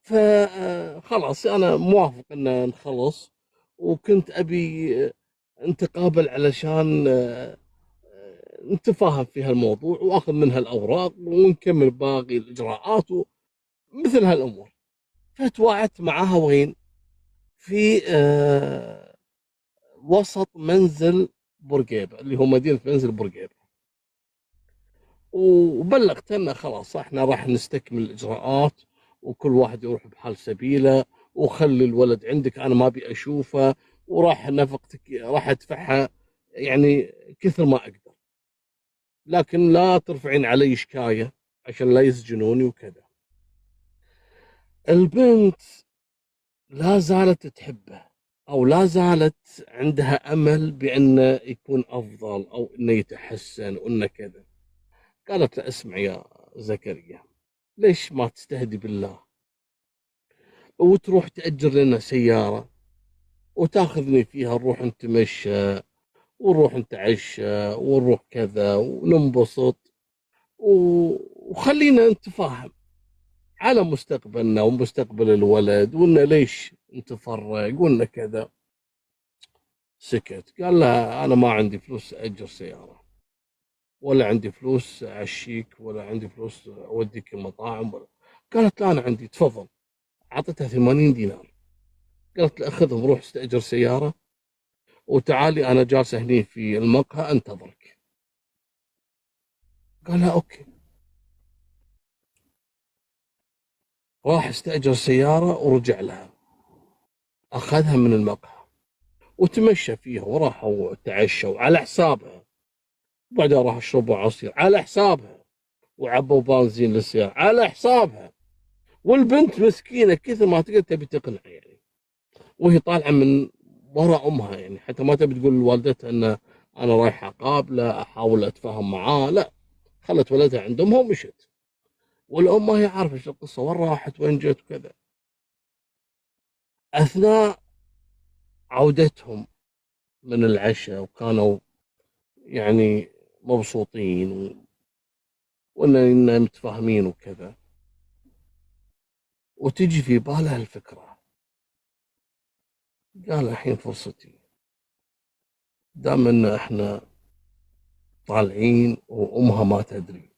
فخلاص انا موافق ان نخلص، وكنت ابي نتقابل علشان نتفاهم في هالموضوع واخذ منها الاوراق ونكمل باقي الاجراءات مثل هالامور. فتواعدت معاها وين؟ في وسط منزل بورقيبه، اللي هو مدينه منزل بورقيبه، وبلغت انه خلاص احنا راح نستكمل الاجراءات وكل واحد يروح بحال سبيله، وخلي الولد عندك انا ما ابي اشوفه، وراح نفقتك راح ادفعها يعني كثر ما اقدر، لكن لا ترفعين علي شكايه عشان لا يسجنوني وكذا. البنت لا زالت تحبه، او لا زالت عندها امل بانه يكون افضل او انه يتحسن وانه كذا. قالت له اسمع يا زكريا ليش ما تستهدي بالله وتروح تأجر لنا سيارة وتاخذني فيها، نروح نتمشى ونروح نتعشى ونروح كذا وننبسط وخلينا نتفاهم على مستقبلنا ومستقبل الولد، وإنه ليش نتفرق وإنه كذا. سكت، قال لها أنا ما عندي فلوس أجر سيارة، ولا عندي فلوس أعشيك، ولا عندي فلوس أوديك المطاعم قالت لا أنا عندي، تفضل. أعطتها 80 دينار، قالت له أخذهم روح استأجر سيارة وتعالي أنا جالسة هني في المقهى أنتظرك. قال لها أوكي. راح استأجر سيارة ورجع لها، أخذها من المقهى وتمشى فيها وراحوا تعشوا على حسابها، وبعدين راح يشربوا عصير على حسابها، وعبوا بنزين للسيارة على حسابها. والبنت مسكينة كثر ما تقدر تبي تقنع يعني، وهي طالعة من وراء أمها يعني، حتى ما تبي تقول لوالدتها أن أنا رايحة أقابله أحاول أتفاهم معاه، لا، خلت ولدها عند أمها ومشت. والأم ما هي عارفة شو القصة، وين راحت وين جت وكذا. أثناء عودتهم من العشاء وكانوا يعني مبسوطين وإننا متفاهمين وكذا، وتجي في بالها الفكرة، قال الحين فرصتي، دام إن إحنا طالعين وأمها ما تدري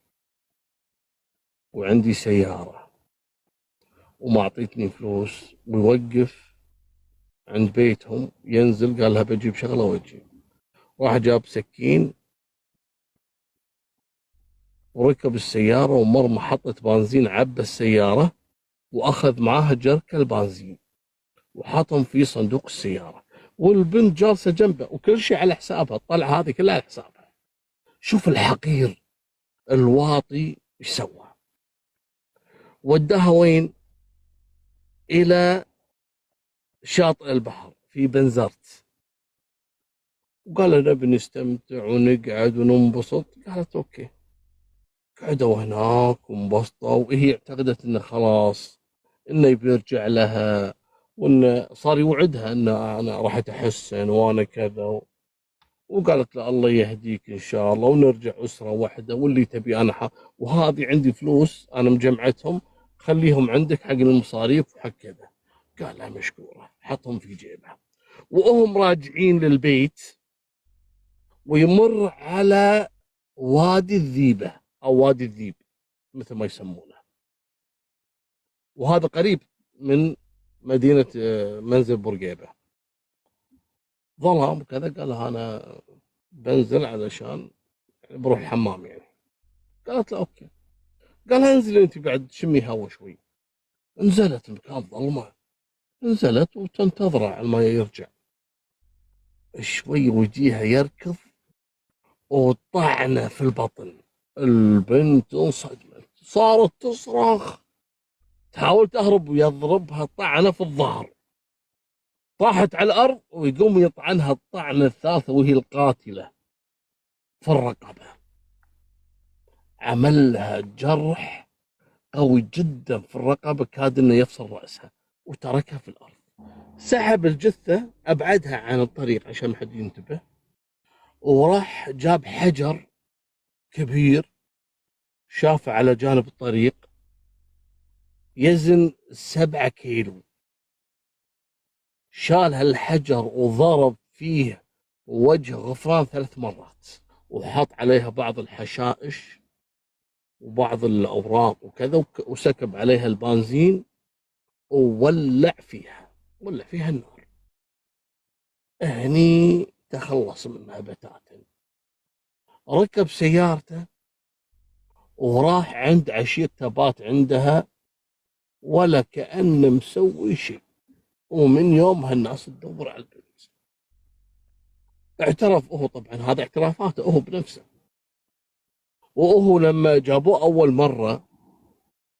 وعندي سيارة وما أعطيتني فلوس، ويوقف عند بيتهم ينزل، قال لها بجيب شغلة وأجي. راح جاب سكين وركب السيارة ومر محطة بنزين، عبى السيارة وأخذ معاها جركة البنزين وحطهم في صندوق السيارة، والبنت جالسة جنبه وكل شيء على حسابها، الطلعة هذه كلها على حسابها. شوف الحقير الواطي ايش سوى، وداها وين؟ إلى شاطئ البحر في بنزرت، وقال نبي نستمتع ونقعد وننبسط. قالت اوكي. قعدوا هناك وانبسطوا، وهي اعتقدت انه خلاص انه بيرجع لها، وانه صار يوعدها ان انا راح اتحسن وانا كذا، وقالت له الله يهديك ان شاء الله ونرجع اسره واحده، واللي تبي انا وهذه عندي فلوس انا مجمعتهم، خليهم عندك حق المصاريف وحق كذا. قال لها مشكوره، حطهم في جيبه. وهم راجعين للبيت ويمر على وادي الذيبه او وادي الذيب مثل ما يسمونه، وهذا قريب من مدينه منزل بورقيبه. ظلام وكذا، قال لها انا بنزل علشان بروح الحمام يعني. قالت له اوكي. قال لها انزلي انت بعد شمي هوا شوي. نزلت، المكان ظلمه، نزلت وتنتظره على ما يرجع. شوي وجيها يركض وطعنه في البطن. البنت انصدمت، صارت تصرخ، تحاول تهرب ويضربها طعنه في الظهر، طاحت على الارض ويقوم يطعنها الطعنه الثالثه وهي القاتله في الرقبه. عمل لها جرح قوي جدا في الرقبه، كاد انه يفصل راسها، وتركها في الارض. سحب الجثه ابعدها عن الطريق عشان ما حد ينتبه، وراح جاب حجر كبير شافه على جانب الطريق يزن 7 كيلو، شال هالحجر وضرب فيه وجه غفران 3 مرات، وحط عليها بعض الحشائش وبعض الأوراق وكذا، وسكب عليها البنزين وولع فيها، ولع فيها النار. هني تخلص منها بتاتا، ركب سيارته وراح عند عشيرته، بات عندها ولا كأنه مسوي شيء. ومن يومها الناس تدور على البنت. اعترف هو، طبعا هذا اعترافاته هو بنفسه، وهو لما جابوه أول مرة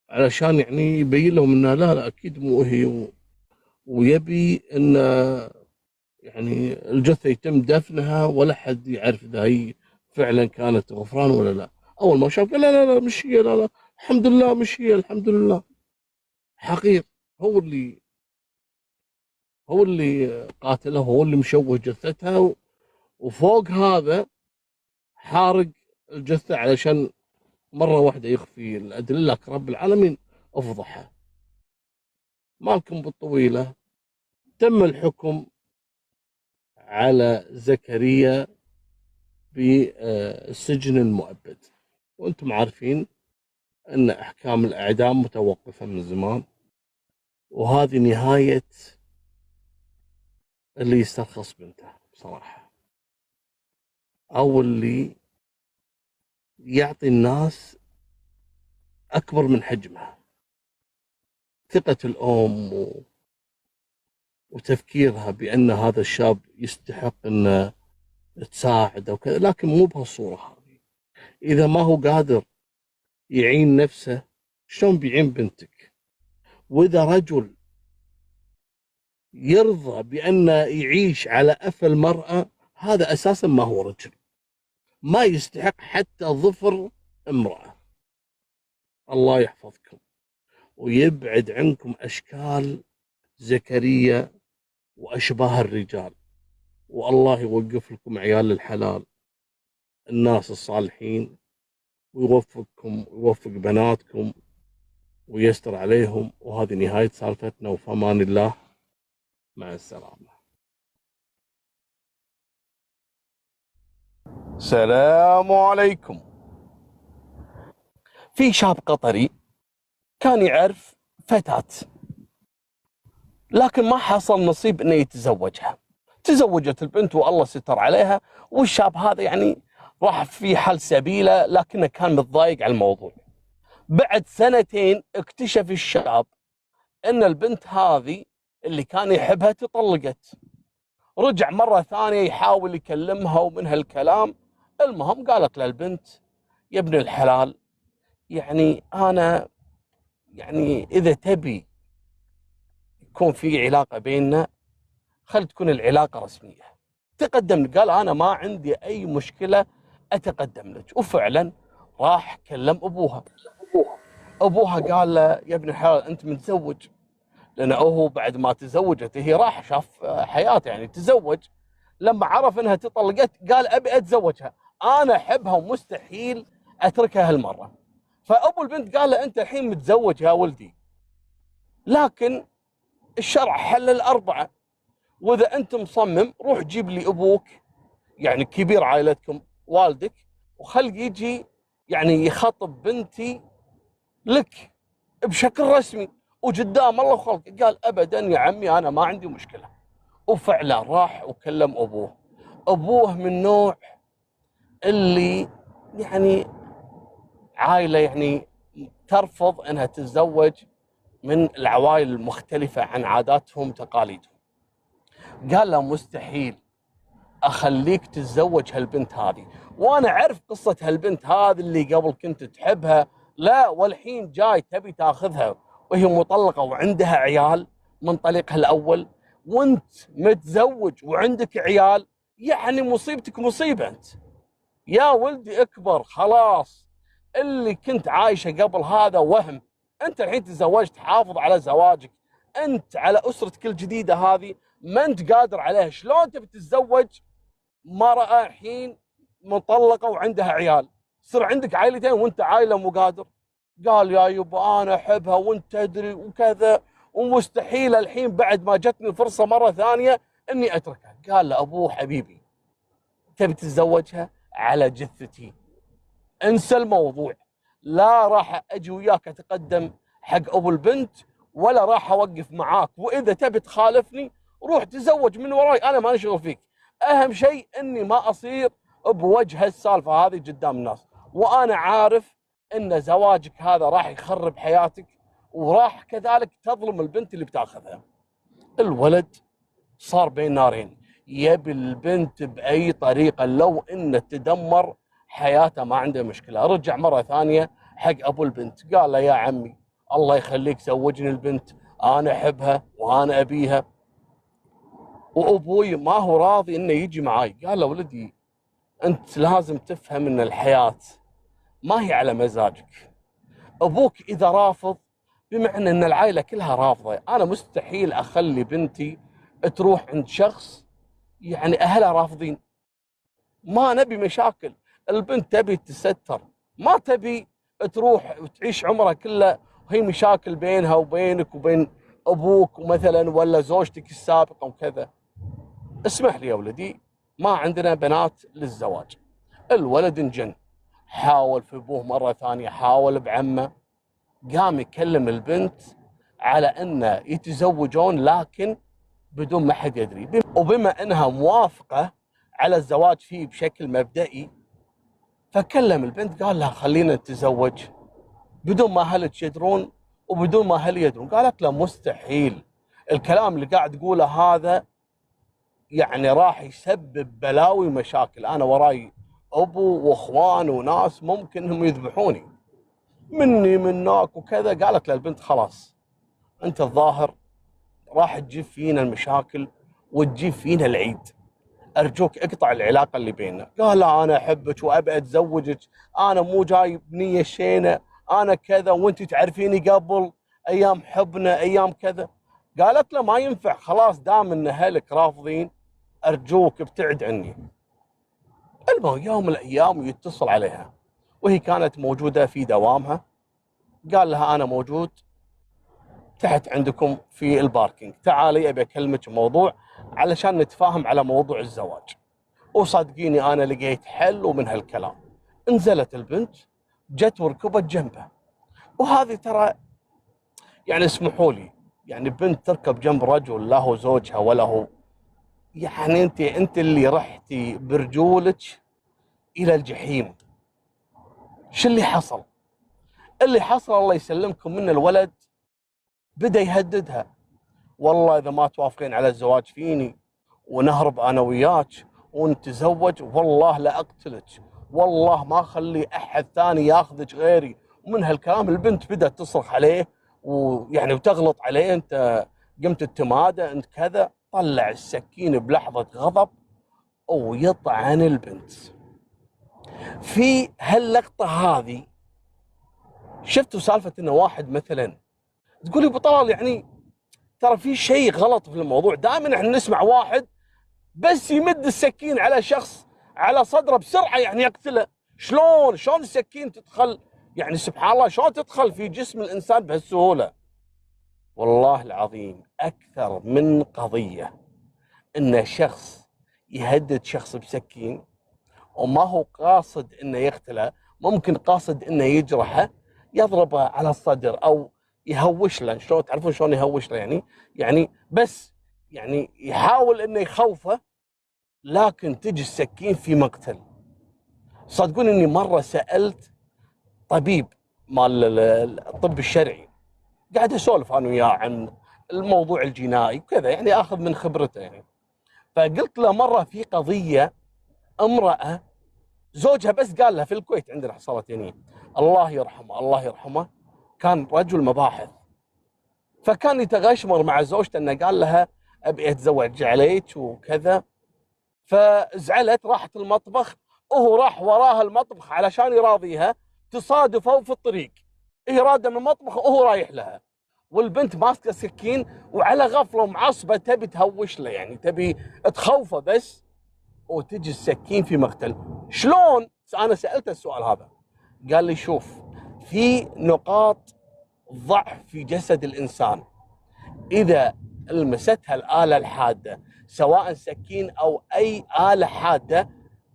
علشان يعني يبين لهم انها لا اكيد مو هي، ويبي ان يعني الجثه يتم دفنها ولا حد يعرف اذا هي فعلا كانت غفران ولا لا. اول ما شاف قال لا لا لا مش هي، لا لا الحمد لله مشي، الحمد لله. حقير هو اللي قاتله، هو اللي مشوه جثتها، وفوق هذا حارق الجثة علشان مرة واحدة يخفي الأدلة. لك رب العالمين أفضحه. مالكم بالطويلة، تم الحكم على زكريا بالسجن المؤبد، وأنتم عارفين أن أحكام الإعدام متوقفة من زمان، وهذه نهاية اللي يسترخص بنته بصراحة، أو اللي يعطي الناس أكبر من حجمها. ثقة الأم وتفكيرها بأن هذا الشاب يستحق أن تساعده وكذا، لكن مو بهالصورة هذه. إذا ما هو قادر يعين نفسه، شلون بيعين بنتك؟ وإذا رجل يرضى بأن يعيش على أفى المرأة، هذا أساسا ما هو رجل، ما يستحق حتى ظفر امرأة. الله يحفظكم ويبعد عنكم أشكال زكريا وأشباه الرجال، والله يوقف لكم عيال الحلال الناس الصالحين، ويوفقكم ويوفق بناتكم ويستر عليهم. وهذه نهاية سالفتنا، وفمان الله، مع السلامة. السلام عليكم. في شاب قطري كان يعرف فتاة، لكن ما حصل نصيب انه يتزوجها. تزوجت البنت والله ستر عليها، والشاب هذا يعني راح في حل سبيله، لكنه كان متضايق على الموضوع. بعد 2 اكتشف الشاب ان البنت هذه اللي كان يحبها تطلقت. رجع مرة ثانية يحاول يكلمها ومن هالكلام. المهم قالت للبنت: يا ابن الحلال، يعني أنا يعني إذا تبي يكون في علاقة بيننا، خل تكون العلاقة رسمية. تقدم. قال: أنا ما عندي أي مشكلة، أتقدم لك. وفعلا راح كلم أبوها. أبوها قال له: يا ابن الحلال، أنت متزوج؟ لأنه هو بعد ما تزوجت هي راح شاف حياته، يعني تزوج. لما عرف انها تطلقت قال: ابي اتزوجها، انا احبها ومستحيل اتركها هالمره. فابو البنت قال له: انت الحين متزوج يا ولدي، لكن الشرع حل 4، واذا انت مصمم روح جيب لي ابوك، يعني كبير عائلتكم والدك، وخل يجي يعني يخطب بنتي لك بشكل رسمي وقدام الله وخلق. قال: ابدا يا عمي، انا ما عندي مشكله. وفعلا راح وكلم ابوه. ابوه من نوع اللي يعني عائله يعني ترفض انها تتزوج من العوائل المختلفه عن عاداتهم وتقاليدهم. قال له: مستحيل اخليك تتزوج هالبنت هذه، وانا اعرف قصه هالبنت هذه اللي قبل كنت تحبها، لا والحين جاي تبي تاخذها وهي مطلقه وعندها عيال من طليقها الاول، وانت متزوج وعندك عيال، يعني مصيبتك مصيبه انت. يا ولدي اكبر خلاص، اللي كنت عايشه قبل هذا وهم، انت الحين تزوجت، حافظ على زواجك، انت على اسرتك الجديده هذه ما انت قادر عليها. شلون تبي تتزوج مرأة الحين مطلقة وعندها عيال، يصير عندك عائلتين وانت عائلة مو قادر؟ قال: يا يبا انا احبها وانت تدري وكذا، ومستحيل الحين بعد ما جتني الفرصة مرة ثانية اني اتركها. قال له ابوه: حبيبي، تبي تتزوجها على جثتي، انسى الموضوع، لا راح اجي وياك اتقدم حق ابو البنت ولا راح اوقف معاك، واذا تبي تخالفني روح تزوج من وراي، انا ما شغل فيك. اهم شيء اني ما اصير بوجه السالفه هذه قدام الناس، وانا عارف ان زواجك هذا راح يخرب حياتك وراح كذلك تظلم البنت اللي بتاخذها. الولد صار بين نارين، يبي البنت باي طريقه، لو انه تدمر حياته ما عنده مشكله. رجع مره ثانيه حق ابو البنت، قال له: يا عمي الله يخليك زوجني البنت، انا احبها وانا ابيها، وابوي ما هو راضي انه يجي معاي. قال له: ولدي، انت لازم تفهم ان الحياه ما هي على مزاجك، ابوك اذا رافض بمعنى ان العائله كلها رافضه. انا مستحيل اخلي بنتي تروح عند شخص يعني اهلها رافضين. ما نبي مشاكل، البنت تبي تستر، ما تبي تروح وتعيش عمرها كله وهي مشاكل بينها وبينك وبين ابوك مثلا ولا زوجتك السابقه وكذا. اسمح لي يا ولدي، ما عندنا بنات للزواج. الولد انجن، حاول في ابوه مره ثانيه، حاول بعمه، قام يكلم البنت على انه يتزوجون لكن بدون ما حد يدري، وبما انها موافقه على الزواج فيه بشكل مبدئي، فكلم البنت قال لها خلينا نتزوج بدون ما اهلك يدرون وبدون ما اهلي يدرون. قالت له مستحيل، الكلام اللي قاعد تقوله هذا يعني راح يسبب بلاوي ومشاكل، انا وراي ابو واخوان وناس ممكن انهم يذبحوني مني منك وكذا. قالت للبنت خلاص انت الظاهر راح تجيب فينا المشاكل وتجيب فينا العيد، ارجوك اقطع العلاقه اللي بيننا. قال لا انا احبك وابي اتزوجك، انا مو جاي بنيه شينه، انا كذا وانت تعرفيني قبل ايام حبنا ايام كذا. قالت له ما ينفع، خلاص دام ان اهلك رافضين ارجوك ابتعد عني. المهم يوم من الايام يتصل عليها وهي كانت موجوده في دوامها، قال لها انا موجود تحت عندكم في الباركينج، تعالي ابي اكلمك موضوع علشان نتفاهم على موضوع الزواج. وصدقيني انا لقيت حل ومن هالكلام. نزلت البنت جت وركبت جنبه، وهذه ترى يعني اسمحوا لي يعني بنت تركب جنب رجل لا هو زوجها ولا هو، يعني انت اللي رحتي برجولك الى الجحيم. شو اللي حصل؟ اللي حصل الله يسلمكم من الولد بدا يهددها، والله اذا ما توافقين على الزواج فيني ونهرب انا وياك ونتزوج والله لا اقتلك، والله ما اخلي احد ثاني ياخذك غيري. ومن هالكلام البنت بدات تصرخ عليه ويعني وتغلط عليه، انت قمت تتمادى انت كذا. طلع السكين بلحظه غضب ويطعن البنت. في هاللقطه هذه شفتوا سالفه انه واحد مثلا تقولي ابو طلال يعني ترى في شيء غلط في الموضوع. دائما احنا نسمع واحد بس يمد السكين على شخص على صدره بسرعه يعني يقتله. شلون السكين تدخل يعني سبحان الله شلون تدخل في جسم الانسان بهالسهوله؟ والله العظيم اكثر من قضيه ان شخص يهدد شخص بسكين وما هو قاصد انه يقتله، ممكن قاصد انه يجرحه، يضربه على الصدر او يهوش له. شلون تعرفون شلون يهوش له؟ يعني بس يعني يحاول انه يخوفه، لكن تجي السكين في مقتل. صدقوني اني مره سالت طبيب مال الطب الشرعي، قاعد اسولف انا وياه عن الموضوع الجنائي وكذا، يعني اخذ من خبرته يعني. فقلت له مره في قضيه امراه زوجها بس قال لها في الكويت عندنا حصلت يعني، الله يرحمه الله يرحمه، كان رجل مباحث، فكان يتغشمر مع زوجته انه قال لها ابي اتزوج عليك وكذا. فزعلت راحت المطبخ وهو راح وراها المطبخ علشان يراضيها، تصادفوا في الطريق، هي راده من المطبخ وهو رايح لها، والبنت ماسكه سكين وعلى غفله ومعصبه تبي تهوش له يعني تبي تخوفه بس، وتجي السكين في مقتل. شلون؟ انا سالته السؤال هذا، قال لي شوف في نقاط ضعف في جسد الانسان اذا لمستها الاله الحاده سواء سكين او اي اله حاده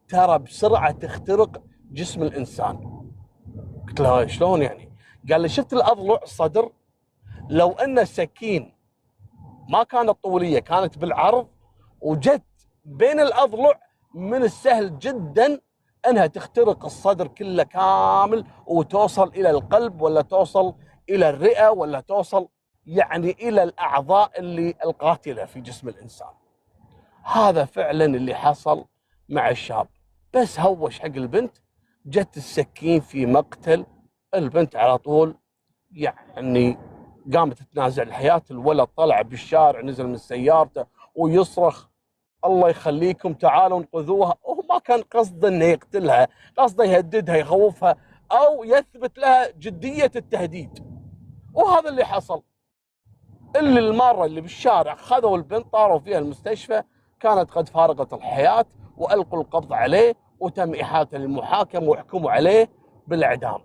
ترى بسرعه تخترق جسم الانسان. قلت له شلون يعني؟ قال لي شفت الاضلع الصدر، لو ان السكين ما كانت طوليه كانت بالعرض وجت بين الاضلع من السهل جدا انها تخترق الصدر كله كامل وتوصل الى القلب ولا توصل الى الرئه ولا توصل يعني الى الاعضاء اللي القاتله في جسم الانسان. هذا فعلا اللي حصل مع الشاب، بس هوش حق البنت جت السكين في مقتل. البنت على طول يعني قامت تتنازع الحياه، الولد طلع بالشارع نزل من سيارته ويصرخ الله يخليكم تعالوا انقذوها، وهو ما كان قصده انه يقتلها، قصده يهددها يخوفها أو يثبت لها جدية التهديد. وهذا اللي حصل. اللي المارة اللي بالشارع خذوا البنت طاروا فيها المستشفى، كانت قد فارقت الحياة، وألقوا القبض عليه وتم إحالته للمحاكمة وحكموا عليه بالإعدام.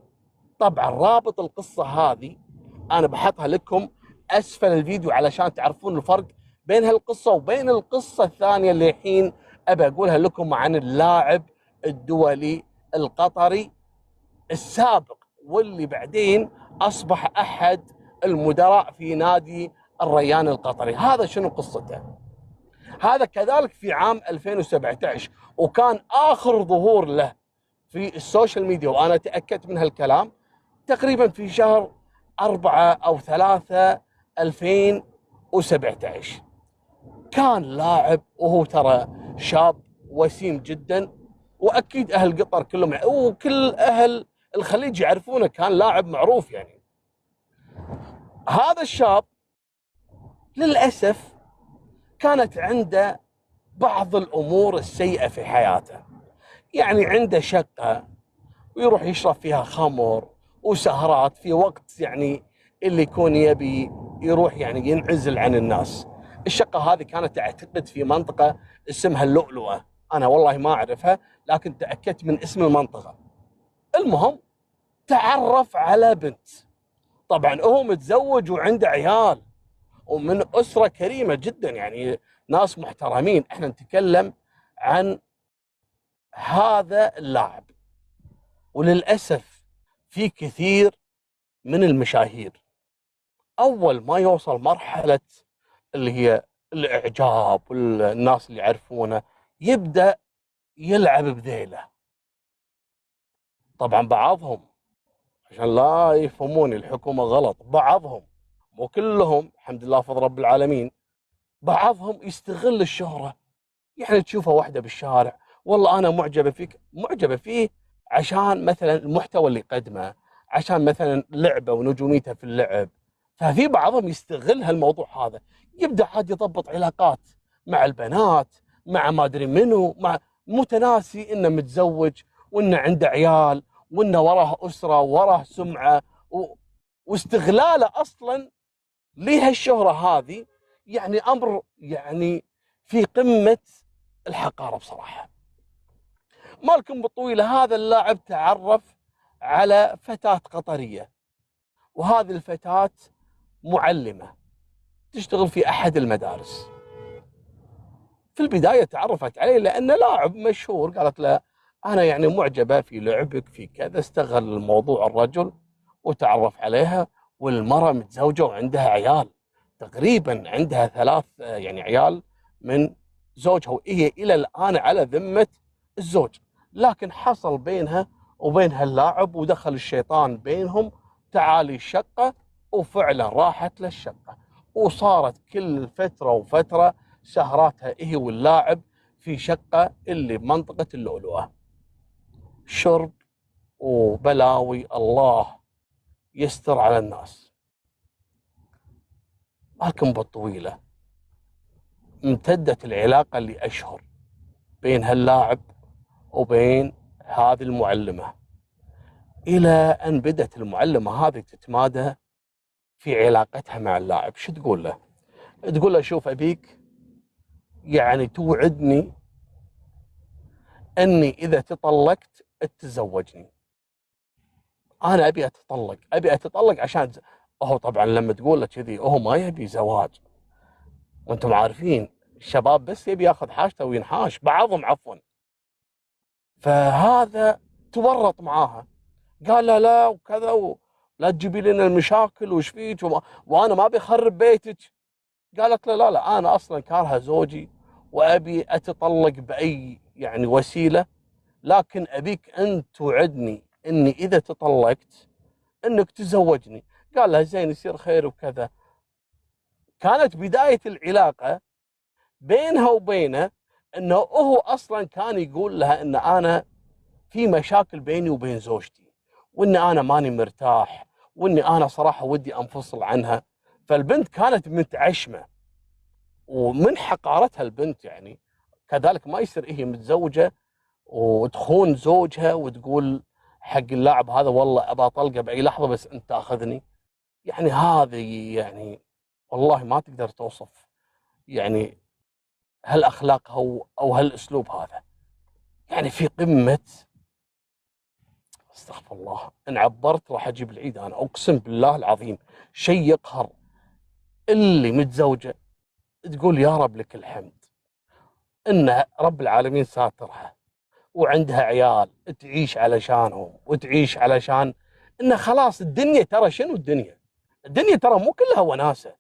طبعا رابط القصة هذه أنا بحطها لكم أسفل الفيديو علشان تعرفون الفرق بين هالقصة وبين القصة الثانية اللي الحين أبى أقولها لكم عن اللاعب الدولي القطري السابق، واللي بعدين أصبح أحد المدراء في نادي الريان القطري. هذا شنو قصته؟ هذا كذلك في عام 2017، وكان آخر ظهور له في السوشيال ميديا، وأنا تأكدت من هالكلام، تقريبا في شهر 4 أو 3 2017. كان لاعب وهو ترى شاب وسيم جدا، وأكيد أهل قطر كلهم وكل أهل الخليج يعرفونه، كان لاعب معروف يعني. هذا الشاب للأسف كانت عنده بعض الأمور السيئة في حياته، يعني عنده شقة ويروح يشرب فيها خمر وسهرات في وقت يعني اللي يكون يبي يروح يعني ينعزل عن الناس. الشقة هذه كانت أعتقد في منطقة اسمها اللؤلؤة، أنا والله ما أعرفها لكن تأكدت من اسم المنطقة. المهم تعرف على بنت، طبعا هو متزوج وعنده عيال ومن أسرة كريمة جدا، يعني ناس محترمين. احنا نتكلم عن هذا اللاعب، وللأسف في كثير من المشاهير أول ما يوصل مرحلة اللي هي الإعجاب والناس اللي يعرفونه يبدأ يلعب بذيله. طبعا بعضهم، عشان لا يفهموني الحكومة غلط، بعضهم مو كلهم الحمد لله فضل رب العالمين، بعضهم يستغل الشهرة. يعني تشوفه واحدة بالشارع والله أنا معجبة فيك، معجبة فيه عشان مثلا المحتوى اللي يقدمه، عشان مثلا لعبة ونجوميته في اللعب. ففي بعضهم يستغل هالموضوع هذا، يبدأ عاد يضبط علاقات مع البنات، مع ما أدري منو، مع متناسي إنه متزوج وإنه عنده عيال وإنه وراه أسرة وراه سمعة واستغلاله أصلا لهالشهرة هذه، يعني أمر يعني في قمة الحقارة بصراحة. مالكم بالطويلة، هذا اللاعب تعرف على فتاة قطرية، وهذه الفتاة معلمة تشتغل في أحد المدارس. في البداية تعرفت عليه لأنه لاعب مشهور، قالت له أنا يعني معجبة في لعبك في كذا. استغل الموضوع الرجل وتعرف عليها، والمرأة متزوجة وعندها عيال، تقريبا عندها 3 يعني عيال من زوجها، وهي إلى الآن على ذمة الزوج. لكن حصل بينها وبين هاللاعب ودخل الشيطان بينهم، تعالي الشقة، وفعلا راحت للشقة وصارت كل فترة وفترة سهراتها هي واللاعب في شقة اللي بمنطقة اللؤلؤة. شرب وبلاوي، الله يستر على الناس. لكن بالطويلة امتدت العلاقة لأشهر بين هاللاعب وبين هذه المعلمة، إلى أن بدت المعلمة هذه تتمادى في علاقتها مع اللاعب. شو تقول له؟ تقول له شوف أبيك يعني توعدني أني إذا تطلقت تتزوجني. أنا أبي أتطلق عشان هو طبعا لما تقول له كذي هو ما يبي زواج، وانتم عارفين الشباب بس يبي ياخذ حاجته وينحاش، بعضهم عفوا. فهذا تورط معاها، قال لا لا وكذا لا تجيبي لنا المشاكل وش فيك وانا ما بخرب بيتك. قالت لا لا لا، انا اصلا كارهه زوجي وابي اتطلق باي يعني وسيله، لكن ابيك انت توعدني اني اذا تطلقت انك تزوجني. قال لها زين يصير خير وكذا. كانت بدايه العلاقه بينها وبينه انه هو اصلا كان يقول لها ان انا في مشاكل بيني وبين زوجتي، وان انا ماني مرتاح، واني انا صراحه ودي انفصل عنها. فالبنت كانت متعشمه، ومن حقارتها البنت يعني كذلك ما يصير هي متزوجه وتخون زوجها وتقول حق اللاعب هذا والله ابى اطلقه باي لحظه بس انت تاخذني. يعني هذه يعني والله ما تقدر توصف يعني هالاخلاق او هالاسلوب هذا. يعني في قمه، استغفر الله ان عبرت راح اجيب العيد. انا اقسم بالله العظيم شيء يقهر. اللي متزوجه تقول يا رب لك الحمد ان رب العالمين ساترها وعندها عيال تعيش علشانهم وتعيش علشان انه خلاص الدنيا ترى شنو الدنيا ترى مو كلها وناسه.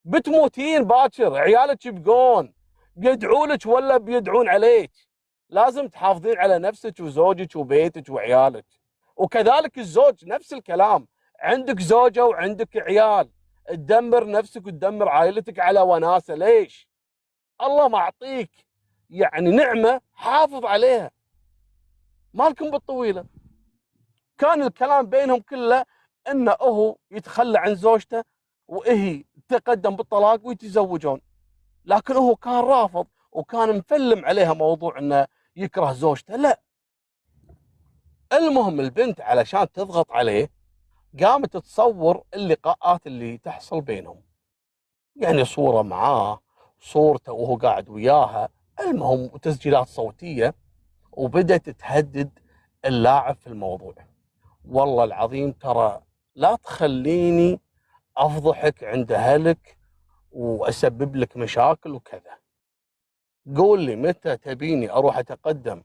بتموتين باكر، عيالك يبقون بيدعوا لك ولا بيدعون عليك. لازم تحافظين على نفسك وزوجك وبيتك وعيالك. وكذلك الزوج نفس الكلام، عندك زوجة وعندك عيال، تدمر نفسك وتدمر عائلتك على وناسة. ليش؟ الله معطيك يعني نعمة، حافظ عليها. مالكم بالطويلة. كان الكلام بينهم كله انه هو يتخلى عن زوجته وهي تقدم بالطلاق ويتزوجون، لكن هو كان رافض وكان مفلم عليها موضوع انه يكره زوجته. لا، المهم البنت علشان تضغط عليه قامت تصور اللقاءات اللي تحصل بينهم، يعني صورة معاه، صورته وهو قاعد وياها، المهم وتسجيلات صوتية، وبدأت تهدد اللاعب في الموضوع. والله العظيم ترى لا تخليني أفضحك عند أهلك وأسبب لك مشاكل وكذا. قول لي متى تبيني أروح أتقدم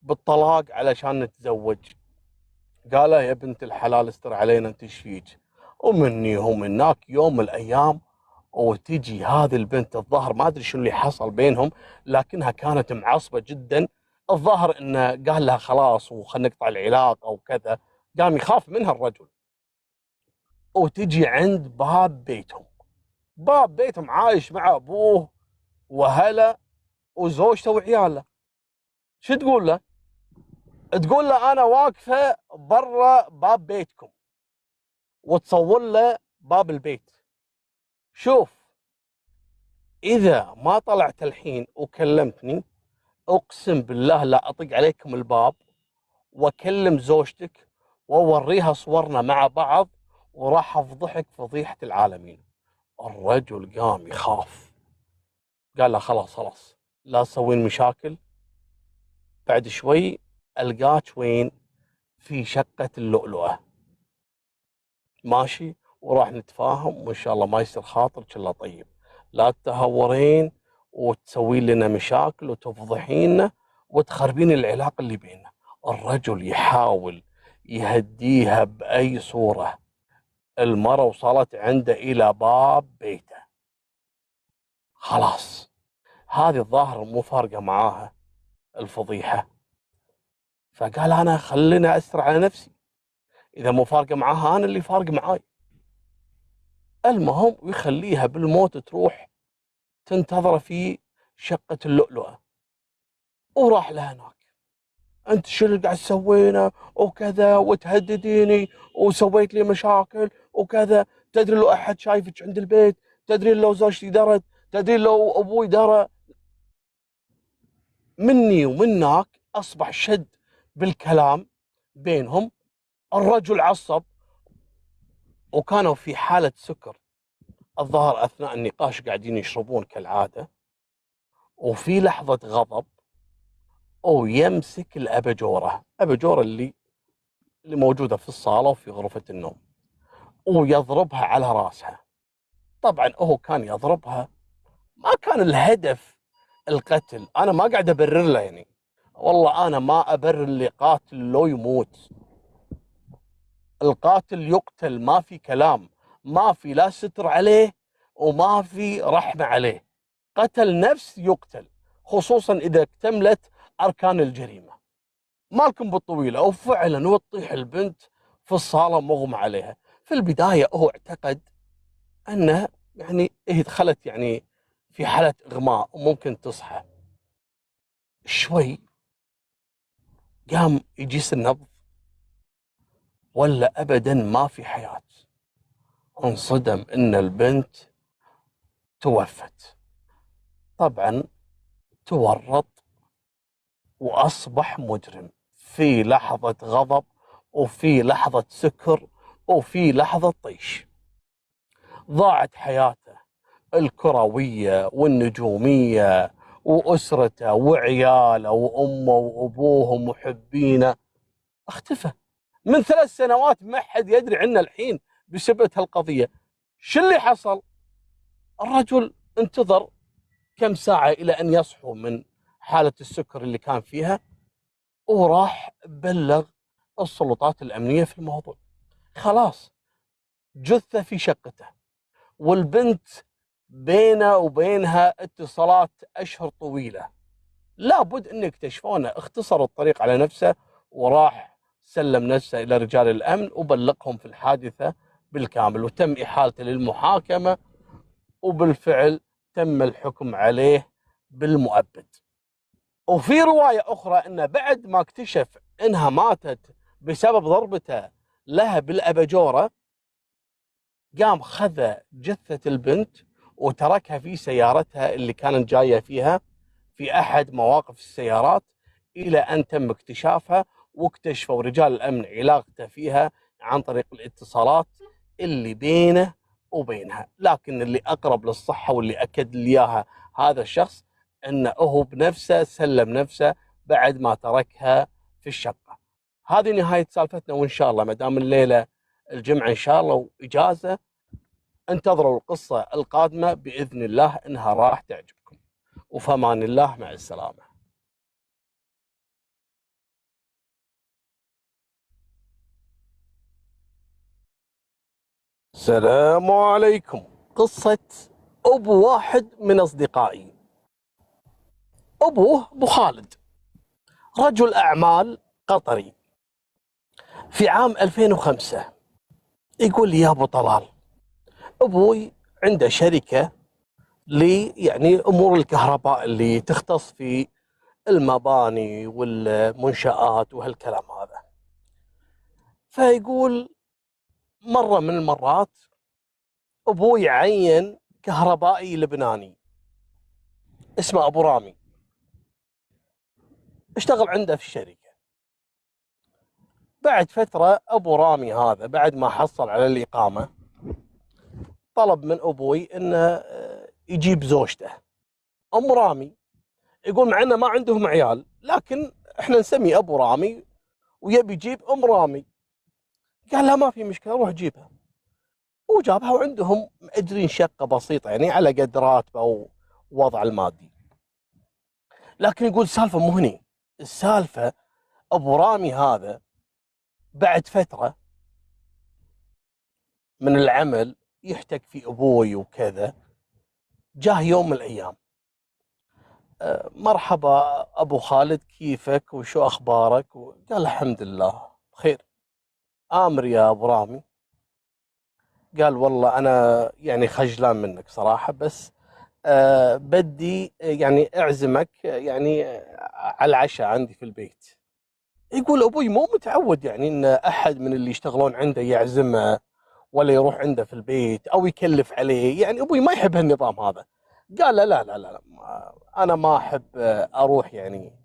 بالطلاق علشان نتزوج؟ قال يا بنت الحلال استر علينا انت فيك. ومني ومناك يوم من الأيام وتجي هذه البنت، الظاهر ما أدري شو اللي حصل بينهم، لكنها كانت معصبة جدا. الظاهر إنه قال لها خلاص وخلنا نقطع العلاقة أو كذا، قام يخاف منها الرجل. وتجي عند باب بيتهم عايش مع أبوه وهلا وزوجته وعياله. شو تقول له؟ تقول له أنا واقفة برا باب بيتكم، وتصور له باب البيت. شوف، إذا ما طلعت الحين وكلمتني أقسم بالله لا أطق عليكم الباب وأكلم زوجتك وأوريها صورنا مع بعض وراح أفضحك فضيحة العالمين. الرجل قام يخاف، قال له خلاص لا تسوين مشاكل، بعد شوي ألقاك وين؟ في شقة اللؤلؤة، ماشي، وراح نتفاهم وإن شاء الله ما يصير خاطرك إلا طيب. لا تتهورين وتسوين لنا مشاكل وتفضحينا وتخربين العلاقة اللي بيننا. الرجل يحاول يهديها بأي صورة. المرة وصلت عنده إلى باب بيته. خلاص هذه الظاهر مو فارقة معاها الفضيحة، فقال أنا خلينا أسر على نفسي، إذا مو فارقة معاها أنا اللي فارق معاي. المهم يخليها بالموت تروح تنتظر في شقة اللؤلؤة. وراح لها هناك، أنت شو اللي قاعد تسوينه وكذا وتهدديني وسويت لي مشاكل وكذا، تدري لو أحد شايفك عند البيت، تدري لو زوجتي درت، تدري لو أبوي درى. مني ومنك أصبح شد بالكلام بينهم. الرجل عصب وكانوا في حالة سكر، الظاهر أثناء النقاش قاعدين يشربون كالعادة، وفي لحظة غضب ويمسك الأباجورة اللي موجودة في الصالة وفي غرفة النوم، ويضربها على راسها. طبعا هو كان يضربها، ما كان الهدف القتل. أنا ما قاعد أبرر له، يعني والله أنا ما أبرر اللي قاتل لو يموت. القاتل يقتل، ما في كلام، ما في لا ستر عليه وما في رحمة عليه. قتل نفس يقتل، خصوصا إذا اكتملت أركان الجريمة. مالكم بالطويلة. وفعلا وتطيح البنت في الصالة مغمى عليها. في البداية هو اعتقد أنها يعني هي دخلت يعني في حالة إغماء وممكن تصحى. شوي قام يجيس النبض، ولا أبدا ما في حياة. انصدم أن البنت توفت. طبعا تورط وأصبح مجرم في لحظة غضب وفي لحظة سكر وفي لحظة طيش. ضاعت حياته الكروية والنجومية وأسرته وعياله وأمه وأبوه ومحبينه، اختفى من 3 سنوات، ما حد يدري عنه الحين بسبب هالقضية. شو اللي حصل؟ الرجل انتظر كم ساعة إلى أن يصحو من حالة السكر اللي كان فيها، وراح بلغ السلطات الأمنية في الموضوع. خلاص جثة في شقته، والبنت بينه وبينها اتصالات أشهر طويلة. لابد أن يكتشفونه. اختصر الطريق على نفسه وراح سلم نفسه إلى رجال الأمن وبلغهم في الحادثة بالكامل، وتم إحالته للمحاكمة، وبالفعل تم الحكم عليه بالمؤبد. وفي رواية أخرى أنه بعد ما اكتشف أنها ماتت بسبب ضربته لها بالأباجورة، قام خذ جثة البنت وتركها في سيارتها اللي كانت جاية فيها في أحد مواقف السيارات، إلى أن تم اكتشافها واكتشفوا رجال الأمن علاقته فيها عن طريق الاتصالات اللي بينه وبينها. لكن اللي أقرب للصحة واللي أكد لي إياها هذا الشخص أنه هو بنفسه سلم نفسه بعد ما تركها في الشقة. هذه نهاية سالفتنا، وإن شاء الله ما دام الليلة الجمعة إن شاء الله وإجازة، انتظروا القصة القادمة بإذن الله إنها راح تعجبكم. وفمان الله، مع السلامة. السلام عليكم. قصة أبو واحد من أصدقائي. أبوه أبو خالد، رجل أعمال قطري. في عام 2005 يقول لي: يا أبو طلال، أبوي عنده شركة يعني أمور الكهرباء اللي تختص في المباني والمنشآت وهالكلام هذا. فيقول مرة من المرات أبوي عين كهربائي لبناني اسمه أبو رامي، اشتغل عنده في الشركة. بعد فترة أبو رامي هذا بعد ما حصل على الإقامة طلب من أبوي إنه يجيب زوجته أم رامي. يقول مع إنه ما عندهم عيال، لكن إحنا نسمي أبو رامي ويبي يجيب أم رامي. قال لا ما في مشكلة، روح جيبها. وجابها، وعندهم مأجرين شقة بسيطة يعني على قد راتبه ووضع المادي. لكن يقول السالفة مو هني، السالفة أبو رامي هذا بعد فترة من العمل يحتك في أبوي وكذا. جاه يوم من الأيام: مرحبا أبو خالد، كيفك وشو أخبارك؟ قال الحمد لله بخير. آمر يا أبو رامي. قال والله أنا يعني خجلان منك صراحة، بس بدي يعني أعزمك يعني على العشاء عندي في البيت. يقول أبوي مو متعود يعني إن أحد من اللي يشتغلون عنده يعزمه ولا يروح عنده في البيت أو يكلف عليه، يعني أبوي ما يحب هالنظام هذا. قال لا لا لا لا، أنا ما أحب أروح يعني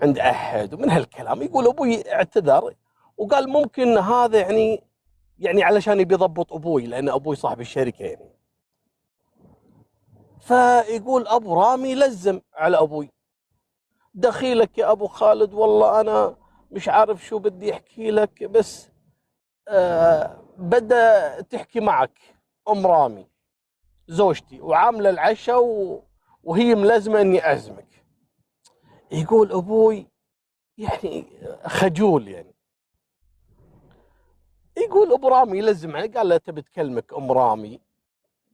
عند أحد ومن هالكلام. يقول أبوي اعتذر وقال ممكن هذا يعني علشان يبي يضبط أبوي، لأن أبوي صاحب الشركة يعني. فيقول أبو رامي لزم على أبوي: دخيلك يا أبو خالد، والله أنا مش عارف شو بدي أحكي لك، بس بدأ تحكي معك أم رامي زوجتي وعاملة العشاء وهي ملزمة إني أعزمك. يقول أبوي يعني خجول يعني. يقول أبو رامي يلزم عليه، قال له تبي تكلمك أم رامي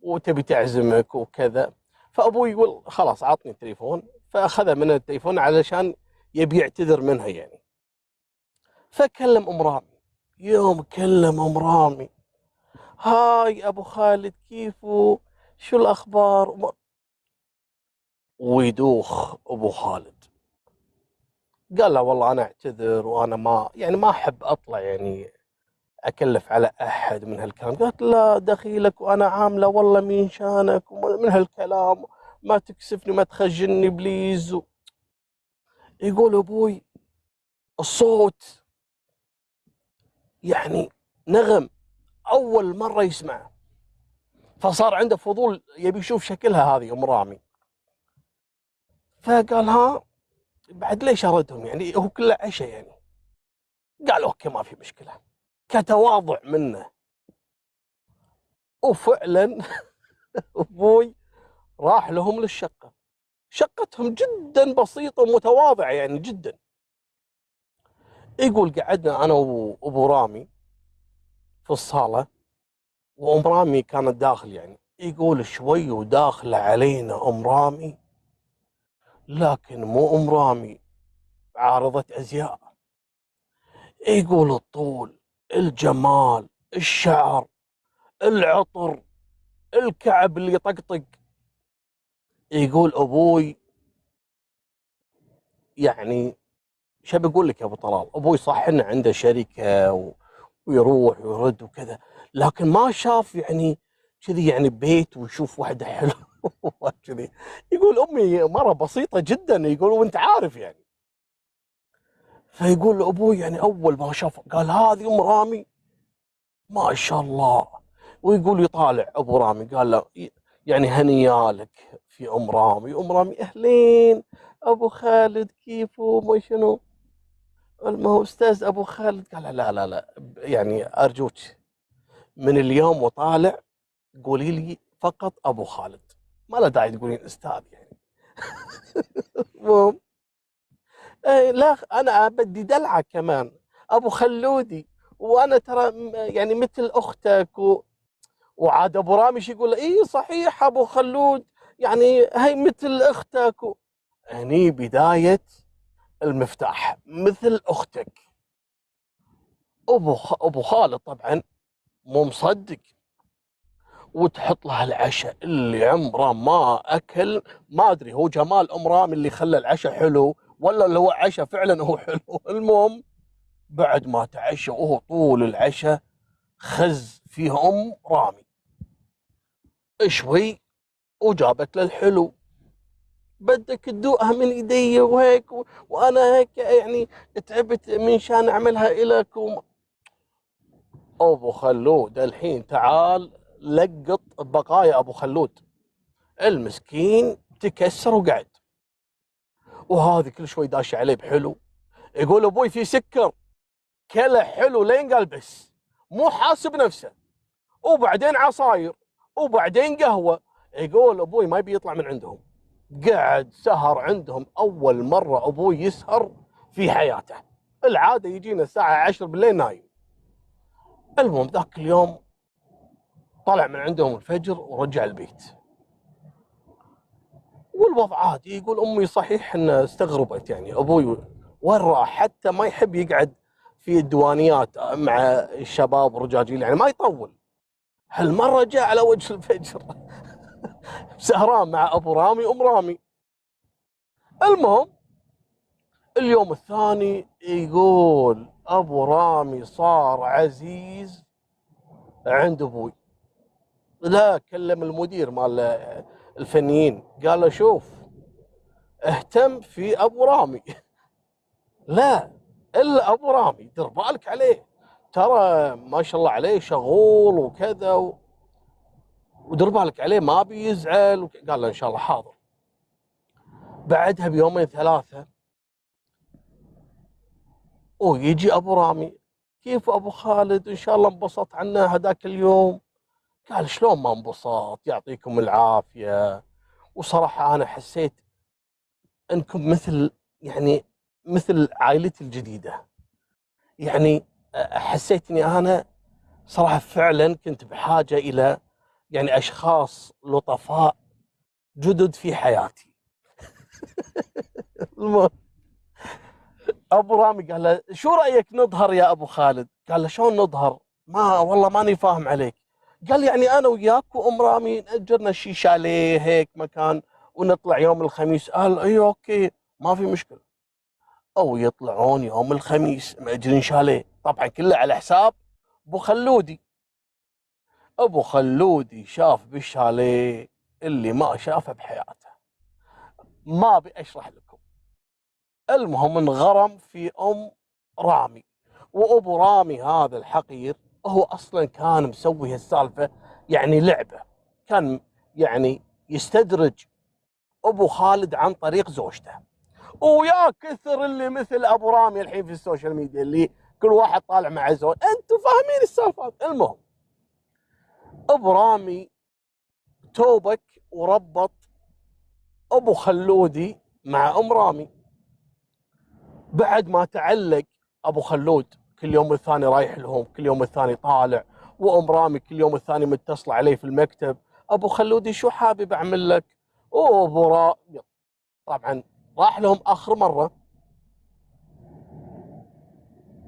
وتبي تعزمك وكذا. فأبوي يقول خلاص عطني التليفون، فأخذ منه التليفون علشان يبي يعتذر منها يعني. فكلم أم رامي. يوم كلم أم رامي: هاي أبو خالد، كيفو؟ شو الأخبار؟ ويدوخ أبو خالد. قال له والله أنا أعتذر، وأنا ما أحب أطلع يعني أكلف على أحد من هالكلام. قالت لا دخيلك، وأنا عاملة والله من شانك ومن هالكلام، ما تكسفني ما تخجلني بليز. يقول أبوي الصوت يعني نغم اول مره يسمعه، فصار عنده فضول يبي يشوف شكلها هذه ام رامي. فقال ها بعد ليش اردهم، يعني هو كله عشاء يعني. قال اوكي ما في مشكله، كتواضع منه. وفعلا ابوي راح لهم للشقه، شقتهم جدا بسيطه ومتواضعه يعني جدا. يقول قعدنا انا وابو رامي في الصاله، وام رامي كانت داخل يعني. يقول شوي وداخله علينا ام رامي، لكن مو ام رامي عارضة ازياء. يقول الطول، الجمال، الشعر، العطر، الكعب اللي يطقطق. يقول ابوي يعني شو بقول لك يا ابو طلال، ابوي صح انه عنده شركه ويروح ويرد وكذا، لكن ما شاف يعني كذي يعني بيت ويشوف واحده حلوه كذي. يقول امي مره بسيطه جدا، يقول وانت عارف يعني. فيقول ابوي يعني اول ما شاف قال هذه ام رامي ما شاء الله. ويقول يطالع ابو رامي قال له يعني هنيالك في ام رامي. ام رامي اهلين ابو خالد كيفه ما شنو. ما هو استاذ ابو خالد. قال لا لا لا يعني ارجوك من اليوم وطالع قولي لي فقط ابو خالد، ما له داعي تقولين استاذ يعني. المهم لا انا بدي دلعه كمان ابو خلودي، وانا ترى يعني مثل اختك وعاد ابو رامي شي يقول اي صحيح ابو خلود يعني هي مثل اختك هني بدايه المفتاح مثل اختك. ابو خالد طبعا مو مصدق، وتحط لها العشاء اللي عمره ما اكل. ما ادري هو جمال ام رامي اللي خلى العشاء حلو، ولا اللي هو عشاء فعلا هو حلو. المهم بعد ما تعشى وهو طول العشاء خز فيه ام رامي شوي، وجابت له الحلو. بدك تدوقها من ايدي وهيك وانا هيك يعني تعبت من شان اعملها الك ابو خلود الحين تعال لقط بقايا ابو خلود المسكين تكسر وقعد. وهذه كل شوي داش عليه بحلو. يقول ابوي في سكر، كله حلو لين قال بس، مو حاسب نفسه. وبعدين عصاير، وبعدين قهوه. يقول ابوي ما يبي يطلع من عندهم. قعد سهر عندهم اول مره ابوي يسهر في حياته. العاده يجينا الساعه 10 بالليل نايم. المهم ذاك اليوم طلع من عندهم الفجر ورجع البيت، والوضع عادي. يقول امي صحيح ان استغربت يعني ابوي وين راح، حتى ما يحب يقعد في الديوانيات مع الشباب والرجاجيل يعني ما يطول. هالمره جاء على وجه الفجر سهران مع ابو رامي وام رامي. المهم اليوم الثاني يقول ابو رامي صار عزيز عند ابوي. لا كلم المدير مال الفنيين قال له شوف اهتم في ابو رامي. لا الا ابو رامي دير بالك عليه، ترى ما شاء الله عليه شغول وكذا ودير بالك عليه ما بيزعل. قال له ان شاء الله حاضر. بعدها بيومين ثلاثه ويجي ابو رامي كيف ابو خالد ان شاء الله انبسط عنا هذاك اليوم. قال شلون ما انبسط يعطيكم العافيه، وصراحه انا حسيت انكم مثل يعني مثل عائلتي الجديده. يعني حسيت اني انا صراحه فعلا كنت بحاجه الى يعني اشخاص لطفاء جدد في حياتي. المهم ابو رامي قال له شو رايك نظهر يا ابو خالد؟ قال له شلون نظهر؟ ما والله ماني فاهم عليك. قال يعني انا وياك وام رامي ناجرنا شي شاليه هيك مكان ونطلع يوم الخميس. قال اي اوكي ما في مشكله. او يطلعون يوم الخميس ماجرين شاليه، طبعا كله على حساب ابو خلودي. ابو خلودي شاف بالشاليه اللي ما شافه بحياته، ما ابي اشرح لكم. المهم انغرم في ام رامي وابو رامي هذا الحقير هو اصلا كان مسوي هالسالفه يعني لعبه، كان يعني يستدرج ابو خالد عن طريق زوجته. ويا كثر اللي مثل ابو رامي الحين في السوشيال ميديا اللي كل واحد طالع مع زوج، انتم فاهمين السالفات. المهم ابو رامي توبك وربط ابو خلودي مع ام رامي بعد ما تعلق ابو خلود كل يوم الثاني رايح لهم، كل يوم الثاني طالع، وام رامي كل يوم الثاني متصله عليه في المكتب. ابو خلودي شو حابب اعمل لك؟ طبعا راح لهم اخر مره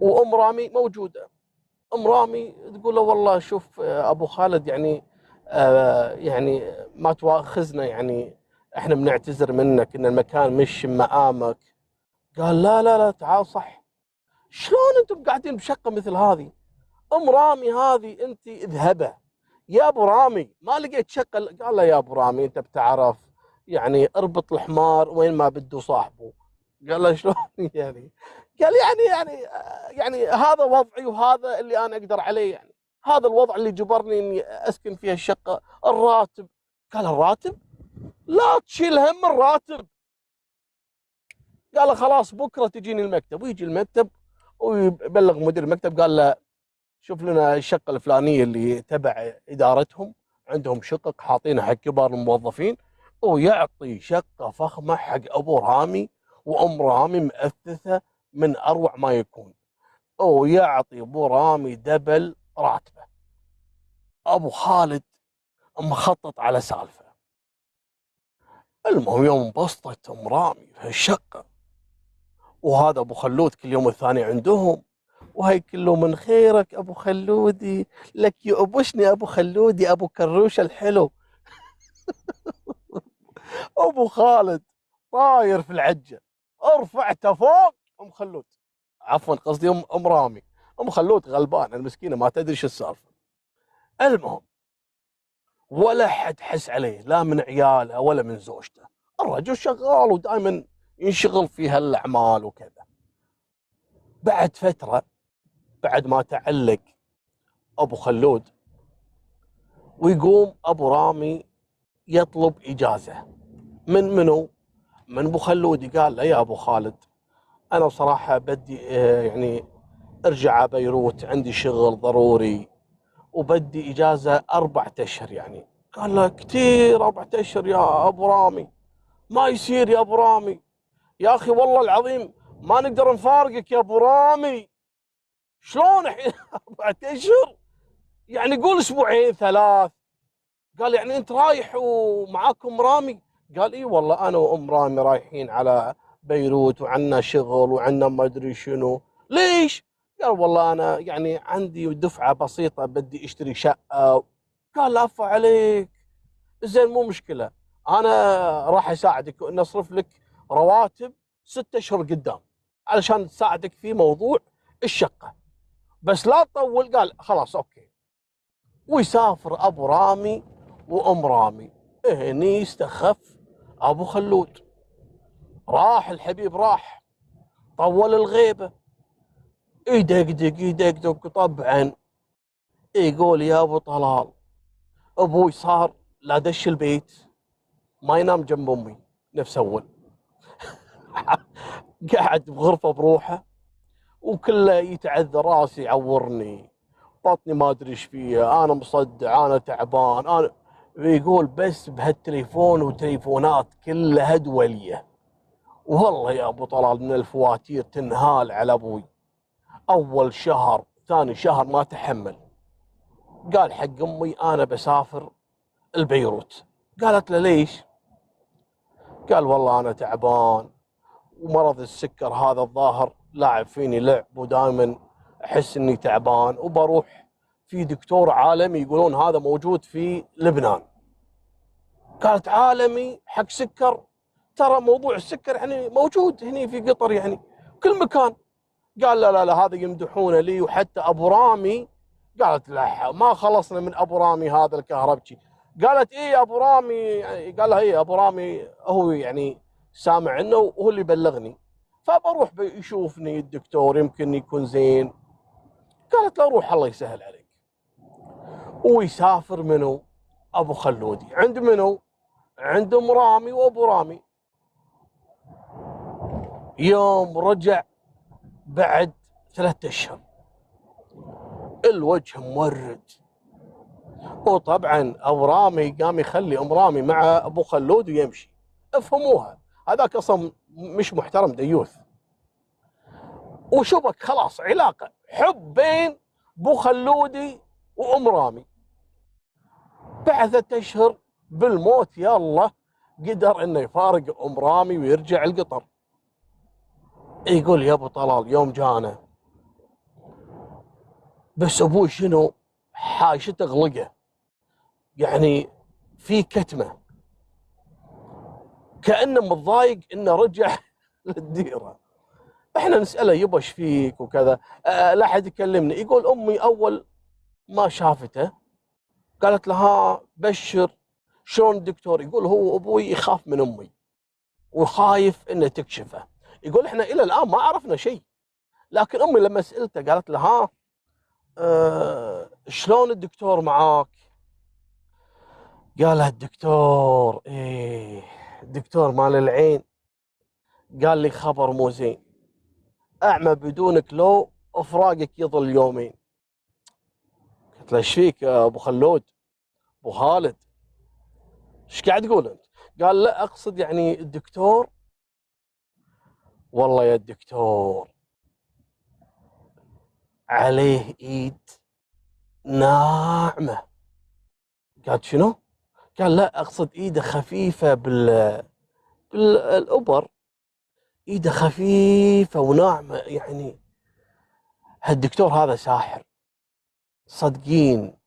وام رامي موجوده. ام رامي تقول له والله شوف ابو خالد يعني يعني ما تواخذنا، يعني احنا بنعتذر منك ان المكان مش مقامك. قال لا لا لا تعال صح، شلون انتم قاعدين بشقه مثل هذه؟ ام رامي هذه انت اذهبه يا ابو رامي، ما لقيت شقه. قال له يا ابو رامي انت بتعرف يعني اربط الحمار وين ما بده صاحبه. قال له شلون يعني؟ قال يعني هذا وضعي وهذا اللي انا اقدر عليه، يعني هذا الوضع اللي جبرني اني اسكن فيها الشقه. الراتب، قال الراتب لا تشيل هم الراتب. قال له خلاص بكره تجيني المكتب. ويجي المكتب ويبلغ مدير المكتب، قال له شوف لنا الشقه الفلانيه اللي تبع ادارتهم، عندهم شقق حاطينها حق كبار الموظفين، ويعطي شقه فخمه حق ابو رامي وام رامي مؤثثه من اروع ما يكون، ويعطي ابو رامي دبل راتبه. ابو خالد مخطط على سالفه. المهم يوم انبسطت ام رامي في الشقه، وهذا ابو خلود كل يوم الثاني عندهم، وهي كله من خيرك ابو خلودي، لك يؤبشني ابو خلودي ابو كروش الحلو. ابو خالد طاير في العجه، ارفعته فوق ام خلود، عفوا قصدي ام رامي. ام خلود غلبانه المسكينه ما تدري شو السالفه. المهم ولا حد حس عليه لا من عيالها ولا من زوجته، الرجل شغال ودائما ينشغل في هالاعمال وكذا. بعد فتره، بعد ما تعلق ابو خلود، ويقوم ابو رامي يطلب اجازه من منو؟ من ابو خلودي. قال له يا ابو خالد انا بصراحه بدي يعني ارجع بيروت، عندي شغل ضروري وبدي اجازه 4 اشهر يعني. قال له كثير 4 اشهر يا ابو رامي، ما يصير يا ابو رامي، يا اخي والله العظيم ما نقدر نفارقك يا ابو رامي. شلون الحين 4 اشهر؟ يعني قول اسبوعين 3. قال يعني انت رايح ومعاكم رامي؟ قال اي والله انا وام رامي رايحين على بيروت وعنا شغل وعنا ما ادري شنو. ليش؟ قال والله انا يعني عندي دفعه بسيطه بدي اشتري شقه. قال لا عفا عليك، زين مو مشكله، انا راح اساعدك نصرف لك رواتب 6 اشهر قدام علشان تساعدك في موضوع الشقه، بس لا تطول. قال خلاص اوكي. ويسافر ابو رامي وام رامي. هني استخف ابو خلود، راح الحبيب راح، طول الغيبه، يدقدق يدقدق. طبعا يقول يا ابو طلال ابوي صار لا دش البيت ما ينام جنب امي نفس اول. قاعد بغرفه بروحه وكله يتعذر، راسي يعورني، بطني ما ادري ايش فيها، انا مصدع، انا تعبان، انا يقول بس بهالتليفون وتليفونات كلها دوليه. والله يا ابو طلال من الفواتير تنهال على ابوي. اول شهر ثاني شهر ما تحمل، قال حق امي انا بسافر البيروت. قالت له ليش؟ قال والله انا تعبان ومرض السكر هذا الظاهر لاعب فيني لعب، ودائما احس اني تعبان وبروح في دكتور عالمي يقولون هذا موجود في لبنان. قالت عالمي حق سكر؟ ترى موضوع السكر يعني موجود هنا في قطر يعني كل مكان. قال لا لا لا هذا يمدحونه لي وحتى ابو رامي. قالت لا ما خلصنا من ابو رامي هذا الكهربجي. قالت ايه ابو رامي؟ قال لها ايه ابو رامي هو يعني سامع عنه وهو اللي بلغني، فبروح يشوفني الدكتور يمكن يكون زين قالت له روح الله يسهل عليك. ويسافر منو؟ ابو خلودي عند منو؟ عند ام رامي وابو رامي. يوم رجع بعد 3 اشهر الوجه مورد. وطبعا ابو رامي قام يخلي ام رامي مع ابو خلود ويمشي. افهموها، هذاك اصلا مش محترم، ديوث. وشبك خلاص علاقه حب بين ابو خلودي وام رامي. بعد 3 اشهر بالموت يا الله قدر انه يفارق ام رامي ويرجع القطر. يقول يا ابو طلال يوم جانا بس ابوي شنو حاشته غلقه، يعني في كتمه، كانه متضايق انه رجع للديره. احنا نساله يبا ايش فيك وكذا، لا احد يكلمني. يقول امي اول ما شافته قالت له ها بشر شلون الدكتور؟ يقول هو ابوي يخاف من امي وخايف انه تكشفه. يقول احنا الى الان ما عرفنا شيء، لكن امي لما سالته قالت له ها شلون الدكتور معاك؟ قال لها الدكتور ايه الدكتور مال العين قال لي خبر مو زين، اعمى بدونك لو افراقك يظل يومين. قلت له ايش فيك يا ابو خلود ابو خالد ايش قاعد تقول انت؟ قال لا اقصد يعني الدكتور والله يا الدكتور عليه ايد ناعمه. قال شنو؟ قال لا اقصد ايده خفيفه بالابر، ايده خفيفه وناعمه، يعني هالدكتور هذا ساحر. صدقين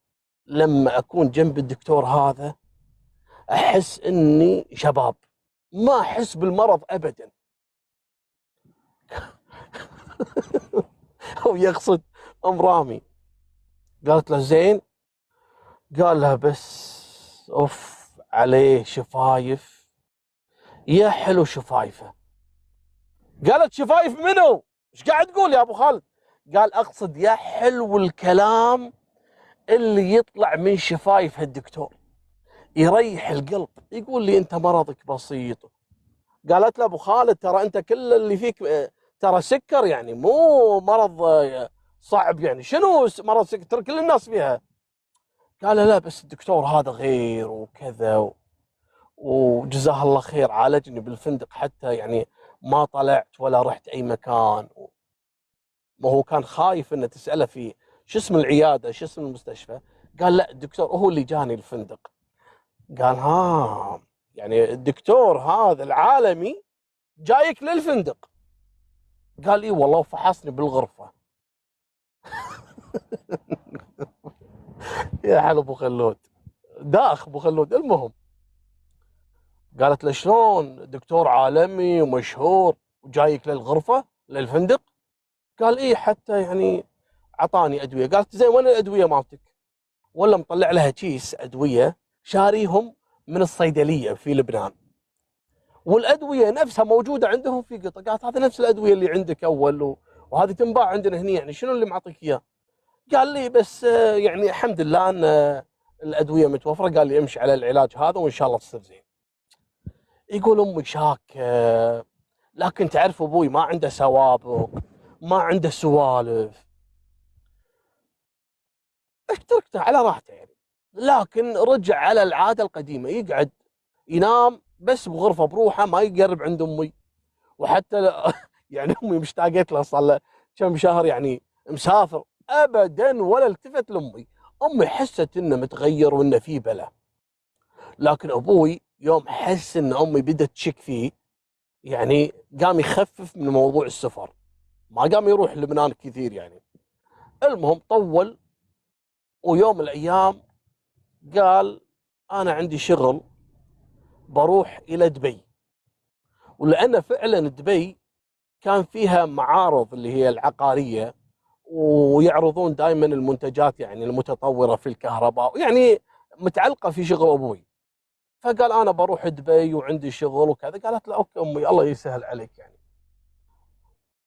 لما اكون جنب الدكتور هذا احس اني شباب، ما احس بالمرض ابدا. هو يقصد ام رامي. قالت له زين؟ قال لها بس اوف عليه شفايف يا حلو شفايفه. قالت شفايف منو؟ ايش قاعد تقول يا ابو خالد؟ قال اقصد يا حلو الكلام اللي يطلع من شفايف هالدكتور يريح القلب. يقول لي انت مرضك بسيط. قالت له ابو خالد ترى انت كل اللي فيك ترى سكر، يعني مو مرض صعب، يعني شنو مرض سكر؟ ترى كل الناس فيها. قال لا بس الدكتور هذا غير وكذا وجزاه الله خير عالجني بالفندق حتى يعني ما طلعت ولا رحت اي مكان. ما هو كان خايف انه تساله في شو اسم العياده شو اسم المستشفى. قال لا الدكتور هو اللي جاني الفندق. قال ها يعني الدكتور هذا العالمي جايك للفندق؟ قال لي والله وفحصني بالغرفه. يا حلو ابو خلود داخ ابو خلود. المهم قالت له شلون دكتور عالمي ومشهور وجايك للغرفه للفندق؟ قال ايه حتى يعني عطاني ادويه. قالت زين وين الادويه مالتك؟ ولا مطلع لها كيس ادويه شاريهم من الصيدليه في لبنان، والادويه نفسها موجوده عندهم في قطر. قالت هذا نفس الادويه اللي عندك اول وهذه تنباع عندنا هنا، يعني شنو اللي معطيك اياه؟ قال لي بس يعني الحمد لله ان الادويه متوفره. قال لي امشي على العلاج هذا وان شاء الله تصير زين. يقول امي شاك، لكن تعرف ابوي ما عنده سوابق ما عنده سوالف، تركته على راحته يعني. لكن رجع على العاده القديمه، يقعد ينام بس بغرفه بروحه ما يقرب عند امي. وحتى يعني امي مشتاقت له، صار له كم شهر يعني مسافر، ابدا ولا التفت لامي. امي حست انه متغير وانه في بلا. لكن ابوي يوم حس ان امي بدت تشك فيه يعني قام يخفف من موضوع السفر، ما قام يروح لبنان كثير يعني. المهم طول، ويوم من الايام قال انا عندي شغل بروح الى دبي. ولانه فعلا دبي كان فيها معارض اللي هي العقاريه، ويعرضون دائما المنتجات يعني المتطوره في الكهرباء، يعني متعلقه في شغل ابوي. فقال انا بروح دبي وعندي شغل وكذا. قالت له اوكي امي الله يسهل عليك يعني.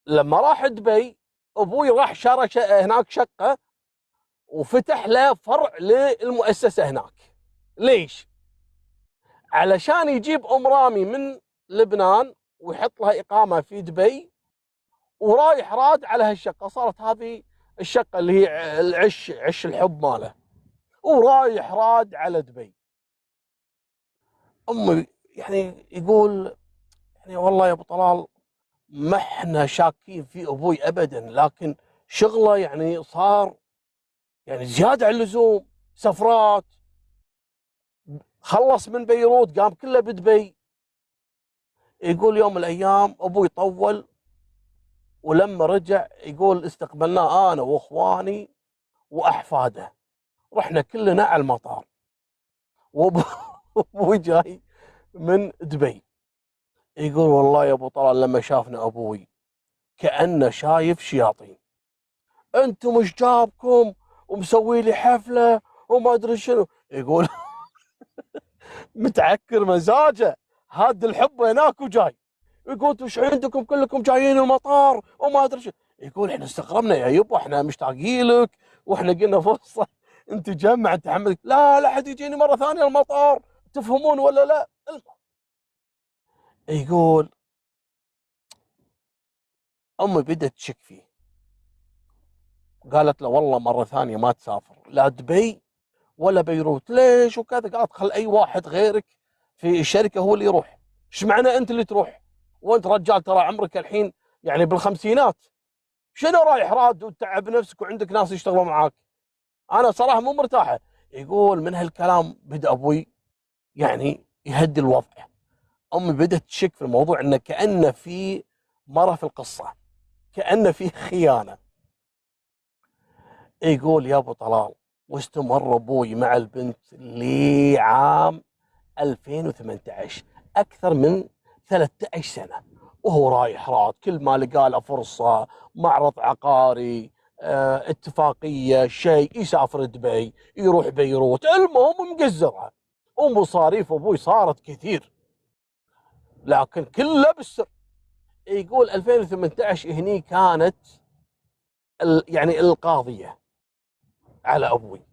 لما راح دبي ابوي راح شرى هناك شقه وفتح له فرع للمؤسسه هناك. ليش؟ علشان يجيب ام رامي من لبنان ويحط لها اقامه في دبي، ورايح راد على هالشقه. صارت هذه الشقه اللي هي عش الحب ماله، ورايح راد على دبي. امي يعني يقول يعني والله يا ابو طلال ما احنا شاكين في ابوي ابدا، لكن شغله يعني صار يعني زياده عن اللزوم، سفرات، خلص من بيروت قام كله بدبي. يقول يوم من الايام ابوي طول، ولما رجع يقول استقبلناه انا واخواني واحفاده، رحنا كلنا على المطار، وابوي جاي من دبي. يقول والله يا ابو طلال لما شافنا ابوي كانه شايف شياطين، انتم مش جابكم ومسوي لي حفله وما ادري شنو. يقول متعكر مزاجه، هاد الحب هناك وجاي. يقول انتم ايش عندكم كلكم جايين المطار وما ادري شنو. يقول احنا استغربنا يا يبا، احنا مشتاقين لك واحنا قلنا فرصه انت جمع تحملك. لا لا حد يجيني مره ثانيه المطار، تفهمون ولا لا؟ يقول امي بدت تشك فيه، قالت له والله مره ثانيه ما تسافر لا دبي ولا بيروت. ليش وكذا؟ قالت خل اي واحد غيرك في الشركه هو اللي يروح. ايش معنى انت اللي تروح وانت رجال ترى عمرك الحين يعني بالخمسينات؟ شنو رايح راد وتتعب نفسك وعندك ناس يشتغلوا معاك؟ انا صراحه مو مرتاحه. يقول من هالكلام بدا ابوي يعني يهدي الوضع. امي بدات تشك في الموضوع انه كانه في مره في القصه، كانه في خيانه. يقول يا ابو طلال واستمر ابوي مع البنت لعام 2018، اكثر من 13 سنه وهو رايح راد. كل ما لقى له فرصه، معرض عقاري، اتفاقيه، شيء، يسافر دبي، يروح بيروت، المهم مقزرها. ومصاريف ابوي صارت كثير لكن كله بالسر. يقول 2018 هني كانت يعني القاضيه على ابوي.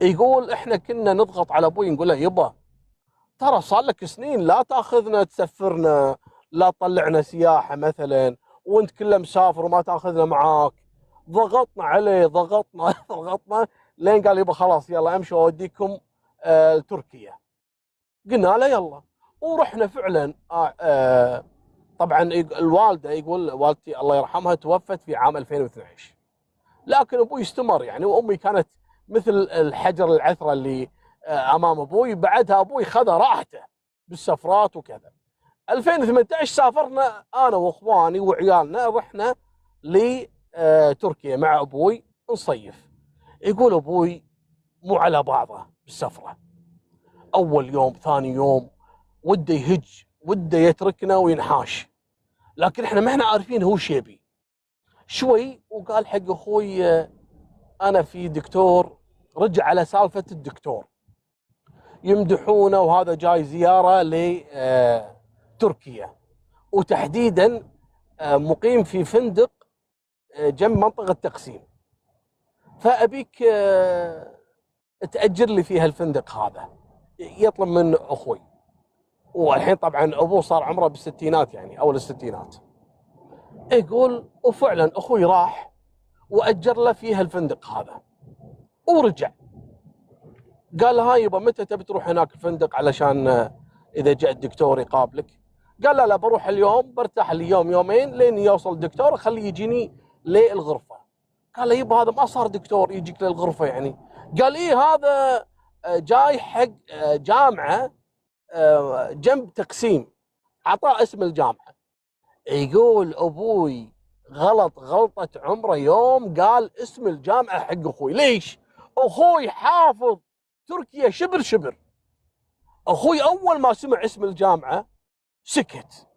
يقول احنا كنا نضغط على ابوي نقول له يبا ترى صار لك سنين لا تاخذنا تسفرنا، لا تطلعنا سياحه مثلا وانت كله مسافر وما تاخذنا معاك. ضغطنا عليه ضغطنا ضغطنا لين قال يبا خلاص يلا امشوا اوديكم تركيا. قلنا له يلا ورحنا فعلا. طبعا الوالده يقول والدتي الله يرحمها توفت في عام 2012، لكن ابوي استمر يعني. وامي كانت مثل الحجر العثره اللي امام ابوي. بعدها ابوي خذ راحته بالسفرات وكذا. 2018 سافرنا انا واخواني وعيالنا، رحنا لتركيا مع ابوي نصيف. يقول ابوي مو على بعضه بالسفره، اول يوم ثاني يوم وده يهج، وده يتركنا وينحاش، لكن احنا ما احنا عارفين هو شيبي. شوي وقال حق اخوي انا في دكتور، رجع على سالفه الدكتور يمدحونه وهذا جاي زياره لتركيا، وتحديدا مقيم في فندق جنب منطقه تقسيم، فابيك تاجر لي في هالفندق هذا. يطلب من اخوي، والحين طبعا ابوه صار عمره بالستينات يعني اول الستينات. يقول وفعلا اخوي راح واجر له في هالفندق هذا ورجع. قال هاي يبا متى تبي تروح هناك الفندق علشان اذا جاء الدكتور يقابلك؟ قال لا بروح اليوم، برتاح لي يوم يومين لين يوصل الدكتور اخليه يجيني للغرفه. قال له يبا هذا ما صار دكتور يجيك للغرفه يعني. قال ايه هذا جاي حق جامعه جنب تقسيم، عطاه اسم الجامعه. يقول ابوي غلط غلطه عمره يوم قال اسم الجامعه حق اخوي. ليش؟ اخوي حافظ تركيا شبر شبر. اخوي اول ما سمع اسم الجامعه سكت،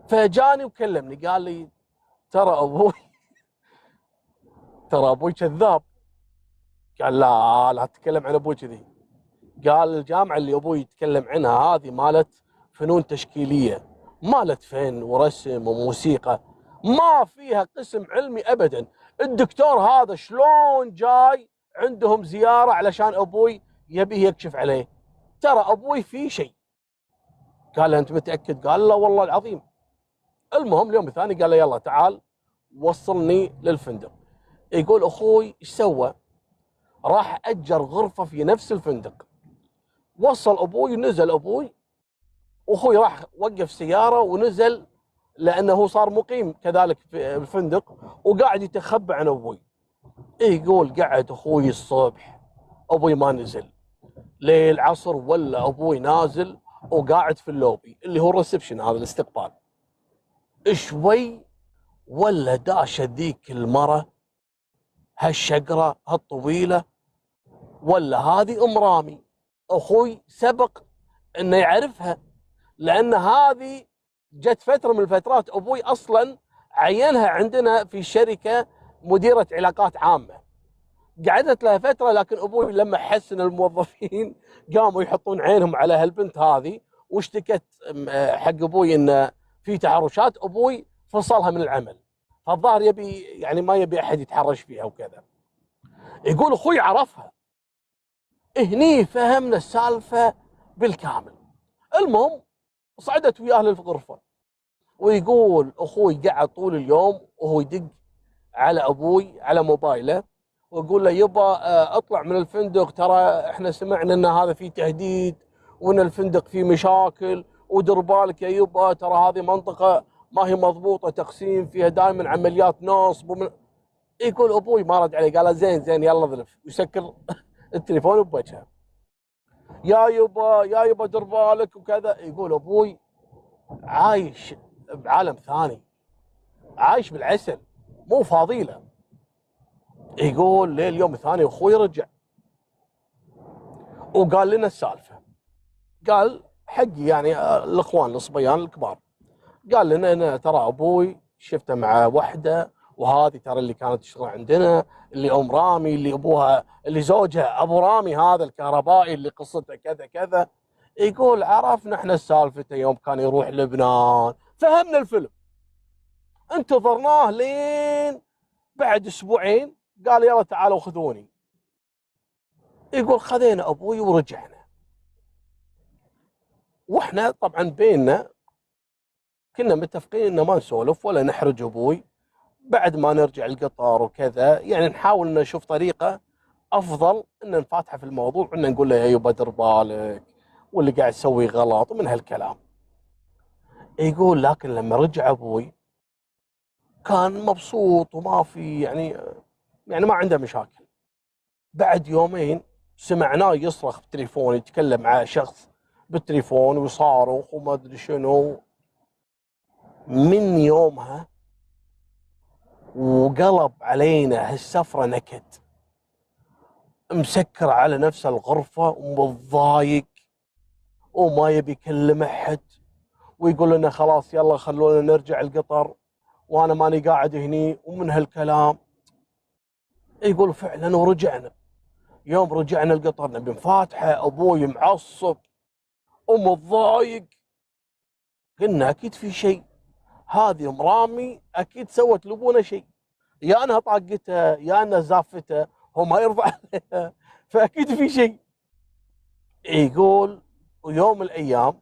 فجاني وكلمني قال لي ترى ابوي كذاب. قال لا تتكلم عن ابوي كذي. قال الجامعه اللي ابوي يتكلم عنها هذه مالت فنون تشكيليه، مالت فن ورسم وموسيقى، ما فيها قسم علمي ابدا. الدكتور هذا شلون جاي عندهم زياره علشان ابوي يبيه يكشف عليه؟ ترى ابوي في شيء. قال له انت متاكد؟ قال لا والله العظيم. المهم اليوم الثاني قال له يلا تعال وصلني للفندق. يقول اخوي ايش سوى؟ راح اجر غرفه في نفس الفندق. وصل ابوي ونزل ابوي، واخوي راح وقف سياره ونزل لانه هو صار مقيم كذلك في الفندق وقاعد يتخبى عن ابوي. يقول قعد اخوي الصبح ابوي ما نزل، ليل عصر ولا ابوي نازل وقاعد في اللوبي اللي هو الريسبشن هذا الاستقبال. شوي ولا داشة ذيك المرة هالشقرة هالطويلة ولا هذه ام رامي. اخوي سبق انه يعرفها لان هذه جت فترة من الفترات ابوي اصلا عينها عندنا في الشركة مديرة علاقات عامة. قعدت لها فترة لكن ابوي لما حس ان الموظفين قاموا يحطون عينهم على هالبنت هذه واشتكت حق ابوي ان في تحرشات، ابوي فصلها من العمل. فالظاهر يبي يعني ما يبي احد يتحرش فيها وكذا. يقول اخوي عرفها. هني فهمنا السالفة بالكامل. المهم صعدت وياه للغرفة ويقول اخوي قعد طول اليوم وهو يدق على ابوي على موبايله ويقول له يبا اطلع من الفندق، ترى احنا سمعنا ان هذا فيه تهديد وان الفندق فيه مشاكل، ودر بالك يا يبا ترى هذه منطقة ما هي مضبوطة، تقسيم فيها دائما عمليات نصب يقول ابوي ما رد عليه. قال زين زين يلا ظلف، ويسكر التليفون بوجهه. يا يبا در بالك وكذا. يقول ابوي عايش بعالم ثاني، عايش بالعسل مو فاضيله. يقول ليل يوم ثاني اخوي رجع وقال لنا السالفه. قال حقي يعني الاخوان الصبيان الكبار، قال لنا انا ترى ابوي شفته مع وحده، وهذه ترى اللي كانت تشتغل عندنا اللي ام رامي اللي ابوها اللي زوجها ابو رامي هذا الكهربائي اللي قصته كذا كذا. يقول عرفنا احنا سالفته يوم كان يروح لبنان، فهمنا الفيلم. انتظرناه لين بعد اسبوعين قال يلا تعالوا خذوني. يقول خذينا ابوي ورجعنا. واحنا طبعا بيننا كنا متفقين ان ما نسولف ولا نحرج ابوي بعد ما نرجع القطار وكذا، يعني نحاول نشوف طريقه افضل ان نفاتحه في الموضوع وان نقول له يا يبا دير بالك واللي قاعد تسوي غلط ومن هالكلام. يقول لكن لما رجع ابوي كان مبسوط وما في يعني ما عنده مشاكل. بعد يومين سمعناه يصرخ بالتليفون، يتكلم مع شخص بالتليفون ويصارخ وما ادري شنو. من يومها وقلب علينا هالسفرة نكد، مسكر على نفس الغرفة ومتضايق وما يبي يكلم احد، ويقول لنا خلاص يلا خلونا نرجع القطر وانا ماني قاعد هني ومن هالكلام. يقول فعلا ورجعنا. يوم رجعنا القطر نبي نفاتحه ابوي معصب ومتضايق. قلنا اكيد في شيء، هذه ام رامي اكيد سوت لابونا شيء، يا انها طاقته يا انها زافته، هو ما يرضى عليها، فاكيد في شيء. يقول ويوم من الايام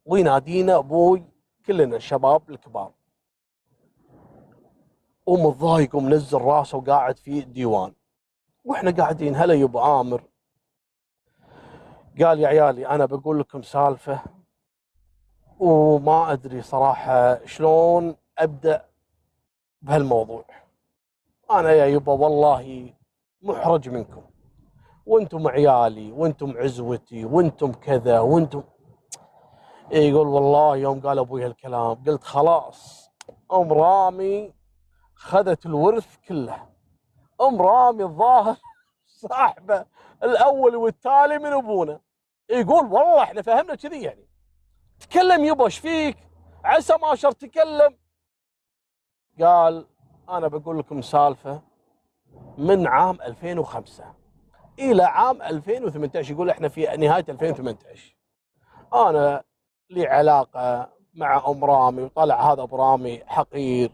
وينادينا ابوي كلنا الشباب الكبار ومتضايق ومنزل راسه وقاعد في الديوان، واحنا قاعدين هلا يا ابو عامر. قال يا عيالي انا بقول لكم سالفه وما ادري صراحه شلون ابدا بهالموضوع. انا يا يبا والله محرج منكم، وانتم عيالي وانتم عزوتي وانتم كذا وانتم. يقول والله يوم قال ابوي هالكلام قلت خلاص ام رامي خذت الورث كله. ام رامي الظاهر صاحبه الاول والتالي من ابونا. يقول والله احنا فهمنا كذي، يعني تكلم يبا ايش فيك عسى ما شر تكلم. قال انا بقول لكم سالفه من عام 2005 الى عام 2018. يقول احنا في نهايه 2018 انا لي علاقه مع ام رامي، وطلع هذا ابو رامي حقير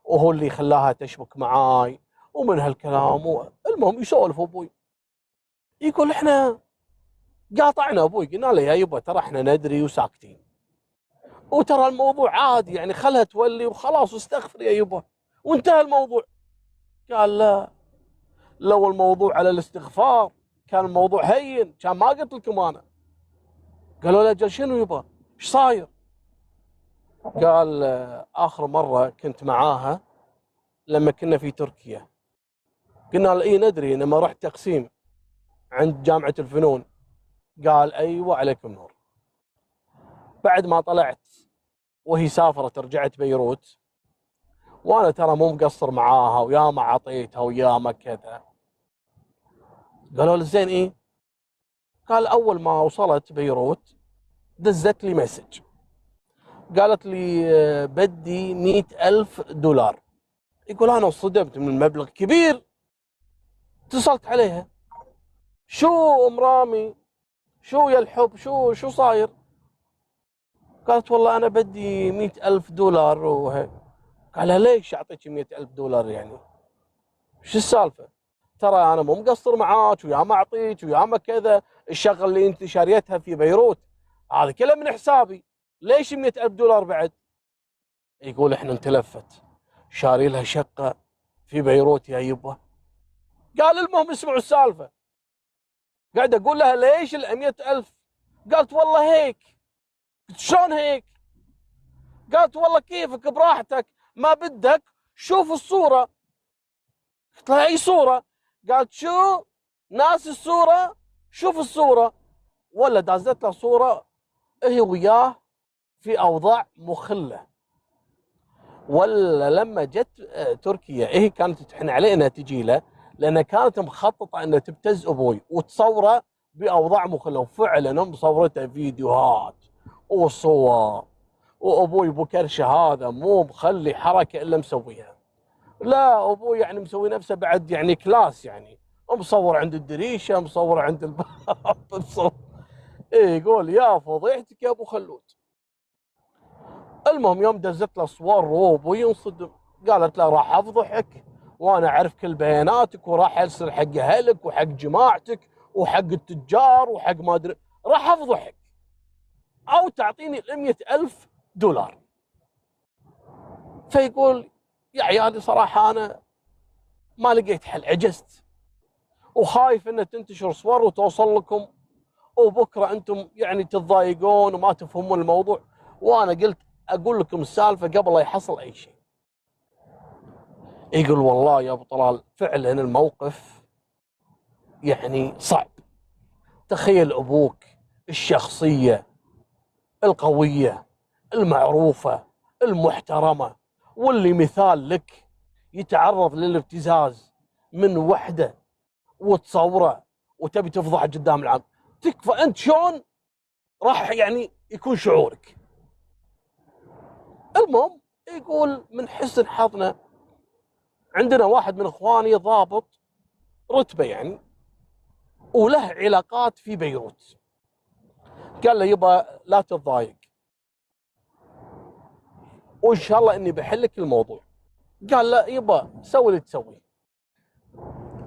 وهو اللي خلاها تشبك معاي ومن هالكلام المهم يسولف ابوي، يقول احنا قاطعنا ابوي، قلنا له يا يبا ترى احنا ندري وساكتين، وترى الموضوع عادي يعني خلها تولي وخلاص واستغفر يا يبا وانتهى الموضوع. قال لا، لو الموضوع على الاستغفار كان الموضوع هين كان ما قلت لكم انا. قالوا له اجل شنو يبا ايش صاير؟ قال اخر مره كنت معاها لما كنا في تركيا. قلنا له اي ندري لما رحت تقسيم عند جامعه الفنون. قال ايوه عليكم نور. بعد ما طلعت وهي سافرت رجعت بيروت، وانا ترى مو مقصر معاها ويا ما عطيتها ويا ما كذا. قالوا له زين ايه؟ قال اول ما وصلت بيروت دزت لي مسج، قالت لي بدي $100,000. يقول انا انصدمت من المبلغ كبير. اتصلت عليها، شو ام رامي شو يا الحب شو صاير؟ قالت والله انا بدي $100,000 وهيك. قال ليش اعطيك $100,000 يعني؟ شو السالفه؟ ترى انا مو مقصر معاك ويا ما اعطيك ويا ما كذا، الشغله اللي انت شاريتها في بيروت هذه كلها من حسابي، ليش $100,000 بعد؟ يقول احنا انتلفت شاري لها شقه في بيروت يا يبا. قال المهم اسمعوا السالفه. قاعد اقول لها ليش ال100,000؟ قالت والله هيك. شلون هيك؟ قالت والله كيفك براحتك ما بدك شوف الصوره. قلت لها اي صوره؟ قالت شو ناس الصوره شوف الصوره. ولا دازت له صوره هي وياه في اوضاع مخله. ولا لما جت تركيا هي كانت تحن عليه انها تجي له لانها كانت مخططه انها تبتز ابوي وتصوره باوضاع مخله، وفعلا مصورته فيديوهات وصور، وابوي ابو كرشه هذا مو مخلي حركه الا مسويها. لا ابوي يعني مسوي نفسه بعد يعني كلاس، يعني مصور عند الدريشه مصور عند الباب مصور. ايه يقول يا فضيحتك يا ابو خلود. المهم يوم دزت له صور وابوي ينصدم، قالت له راح افضحك وانا اعرف كل بياناتك وراح ارسل حق اهلك وحق جماعتك وحق التجار وحق ما ادري، راح افضحك او تعطيني $100,000. فيقول يا عيالي صراحه انا ما لقيت حل، عجزت وخايف انها تنتشر صور وتوصل لكم وبكره انتم يعني تتضايقون وما تفهمون الموضوع، وانا قلت اقول لكم السالفه قبل لا يحصل اي شيء. يقول والله يا ابو طلال فعلا الموقف يعني صعب. تخيل ابوك الشخصيه القويه المعروفه المحترمه واللي مثال لك يتعرض للابتزاز من وحده وتصوره وتبي تفضحه قدام العالم. تكفى انت شلون راح يعني يكون شعورك. المهم يقول من حسن حظنا عندنا واحد من اخواني ضابط رتبه يعني وله علاقات في بيروت. قال له يبا لا تتضايق وان شاء الله اني بحلك الموضوع. قال له يبا سوي اللي تسويه.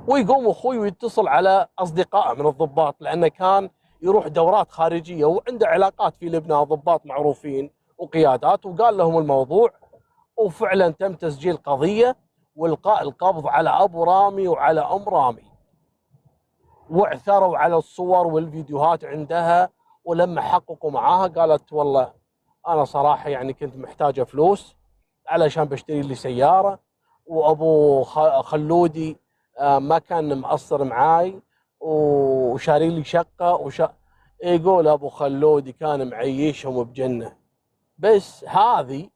ويقوم اخوي ويتصل على اصدقائه من الضباط لانه كان يروح دورات خارجيه وعنده علاقات في لبنان ضباط معروفين وقيادات، وقال لهم الموضوع وفعلا تم تسجيل قضيه والقاء القبض على ابو رامي وعلى ام رامي، واعثروا على الصور والفيديوهات عندها. ولما حققوا معاها قالت والله انا صراحه يعني كنت محتاجه فلوس علشان بشتري لي سياره، وابو خلودي ما كان مقصر معاي وشاري لي شقه يقول ابو خلودي كان معيشهم بجنه. بس هذه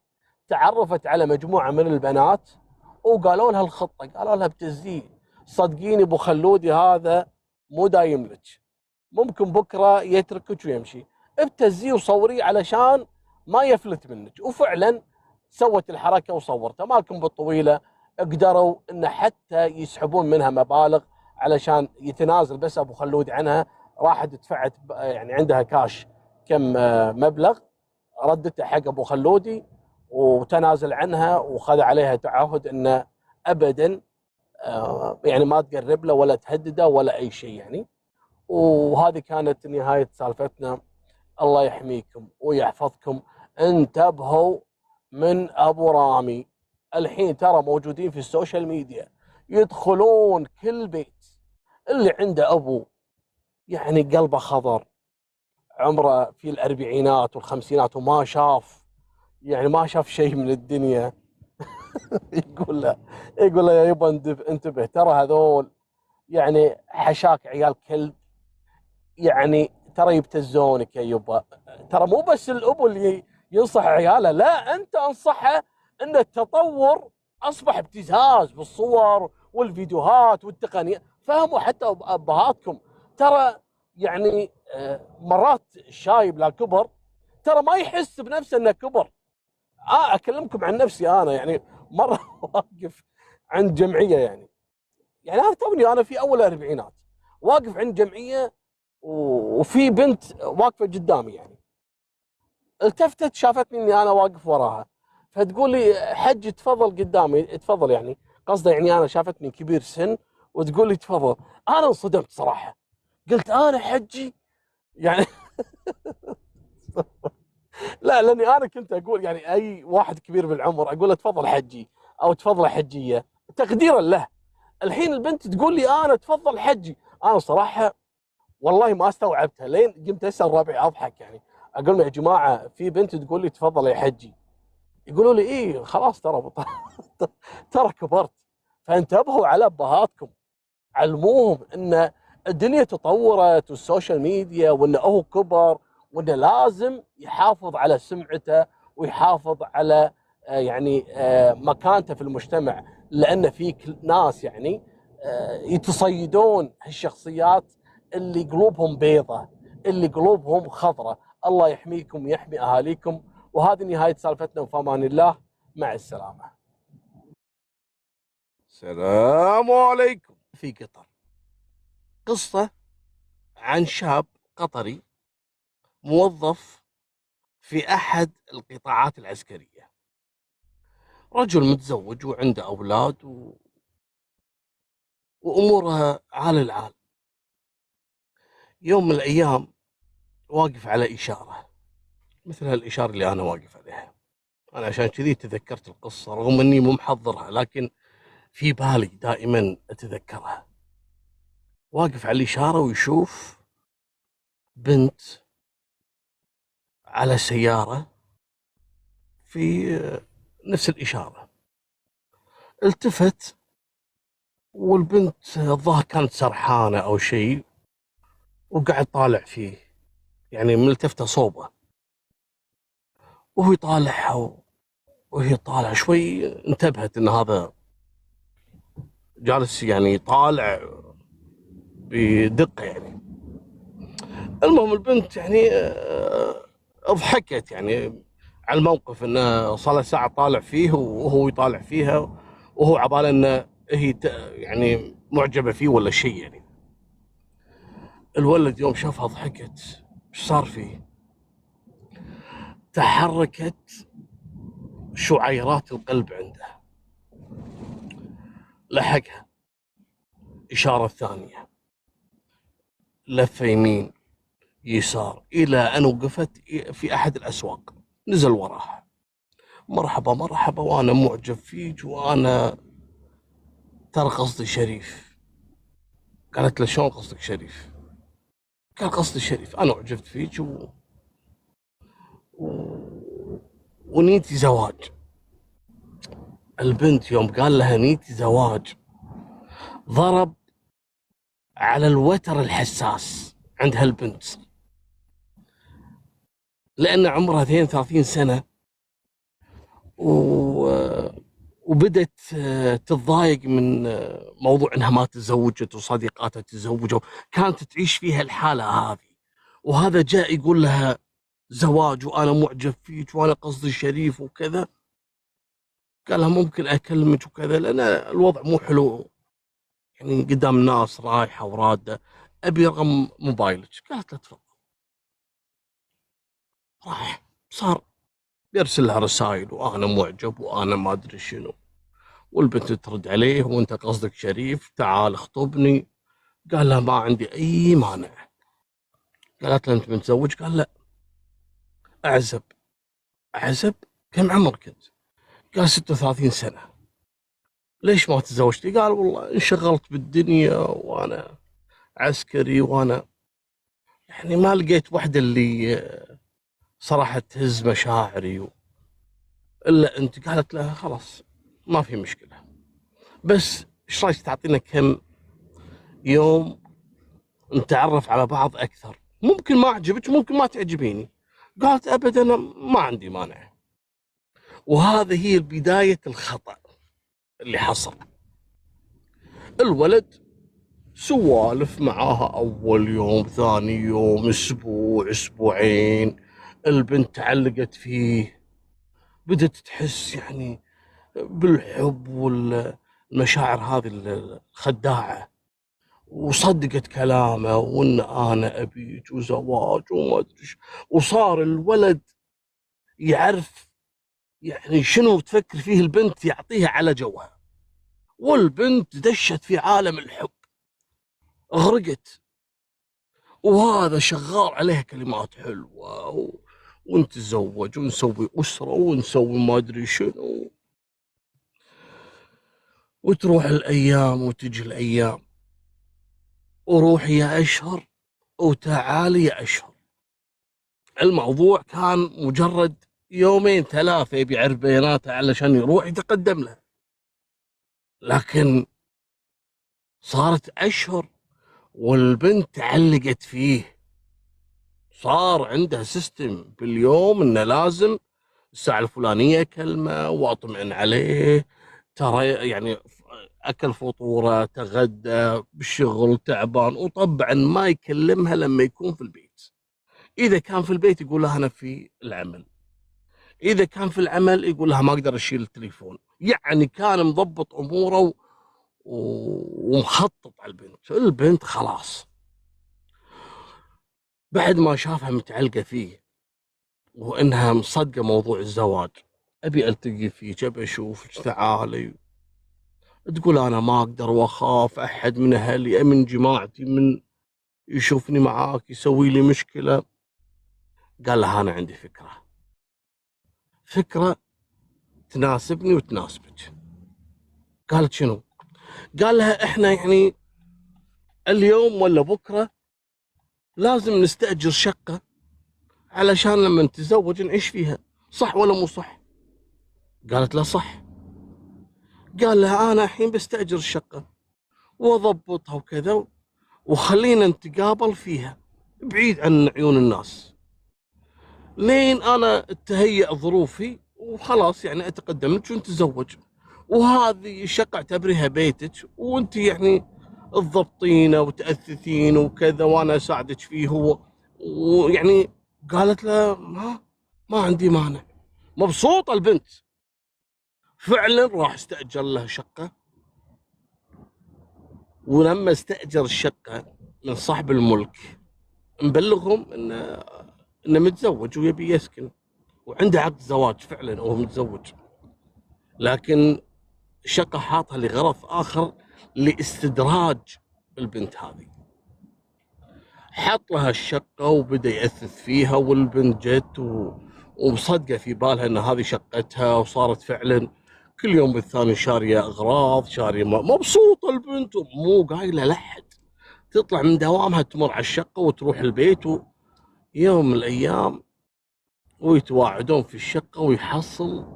تعرفت على مجموعه من البنات وقالوا لها الخطه، قالوا لها بتزيه صدقيني ابو خلودي هذا مو دايم لك، ممكن بكره يتركك ويمشي، ابتزيه وصوريه علشان ما يفلت منك. وفعلا سوت الحركه وصورته. مالكم بالطويله قدروا ان حتى يسحبون منها مبالغ علشان يتنازل بس ابو خلود عنها. راحت دفعت يعني عندها كاش كم مبلغ ردته حق ابو خلودي وتنازل عنها وخذ عليها تعهد انه ابدا يعني ما تقرب له ولا تهدده ولا اي شيء يعني. وهذه كانت نهايه سالفتنا. الله يحميكم ويحفظكم. انتبهوا من ابو رامي. الحين ترى موجودين في السوشيال ميديا، يدخلون كل بيت اللي عنده ابو يعني قلبه خضر، عمره في الاربعينات والخمسينات وما شاف يعني ما شاف شيء من الدنيا. يقول له يا يبا انتبه ترى هذول يعني حشاك عيال كلب، يعني ترى يبتزونك يا يبا. ترى مو بس الابو اللي ينصح عياله، لا انت انصحه ان التطور اصبح ابتزاز بالصور والفيديوهات والتقنيات. فهموا حتى ابهاتكم ترى يعني مرات الشايب لا كبر ترى ما يحس بنفسه انه كبر. اكلمكم عن نفسي انا يعني مره واقف عند جمعيه يعني انا توني انا في اول الاربعينات واقف عند جمعيه وفي بنت واقفه قدامي يعني التفتت شافتني اني انا واقف وراها فتقول لي حج تفضل قدامي تفضل يعني قصده يعني انا شافتني كبير سن وتقول لي تفضل. انا انصدمت صراحه قلت انا حجي يعني لا لاني انا كنت اقول يعني اي واحد كبير بالعمر اقول له تفضل حجي او تفضل حجيه تقديرا له. الحين البنت تقول لي انا تفضل حجي. انا صراحه والله ما استوعبتها لين قمت اسال ربعي اضحك يعني اقول لهم يا جماعه في بنت تقول لي تفضل يا حجي. يقولوا لي ايه خلاص ترى ترى كبرت. فانتبهوا على ابهاتكم، علموهم ان الدنيا تطورت والسوشيال ميديا وانه هو كبر وانه لازم يحافظ على سمعته ويحافظ على يعني مكانته في المجتمع، لان في ناس يعني يتصيدون هالشخصيات اللي قلوبهم بيضة اللي قلوبهم خضرة. الله يحميكم ويحمي اهاليكم. وهذه نهاية سالفتنا وفي امان الله مع السلامة. السلام عليكم. في قطر قصة عن شاب قطري موظف في أحد القطاعات العسكرية، رجل متزوج وعنده أولاد وأمورها عال العال. يوم من الأيام واقف على إشارة مثل هالإشارة اللي أنا واقف عليها. أنا عشان كذي تذكرت القصة رغم أني مو محضرها، لكن في بالي دائما أتذكرها. واقف على الإشارة ويشوف بنت على سيارة في نفس الإشارة. التفت والبنت الظاهر كانت سرحانة أو شيء وقاعد طالع فيه يعني ملتفتة صوبه وهو يطالعها وهي طالعة شوي انتبهت إن هذا جالس يعني طالع بدقة يعني. المهم البنت يعني ضحكت يعني على الموقف انه صار له ساعة طالع فيه وهو يطالع فيها وهو عباله انه هي يعني معجبة فيه ولا شيء يعني. الولد يوم شافها ضحكت. ايش صار فيه؟ تحركت شعيرات القلب عنده. لحقها إشارة ثانية، لف يمين يسار إلى أن وقفت في أحد الأسواق. نزل وراها مرحبا مرحبا وأنا معجب فيك وأنا ترى قصدي شريف. قالت له شلون قصدك شريف؟ قال قصدي شريف أنا أعجبت فيك ونيتي زواج. البنت يوم قال لها نيتي زواج ضرب على الوتر الحساس عند هالبنت، لأن عمرها 32 سنة وبدت تتضايق من موضوع انها ما تزوجت وصديقاتها تزوجوا، كانت تعيش فيها الحالة هذه. وهذا جاء يقول لها زواج وانا معجب فيك وانا قصدي شريف وكذا. قال لها ممكن اكلمك وكذا لان الوضع مو حلو يعني قدام الناس رايحة ورادة، ابي رقم موبايلك. قالت له تفضل. راح صار بيرسل لها رسائل وأنا معجب وأنا ما أدري شنو، والبنت ترد عليه وأنت قصدك شريف تعال اخطبني. قال لها ما عندي أي مانع. قالت له أنت متزوج؟ قال لا. أعزب. أعزب؟ كم عمرك أنت؟ قال 36 سنة. ليش ما تزوجتي؟ قال والله انشغلت بالدنيا وأنا عسكري وأنا يعني ما لقيت واحدة اللي صراحة تهز مشاعري إلا أنت. قالت لها خلاص ما في مشكلة، بس إيش رأيك تعطينا كم يوم نتعرف على بعض أكثر؟ ممكن ما أعجبك ممكن ما تعجبيني. قالت أبدا أنا ما عندي مانع. وهذه هي بداية الخطأ اللي حصل. الولد سوالف معاها أول يوم ثاني يوم أسبوع أسبوعين، البنت تعلقت فيه، بدت تحس يعني بالحب والمشاعر هذه الخداعة، وصدقت كلامه وان انا ابيك وزواج وما ادري ايش. وصار الولد يعرف يعني شنو تفكر فيه البنت، يعطيها على جوها، والبنت دشت في عالم الحب غرقت. وهذا شغال عليها كلمات حلوه ونتزوج ونسوي اسره ونسوي ما ادري شنو. وتروح الايام وتجي الايام، وروح يا اشهر وتعالي يا اشهر. الموضوع كان مجرد يومين ثلاثة يبي يعرف بياناتها علشان يروح يتقدم لها، لكن صارت أشهر والبنت تعلقت فيه. صار عندها سيستم باليوم إنه لازم الساعة الفلانية كلمة وأطمئن عليه، ترى يعني أكل فطورة تغدى بالشغل تعبان، وطبعا ما يكلمها لما يكون في البيت. إذا كان في البيت يقول لها أنا في العمل، إذا كان في العمل يقول لها ما أقدر أشيل التليفون. يعني كان مضبط أموره ومخطط على البنت خلاص. بعد ما شافها متعلقة فيه وإنها مصدقة موضوع الزواج، أبي ألتقي فيك أبي أشوفك تعالي. تقول أنا ما أقدر وأخاف أحد من أهلي من جماعتي من يشوفني معاك يسوي لي مشكلة. قال لها أنا عندي فكرة تناسبني وتناسبك. قالت شنو؟ قال لها احنا يعني اليوم ولا بكره لازم نستأجر شقة علشان لما نتزوج نعيش فيها، صح ولا مو صح؟ قالت لا صح. قال لها انا الحين بستأجر الشقة واضبطها وكذا، وخلينا نتقابل فيها بعيد عن عيون الناس لين انا تهيأ ظروفي وخلاص يعني اتقدم لك ونتزوج. وهذه الشقة اعتبريها بيتك وانت يعني تضبطينه وتأثثين وكذا وانا اساعدك فيه هو. ويعني قالت له ما عندي مانع. مبسوطة البنت. فعلا راح استأجر لها شقة، ولما استأجر الشقة من صاحب الملك مبلغهم انه متزوج ويبي يسكن وعنده عقد زواج فعلا وهو متزوج، لكن الشقة حاطها لغرض آخر لاستدراج البنت هذه. حط لها الشقة وبدأ يأثث فيها، والبنت جت ومصدقة في بالها أن هذه شقتها، وصارت فعلا كل يوم بالثاني شارية أغراض شارية مبسوطة البنت مو قايلة لحد. تطلع من دوامها تمر على الشقة وتروح البيت، ويوم من الأيام ويتواعدون في الشقة ويحصل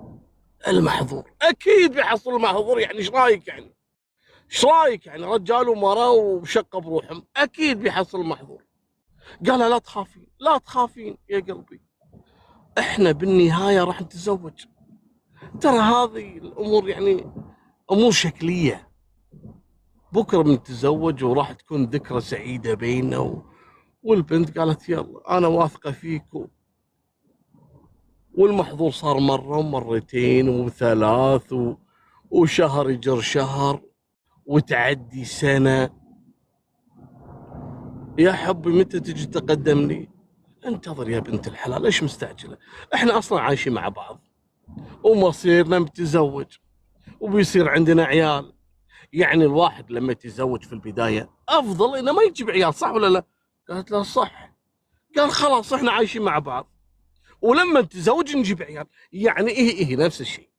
المحظور. أكيد بيحصل المحظور، يعني إيش رأيك يعني؟ ايش رايك يعني رجال ومراه وشقه بروحهم اكيد بيحصل محظور. قال لا تخافين لا تخافين يا قلبي، احنا بالنهايه راح نتزوج، ترى هذه الامور يعني امور شكليه، بكره بنتزوج وراح تكون ذكرى سعيده بيننا. والبنت قالت يلا انا واثقه فيك. والمحظور صار مره ومرتين وثلاث وشهر يجر شهر وتعدي سنه. يا حبي متى تجي تقدمني؟ انتظر يا بنت الحلال، ليش مستعجلة؟ احنا اصلا عايشين مع بعض ومصيرنا متزوج وبيصير عندنا عيال. يعني الواحد لما يتزوج في البداية افضل انه ما يجيب عيال، صح ولا لا؟ قالت له صح. قال خلاص احنا عايشين مع بعض ولما نتزوج نجيب عيال. يعني ايه نفس الشيء.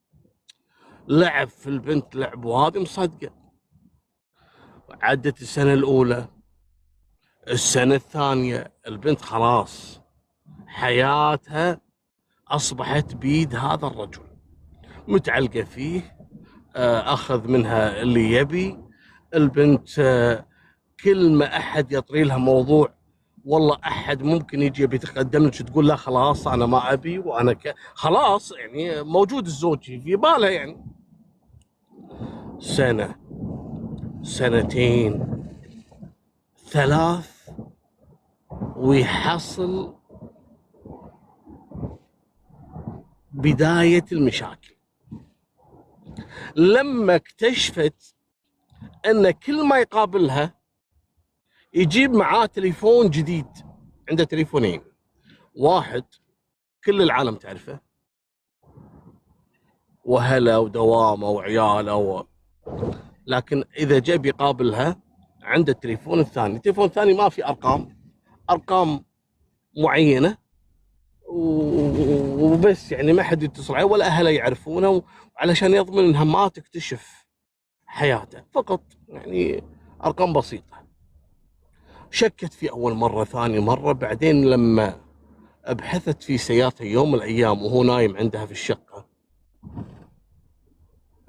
لعب في البنت لعب، وهذه مصدقة. عدت السنة الأولى، السنة الثانية، البنت خلاص حياتها أصبحت بيد هذا الرجل، متعلقة فيه، أخذ منها اللي يبي. البنت كل ما أحد يطري لها موضوع، والله أحد ممكن يجي بيتقدم لك تقول لا خلاص أنا ما أبي وأنا خلاص يعني موجود الزوج في بالها يعني. سنة، سنتين، 3، ويحصل بداية المشاكل لما اكتشفت أن كل ما يقابلها يجيب معاه تليفون جديد. عنده تليفونين، واحد كل العالم تعرفه وهلا ودوامه وعياله لكن إذا جاء بيقابلها عنده التليفون الثاني. التليفون الثاني ما في أرقام معينة وبس، يعني ما حد يتصل عليه ولا أهله يعرفونه، علشان يضمن أنها ما تكتشف حياته، فقط يعني أرقام بسيطة. شكت في أول مرة، ثاني مرة، بعدين لما أبحثت في سيارته يوم من الأيام وهو نايم عندها في الشقة،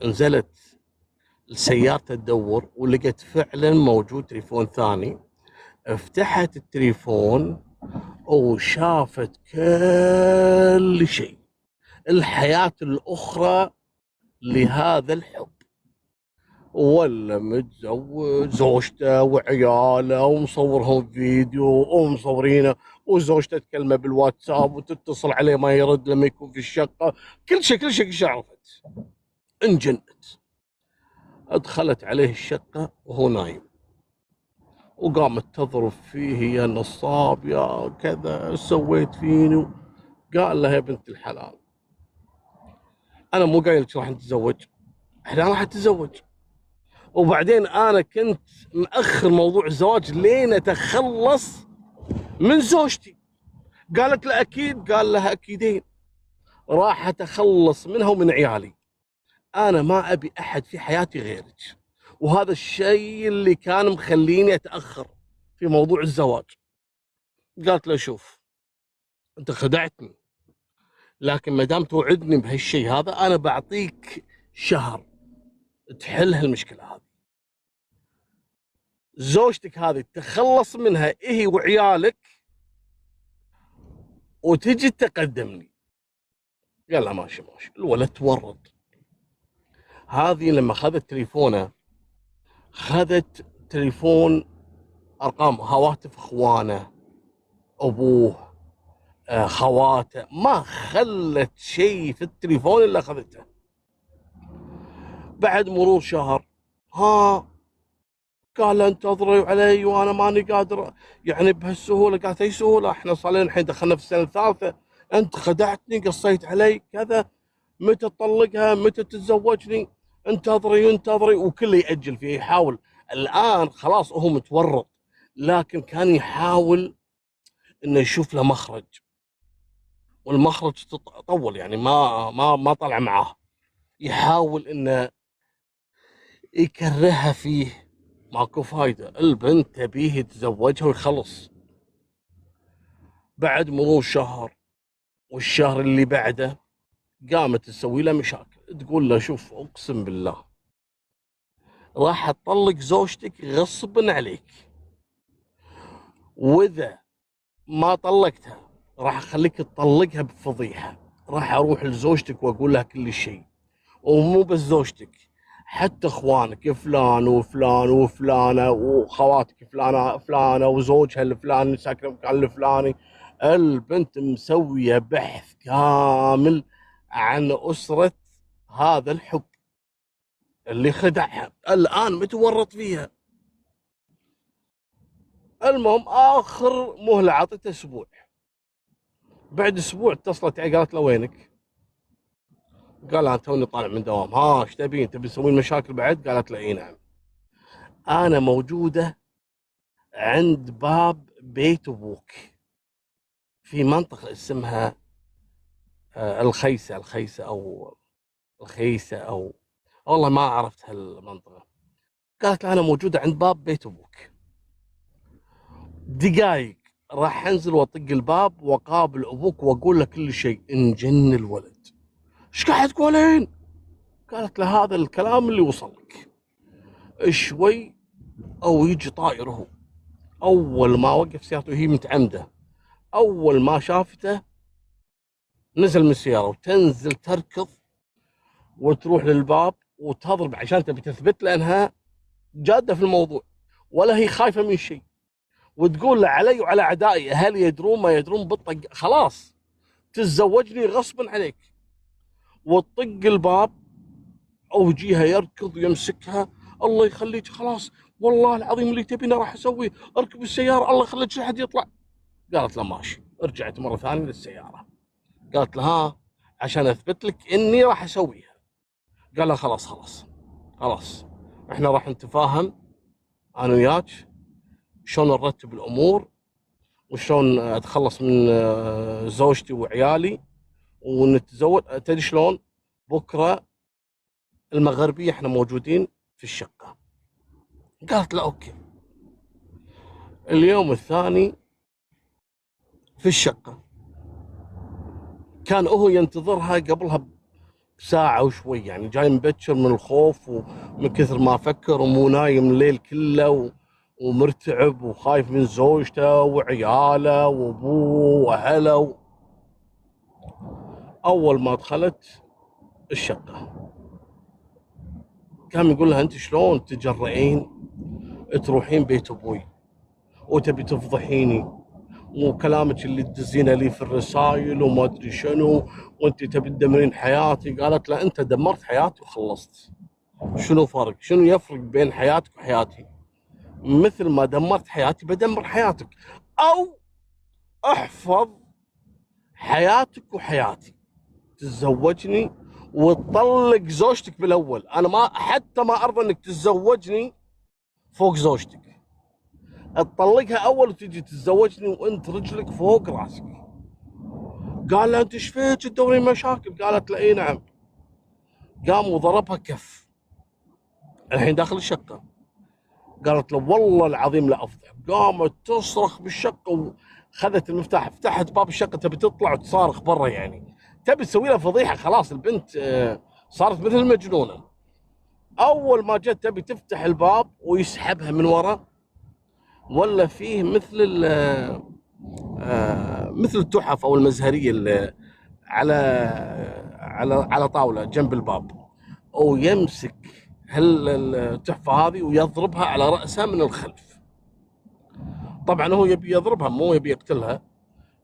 نزلت سيارته تدور ولقت فعلا موجود تليفون ثاني. افتحت التليفون وشافت كل شيء، الحياة الأخرى لهذا الحب، ولا متزوج، زوجته وعياله ومصورهم فيديو ومصورينه، وزوجته تكلمه بالواتساب وتتصل عليه ما يرد لما يكون في الشقة. كل شيء عرفت. انجنت. ادخلت عليه الشقة وهو نايم وقامت تضرب فيه يا نصاب يا كذا سويت فيني. قال لها يا بنت الحلال انا مو قايل لك راح نتزوج، احنا راح نتزوج، وبعدين انا كنت مأخر موضوع الزواج لين اتخلص من زوجتي. قالت له اكيد. قال لها اكيدين، راح اتخلص منها ومن عيالي. انا ما ابي احد في حياتي غيرك، وهذا الشيء اللي كان مخليني اتاخر في موضوع الزواج. قالت له شوف انت خدعتني، لكن ما دام توعدني بهالشيء هذا انا بعطيك شهر تحل هالمشكله هذه. زوجتك هذه تخلص منها هي وعيالك وتجي تقدمني. قال له ماشي. الولد تورط. هذه لما خذت تليفونه، خذت تليفون ارقام هواتف اخوانه، ابوه، خواته، ما خلت شيء في التليفون الا اخذته. بعد مرور شهر قال انتظري علي وانا ماني قادر يعني بهالسهوله. قالت اي سهوله، احنا صار لنا الحين دخلنا في السنه الثالثه، انت خدعتني، قصيت علي كذا، متى تطلقها، متى تتزوجني، انتظري، وكله يأجل فيه، يحاول. الان خلاص هو متورط، لكن كان يحاول انه يشوف له مخرج، والمخرج طول يعني ما طلع معاه. يحاول انه يكرهها فيه، ماكو فايده. البنت تبيه يتزوجها ويخلص. بعد مرور شهر والشهر اللي بعده قامت تسوي له مشاكل، تقول له شوف اقسم بالله راح اطلق زوجتك غصبا عليك، واذا ما طلقتها راح اخليك تطلقها بفضيحه، راح اروح لزوجتك واقول لها كل شيء، ومو بس زوجتك، حتى اخوانك فلان وفلان وفلانه وخواتك فلانه وزوجها الفلاني ساكنه المكان الفلاني. البنت مسويه بحث كامل عن اسره هذا الحب اللي خدعها، الان متورط فيها. المهم اخر مهله عطته اسبوع، بعد اسبوع اتصلت علي قالت له وينك؟ قال انا توني طالع من دوام. ها ايش تبين؟ تبي تسوين مشاكل بعد؟ قالت له اي نعم. انا موجوده عند باب بيت ابوك في منطقه اسمها الخيسه او الخيسه او والله ما عرفت هالمنطقه. قالت له انا موجوده عند باب بيت ابوك. دقايق راح انزل واطق الباب واقابل ابوك واقول له كل شيء. انجن الولد. ايش قاعد تقولين؟ قالت له هذا الكلام اللي وصلك. شوي او يجي طائر هو. اول ما وقف سيارته هي متعمده، اول ما شافته نزل من السياره وتنزل تركض وتروح للباب وتضرب عشان تبي تثبت له انها جاده في الموضوع ولا هي خايفه من شيء، وتقول له علي وعلى اعدائي هل يدرون ما يدرون بالطق خلاص تتزوجني غصبا عليك. وتطق الباب او يجيها يركض يمسكها. الله يخليك خلاص والله العظيم اللي تبينه راح اسويه. اركب السياره الله يخليك احد يطلع. قالت له ماشي. رجعت مره ثانيه للسياره. قالت له ها عشان اثبت لك اني راح اسويها. قال لها خلاص احنا راح نتفاهم انا وياك شلون نرتب الامور وشلون اتخلص من زوجتي وعيالي ونتزوج. تدري شلون؟ بكره المغربيه احنا موجودين في الشقه. قالت له اوكي. اليوم الثاني في الشقه كان هو ينتظرها قبلها بساعة وشوي، يعني جاي مبكر من الخوف ومن كثر ما فكر ومو نايم الليل كله ومرتعب وخايف من زوجته وعياله وابوه واهله. اول ما دخلت الشقة كان يقول لها انت شلون تجرئين تروحين بيت ابوي وتبي تفضحيني وكلامك اللي تدزينه لي في الرسائل وما ادري شنو وانت تبي تدمرين حياتي. قالت لا انت دمرت حياتي وخلصت. شنو فرق؟ شنو يفرق بين حياتك وحياتي؟ مثل ما دمرت حياتي بدمر حياتك او احفظ حياتك وحياتي. تتزوجني وتطلق زوجتك بالاول. انا ما ارضى انك تتزوجني فوق زوجتك. تطلقها اول وتجي تتزوجني وانت رجلك فوق راسك. قال لها انت ايش فيك تدورين مشاكل؟ قالت له اي نعم. قام وضربها كف. الحين داخل الشقه. قالت له والله العظيم لا افضح. قامت تصرخ بالشقه وخذت المفتاح فتحت باب الشقه تبي تطلع وتصارخ برا، يعني تبي تسوي لها فضيحه. خلاص البنت صارت مثل المجنونه. اول ما جت تبي تفتح الباب ويسحبها من ورا ولا فيه مثل التحف او المزهريه اللي على طاوله جنب الباب ويمسك التحفه هذه ويضربها على راسها من الخلف. طبعا هو يبي يضربها مو يبي يقتلها.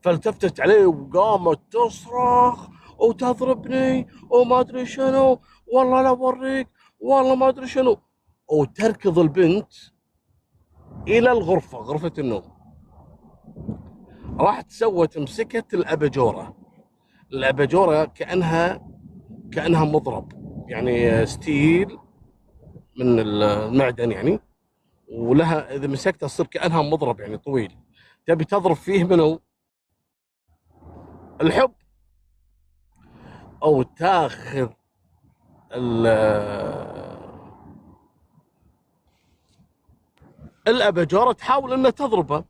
فالتفتت عليه وقامت تصرخ وتضربني وما ادري شنو والله لا اوريك والله ما ادري شنو. وتركض البنت الى غرفه النوم. راحت سوت مسكت الاباجوره كانها مضرب، يعني ستيل من المعدن يعني، ولها اذا مسكتها تصير كانها مضرب يعني طويل. تبي تضرب فيه منو؟ الحب. او تاخذ الاباجوره تحاول انها تضربها.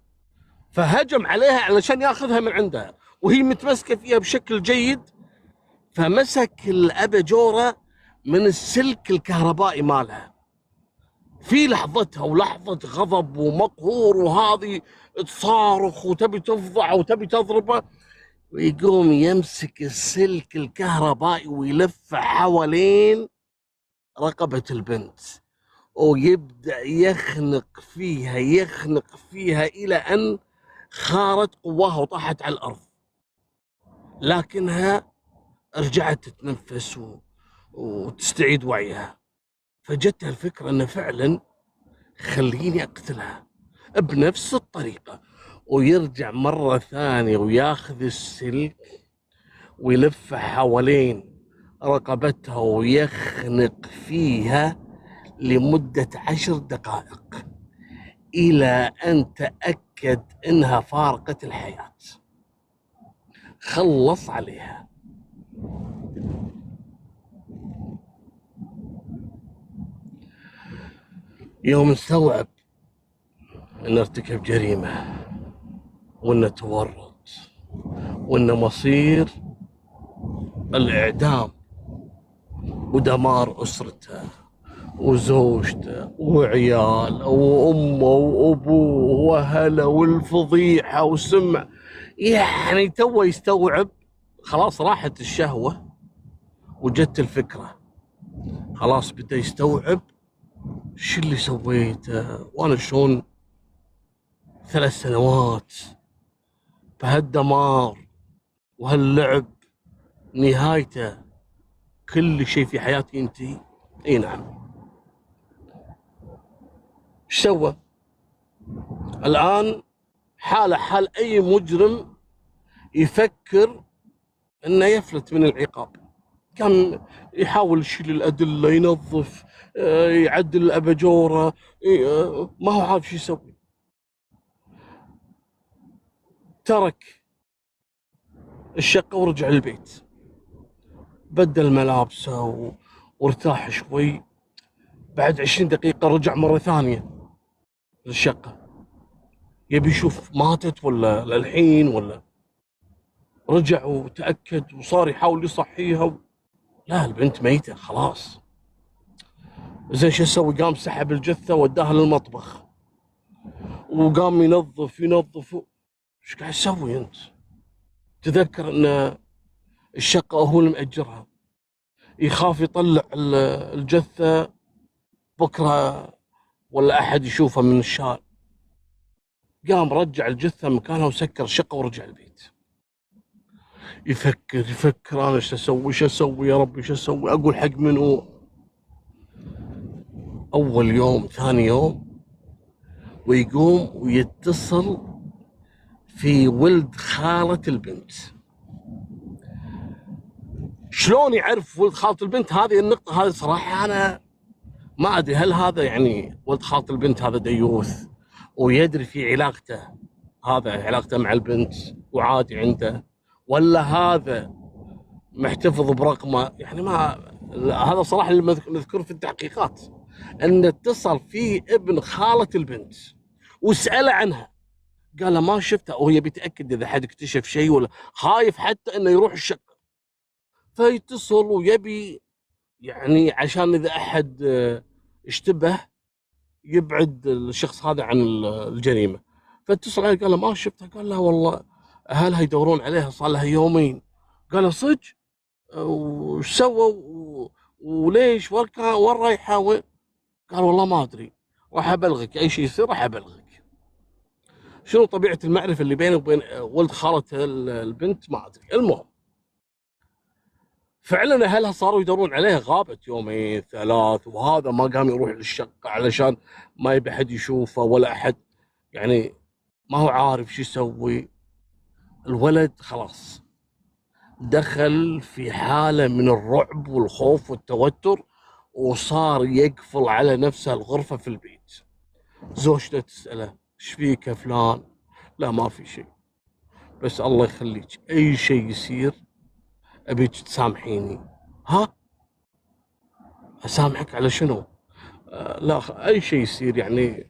فهجم عليها علشان ياخذها من عندها وهي متمسكه فيها بشكل جيد. فمسك الاباجوره من السلك الكهربائي مالها في لحظتها ولحظه غضب ومقهور وهذه تصارخ وتبي تفضع وتبي تضربه. ويقوم يمسك السلك الكهربائي ويلفه حوالين رقبه البنت ويبدأ يخنق فيها إلى أن خارت قواها وطاحت على الأرض. لكنها رجعت تتنفس وتستعيد وعيها. فجتها الفكرة أن فعلا خليني أقتلها بنفس الطريقة ويرجع مرة ثانية وياخذ السلك ويلفه حوالين رقبتها ويخنق فيها لمدة 10 دقائق إلى أن تأكد أنها فارقت الحياة. خلص عليها. يوم استوعب أنه ارتكب جريمة وأنه تورط وأنه مصير الإعدام ودمار أسرته وزوجته وعياله وأمه وأبوه وأهله والفضيحة وسمع، يعني تو يستوعب. خلاص راحت الشهوة وجت الفكرة، خلاص بدأ يستوعب شو اللي سويته وأنا شلون 3 سنوات بهالدمار وهاللعب نهايته كل شيء في حياتي ينتهي. اي نعم. ايش سوى؟ الآن حاله حال أي مجرم يفكر انه يفلت من العقاب. كان يحاول يشيل الأدلة، ينظف، يعدل الأباجورة، ما هو عارف شو يسوي. ترك الشقة ورجع البيت، بدل ملابسه وارتاح شوي. بعد 20 دقيقة رجع مرة ثانية للشقة، يبي يشوف ماتت ولا للحين ولا. رجع وتأكد وصار يحاول يصحيها لا، البنت ميتة خلاص. زين شو يسوي؟ قام سحب الجثة وداها للمطبخ وقام ينظف. ايش قاعد تسوي انت؟ تذكر ان الشقة هو اللي مأجرها، يخاف يطلع الجثة بكرة ولا أحد يشوفها من الشارع. قام رجع الجثة مكانها وسكر الشقة ورجع البيت. يفكر أنا ايش أسوي يا ربي، ايش أسوي؟ أقول حق منو؟ أول يوم ثاني يوم ويقوم ويتصل في ولد خالة البنت. شلون يعرف ولد خالة البنت؟ هذه النقطة، هذه صراحة أنا ما أدري هل هذا يعني ولد خالة البنت هذا ديوث ويدري في علاقته، هذا علاقته مع البنت وعادي عنده، ولا هذا محتفظ برقمه؟ يعني ما هذا صراحة اللي مذكور في التحقيقات، أن اتصل في ابن خالة البنت وسأله عنها، قال له ما شفتها، وهي بيتأكد إذا حد اكتشف شيء ولا، خايف حتى إنه يروح الشقة. فيتصل ويبي يعني عشان إذا أحد اشتبه يبعد الشخص هذا عن الجريمة. فاتصل عليه قال له ما شفتها، قال له والله أهلها يدورون عليها صار لها يومين. قال له صدق؟ وش سووا وليش؟ وين رايحة؟ وين؟ قال والله ما أدري، راح أبلغك، أي شيء يصير راح أبلغك. شنو طبيعة المعرفة اللي بينه وبين ولد خالة البنت ما أدري. المهم فعلا أهلها صاروا يدورون عليها، غابت يومين 3 وهذا ما قام يروح للشقة علشان ما يبي أحد يشوفه ولا أحد، يعني ما هو عارف شو يسوي. الولد خلاص دخل في حالة من الرعب والخوف والتوتر وصار يقفل على نفسه الغرفة في البيت. زوجته تسأله ايش فيك يا فلان؟ لا ما في شيء، بس الله يخليك اي شيء يصير ابيك تسامحيني. ها؟ اسامحك على شنو؟ لا اي شيء يصير يعني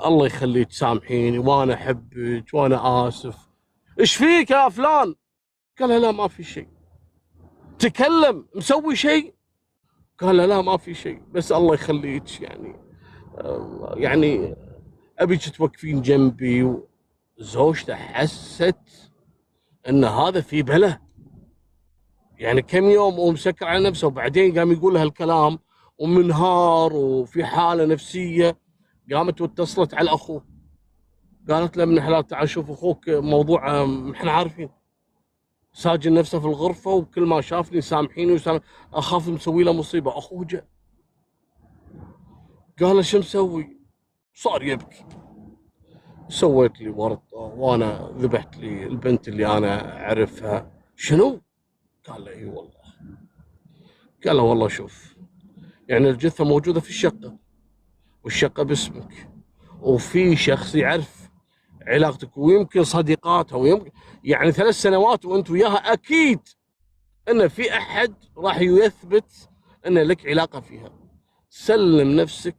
الله يخليك تسامحيني وانا احبك وانا اسف. ايش فيك يا فلان؟ قال لا ما في شيء. تكلم، مسوي شيء؟ قال لا ما في شيء، بس الله يخليك يعني ابيك توقفين جنبي. زوجته حست ان هذا في بلا، يعني كم يوم ومسكر على نفسه وبعدين قام يقول لها الكلام ومنهار وفي حاله نفسيه. قامت واتصلت على اخوه، قالت له ابن حلال تعال شوف اخوك موضوع احنا عارفين، ساجن نفسه في الغرفه وكل ما شافني سامحيني اخاف مسوي له مصيبه. اخوه جاء قال له شو مسوي؟ صار يبكي، سويت لي ورطة وأنا ذبحت لي البنت اللي أنا أعرفها. شنو؟ قال له إي والله. قال له والله شوف، يعني الجثة موجودة في الشقة والشقة باسمك، وفي شخص يعرف علاقتك ويمكن صديقاتها ويمكن يعني 3 سنوات وأنت وياها، أكيد أن في أحد راح يثبت أن لك علاقة فيها. سلم نفسك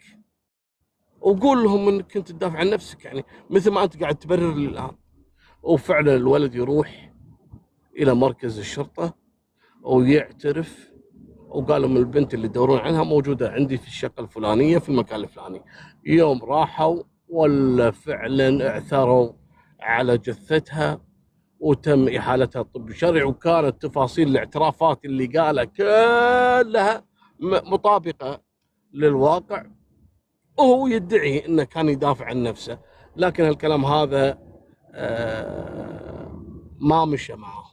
وقول لهم انك كنت تدافع عن نفسك، يعني مثل ما انت قاعد تبرر لي الان. وفعلا الولد يروح الى مركز الشرطه ويعترف، وقال لهم البنت اللي تدورون عنها موجوده عندي في الشقه الفلانيه في المكان الفلاني. يوم راحوا ولا فعلا اعثروا على جثتها وتم احالتها الطب الشرعي، وكانت تفاصيل الاعترافات اللي قالها كلها مطابقه للواقع، وهو يدعي انه كان يدافع عن نفسه. لكن الكلام هذا ما مشى معه،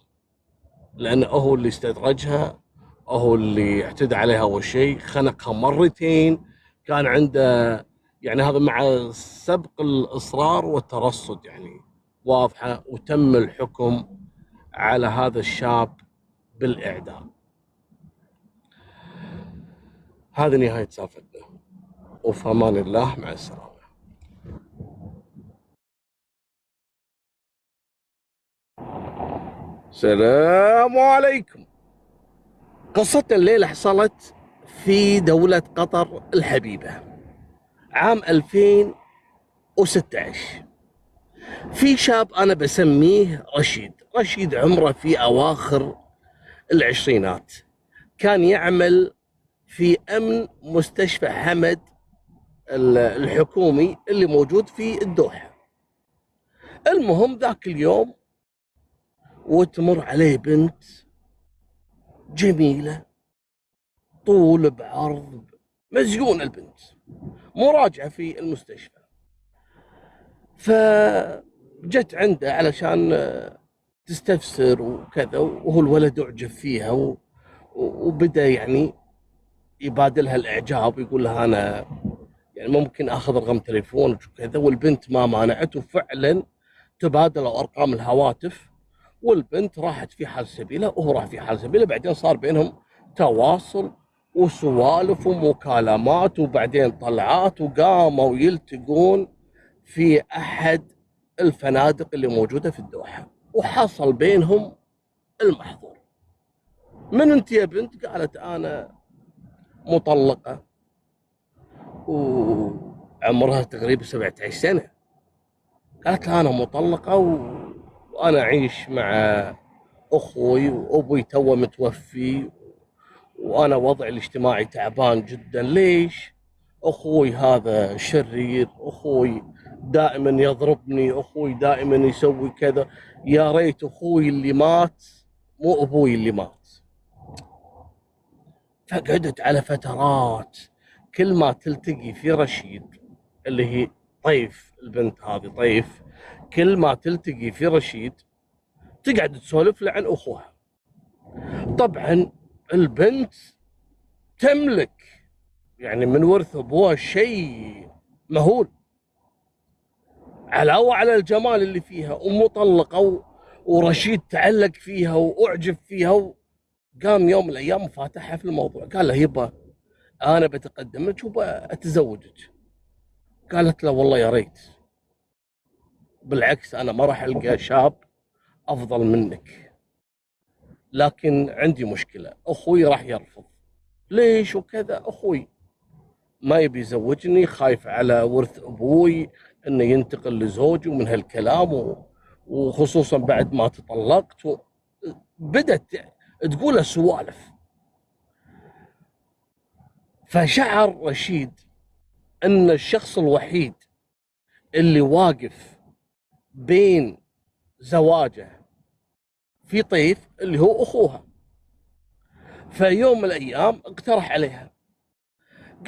لانه هو اللي استدرجها، هو اللي اعتدى عليها اول شيء، خنقها مرتين، كان عنده يعني هذا مع سبق الاصرار والترصد يعني واضحه، وتم الحكم على هذا الشاب بالاعدام. هذه نهايه سالفتنا، وفي امان الله، مع السلامه. السلام عليكم. قصة الليلة حصلت في دولة قطر الحبيبة عام 2016. في شاب أنا بسميه رشيد عمره في أواخر العشرينات، كان يعمل في أمن مستشفى حمد الحكومي اللي موجود في الدوحة. المهم ذاك اليوم وتمر عليه بنت جميلة، طول بعرض، مزيونة البنت، مراجعة في المستشفى. فجت عنده علشان تستفسر وكذا، وهو الولد أعجب فيها وبدأ يعني يبادلها الإعجاب، يقول لها أنا يعني ممكن أخذ رقم تليفونك وكذا، والبنت ما مانعته، وفعلا تبادلوا أرقام الهواتف، والبنت راحت في حال سبيلها وهو راح في حال سبيله. بعدين صار بينهم تواصل وسوالف ومكالمات، وبعدين طلعات، وقاموا يلتقون في أحد الفنادق اللي موجودة في الدوحة، وحصل بينهم المحظور. من أنت يا بنت؟ قالت أنا مطلقة وعمرها تقريبا 17 سنة. قالت له أنا مطلقة وأنا أعيش مع أخوي، وأبوي توه متوفي، وأنا وضعي الاجتماعي تعبان جدا. ليش؟ أخوي هذا شرير، أخوي دائما يضربني، أخوي دائما يسوي كذا، يا ريت أخوي اللي مات مو أبوي اللي مات. فقعدت على فترات كل ما تلتقي في رشيد، اللي هي طيف البنت هذه، طيف، كل ما تلتقي في رشيد تقعد تسولف له عن أخوها. طبعا البنت تملك يعني من ورث أبوها شيء مهول، علاوة على الجمال اللي فيها، ومطلقة، ورشيد تعلق فيها وأعجب فيها. قام يوم من الأيام فاتحها في الموضوع، قال له يبا أنا بتقدم لك وبأتزوجك. قالت له والله يا ريت، بالعكس أنا ما راح ألقى شاب أفضل منك، لكن عندي مشكلة، أخوي راح يرفض. ليش وكذا؟ أخوي ما يبي يزوجني، خايف على ورث أبوي إنه ينتقل لزوجي ومن هالكلام، وخصوصا بعد ما تطلقت. بدت تقول سوالف. فشعر رشيد أن الشخص الوحيد اللي واقف بين زواجه في طيف اللي هو أخوها. فيوم من الأيام اقترح عليها،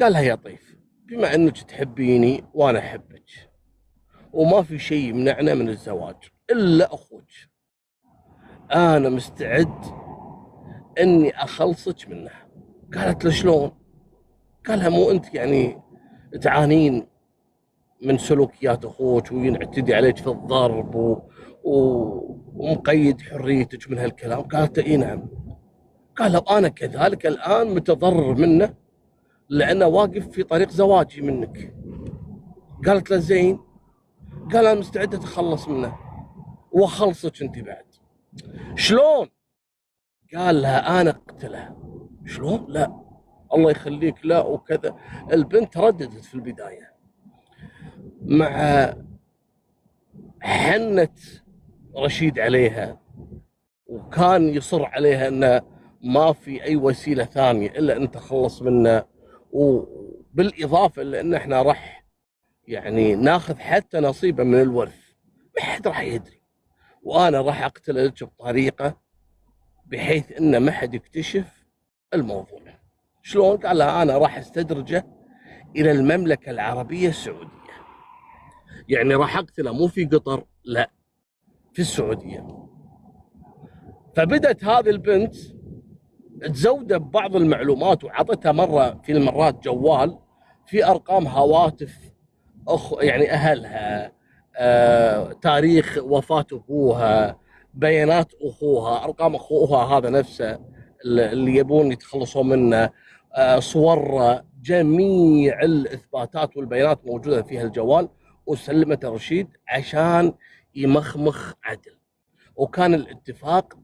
قال لها يا طيف، بما أنك تحبيني وأنا أحبك، وما في شيء يمنعنا من الزواج إلا أخوك، أنا مستعد أني أخلصك منها. قالت له شلون؟ قالها مو أنت يعني تعانين من سلوكيات اخوك وينعتدي عليك في الضرب ومقيد حريتك من هالكلام؟ قالت اي نعم. قال لو انا كذلك الان متضرر منه لانه واقف في طريق زواجي منك. قالت له زين. قال انا مستعده اتخلص منه واخلصك انت بعد. شلون؟ قال لها انا اقتله. شلون؟ لا الله يخليك لا وكذا. البنت رددت في البدايه مع حنة رشيد عليها، وكان يصر عليها انه ما في اي وسيله ثانيه الا ان تخلص منه، وبالاضافه لان احنا راح يعني ناخذ حتى نصيبه من الورث، ما حد راح يدري، وانا راح اقتلك بطريقه بحيث ان ما حد يكتشف الموضوع. شلون؟ قال لها انا راح استدرجه الى المملكه العربيه السعوديه، يعني راح اقتله مو في قطر، لا في السعوديه. فبدت هذه البنت تزوده ببعض المعلومات، وعطتها مره في المرات جوال في ارقام هواتف يعني اهلها، تاريخ وفاه ابوها، بيانات اخوها، ارقام اخوها هذا نفسه اللي يبون يتخلصون منه، صور، جميع الاثباتات والبيانات موجوده في هالجوال، وسلمته رشيد عشان يمخمخ عدل. وكان الاتفاق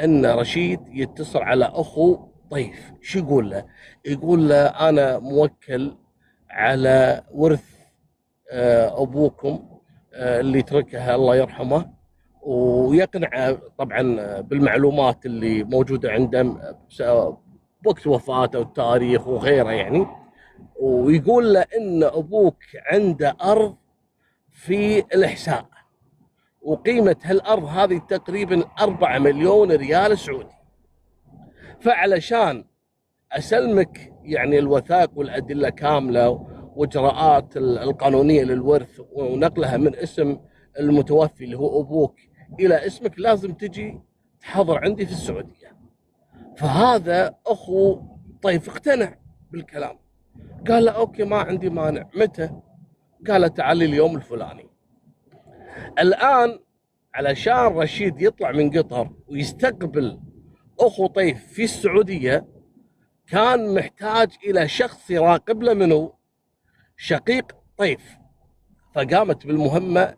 ان رشيد يتصل على اخو طيف. شو يقول له؟ يقول له انا موكل على ورث ابوكم اللي تركها الله يرحمه، ويقنع طبعا بالمعلومات اللي موجوده عنده بوقت وفاته والتاريخ وغيره يعني. ويقول له ان ابوك عنده ارض في الاحساء، وقيمه هالارض هذه تقريبا 4 مليون ريال سعودي. فعلشان اسلمك يعني الوثائق والادله كامله واجراءات القانونيه للورث ونقلها من اسم المتوفي اللي هو ابوك الى اسمك، لازم تجي تحضر عندي في السعوديه. فهذا اخو طيف اقتنع بالكلام، قال له اوكي ما عندي مانع. متى؟ قال له تعالي اليوم الفلاني. الان علشان رشيد يطلع من قطر ويستقبل اخو طيف في السعوديه كان محتاج الى شخص يراقب له منه شقيق طيف. فقامت بالمهمه